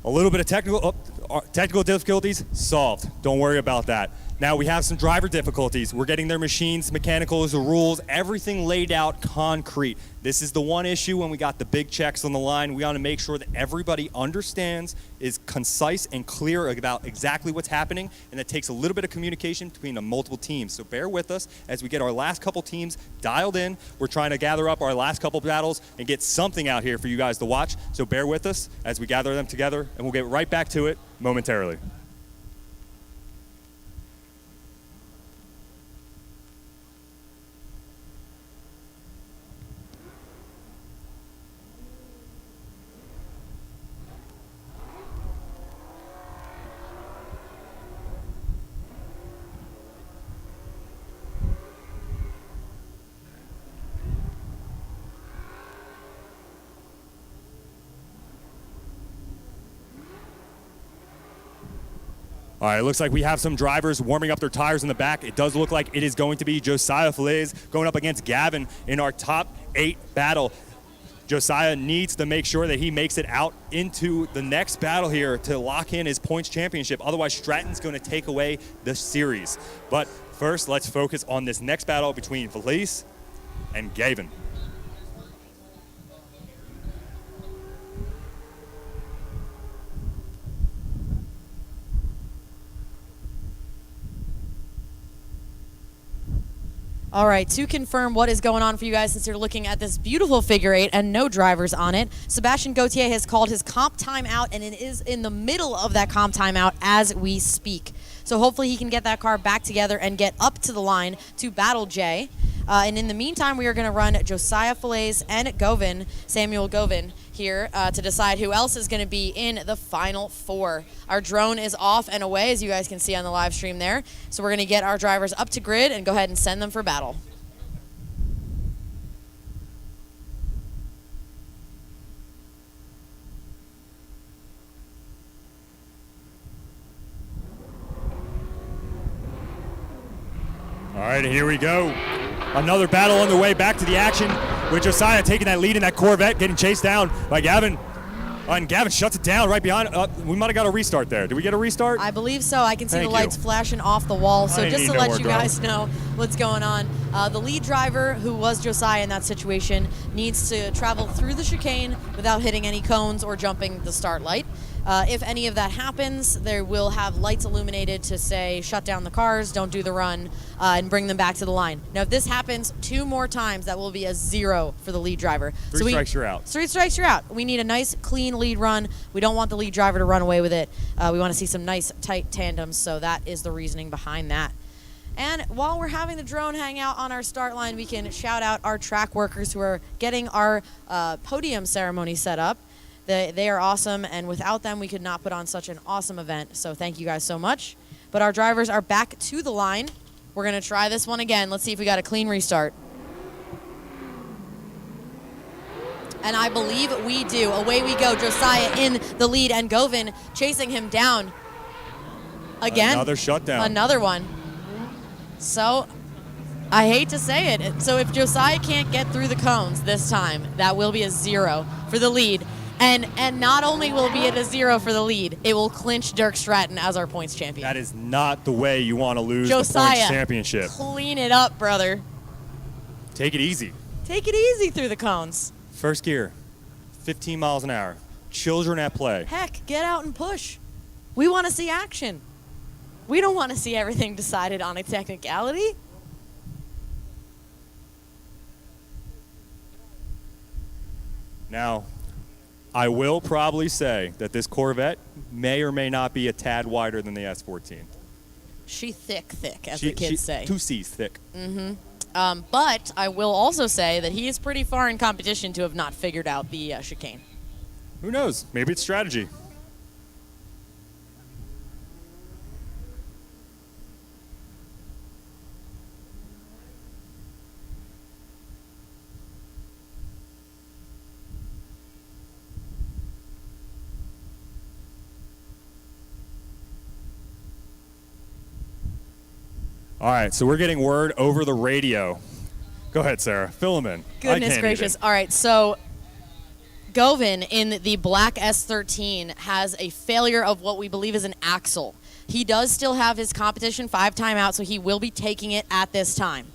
A little bit of technical difficulties solved. Don't worry about that. Now we have some driver difficulties. We're getting their machines, mechanicals, the rules, everything laid out concrete. This is the one issue when we got the big checks on the line. We want to make sure that everybody understands, is concise and clear about exactly what's happening, and that takes a little bit of communication between the multiple teams. So bear with us as we get our last couple teams dialed in. We're trying to gather up our last couple battles and get something out here for you guys to watch. So bear with us as we gather them together, and we'll get right back to it momentarily. All right, it looks like we have some drivers warming up their tires in the back. It does look like it is going to be Josiah Falaise going up against Gavin in our top 8 battle. Josiah needs to make sure that he makes it out into the next battle here to lock in his points championship. Otherwise, Stratton's going to take away the series. But first, let's focus on this next battle between Falaise and Gavin. All right, to confirm what is going on for you guys since you're looking at this beautiful figure 8 and no drivers on it, Sebastian Gauthier has called his comp timeout, and it is in the middle of that comp timeout as we speak. So hopefully he can get that car back together and get up to the line to battle Jay. And in the meantime, we are going to run Josiah Falaise and Samuel Govin here to decide who else is going to be in the final 4. Our drone is off and away, as you guys can see on the live stream there. So we're going to get our drivers up to grid and go ahead and send them for battle. All right, here we go. Another battle on the way back to the action with Josiah taking that lead in that Corvette, getting chased down by Gavin. And Gavin shuts it down right behind. We might have got a restart there. Did we get a restart? I believe so. I can see Thank the lights you. flashing off the wall. So just to no let more you drama. guys know what's going on, the lead driver, who was Josiah in that situation, needs to travel through the chicane without hitting any cones or jumping the start light. If any of that happens, they will have lights illuminated to say, shut down the cars, don't do the run, and bring them back to the line. Now, if this happens 2 more times, that will be a 0 for the lead driver. 3 strikes, you're out. 3 strikes, you're out. We need a nice, clean lead run. We don't want the lead driver to run away with it. We want to see some nice, tight tandems, so that is the reasoning behind that. And while we're having the drone hang out on our start line, we can shout out our track workers who are getting our podium ceremony set up. They are awesome, and without them, we could not put on such an awesome event. So thank you guys so much. But our drivers are back to the line. We're going to try this one again. Let's see if we got a clean restart. And I believe we do. Away we go. Josiah in the lead, and Govin chasing him down. Again. Another shutdown. Another one. So I hate to say it. So if Josiah can't get through the cones this time, that will be a 0 for the lead. And not only will it be at a 0 for the lead, it will clinch Dirk Stratton as our points champion. That is not the way you want to lose Josiah, the points championship. Clean it up, brother. Take it easy. Take it easy through the cones. First gear, 15 miles an hour. Children at play. Heck, get out and push. We want to see action. We don't want to see everything decided on a technicality. Now, I will probably say that this Corvette may or may not be a tad wider than the S14. She thick, as the kids say. 2 C's thick. But I will also say that he is pretty far in competition to have not figured out the chicane. Who knows? Maybe it's strategy. All right, so we're getting word over the radio Go ahead, Sarah. Fill them in. Goodness gracious. All right, so Govin in the black S13 has a failure of what we believe is an axle. He does still have his competition 5 timeout, so he will be taking it at this time.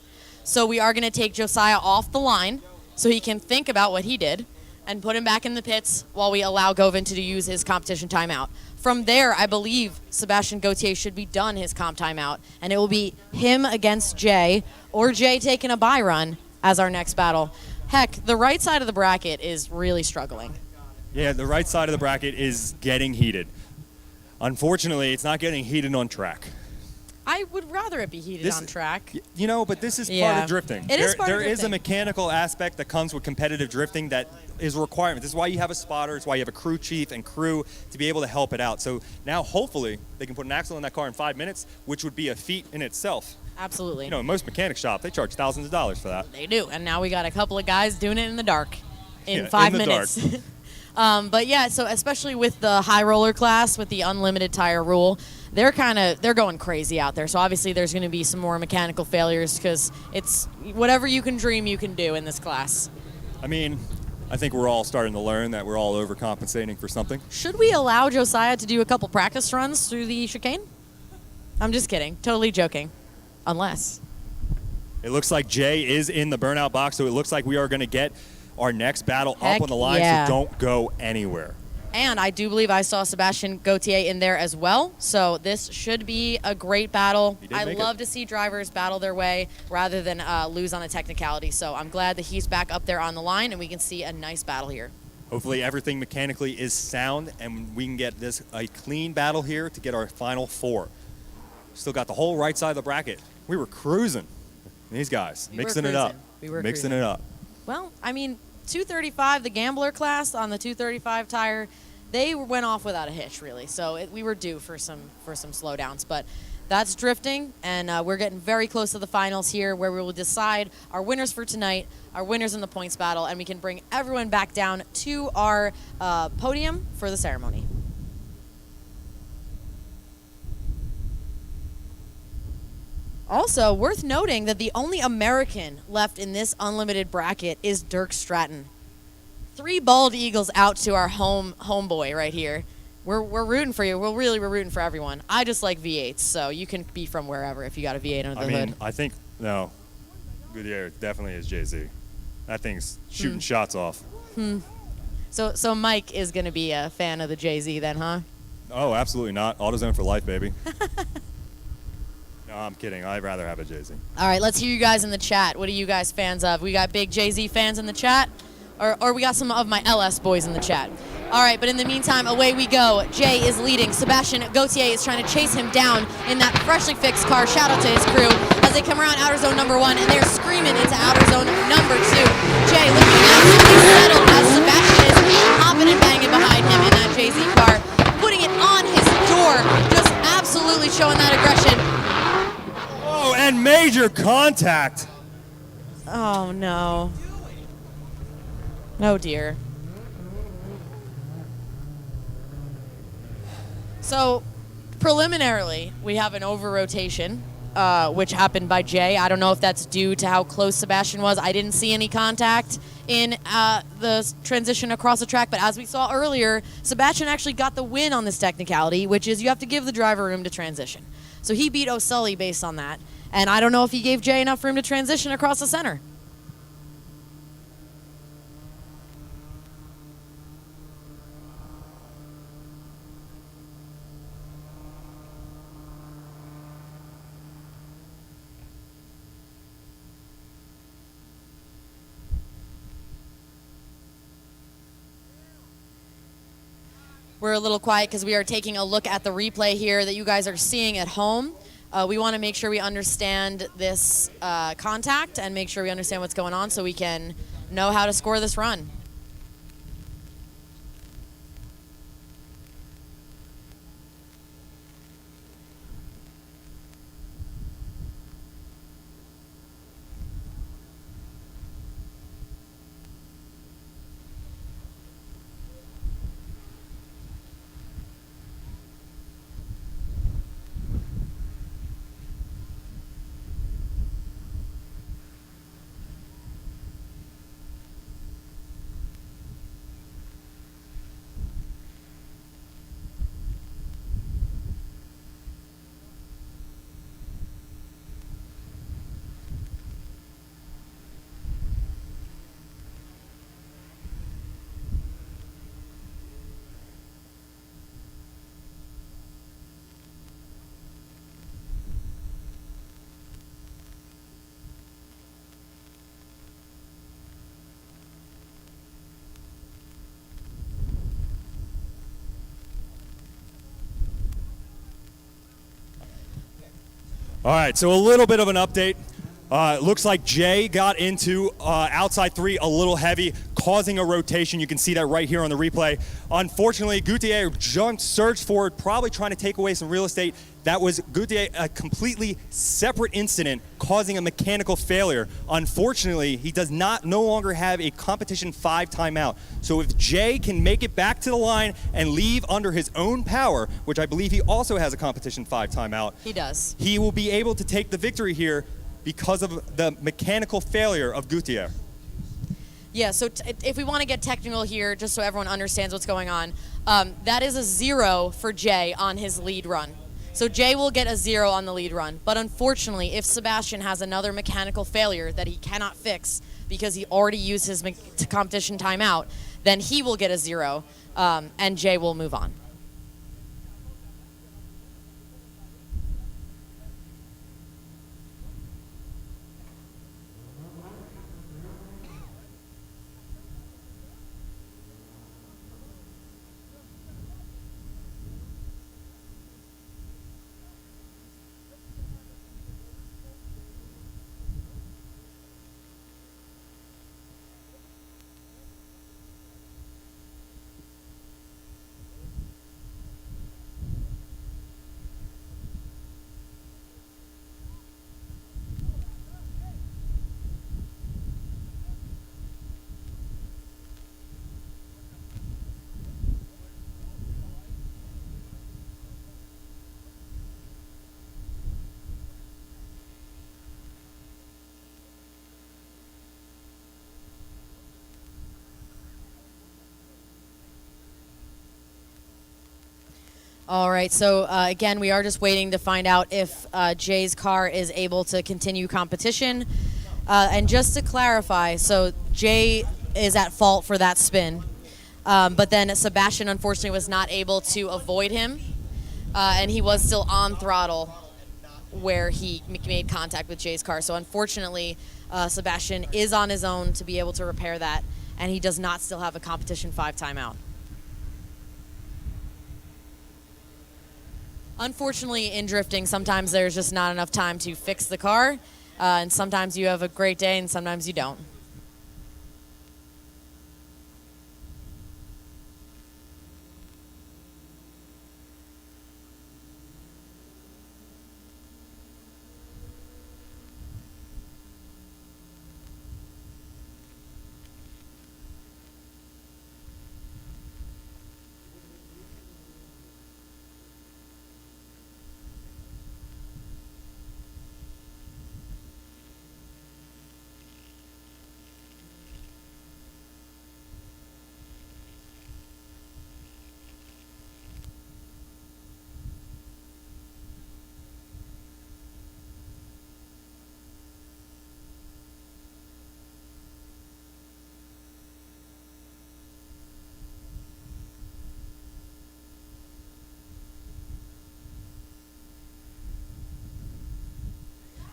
So we are going to take Josiah off the line so he can think about what he did and put him back in the pits while we allow Govin to use his competition timeout. From there, I believe Sebastian Gauthier should be done his comp timeout, and it will be him against Jay, or Jay taking a bye run as our next battle. Heck, the right side of the bracket is really struggling. Yeah, the right side of the bracket is getting heated. Unfortunately, it's not getting heated on track. I would rather it be heated on track. You know, but this is part of drifting. It is part of drifting. There is a mechanical aspect that comes with competitive drifting that is a requirement. This is why you have a spotter. It's why you have a crew chief and crew to be able to help it out. So now, hopefully, they can put an axle in that car in 5 minutes, which would be a feat in itself. Absolutely. You know, in most mechanic shops, they charge thousands of dollars for that. They do. And now we got a couple of guys doing it in the dark in 5 minutes. But yeah, so especially with the high roller class, with the unlimited tire rule, they're going crazy out there. So obviously there's going to be some more mechanical failures because it's whatever you can dream you can do in this class. I mean, I think we're all starting to learn that we're all overcompensating for something. Should we allow Josiah to do a couple practice runs through the chicane? I'm just kidding. Totally joking. Unless. It looks like Jay is in the burnout box, so it looks like we are going to get our next battle up on the line, so don't go anywhere. And I do believe I saw Sebastian Gauthier in there as well, so this should be a great battle. I love to see drivers battle their way rather than lose on a technicality, so I'm glad that he's back up there on the line and we can see a nice battle here. Hopefully everything mechanically is sound and we can get this a clean battle here to get our final 4. Still got the whole right side of the bracket. We were cruising. These guys, mixing it up. Mixing it up. Well, I mean, 235, the Gambler class on the 235 tire, they went off without a hitch, really. So we were due for some slowdowns. But that's drifting, and we're getting very close to the finals here where we will decide our winners for tonight, our winners in the points battle, and we can bring everyone back down to our podium for the ceremony. Also, worth noting that the only American left in this unlimited bracket is Dirk Stratton. 3 bald eagles out to our homeboy right here. We're rooting for you. We're rooting for everyone. I just like V8s, so you can be from wherever if you got a V8 under the hood. I think, no, Goodyear definitely is Jay-Z. That thing's shooting shots off. So Mike is going to be a fan of the Jay-Z then, huh? Oh, absolutely not. AutoZone for life, baby. No, I'm kidding. I'd rather have a Jay-Z. All right, let's hear you guys in the chat. What are you guys fans of? We got big Jay-Z fans in the chat, or we got some of my LS boys in the chat. All right, but in the meantime, away we go. Jay is leading. Sebastian Gauthier is trying to chase him down in that freshly fixed car. Shout out to his crew as they come around outer zone number 1, and they're screaming into outer zone number 2. Jay looking absolutely settled as Sebastian is hopping and banging behind him in that Jay-Z car, putting it on his door, just absolutely showing that aggression. Oh, and major contact. Oh, no. Oh, dear. So, preliminarily, we have an over-rotation, which happened by Jay. I don't know if that's due to how close Sebastian was. I didn't see any contact in the transition across the track, but as we saw earlier, Sebastian actually got the win on this technicality, which is you have to give the driver room to transition. So he beat O'Sully based on that, and I don't know if he gave Jay enough room to transition across the center. We're a little quiet because we are taking a look at the replay here that you guys are seeing at home. We want to make sure we understand this contact and make sure we understand what's going on so we can know how to score this run. All right, so a little bit of an update. Looks like Jay got into outside 3 a little heavy, causing a rotation. You can see that right here on the replay. Unfortunately, Gutierrez surged forward, probably trying to take away some real estate. That was Gutierrez, a completely separate incident, causing a mechanical failure. Unfortunately, he does no longer have a competition 5 timeout. So if Jay can make it back to the line and leave under his own power, which I believe he also has a competition 5 timeout. He does. He will be able to take the victory here because of the mechanical failure of Gutierrez. Yeah, so if we want to get technical here, just so everyone understands what's going on, that is a 0 for Jay on his lead run. So Jay will get a 0 on the lead run. But unfortunately, if Sebastian has another mechanical failure that he cannot fix because he already used his competition timeout, then he will get a 0, and Jay will move on. All right, so again, we are just waiting to find out if Jay's car is able to continue competition. And just to clarify, so Jay is at fault for that spin, but then Sebastian unfortunately was not able to avoid him, and he was still on throttle where he made contact with Jay's car. So unfortunately, Sebastian is on his own to be able to repair that, and he does not still have a competition 5 timeout. Unfortunately, in drifting, sometimes there's just not enough time to fix the car, and sometimes you have a great day and sometimes you don't.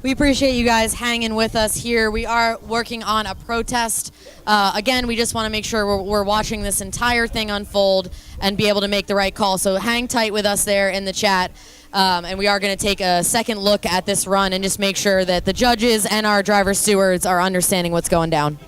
We appreciate you guys hanging with us here. We are working on a protest. Again, we just want to make sure we're watching this entire thing unfold and be able to make the right call. So hang tight with us there in the chat. And we are going to take a second look at this run and just make sure that the judges and our driver stewards are understanding what's going down.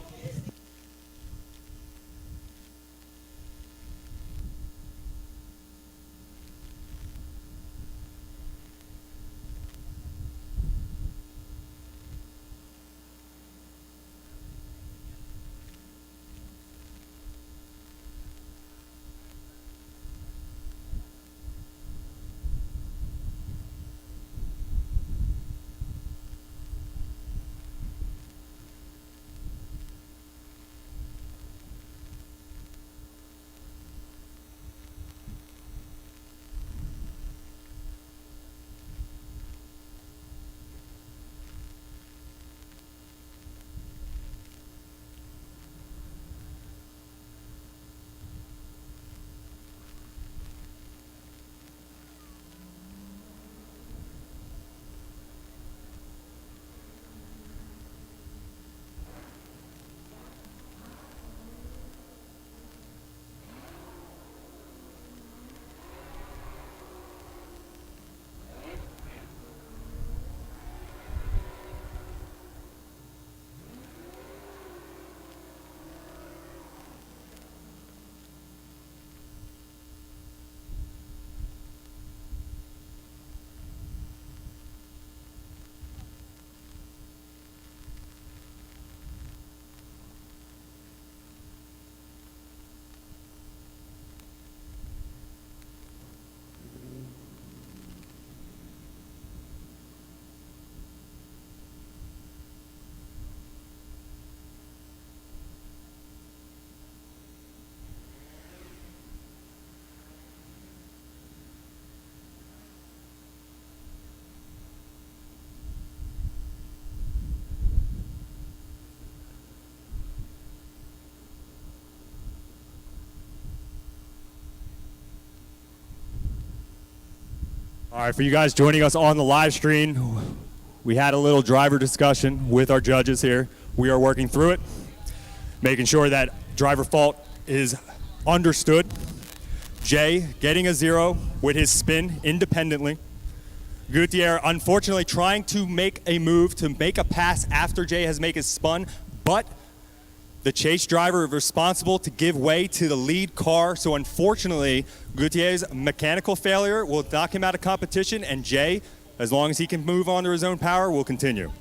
All right, for you guys joining us on the live stream, we had a little driver discussion with our judges here. We are working through it, making sure that driver fault is understood. Jay getting a 0 with his spin independently. Gutierrez unfortunately trying to make a move to make a pass after Jay has made his spun, but the chase driver is responsible to give way to the lead car. So unfortunately, Gutierrez's mechanical failure will knock him out of competition, and Jay, as long as he can move on to his own power, will continue.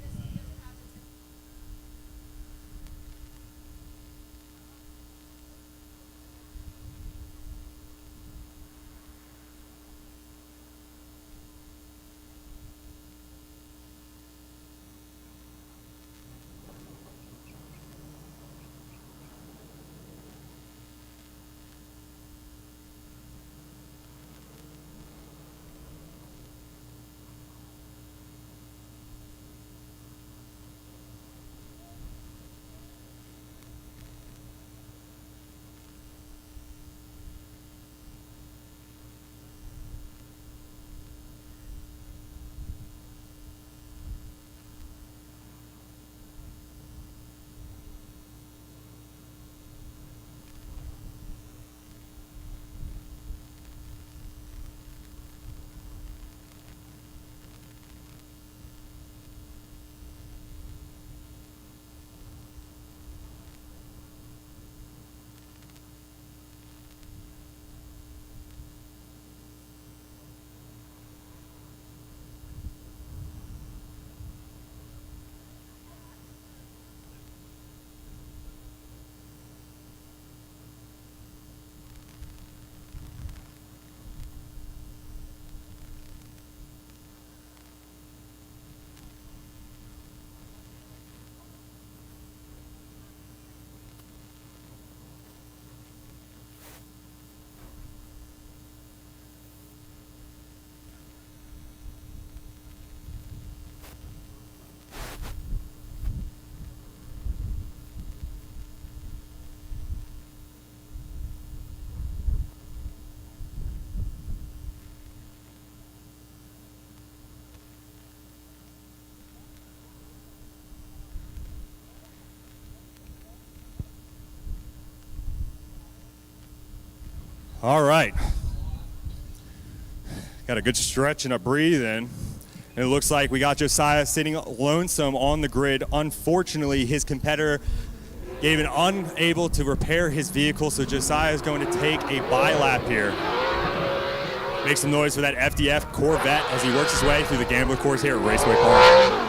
All right. Got a good stretch and a breathe in. And it looks like we got Josiah sitting lonesome on the grid. Unfortunately, his competitor gave an unable to repair his vehicle, so Josiah is going to take a bye lap here. Make some noise for that FDF Corvette as he works his way through the Gambler course here at Raceway Park.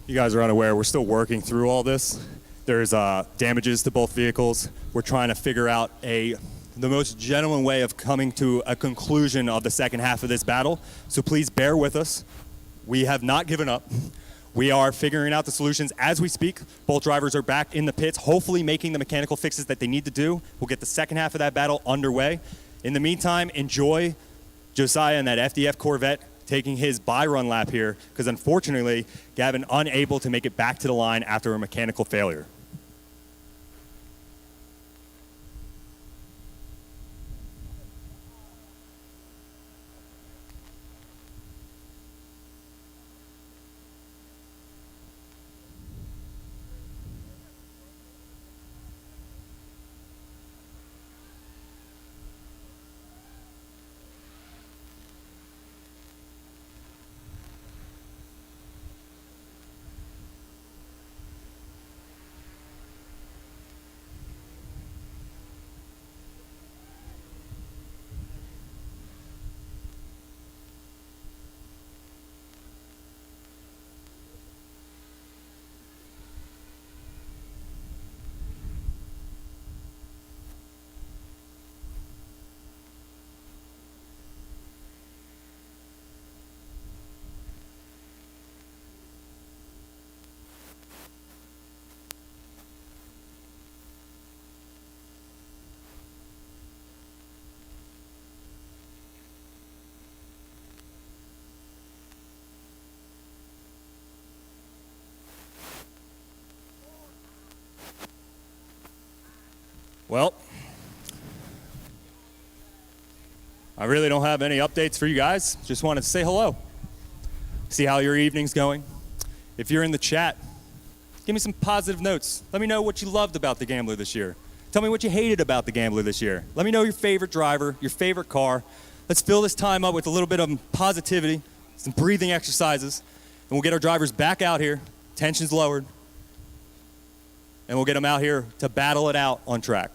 You guys are unaware, we're still working through all this. There's damages to both vehicles. We're trying to figure out the most genuine way of coming to a conclusion of the second half of this battle. So please bear with us. We have not given up. We are figuring out the solutions as we speak. Both drivers are back in the pits, hopefully making the mechanical fixes that they need to do. We'll get the second half of that battle underway. In the meantime, enjoy Josiah and that FDF Corvette taking his bye-run lap here, because unfortunately, Gavin unable to make it back to the line after a mechanical failure. Well, I really don't have any updates for you guys. Just wanted to say hello. See how your evening's going. If you're in the chat, give me some positive notes. Let me know what you loved about the Gambler this year. Tell me what you hated about the Gambler this year. Let me know your favorite driver, your favorite car. Let's fill this time up with a little bit of positivity, some breathing exercises, and we'll get our drivers back out here, tensions lowered, and we'll get them out here to battle it out on track.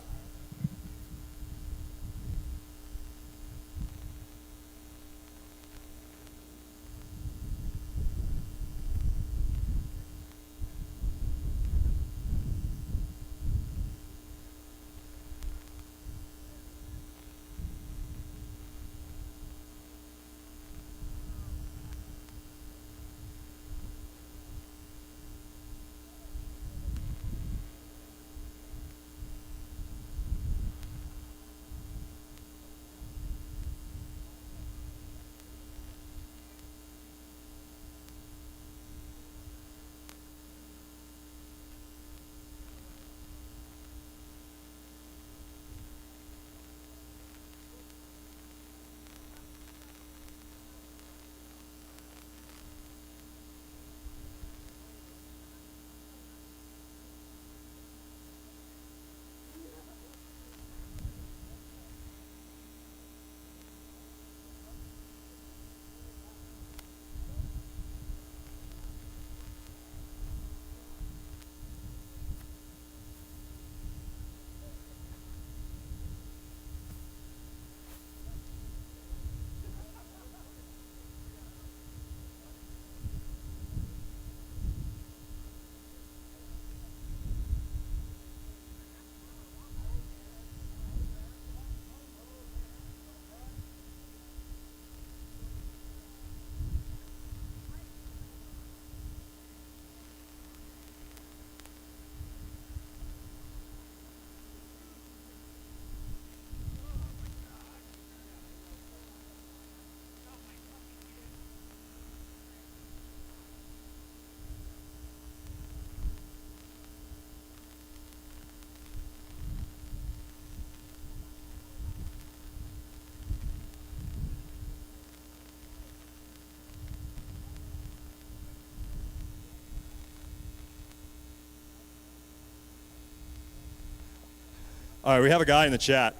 All right, we have a guy in the chat,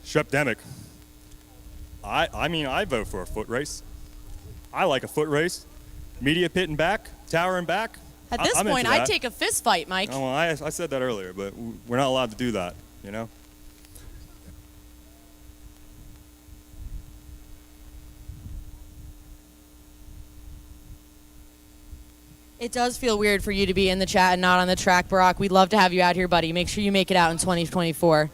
Shrepdemic. I mean, I vote for a foot race. I like a foot race. Media pit and back, tower and back. At this point, I'd take a fist fight, Mike. Oh, well, I said that earlier, but we're not allowed to do that, you know? It does feel weird for you to be in the chat and not on the track, Barack. We'd love to have you out here, buddy. Make sure you make it out in 2024.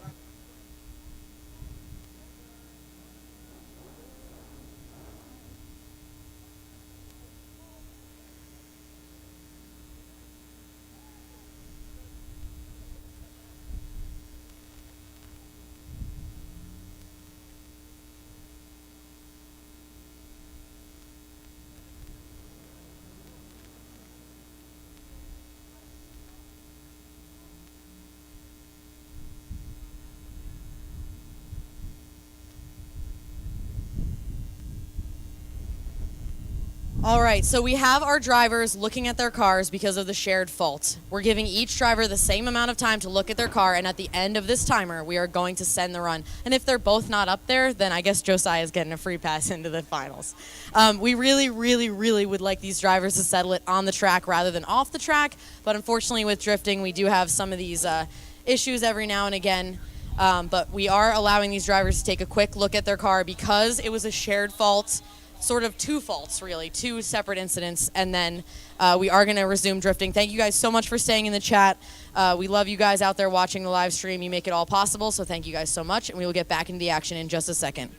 All right, so we have our drivers looking at their cars because of the shared fault. We're giving each driver the same amount of time to look at their car, and at the end of this timer, we are going to send the run. And if they're both not up there, then I guess Josiah is getting a free pass into the finals. We really, really, really would like these drivers to settle it on the track rather than off the track, but unfortunately with drifting, we do have some of these issues every now and again. But we are allowing these drivers to take a quick look at their car because it was a shared fault. Sort of two faults, really, two separate incidents, and then we are going to resume drifting. Thank you guys so much for staying in the chat. We love you guys out there watching the live stream. You make it all possible, so thank you guys so much, and we will get back into the action in just a second.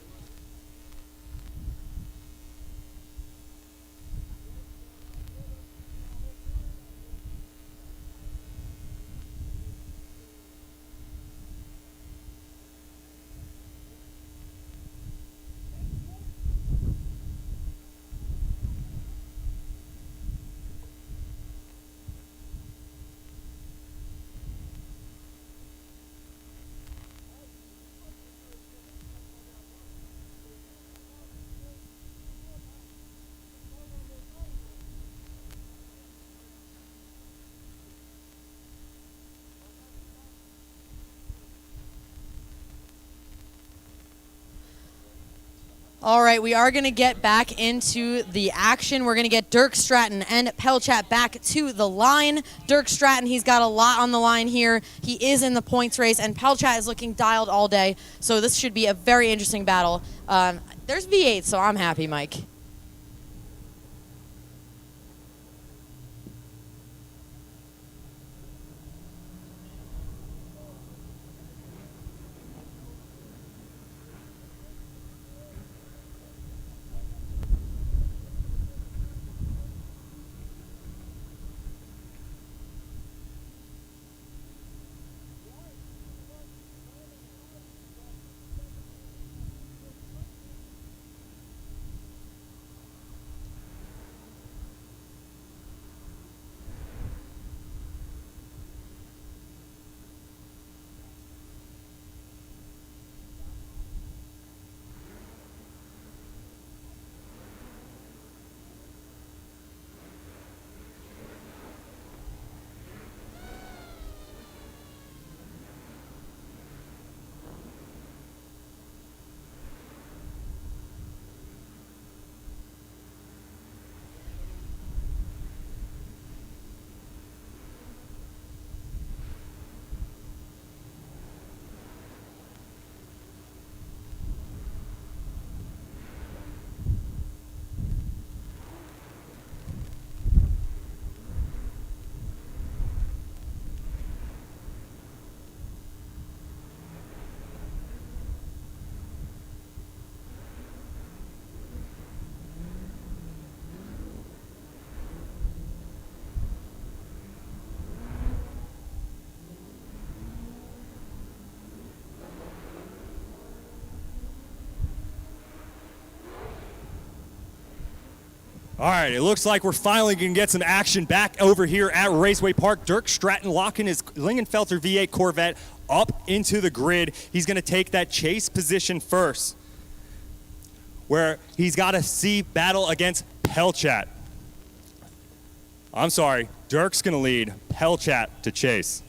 All right, we are going to get back into the action. We're going to get Dirk Stratton and Pelchat back to the line. Dirk Stratton, he's got a lot on the line here. He is in the points race, and Pelchat is looking dialed all day. So this should be a very interesting battle. There's V8, so I'm happy, Mike. All right, it looks like we're finally going to get some action back over here at Raceway Park. Dirk Stratton locking his Lingenfelter V8 Corvette up into the grid. He's going to take that chase position first, where he's got to see battle against Pelchat. I'm sorry, Dirk's going to lead Pelchat to chase.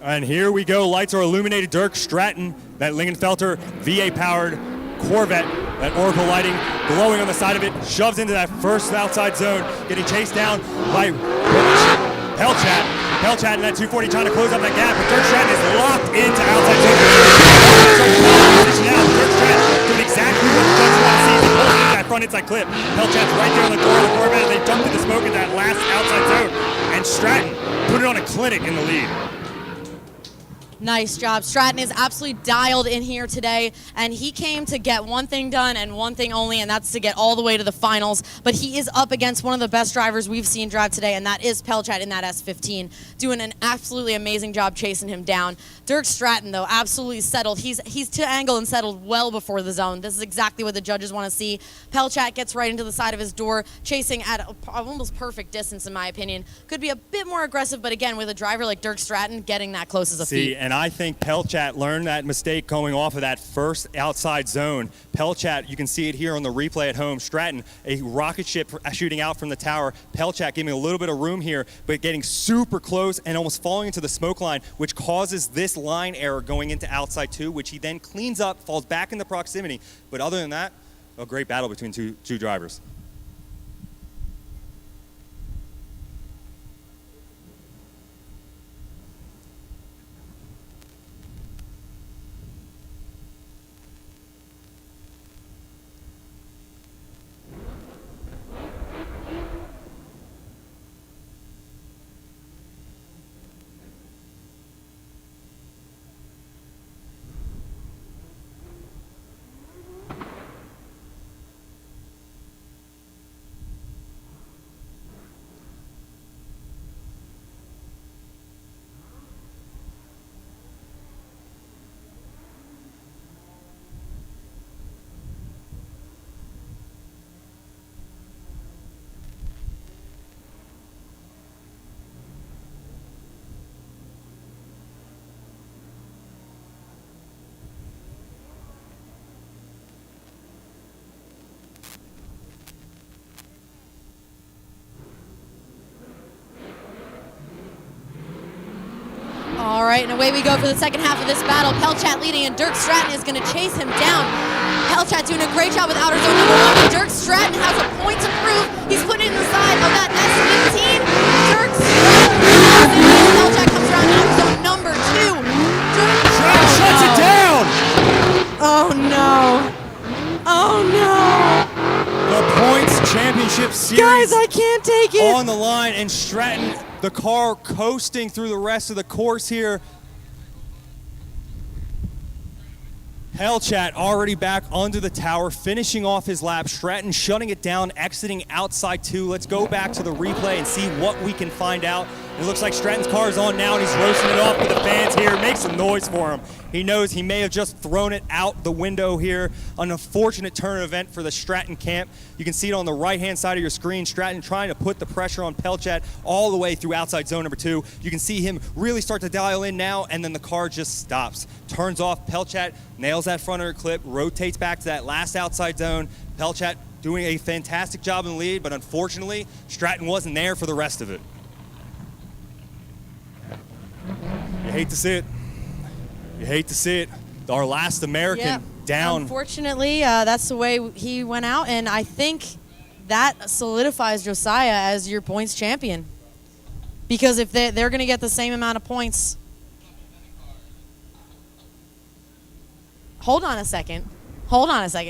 And here we go. Lights are illuminated. Dirk Stratton, that Lingenfelter VA-powered Corvette, that Oracle lighting glowing on the side of it, shoves into that first outside zone, getting chased down by Pelchat. Pelchat in that 240 trying to close up that gap, but Dirk Stratton is locked into outside zone. Position now. Dirk Stratton doing exactly what the judges want to see. He pulls into that front inside clip. Pelchat's right there on the door of the Corvette, and they dumped into smoke in that last outside zone. And Stratton put it on a clinic in the lead. Nice job. Stratton is absolutely dialed in here today, and he came to get one thing done and one thing only, and that's to get all the way to the finals. But he is up against one of the best drivers we've seen drive today, and that is Pelchat in that S15, doing an absolutely amazing job chasing him down. Dirk Stratton, though, absolutely settled. He's to angle and settled well before the zone. This is exactly what the judges want to see. Pelchat gets right into the side of his door, chasing at a almost perfect distance, in my opinion. Could be a bit more aggressive, but again, with a driver like Dirk Stratton, getting that close is a feat. And I think Pelchat learned that mistake going off of that first outside zone. Pelchat, you can see it here on the replay at home. Stratton, a rocket ship shooting out from the tower. Pelchat giving a little bit of room here, but getting super close and almost falling into the smoke line, which causes this line error going into outside two, which he then cleans up, falls back into proximity. But other than that, a great battle between two drivers. All right, and away we go for the second half of this battle. Pelchat leading, and Dirk Stratton is going to chase him down. Pelchat doing a great job with outer zone number 1. Dirk Stratton has a point to prove. He's putting it inside of that S15. Dirk Stratton. Pelchat comes around outer zone number 2. Stratton shuts it down. Oh no. Oh no. The points championship series. Guys, I can't take it. On the line, and Stratton, the car coasting through the rest of the course here. Pelchat already back under the tower, finishing off his lap. Stratton shutting it down, exiting outside 2. Let's go back to the replay and see what we can find out. It looks like Stratton's car is on now, and he's roasting it off with the fans here. Make some noise for him. He knows he may have just thrown it out the window here. An unfortunate turn event for the Stratton camp. You can see it on the right-hand side of your screen. Stratton trying to put the pressure on Pelchat all the way through outside zone number 2. You can see him really start to dial in now, and then the car just stops. Turns off. Pelchat nails that front rear clip, rotates back to that last outside zone. Pelchat doing a fantastic job in the lead, but unfortunately, Stratton wasn't there for the rest of it. You hate to see it. You hate to see it. Our last American down. Unfortunately, that's the way he went out, and I think that solidifies Josiah as your points champion. Because if they're going to get the same amount of points. Hold on a second.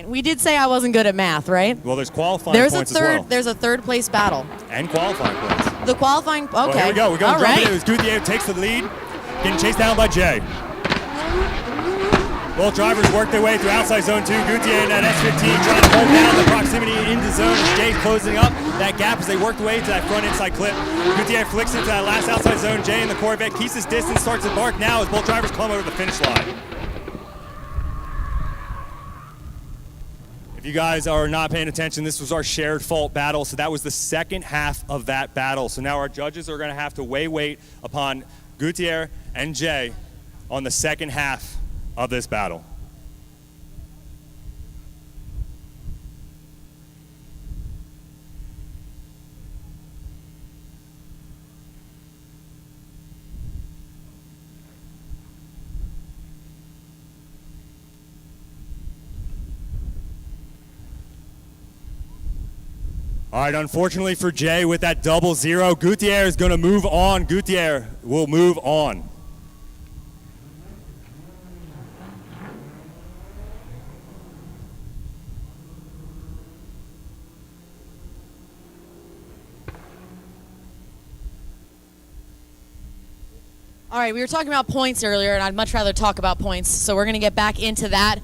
We did say I wasn't good at math, right? Well, there's qualifying points as well. There's a third place battle. And qualifying points. The qualifying, okay. Well, here we go. We're going to jump right. in. Gutierrez takes the lead, getting chased down by Jay. Both drivers work their way through outside zone 2. Gutierrez in that S15 trying to hold down the proximity into zone. Jay closing up that gap as they work their way to that front inside clip. Gutierrez flicks into that last outside zone. Jay in the Corvette keeps his distance, starts to bark now as both drivers come over the finish line. If you guys are not paying attention, this was our shared fault battle, so that was the second half of that battle. So now our judges are going to have to weigh weight upon Gutierrez and Jay on the second half of this battle. All right, unfortunately for Jay with that 0-0, Gutierrez is going to move on. Gutierrez will move on. All right, we were talking about points earlier, and I'd much rather talk about points, so we're going to get back into that.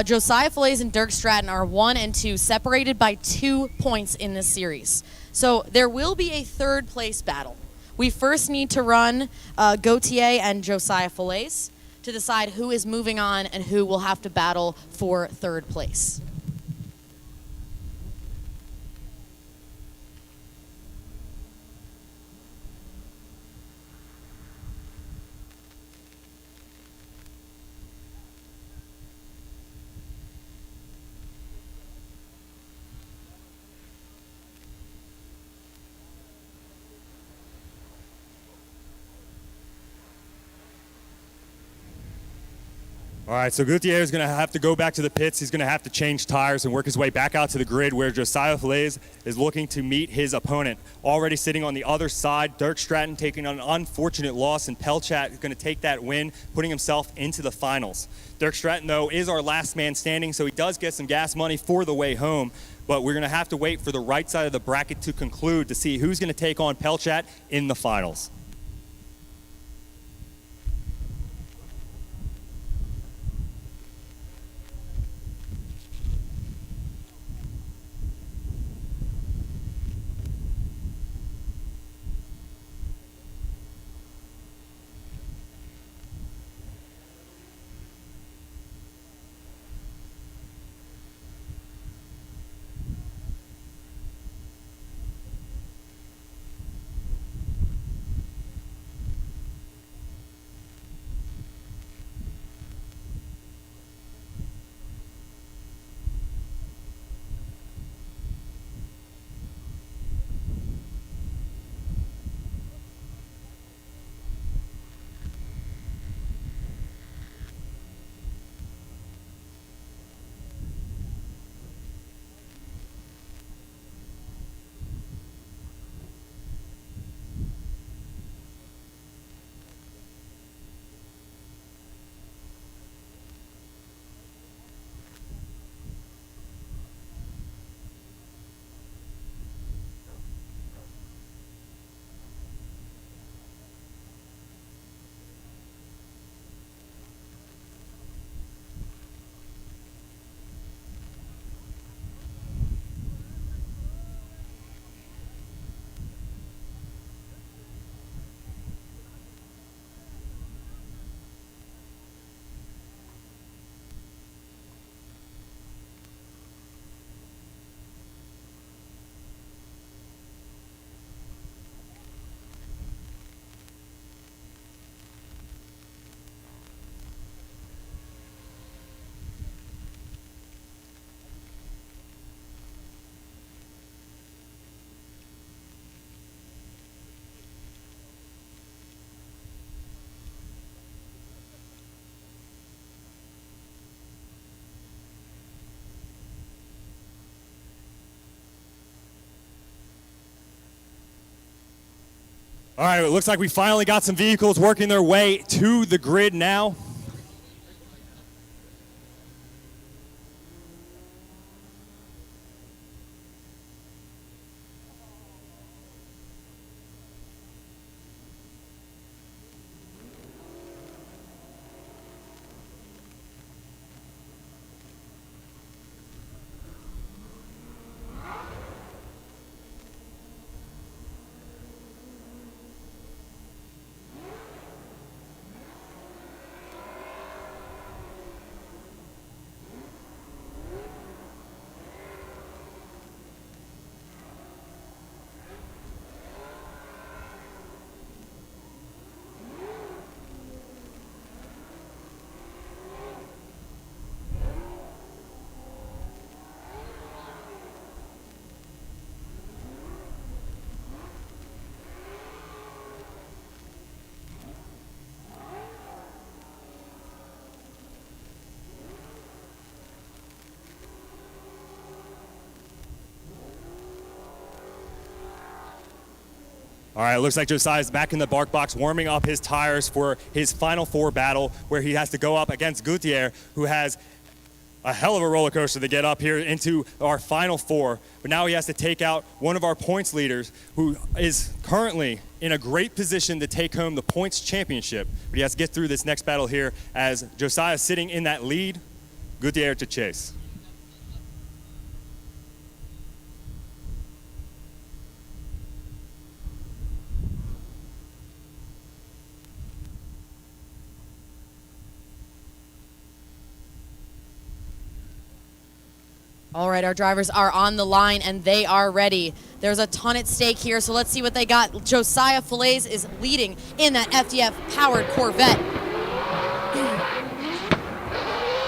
Josiah Falaise and Dirk Stratton are 1 and 2, separated by 2 points in this series. So there will be a third place battle. We first need to run Gautier and Josiah Falaise to decide who is moving on and who will have to battle for third place. All right, so Gutierrez is going to have to go back to the pits. He's going to have to change tires and work his way back out to the grid where Josiah Falaise is looking to meet his opponent. Already sitting on the other side, Dirk Stratton taking an unfortunate loss, and Pelchat is going to take that win, putting himself into the finals. Dirk Stratton, though, is our last man standing, so he does get some gas money for the way home, but we're going to have to wait for the right side of the bracket to conclude to see who's going to take on Pelchat in the finals. All right, it looks like we finally got some vehicles working their way to the grid now. All right, it looks like Josiah's back in the bark box warming up his tires for his Final Four battle where he has to go up against Gutierrez, who has a hell of a roller coaster to get up here into our Final Four. But now he has to take out one of our points leaders who is currently in a great position to take home the points championship. But he has to get through this next battle here as Josiah is sitting in that lead, Gutierrez to chase. All right, our drivers are on the line and they are ready. There's a ton at stake here, so let's see what they got. Josiah Falaise is leading in that FDF-powered Corvette.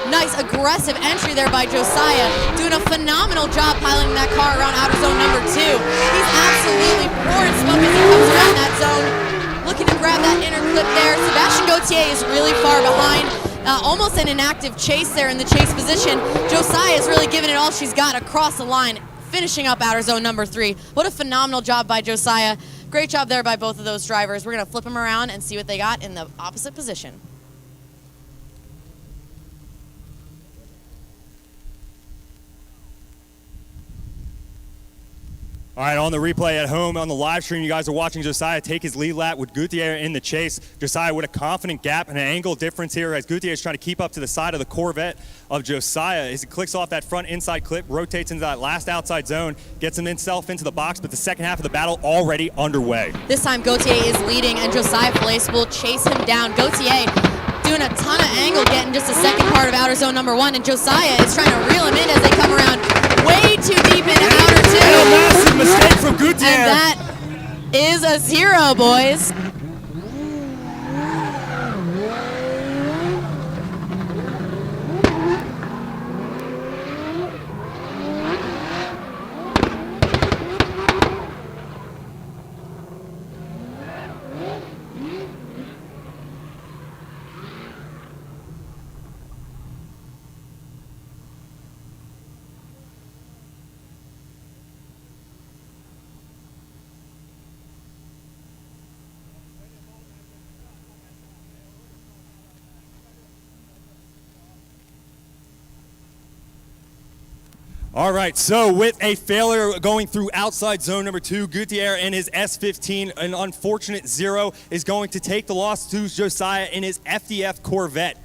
Nice aggressive entry there by Josiah, doing a phenomenal job piloting that car around outer zone number 2. He's absolutely pouring smoke as he comes around that zone, looking to grab that inner clip there. Sebastian Gauthier is really far behind. Almost an inactive chase there in the chase position. Josiah is really giving it all she's got across the line, finishing up outer zone number 3. What a phenomenal job by Josiah. Great job there by both of those drivers. We're going to flip them around and see what they got in the opposite position. All right, on the replay at home, on the live stream, you guys are watching Josiah take his lead lap with Gutierrez in the chase. Josiah with a confident gap and an angle difference here as Gutierrez is trying to keep up to the side of the Corvette of Josiah as he clicks off that front inside clip, rotates into that last outside zone, gets himself into the box, but the second half of the battle already underway. This time Gauthier is leading and Josiah Falaise will chase him down. Gauthier doing a ton of angle getting just the second part of outer zone number 1, and Josiah is trying to reel him in as they come around way too deep into outer 2. And a massive mistake from Gutierrez. And that is a 0, boys. All right, so with a failure going through outside zone number 2, Gutierrez in his S15, an unfortunate 0, is going to take the loss to Josiah in his FDF Corvette.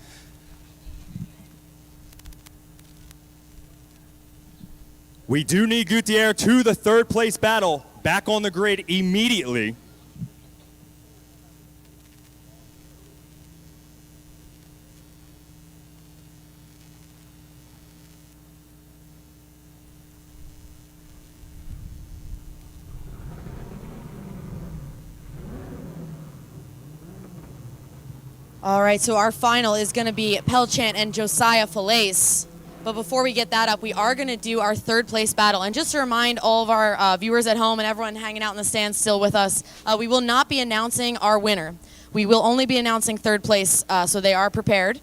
We do need Gutierrez to the third place battle, back on the grid immediately. All right, so our final is going to be Pelchant and Josiah Falaise. But before we get that up, we are going to do our third place battle. And just to remind all of our viewers at home and everyone hanging out in the stands still with us, we will not be announcing our winner. We will only be announcing third place, so they are prepared.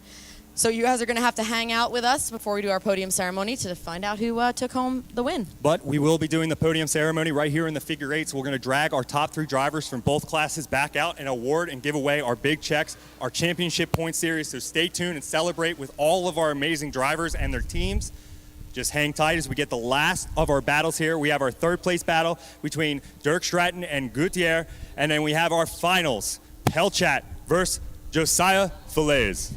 So you guys are going to have to hang out with us before we do our podium ceremony to find out who took home the win. But we will be doing the podium ceremony right here in the figure eight. So we're going to drag our top 3 drivers from both classes back out and award and give away our big checks, our championship point series. So stay tuned and celebrate with all of our amazing drivers and their teams. Just hang tight as we get the last of our battles here. We have our 3rd place battle between Dirk Stratton and Gutierrez. And then we have our finals, Pelchat versus Josiah Falaise.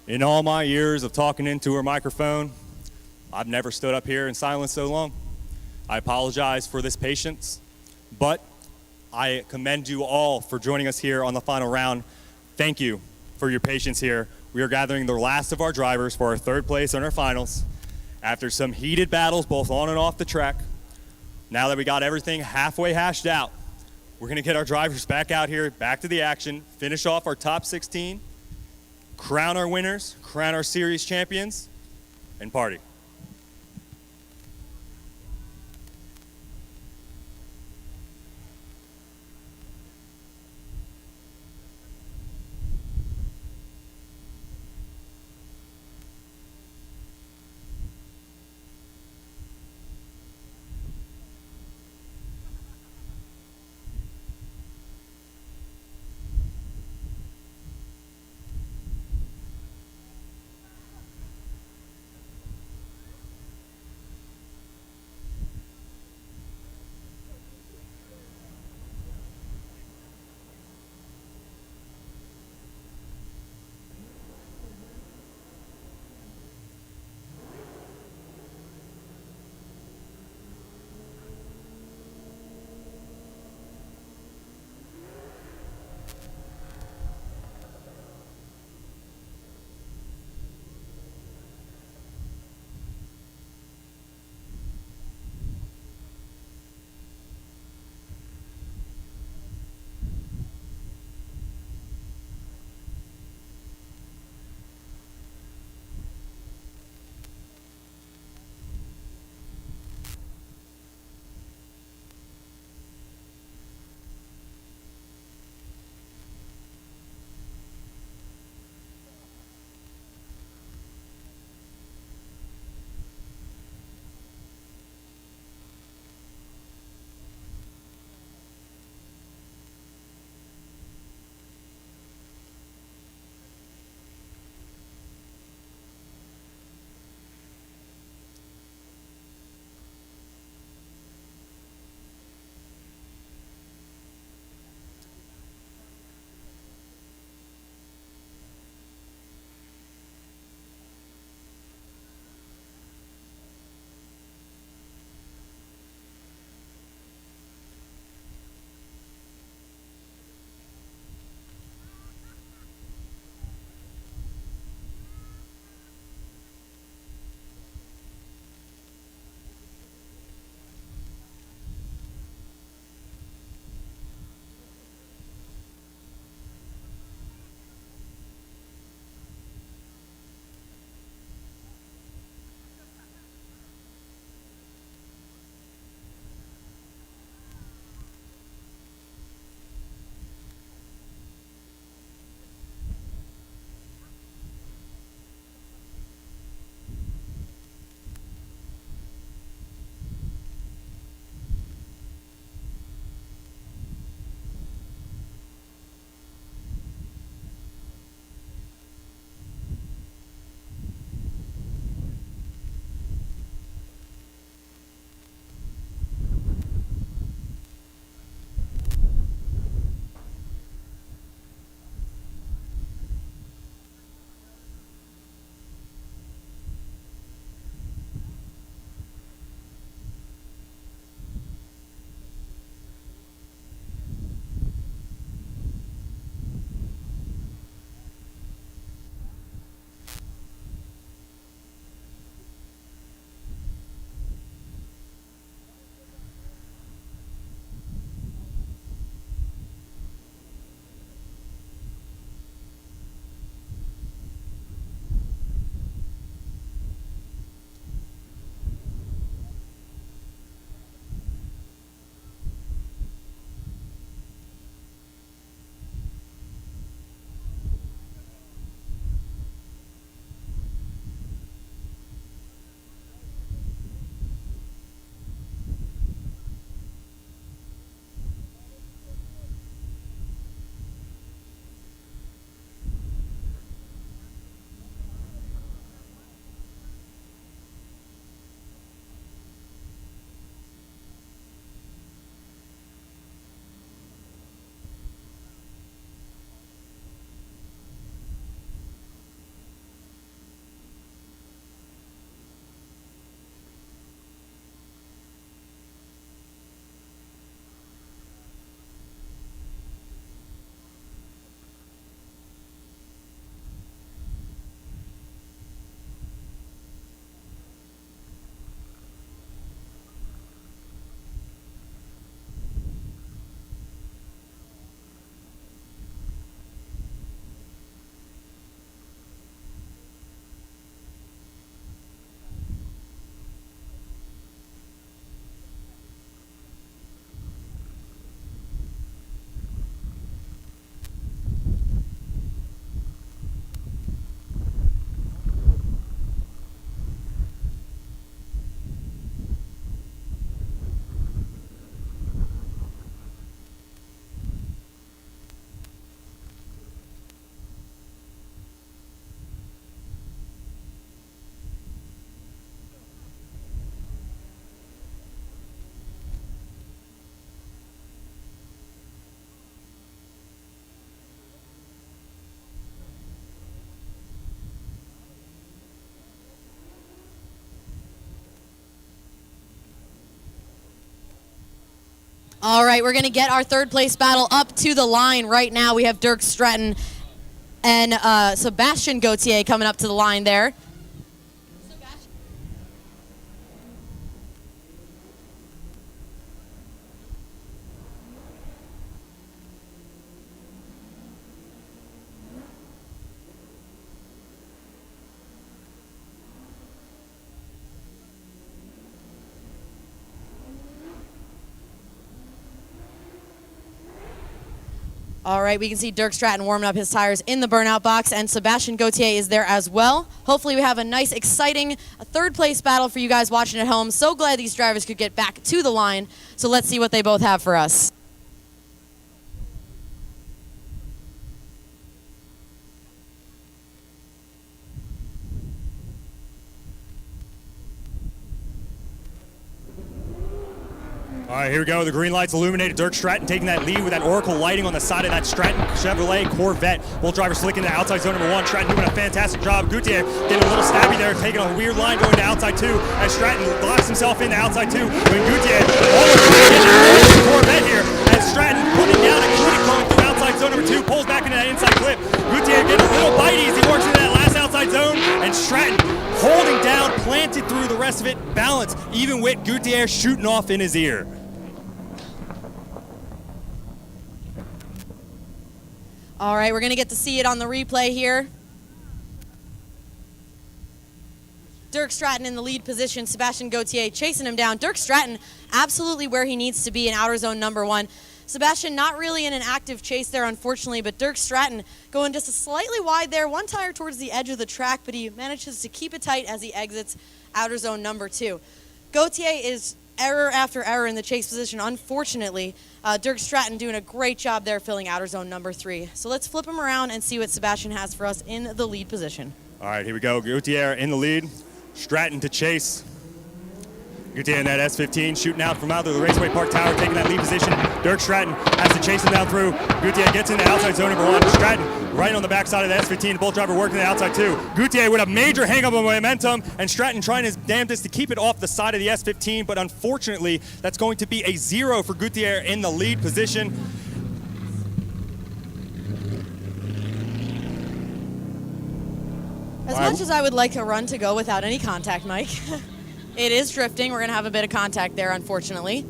In all my years of talking into her microphone, I've never stood up here in silence so long. I apologize for this patience, but I commend you all for joining us here on the final round. Thank you for your patience here. We are gathering the last of our drivers for our third place in our finals. After some heated battles both on and off the track, now that we got everything halfway hashed out, we're gonna get our drivers back out here, back to the action, finish off our top 16, crown our winners, crown our series champions, and party. All right, we're going to get our third place battle up to the line right now. We have Dirk Stratton and Sebastian Gauthier coming up to the line there. All right, we can see Dirk Stratton warming up his tires in the burnout box, and Sebastian Gauthier is there as well. Hopefully we have a nice, exciting third place battle for you guys watching at home. So glad these drivers could get back to the line. So let's see what they both have for us. All right, here we go. The green lights illuminated. Dirk Stratton taking that lead with that Oracle lighting on the side of that Stratton Chevrolet Corvette. Both drivers slicking to outside zone number 1. Stratton doing a fantastic job. Gauthier getting a little stabby there, taking a weird line going to outside 2. As Stratton locks himself into outside 2. When Gauthier almost getting the Corvette here. As Stratton putting down a clip going through outside zone number 2, pulls back into that inside clip. Gauthier getting a little bitey as he works into that last outside zone. And Stratton holding down, planted through the rest of it, balance, even with Gauthier shooting off in his ear. All right, we're going to get to see it on the replay here. Dirk Stratton in the lead position, Sebastian Gauthier chasing him down. Dirk Stratton absolutely where he needs to be in outer zone number 1. Sebastian not really in an active chase there, unfortunately, but Dirk Stratton going just a slightly wide there, one tire towards the edge of the track, but he manages to keep it tight as he exits outer zone number 2. Gauthier is error after error in the chase position, unfortunately. Dirk Stratton doing a great job there filling outer zone number 3. So let's flip him around and see what Sebastian has for us in the lead position. All right, here we go. Gauthier in the lead. Stratton to chase. Gauthier in that S15 shooting out from out of the Raceway Park Tower, taking that lead position. Dirk Stratton has to chase him down through. Gauthier gets in the outside zone number 1. Stratton right on the backside of the S15. Both driver working the outside 2. Gauthier with a major hang-up of momentum, and Stratton trying his damnedest to keep it off the side of the S15, but unfortunately, that's going to be a 0 for Gauthier in the lead position. As much as I would like a run to go without any contact, Mike, it is drifting. We're going to have a bit of contact there, unfortunately.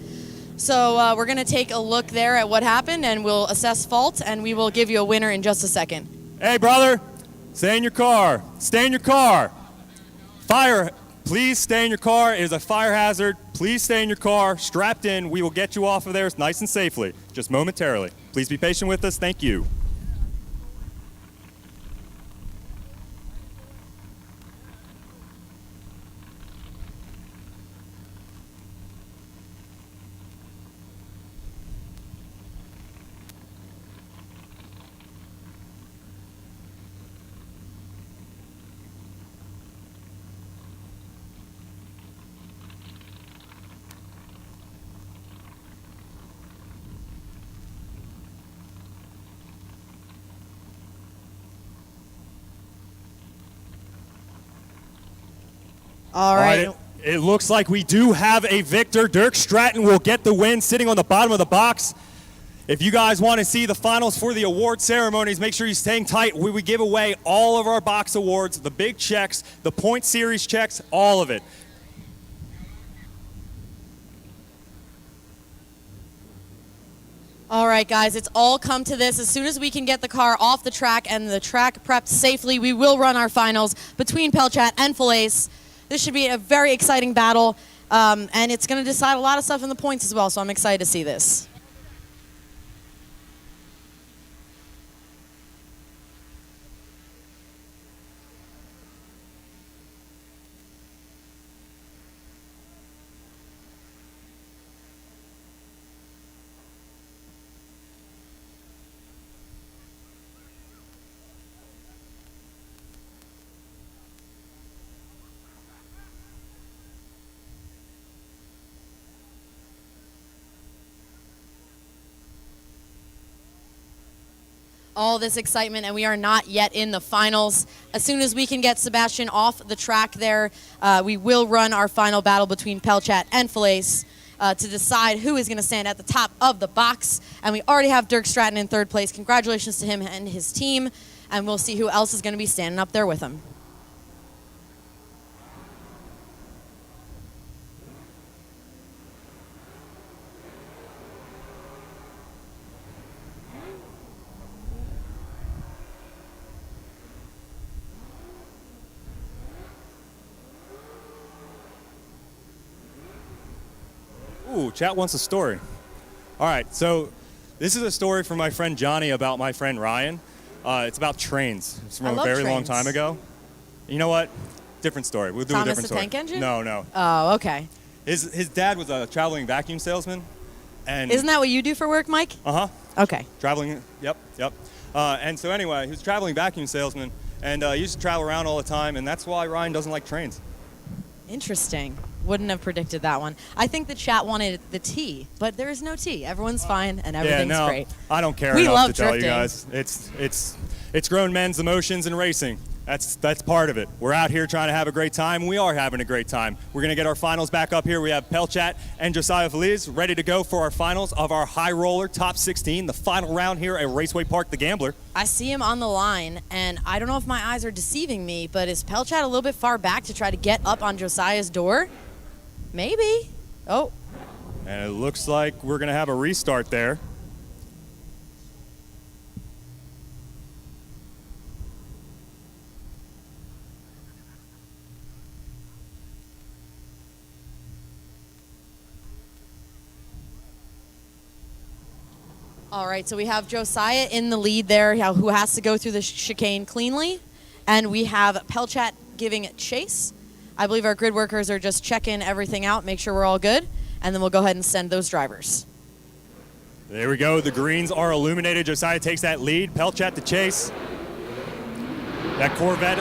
So we're going to take a look there at what happened, and we'll assess fault, and we will give you a winner in just a second. Hey, brother, stay in your car. Stay in your car. Fire, please stay in your car. It is a fire hazard. Please stay in your car, strapped in. We will get you off of there nice and safely, just momentarily. Please be patient with us. Thank you. All right. It looks like we do have a victor. Dirk Stratton will get the win sitting on the bottom of the box. If you guys want to see the finals for the award ceremonies, make sure you're staying tight. We give away all of our box awards, the big checks, the point series checks, all of it. All right, guys, it's all come to this. As soon as we can get the car off the track and the track prepped safely, we will run our finals between Pelchat and Falaise. This should be a very exciting battle, and it's going to decide a lot of stuff in the points as well, so I'm excited to see this. All this excitement, and we are not yet in the finals. As soon as we can get Sebastian off the track there, we will run our final battle between Pelchat and Falaise. to decide who is going to stand at the top of the box. And we already have Dirk Stratton in third place. Congratulations to him and his team. And we'll see who else is going to be standing up there with him. Ooh, chat wants a story. All right, so this is a story from my friend Johnny about my friend Ryan. It's about trains. It's from a very long time ago. You know what? Different story. We'll do a different story. Thomas the Tank Engine? No. Oh, okay. His dad was a traveling vacuum salesman. And isn't that what you do for work, Mike? Uh-huh. Okay. Traveling, yep. And so anyway, he was a traveling vacuum salesman, and he used to travel around all the time, and that's why Ryan doesn't like trains. Interesting. Wouldn't have predicted that one. I think the chat wanted the T, but there is no T. Everyone's fine and everything's great. I don't care we enough love to tell drifting. you guys. It's grown men's emotions in racing. That's part of it. We're out here trying to have a great time. We are having a great time. We're going to get our finals back up here. We have Pelchat and Josiah Feliz ready to go for our finals of our high roller top 16, the final round here at Raceway Park, the Gambler. I see him on the line, and I don't know if my eyes are deceiving me, but is Pelchat a little bit far back to try to get up on Josiah's door? Maybe. Oh. And it looks like we're going to have a restart there. All right, so we have Josiah in the lead there, who has to go through the chicane cleanly. And we have Pelchat giving chase. I believe our grid workers are just checking everything out, make sure we're all good, and then we'll go ahead and send those drivers. There we go. The greens are illuminated. Josiah takes that lead. Pelchat to chase. That Corvette,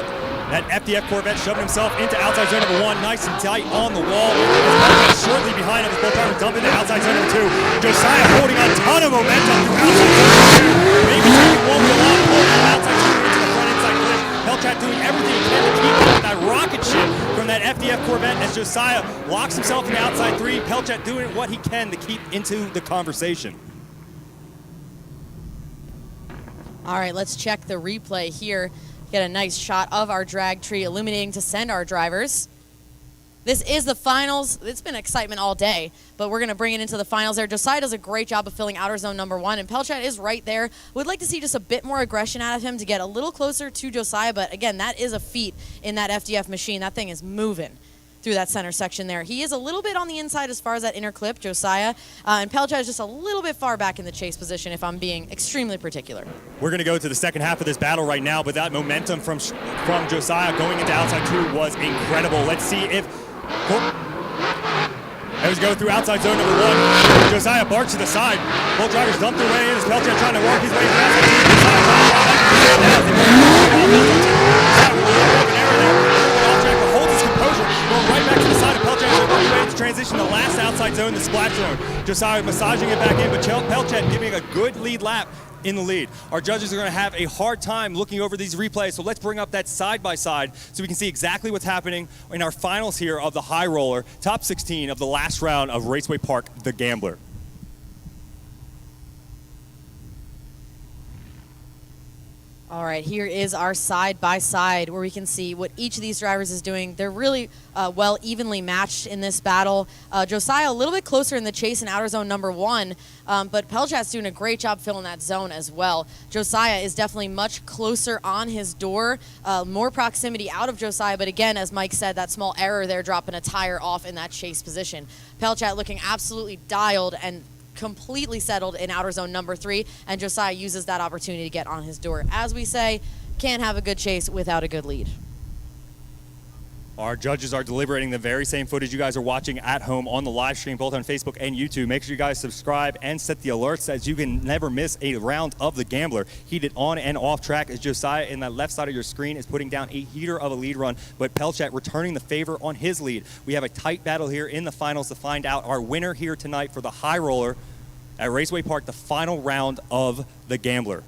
that FDF Corvette shoving himself into outside zone number 1, nice and tight on the wall. Shortly behind him, both drivers dump into outside zone number 2. Josiah holding a ton of momentum through outside zone number 2. Maybe taking one wheel off, pulling that outside zone into the front inside clip. Pelchat doing everything he can to keep up with that rocket ship from that FDF Corvette as Josiah locks himself in the outside 3. Pelchat doing what he can to keep into the conversation. All right, let's check the replay here. Get a nice shot of our drag tree illuminating to send our drivers. This is the finals. It's been excitement all day, but we're going to bring it into the finals there. Josiah does a great job of filling outer zone number 1, and Pelchat is right there. Would like to see just a bit more aggression out of him to get a little closer to Josiah, but again, that is a feat in that FDF machine. That thing is moving through that center section there. He is a little bit on the inside as far as that inner clip, Josiah, and Pelchat is just a little bit far back in the chase position if I'm being extremely particular. We're going to go to the second half of this battle right now, but that momentum from Josiah going into outside 2 was incredible. Let's see if... As we go through outside zone number 1, Josiah barks to the side. Both drivers dump their way in as Pelchat trying to work his way through outside 2. Holds his composure, going right back to the side of Pelchat, ready to transition the last outside zone, the splash zone. Josiah massaging it back in, but Pelchat giving a good lead lap in the lead. Our judges are going to have a hard time looking over these replays, so let's bring up that side-by-side so we can see exactly what's happening in our finals here of the high roller, top 16 of the last round of Raceway Park, the Gambler. All right, here is our side-by-side where we can see what each of these drivers is doing. They're really well evenly matched in this battle. Josiah a little bit closer in the chase in outer zone number 1, but Pelchat's doing a great job filling that zone as well. Josiah is definitely much closer on his door, more proximity out of Josiah, but again, as Mike said, that small error there dropping a tire off in that chase position. Pelchat looking absolutely dialed and completely settled in outer zone number 3, and Josiah uses that opportunity to get on his door. As we say, can't have a good chase without a good lead. Our judges are deliberating the very same footage you guys are watching at home on the live stream, both on Facebook and YouTube. Make sure you guys subscribe and set the alerts as you can never miss a round of the Gambler. Heated on and off track as Josiah in that left side of your screen is putting down a heater of a lead run, but Pelchat returning the favor on his lead. We have a tight battle here in the finals to find out our winner here tonight for the high roller at Raceway Park, the final round of the Gambler.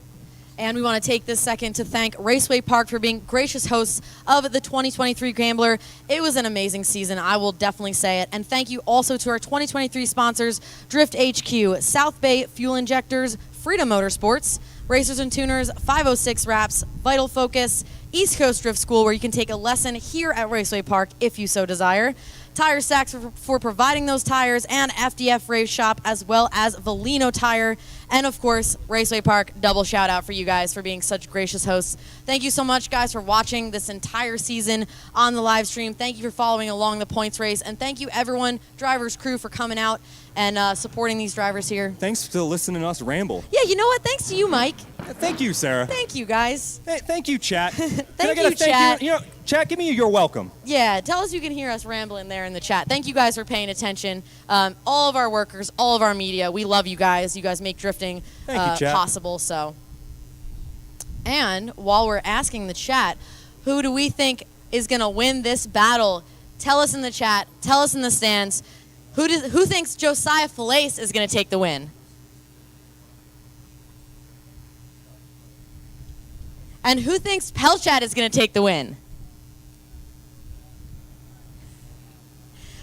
And we want to take this second to thank Raceway Park for being gracious hosts of the 2023 Gambler. It was an amazing season, I will definitely say it. And thank you also to our 2023 sponsors, Drift HQ, South Bay Fuel Injectors, Freedom Motorsports, Racers and Tuners, 506 Wraps, Vital Focus, East Coast Drift School, where you can take a lesson here at Raceway Park if you so desire, Tire Stacks for providing those tires, and FDF Race Shop, as well as Valino Tire. And of course, Raceway Park, double shout out for you guys for being such gracious hosts. Thank you so much, guys, for watching this entire season on the live stream. Thank you for following along the points race. And thank you, everyone, drivers, crew, for coming out and supporting these drivers here. Thanks for listening to us ramble. Yeah, you know what? Thanks to you, Mike. Thank you, Sarah. Thank you, guys. Hey, thank you, chat. Thank you, chat. You know, chat, give me your welcome. Yeah, tell us you can hear us rambling there in the chat. Thank you guys for paying attention. All of our workers, all of our media, we love you guys. You guys make drifting possible. So, and while we're asking the chat, who do we think is going to win this battle? Tell us in the chat. Tell us in the stands. Who thinks Josiah Falaise is going to take the win? And who thinks Pelchat is going to take the win?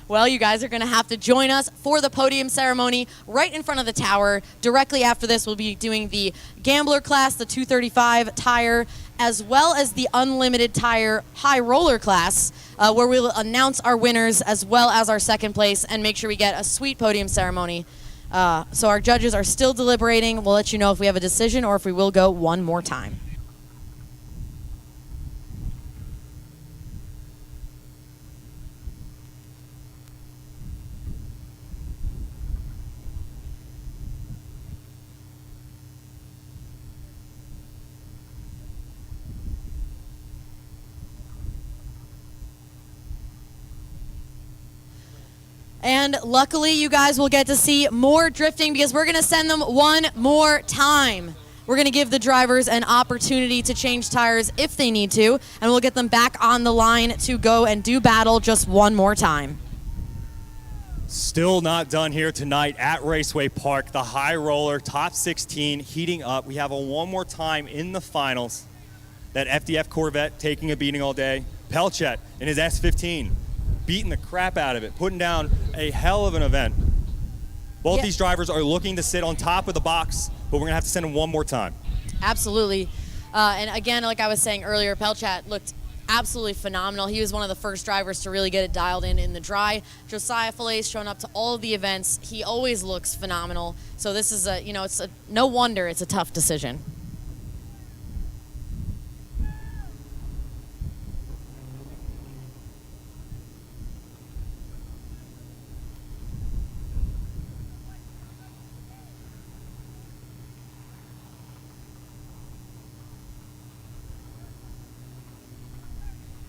Well, you guys are going to have to join us for the podium ceremony right in front of the tower. Directly after this, we'll be doing the Gambler class, the 235 tire, as well as the Unlimited tire high roller class, where we'll announce our winners as well as our second place and make sure we get a sweet podium ceremony. So our judges are still deliberating. We'll let you know if we have a decision or if we will go one more time. And luckily, you guys will get to see more drifting because we're going to send them one more time. We're going to give the drivers an opportunity to change tires if they need to, and we'll get them back on the line to go and do battle just one more time. Still not done here tonight at Raceway Park. The high roller, top 16, heating up. We have a one more time in the finals. That FDF Corvette taking a beating all day. Pelchat in his S15. Beating the crap out of it, putting down a hell of an event. Both these drivers are looking to sit on top of the box, but we're going to have to send them one more time. Absolutely. And again, like I was saying earlier, Pelchat looked absolutely phenomenal. He was one of the first drivers to really get it dialed in the dry. Josiah Falaise showing up to all of the events. He always looks phenomenal. So this is no wonder it's a tough decision.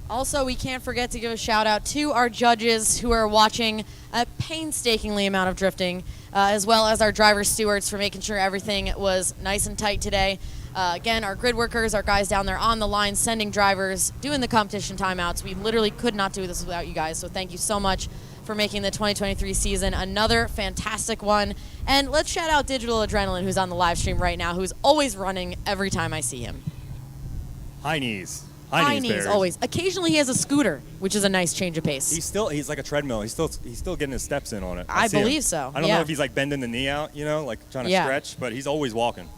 Also, we can't forget to give a shout out to our judges who are watching a painstakingly amount of drifting, as well as our driver stewards for making sure everything was nice and tight today. Again, our grid workers, our guys down there on the line, sending drivers, doing the competition timeouts. We literally could not do this without you guys, so thank you so much for making the 2023 season another fantastic one. And let's shout out Digital Adrenaline, who's on the live stream right now, who's always running every time I see him. High knees. High knees, always. Occasionally he has a scooter, which is a nice change of pace. He's like a treadmill. He's still getting his steps in on it. I believe so. I don't know if he's like bending the knee out, like trying to stretch, but he's always walking.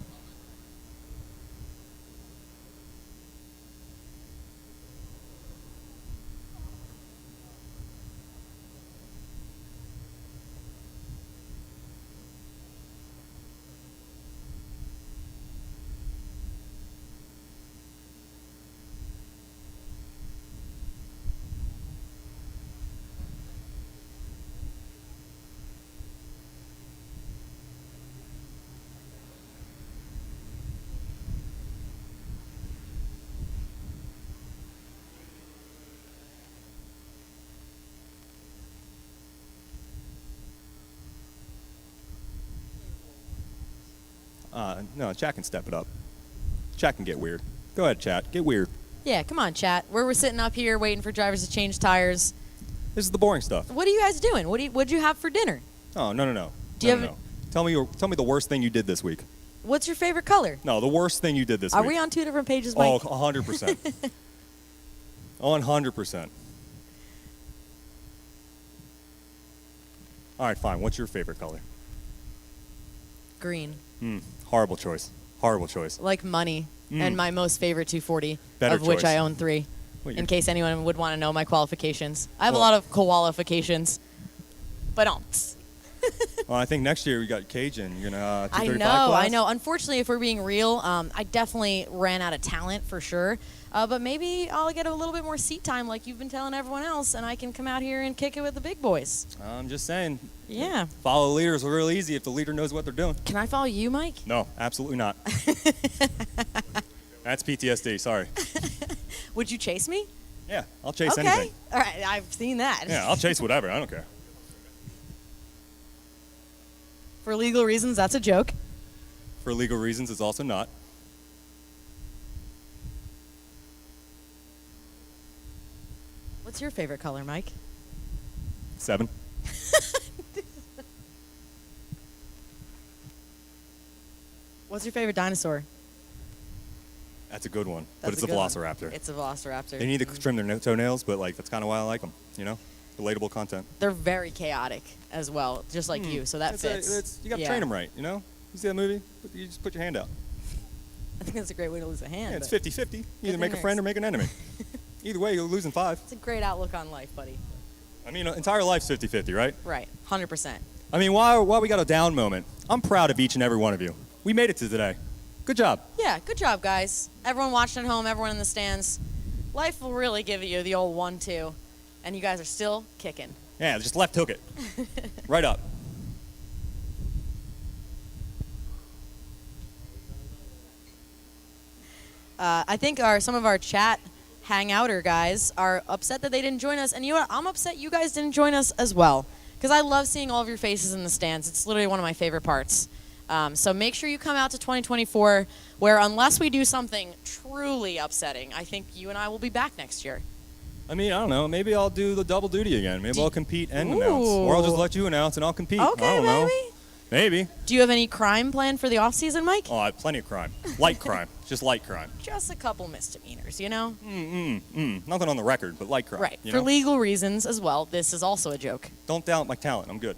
No, chat can step it up. Chat can get weird. Go ahead, chat. Get weird. Yeah, come on, chat. We're sitting up here waiting for drivers to change tires. This is the boring stuff. What are you guys doing? What'd you have for dinner? Oh, no. Tell me the worst thing you did this week. What's your favorite color? No, the worst thing you did this Are week. we on 2 different pages, Mike? Oh, 100%. 100%. All right, fine. What's your favorite color? Green. Horrible choice. Horrible choice. Like money. And my most favorite 240, Better of which choice. I own 3. Well, in case anyone would want to know my qualifications. I have Well- a lot of qualifications, but don't. Well, I think next year we got Cajun. You're gonna I 235 know, class? I know. Unfortunately, if we're being real, I definitely ran out of talent for sure. But maybe I'll get a little bit more seat time like you've been telling everyone else, and I can come out here and kick it with the big boys. I'm just saying. Yeah. Follow the leaders real easy if the leader knows what they're doing. Can I follow you, Mike? No, absolutely not. That's PTSD. Sorry. Would you chase me? Yeah, I'll chase Okay. anything. All right, I've seen that. Yeah, I'll chase whatever. I don't care. For legal reasons, that's a joke. For legal reasons, it's also not. What's your favorite color, Mike? 7. What's your favorite dinosaur? That's a good one, but That's it's a a good one. velociraptor. It's a velociraptor. They need to trim their toenails, but like that's kind of why I like them. You know, relatable content. They're very chaotic as well, just like you, so that fits. You got to Yeah. train them right. You know, you see that movie? You just put your hand out. I think that's a great way to lose a hand. Yeah, it's but 50-50. Either thing make a there friend is. or make an enemy. Either way, you're losing 5. It's a great outlook on life, buddy. I mean, entire life's 50-50, right? Right, 100%. I mean, while we got a down moment, I'm proud of each and every one of you. We made it to today. Good job. Yeah, good job, guys. Everyone watching at home, everyone in the stands. Life will really give you the old 1-2, and you guys are still kicking. Yeah, just left hook it. Right up. I think some of our chat hangouter guys are upset that they didn't join us, and you know what? I'm upset you guys didn't join us as well, because I love seeing all of your faces in the stands. It's literally one of my favorite parts. So make sure you come out to 2024, where unless we do something truly upsetting, I think you and I will be back next year. I mean, I don't know. Maybe I'll do the double duty again. Maybe I'll compete and announce. Ooh. Or I'll just let you announce and I'll compete. Okay, I don't know. maybe. Maybe. Do you have any crime planned for the off season, Mike? Oh, I have plenty of crime. Light crime. Just light crime. Just a couple misdemeanors, you know? Nothing on the record, but light crime. Right. You For know? legal reasons as well, this is also a joke. Don't doubt my talent. I'm good.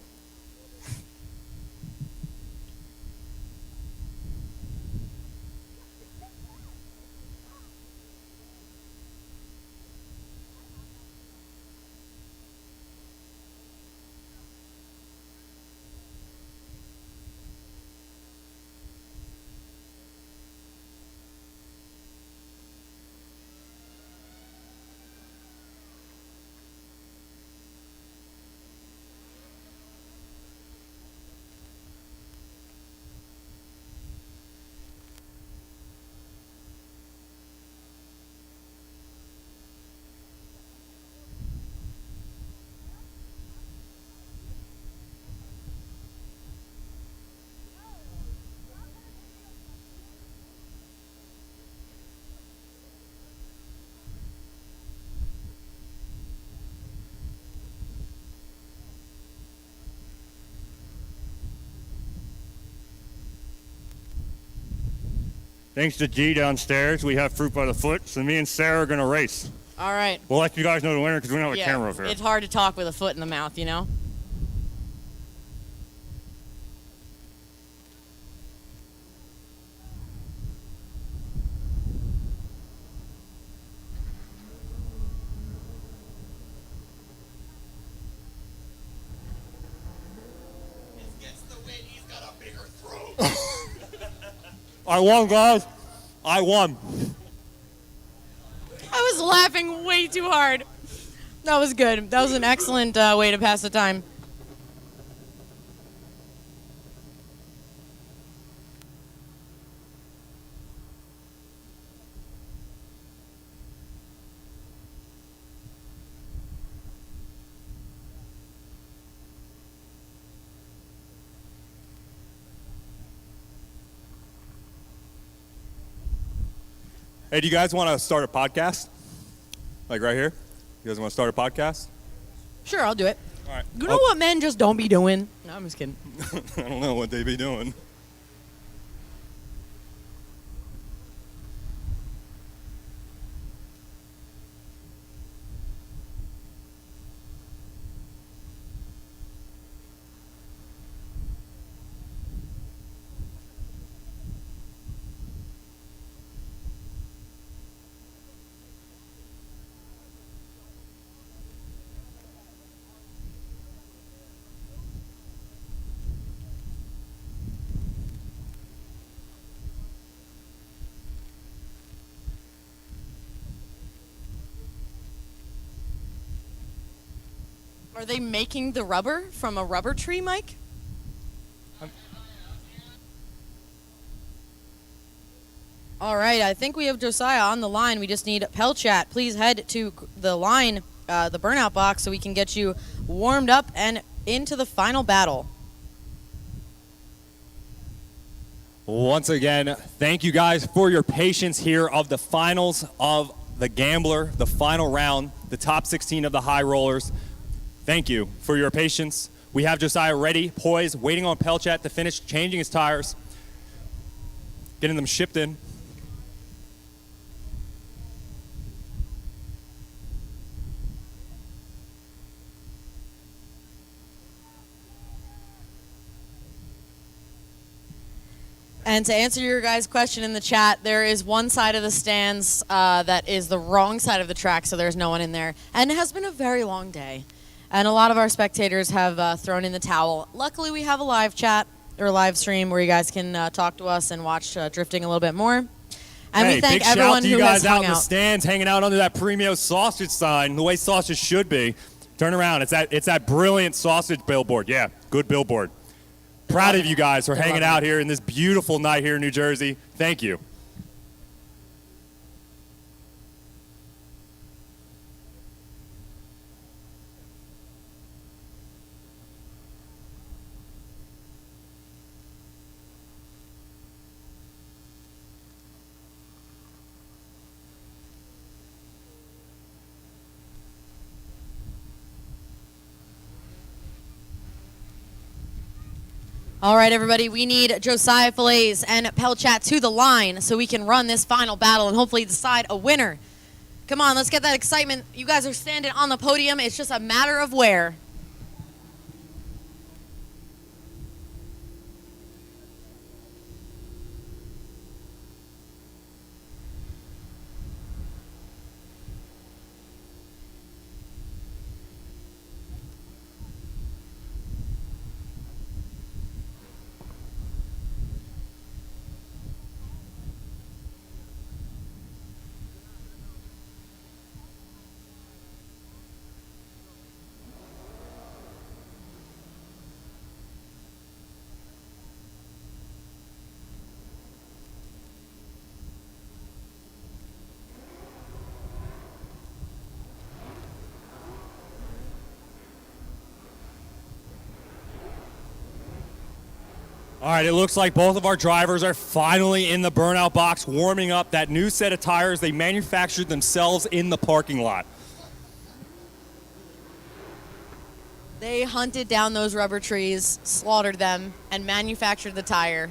Thanks to G downstairs, we have fruit by the foot, so me and Sarah are going to race. All right. We'll let you guys know the winner because we don't have a camera over here. It's hard to talk with a foot in the mouth, you know? I won, guys. I won. I was laughing way too hard. That was good. That was an excellent way to pass the time. Hey, do you guys want to start a podcast? Like right here? You guys want to start a podcast? Sure, I'll do it. All right. You know what men just don't be doing? No, I'm just kidding. I don't know what they be doing. Are they making the rubber from a rubber tree, Mike? All right, I think we have Josiah on the line. We just need Pelchat. Please head to the line, the burnout box, so we can get you warmed up and into the final battle. Once again, thank you guys for your patience here of the finals of the Gambler, the final round, the top 16 of the high rollers. Thank you for your patience. We have Josiah ready, poised, waiting on Pelchat to finish changing his tires, getting them shipped in. And to answer your guys' question in the chat, there is one side of the stands that is the wrong side of the track, so there's no one in there. And it has been a very long day. And a lot of our spectators have thrown in the towel. Luckily, we have a live chat or live stream where you guys can talk to us and watch drifting a little bit more. And hey, we thank big shout everyone to you who has guys out hung in the out. stands, hanging out under that Premio sausage sign, the way sausage should be. Turn around. It's that brilliant sausage billboard. Yeah, good billboard. Proud of you guys for hanging out here in this beautiful night here in New Jersey. Thank you. All right, everybody, we need Josiah Fillets and Pelchat to the line so we can run this final battle and hopefully decide a winner. Come on, let's get that excitement. You guys are standing on the podium. It's just a matter of where. All right, it looks like both of our drivers are finally in the burnout box, warming up that new set of tires they manufactured themselves in the parking lot. They hunted down those rubber trees, slaughtered them, and manufactured the tire.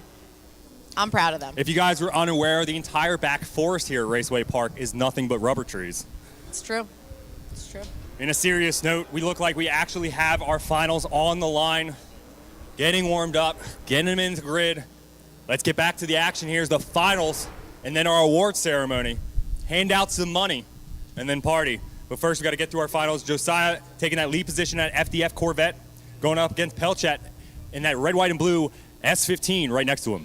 I'm proud of them. If you guys were unaware, the entire back forest here at Raceway Park is nothing but rubber trees. It's true. It's true. In a serious note, we look like we actually have our finals on the line. Getting warmed up, getting them into the grid. Let's get back to the action. Here's the finals, and then our award ceremony. Hand out some money, and then party. But first, we got to get through our finals. Josiah taking that lead position at FDF Corvette, going up against Pelchat in that red, white, and blue S15 right next to him.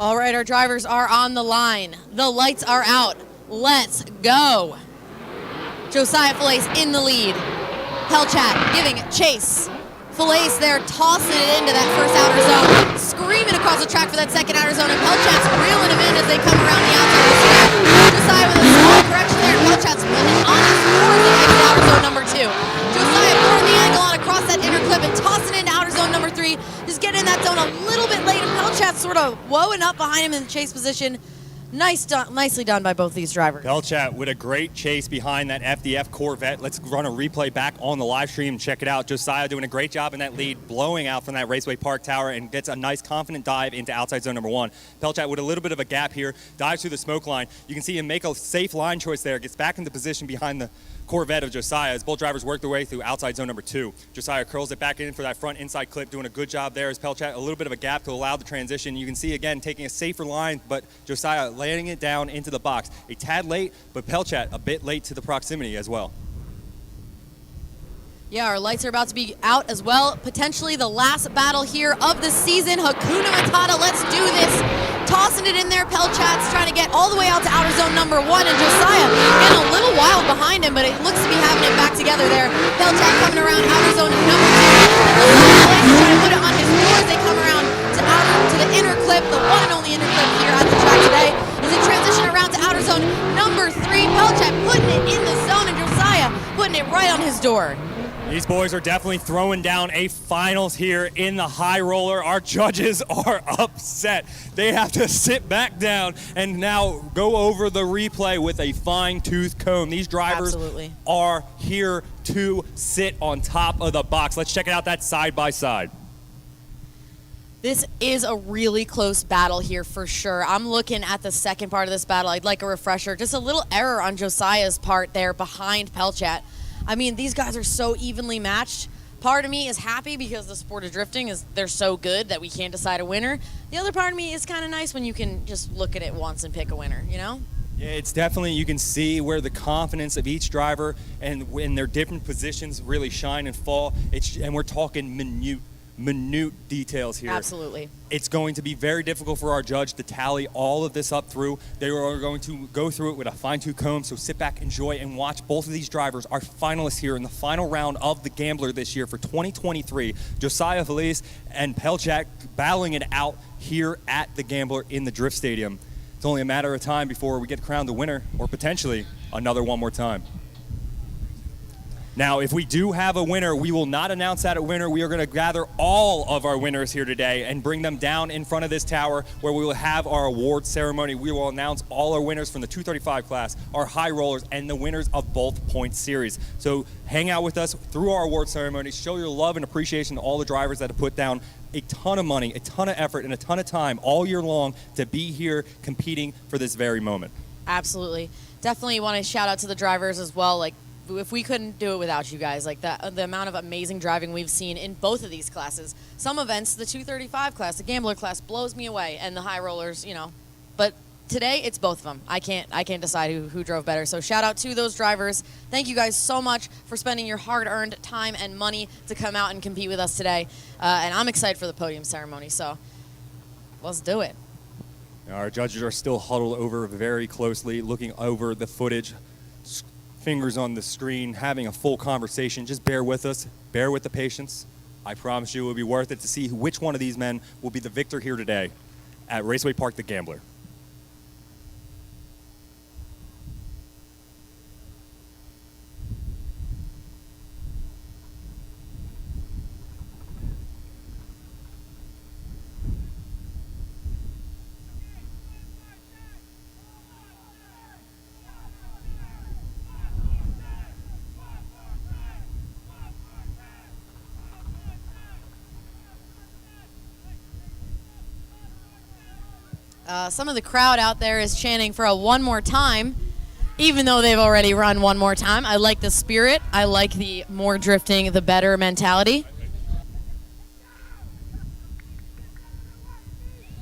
All right, our drivers are on the line. The lights are out. Let's go. Josiah Fillets in the lead. Pelchat giving chase. Fillets there tossing it into that first outer zone. Screaming across the track for that second outer zone. And Pelchat's reeling him in as they come around the outside of the track. Josiah with a small correction there. Pelchat's winning on his fours and makes outer zone number 2. Josiah pouring the angle on across that inner clip and tossing into outer zone number 3. Just getting in that zone a little bit late. And Pelchat's sort of woeing up behind him in the chase position. Nicely done by both these drivers. Pelchat with a great chase behind that FDF Corvette. Let's run a replay back on the live stream and check it out. Josiah doing a great job in that lead, blowing out from that Raceway Park tower and gets a nice confident dive into outside zone number 1. Pelchat with a little bit of a gap here, dives through the smoke line. You can see him make a safe line choice there, gets back into position behind the Corvette of Josiah as both drivers work their way through outside zone number 2. Josiah curls it back in for that front inside clip, doing a good job there as Pelchat a little bit of a gap to allow the transition. You can see again taking a safer line, but Josiah laying it down into the box. A tad late, but Pelchat a bit late to the proximity as well. Yeah, our lights are about to be out as well. Potentially the last battle here of the season. Hakuna Matata, let's do this. Tossing it in there, Pelchat's trying to get all the way out to outer zone number 1, and Josiah getting a little wild behind him, but it looks to be having it back together there. Pelchat coming around outer zone number 2. Trying to put it on his door as they come around to the inner clip, the one and only inner clip here at the track today. As they transition around to outer zone number 3, Pelchat putting it in the zone, and Josiah putting it right on his door. These boys are definitely throwing down a finals here in the high roller. Our judges are upset. They have to sit back down and now go over the replay with a fine-tooth comb. These drivers are here to sit on top of the box. Let's check it out, that side-by-side. This is a really close battle here for sure. I'm looking at the second part of this battle. I'd like a refresher. Just a little error on Josiah's part there behind Pelchat. I mean, these guys are so evenly matched. Part of me is happy because the sport of drifting they're so good that we can't decide a winner. The other part of me is kind of nice when you can just look at it once and pick a winner, you know? Yeah, it's definitely, you can see where the confidence of each driver and when their different positions really shine and fall. And we're talking minute details here. Absolutely. It's going to be very difficult for our judge to tally all of this up through. They are going to go through it with a fine-tooth comb, so sit back, enjoy, and watch both of these drivers, our finalists here in the final round of the Gambler this year for 2023. Josiah Feliz and Pelchat battling it out here at the Gambler in the Drift Stadium. It's only a matter of time before we get crowned the winner, or potentially another one more time. Now, if we do have a winner, we will not announce that a winner. We are going to gather all of our winners here today and bring them down in front of this tower where we will have our award ceremony. We will announce all our winners from the 235 class, our high rollers, and the winners of both point series. So hang out with us through our award ceremony. Show your love and appreciation to all the drivers that have put down a ton of money, a ton of effort, and a ton of time all year long to be here competing for this very moment. Absolutely. Definitely want to shout out to the drivers as well. Like, if we couldn't do it without you guys, like the amount of amazing driving we've seen in both of these classes. Some events, the 235 class, the Gambler class, blows me away, and the high rollers, you know. But today, it's both of them. I can't decide who drove better. So shout out to those drivers. Thank you guys so much for spending your hard-earned time and money to come out and compete with us today. And I'm excited for the podium ceremony. So let's do it. Our judges are still huddled over very closely, looking over the footage. Fingers on the screen, having a full conversation. Just bear with us, bear with the patience. I promise you it will be worth it to see which one of these men will be the victor here today at Raceway Park, the Gambler. Some of the crowd out there is chanting for a one more time, even though they've already run one more time. I like the spirit. I like the more drifting, the better mentality.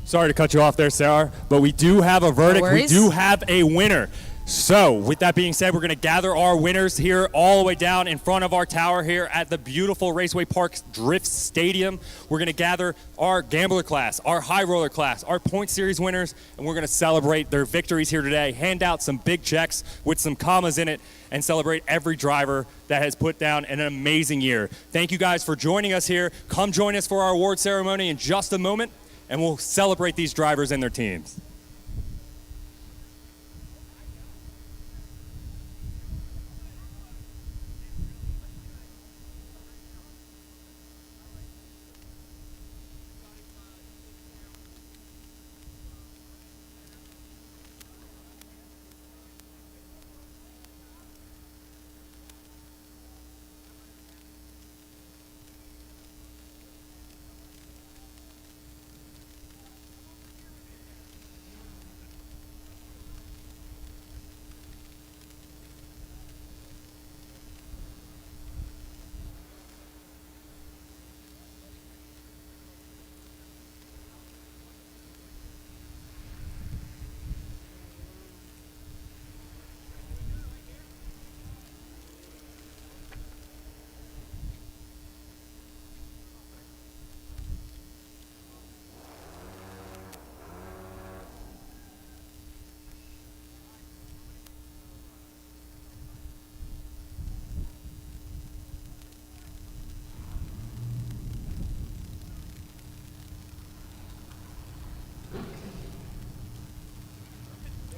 Sorry to cut you off there, Sarah, but we do have a verdict. No we do have a winner. So, with that being said, we're going to gather our winners here all the way down in front of our tower here at the beautiful Raceway Park Drift Stadium. We're going to gather our Gambler class, our High Roller class, our Point Series winners, and we're going to celebrate their victories here today, hand out some big checks with some commas in it, and celebrate every driver that has put down an amazing year. Thank you guys for joining us here. Come join us for our award ceremony in just a moment, and we'll celebrate these drivers and their teams.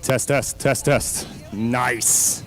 Test, test, test, test. Nice.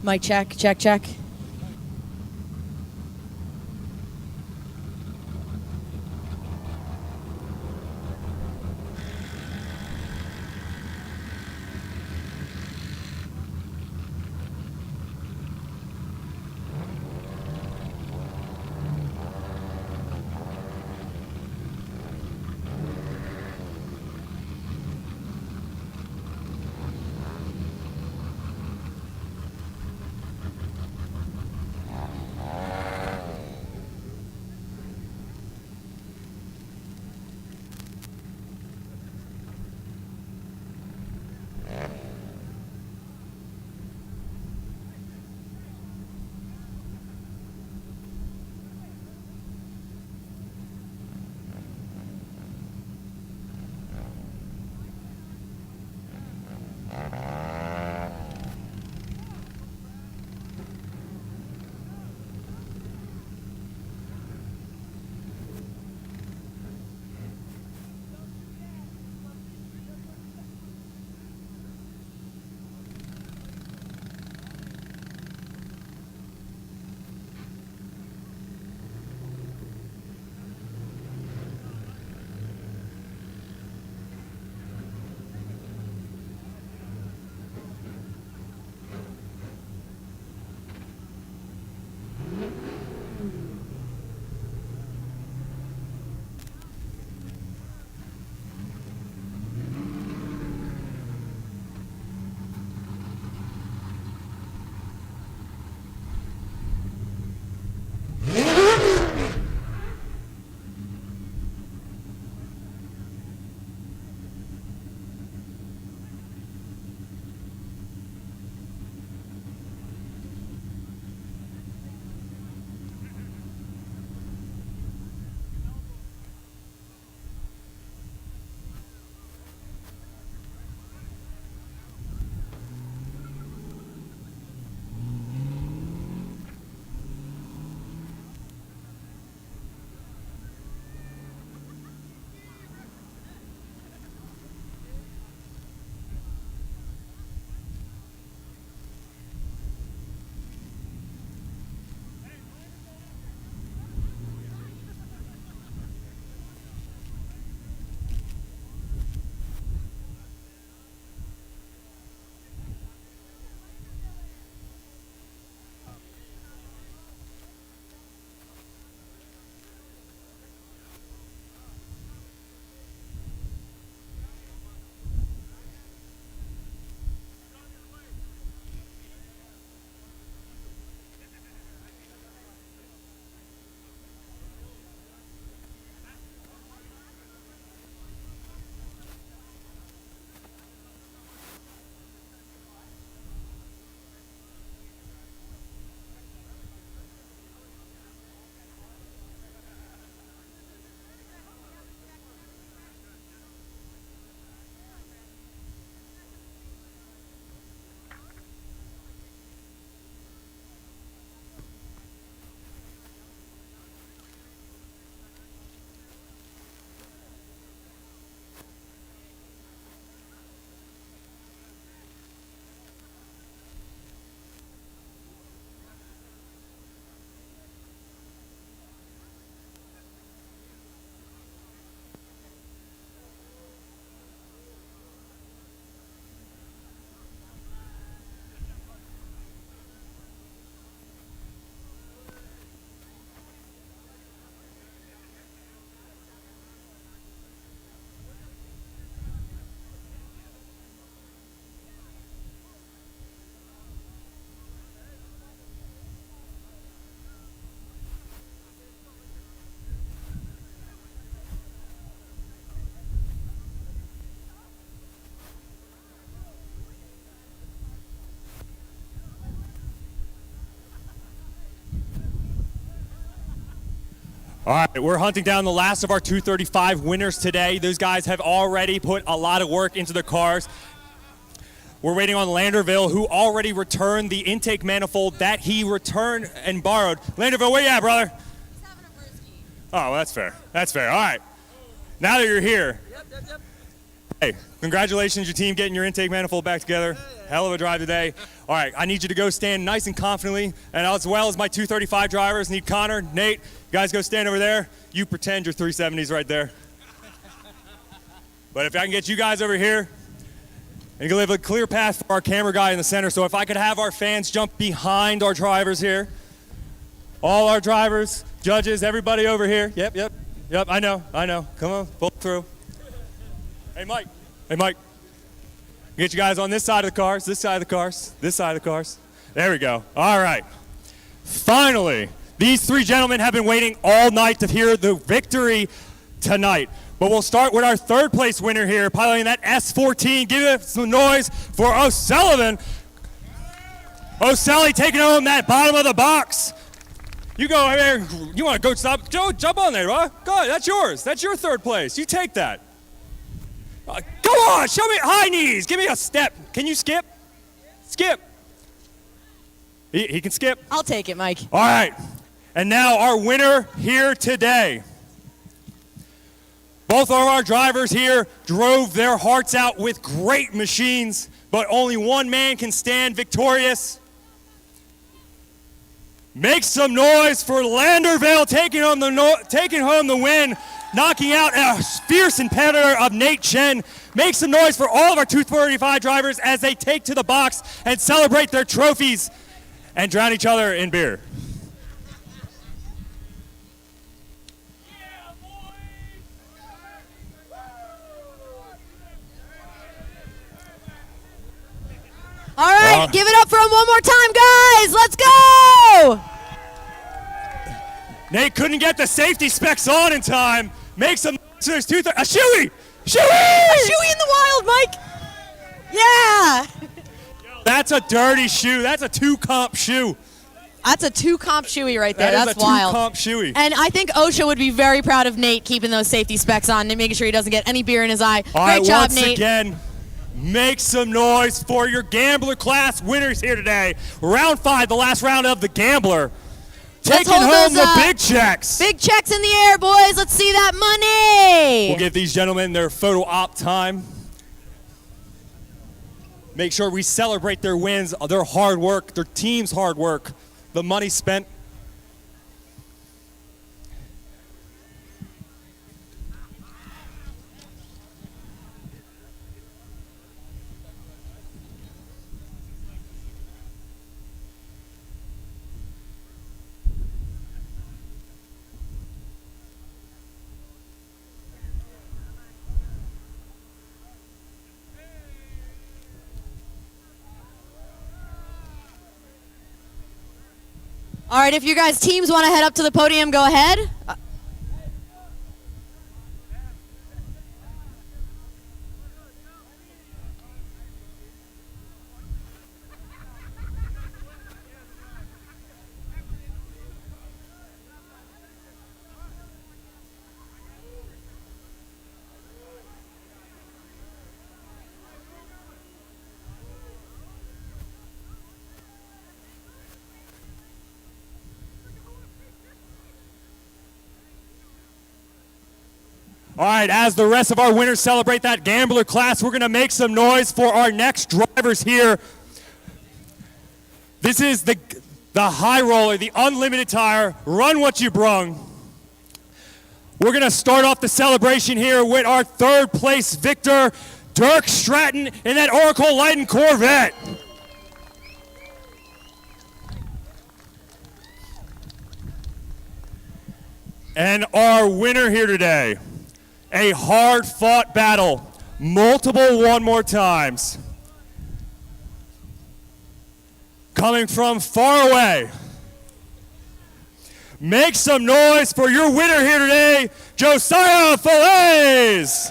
Mic check, check, check. All right, we're hunting down the last of our 235 winners today. Those guys have already put a lot of work into their cars. We're waiting on Landerville, who already returned the intake manifold that he returned and borrowed. Landerville, where you at, brother? He's having a brewski. Oh, well, that's fair. That's fair. All right. Now that you're here, Yep. hey, congratulations, your team getting your intake manifold back together. Hell of a drive today. All right, I need you to go stand nice and confidently, and as well as my 235 drivers, need Connor, Nate, you guys go stand over there. You pretend you're 370s right there. But if I can get you guys over here, and you can leave a clear path for our camera guy in the center. So if I could have our fans jump behind our drivers here. All our drivers, judges, everybody over here. Yep, I know. Come on, pull through. Hey, Mike. Get you guys on this side of the cars, this side of the cars. There we go. All right. Finally, these three gentlemen have been waiting all night to hear the victory tonight. But we'll start with our third place winner here, piloting that S14. Give it some noise for O'Sullivan. O'Sully taking home that bottom of the box. You go there. You want to go stop? Joe, jump on there, bro. Go ahead. That's yours. That's your third place. You take that. Go on. Show me high knees. Give me a step. Can you skip? Skip. He can skip. I'll take it, Mike. All right. And now our winner here today. Both of our drivers here drove their hearts out with great machines, but only one man can stand victorious. Make some noise for Landerville taking home the win, knocking out a fierce competitor of Nate Chen. Make some noise for all of our 235 drivers as they take to the box and celebrate their trophies and drown each other in beer. All right, give it up for him one more time, guys. Let's go! Nate couldn't get the safety specs on in time. Make some so there's a shoey! Shoey! A shoey in the wild, Mike. Yeah. That's a dirty shoe. That's a 2-comp shoe. That's a 2-comp shoey right there. That That's is a wild. 2-comp shoey. And I think OSHA would be very proud of Nate keeping those safety specs on and making sure he doesn't get any beer in his eye. All Great right, job, once Nate. again, make some noise for your Gambler class winners here today. Round 5, the last round of the Gambler. Taking hold home those, the big checks. Big checks in the air, boys. Let's see that money. We'll give these gentlemen their photo op time. Make sure we celebrate their wins, their hard work, their team's hard work, the money spent. All right, if you guys' teams want to head up to the podium, go ahead. All right, as the rest of our winners celebrate that Gambler class, we're going to make some noise for our next drivers here. This is the high roller, the unlimited tire, run what you brung. We're going to start off the celebration here with our third place victor, Dirk Stratton, in that Oracle Lighten Corvette. And our winner here today, a hard-fought battle, multiple one more times. Coming from far away. Make some noise for your winner here today, Josiah Falaise.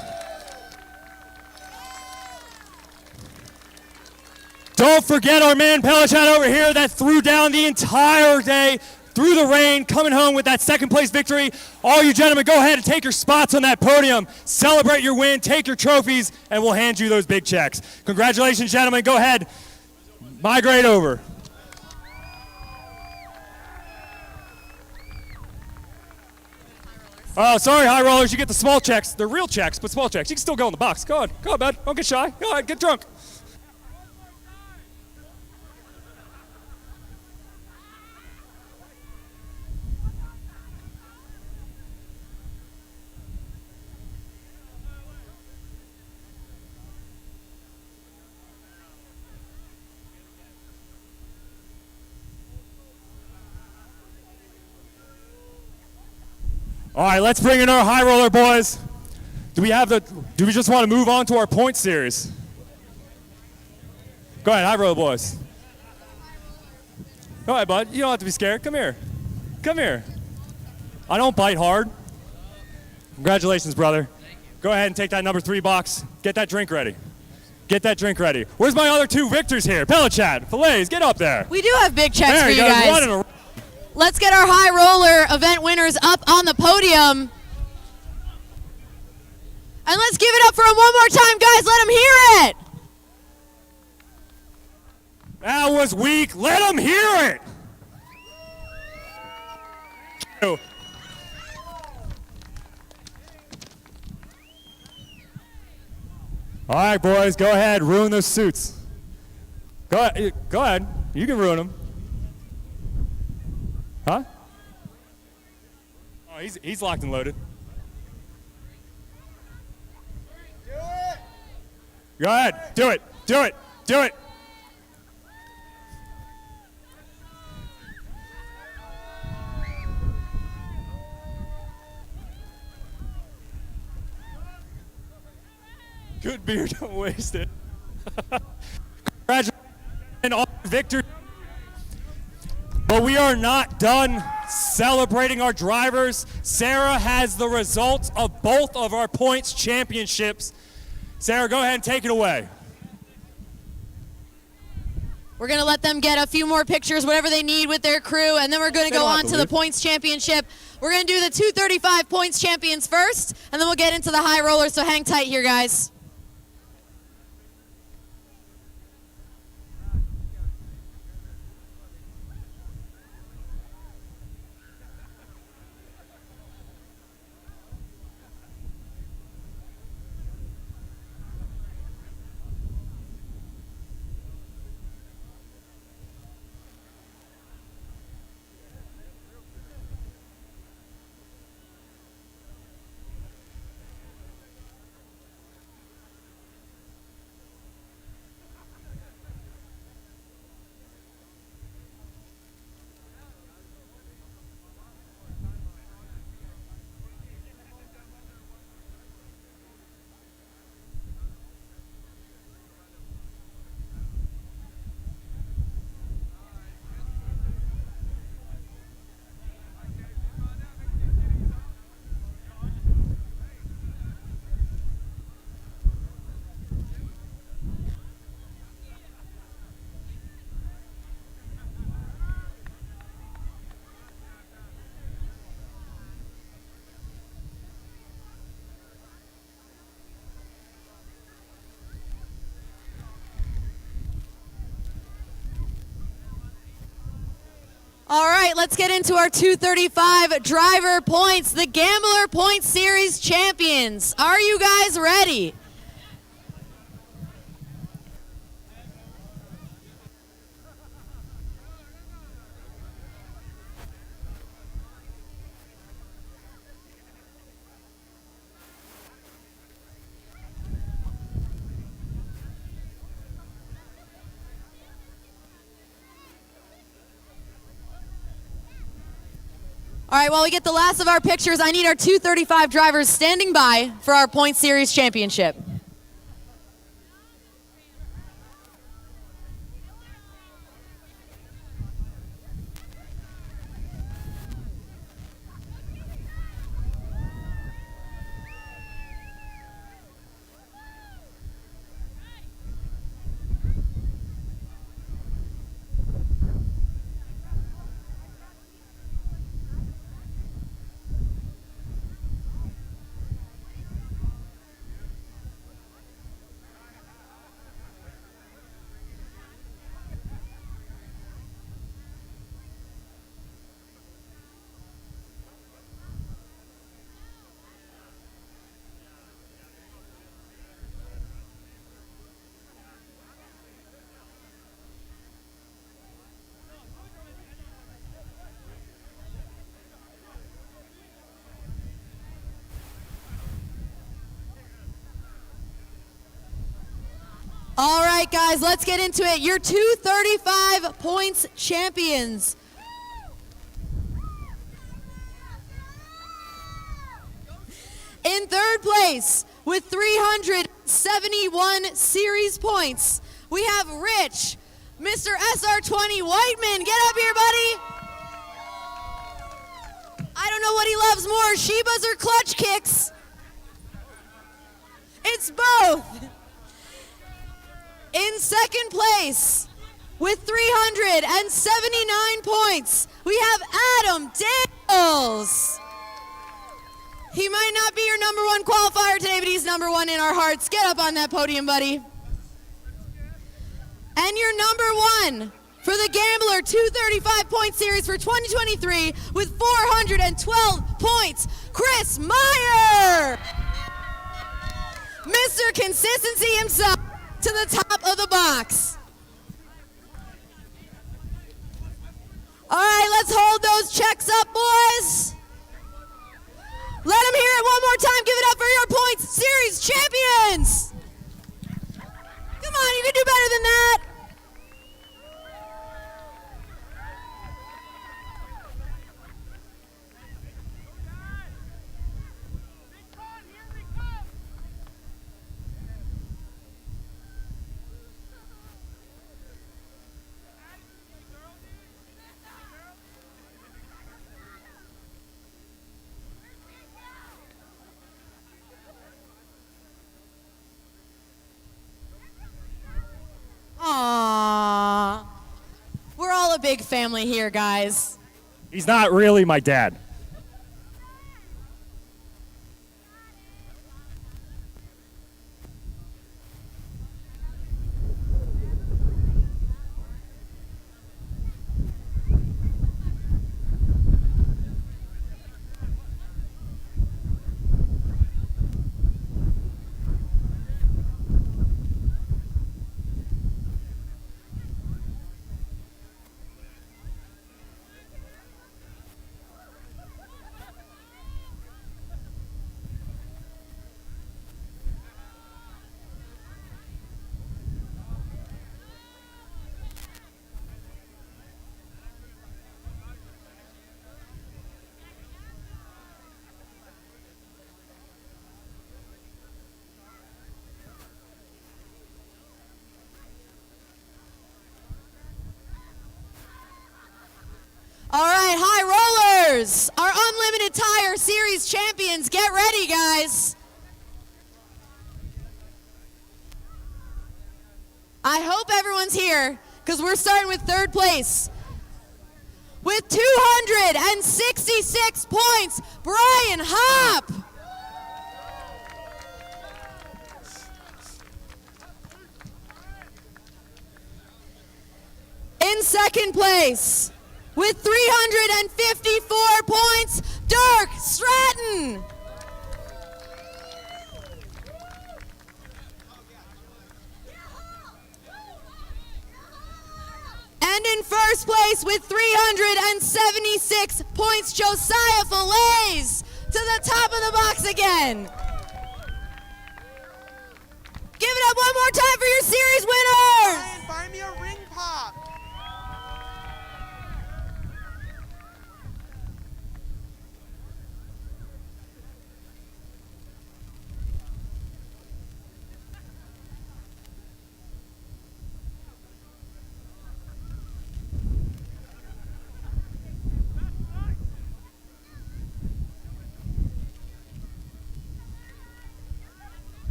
Don't forget our man Pelichan over here that threw down the entire day, through the rain, coming home with that second place victory. All you gentlemen, go ahead and take your spots on that podium. Celebrate your win, take your trophies, and we'll hand you those big checks. Congratulations, gentlemen. Go ahead, migrate over. Oh, sorry, high rollers, you get the small checks. They're real checks, but small checks. You can still go in the box. Go on, bud. Don't get shy. Go ahead, get drunk. All right, let's bring in our high roller boys. Do we just want to move on to our point series? Go ahead, high roller boys. Go ahead, bud. You don't have to be scared. Come here. Come here. I don't bite hard. Congratulations, brother. Go ahead and take that number 3 box. Get that drink ready. Get that drink ready. Where's my other 2 victors here? Pellichat, Fillets, get up there. We do have big checks for you guys. guys. Let's get our high roller event winners up on the podium. And let's give it up for them one more time, guys. Let them hear it. That was weak. Let them hear it. All right, boys, go ahead. Ruin those suits. Go ahead. You can ruin them. Huh? Oh, he's locked and loaded. Do it! Go ahead. Do it. Do it. Do it. Good beer, don't waste it. Congratulations on victory. But we are not done celebrating our drivers. Sarah has the results of both of our points championships. Sarah, go ahead and take it away. We're going to let them get a few more pictures, whatever they need with their crew, and then we're going to go on to the points championship. We're going to do the 235 points champions first, and then we'll get into the high rollers, so hang tight here, guys. All right, let's get into our 235 driver points, the Gambler Points Series champions. Are you guys ready? All right, while we get the last of our pictures, I need our 235 drivers standing by for our Point Series championship. right, guys, let's get into it. Your 235 points champions. In third place with 371 series points, we have Rich, Mr. SR20 Whiteman. Get up here, buddy. I don't know what he loves more, Shebas or clutch kicks. It's both. In second place with 379 points, we have Adam Daniels. He might not be your number one qualifier today, but he's number one in our hearts. Get up on that podium, buddy. And your number one for the Gambler 235 point series for 2023 with 412 points, Chris Meyer. Mr. Consistency himself to the top of the box. All right, let's hold those checks up, boys. Let them hear it one more time. Give it up for your points series champions. Come on, you can do better than that. Aww. We're all a big family here, guys. He's not really my dad. All right, high rollers, our Unlimited Tire Series champions, get ready, guys. I hope everyone's here, because we're starting with third place. With 266 points, Brian Hopp. In second place, with 354 points, Dirk Stratton. And in first place with 376 points, Josiah Fillets to the top of the box again. Give it up one more time for your series winners. Ryan, buy me a ring pop.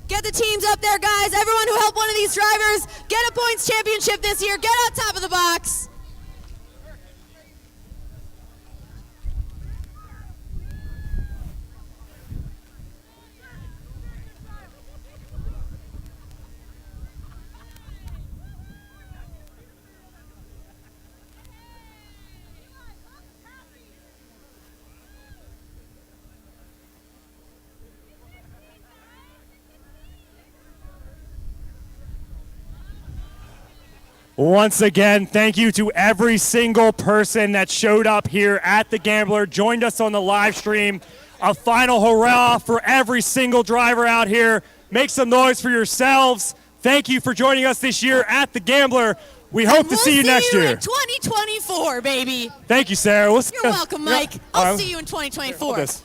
Get the teams up there, guys. Everyone who helped one of these drivers get a points championship this year. Get on top of the box. Once again, thank you to every single person that showed up here at the Gambler, joined us on the live stream. A final hurrah for every single driver out here. Make some noise for yourselves, Thank you for joining us this year at the Gambler. We hope to see you next year. In 2024, baby. Thank you, Sarah. You're welcome, Mike. I'll All right. see you in 2024. This.